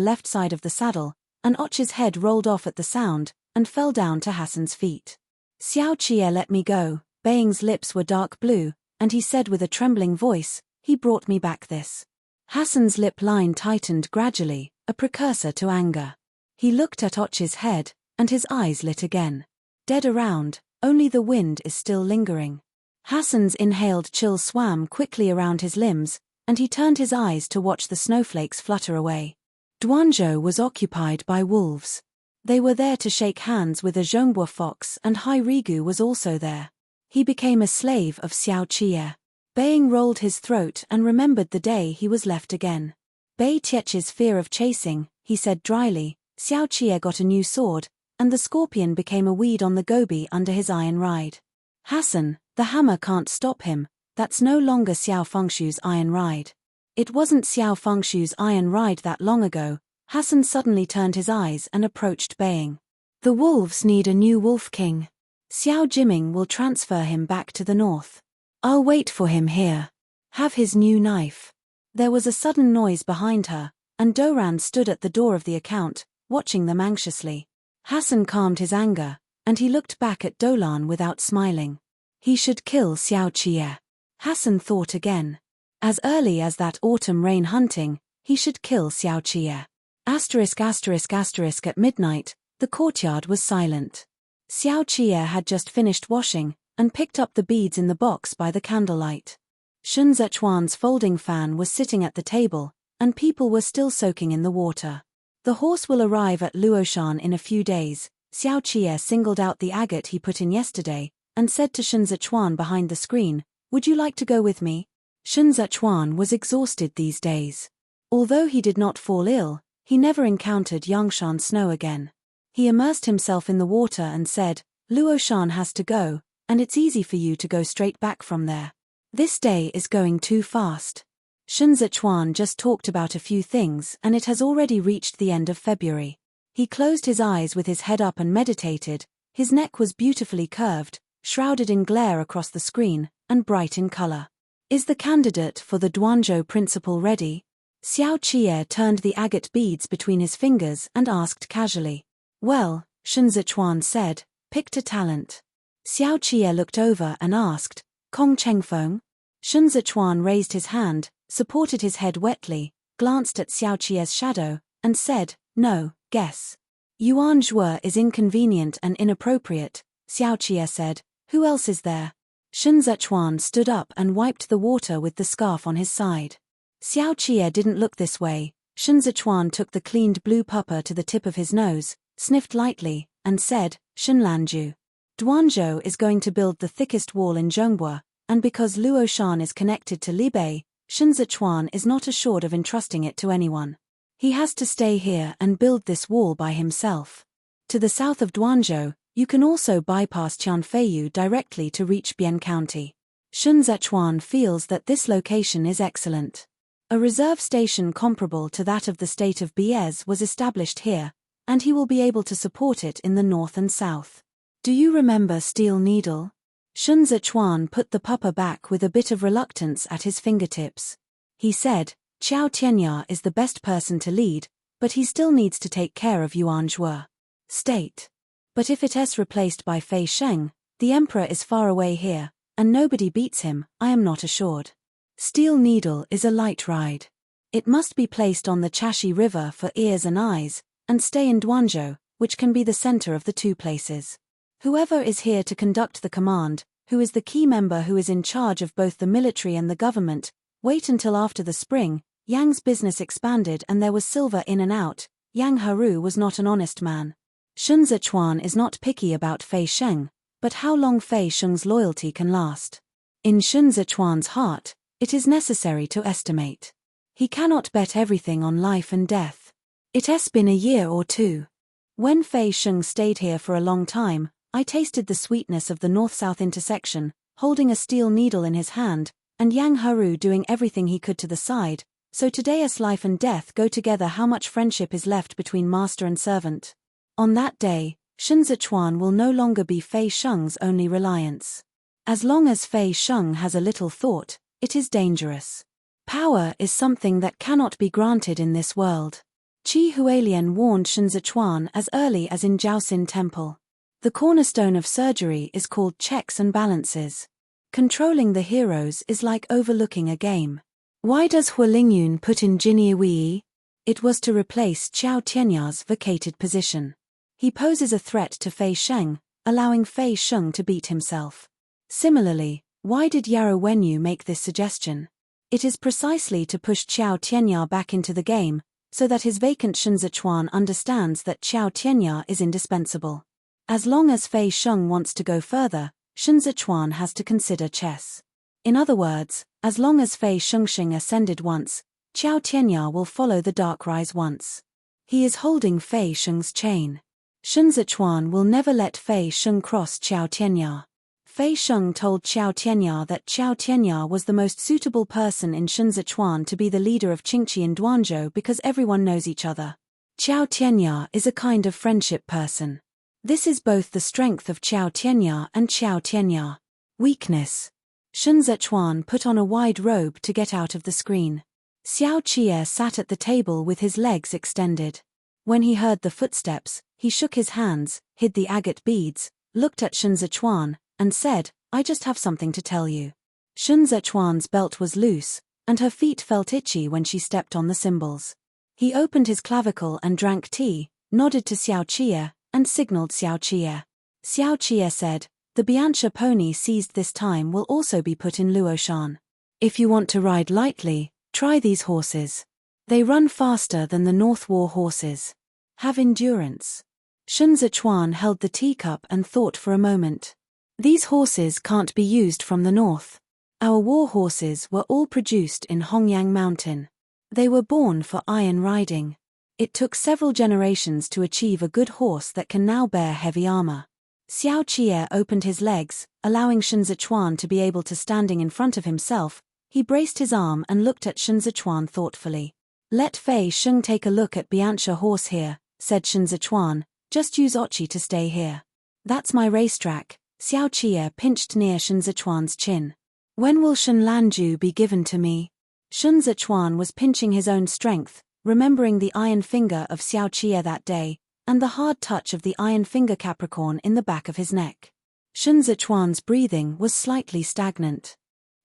left side of the saddle, and Ochi's head rolled off at the sound, and fell down to Hassan's feet. "Xiao Chia let me go." Baying's lips were dark blue, and he said with a trembling voice, "He brought me back this." Hassan's lip line tightened gradually, a precursor to anger. He looked at Ochi's head, and his eyes lit again. Dead around, only the wind is still lingering. Hassan's inhaled chill swam quickly around his limbs, and he turned his eyes to watch the snowflakes flutter away. Duanzhou was occupied by wolves. They were there to shake hands with a Zhongbua fox, and Hai Rigu was also there. He became a slave of Xiao Chia. Baying rolled his throat and remembered the day he was left again. Bei Tietch's fear of chasing, he said dryly, "Xiao Chia got a new sword, and the scorpion became a weed on the gobi under his iron ride." Hassan, the hammer can't stop him, that's no longer Xiao Fengshu's iron ride. It wasn't Xiao Fengshu's iron ride that long ago. Hassan suddenly turned his eyes and approached Baying. "The wolves need a new wolf king. Xiao Jiming will transfer him back to the north. I'll wait for him here. Have his new knife." There was a sudden noise behind her, and Doran stood at the door of the account, watching them anxiously. Hassan calmed his anger, and he looked back at Dolan without smiling. He should kill Xiao Chia. Hassan thought again. As early as that autumn rain hunting, he should kill Xiao Chia. ***** At midnight, the courtyard was silent. Xiao Chia had just finished washing, and picked up the beads in the box by the candlelight. Shun Zechuan's folding fan was sitting at the table, and people were still soaking in the water. "The horse will arrive at Luoshan in a few days." Xiao Chia singled out the agate he put in yesterday, and said to Shun Zechuan behind the screen, "Would you like to go with me?" Shun Zechuan was exhausted these days. Although he did not fall ill, he never encountered Yangshan snow again. He immersed himself in the water and said, "Luoshan has to go, and it's easy for you to go straight back from there. This day is going too fast. Shun Zechuan just talked about a few things and it has already reached the end of February." He closed his eyes with his head up and meditated. His neck was beautifully curved, shrouded in glare across the screen, and bright in color. "Is the candidate for the Duanzhou principal ready?" Xiao Chia turned the agate beads between his fingers and asked casually. "Well," Shun Zechuan said, "picked a talent." Xiao Chia looked over and asked, "Kong Chengfeng?" Shun Zechuan raised his hand, supported his head wetly, glanced at Xiao Chia's shadow, and said, "No, guess." "Yuan Zhuo is inconvenient and inappropriate," Xiao Chia said. "Who else is there?" Shun Zechuan stood up and wiped the water with the scarf on his side. Xiao Chia didn't look this way. Shun Zechuan took the cleaned blue pupper to the tip of his nose, sniffed lightly, and said, "Shun Lanju. Duanzhou is going to build the thickest wall in Zhongbua, and because Luoshan is connected to Libei, Shun Zechuan is not assured of entrusting it to anyone. He has to stay here and build this wall by himself. To the south of Duanzhou, You can also bypass Tianfeiyu directly to reach Bian County. Shun Zechuan feels that this location is excellent. A reserve station comparable to that of the state of Biez was established here, and he will be able to support it in the north and south. Do you remember Steel Needle? Shun Zechuan put the pupper back with a bit of reluctance at his fingertips. He said, Qiao Tianya is the best person to lead, but he still needs to take care of Yuan Zhuo. State. But if it is replaced by Fei Sheng, the emperor is far away here, and nobody beats him, I am not assured. Steel Needle is a light ride. It must be placed on the Chashi River for ears and eyes, and stay in Duanzhou, which can be the center of the two places. Whoever is here to conduct the command, who is the key member who is in charge of both the military and the government, wait until after the spring. Yang's business expanded and there was silver in and out. Yang Haru was not an honest man. Shun Zechuan is not picky about Fei Sheng, but how long Fei Sheng's loyalty can last. In Shun Zechuan's heart, it is necessary to estimate. He cannot bet everything on life and death. It has been a year or two. When Fei Sheng stayed here for a long time, I tasted the sweetness of the north-south intersection, holding a steel needle in his hand, and Yang Haru doing everything he could to the side. So today as life and death go together, how much friendship is left between master and servant? On that day, Shun Zechuan will no longer be Fei Sheng's only reliance. As long as Fei Sheng has a little thought, it is dangerous. Power is something that cannot be granted in this world. Qi Hualien warned Shun Zechuan as early as in Jiaoxin Temple. The cornerstone of surgery is called checks and balances. Controlling the heroes is like overlooking a game. Why does Hua Lingyun put in Jinyi Wei? It was to replace Qiao Tianya's vacated position. He poses a threat to Fei Sheng, allowing Fei Sheng to beat himself. Similarly, why did Yarrow Wenyu make this suggestion? It is precisely to push Qiao Tianya back into the game, so that his vacant Shun Zechuan understands that Qiao Tianya is indispensable. As long as Fei Sheng wants to go further, Shun Zechuan has to consider chess. In other words, as long as Fei Shengxing ascended once, Qiao Tianya will follow the dark rise once. He is holding Fei Sheng's chain. Shun Zechuan will never let Fei Sheng cross Qiao Tianya. Fei Sheng told Qiao Tianya that Qiao Tianya was the most suitable person in Shun Zechuan to be the leader of Qingqi in Duanzhou because everyone knows each other. Qiao Tianya is a kind of friendship person. This is both the strength of Qiao Tianya and Qiao Tianya. Weakness. Shun Zechuan put on a wide robe to get out of the screen. Xiao Qie sat at the table with his legs extended. When he heard the footsteps, he shook his hands, hid the agate beads, looked at Shun Zechuan, and said, I just have something to tell you. Shun Zechuan's belt was loose, and her feet felt itchy when she stepped on the cymbals. He opened his clavicle and drank tea, nodded to Xiao Qie, and signaled Xiao Qie. Xiao Qie said, the Biancha pony seized this time will also be put in Luoshan. If you want to ride lightly, try these horses. They run faster than the North War horses. Have endurance. Shun Zechuan held the teacup and thought for a moment. These horses can't be used from the north. Our war horses were all produced in Hongyang Mountain. They were born for iron riding. It took several generations to achieve a good horse that can now bear heavy armor. Xiao Qie opened his legs, allowing Shun Zechuan to be able to standing in front of himself. He braced his arm and looked at Shun Zechuan thoughtfully. Let Fei Sheng take a look at Biancha horse here, said Shun Zechuan, just use Ochi to stay here. That's my racetrack. Xiao Qie pinched near Shun Zechuan's chin. When will Shun Lanju be given to me? Shun Zechuan was pinching his own strength, remembering the iron finger of Xiao Qie that day, and the hard touch of the iron finger Capricorn in the back of his neck. Shun Zechuan's breathing was slightly stagnant.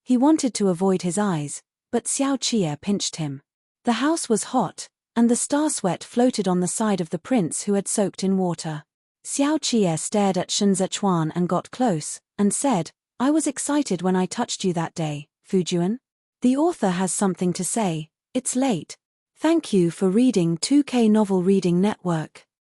He wanted to avoid his eyes, but Xiao Qie pinched him. The house was hot, and the star sweat floated on the side of the prince who had soaked in water. Xiao Qie stared at Shun Zechuan and got close, and said, I was excited when I touched you that day, Fujuan. The author has something to say. It's late. Thank you for reading 2K Novel Reading Network.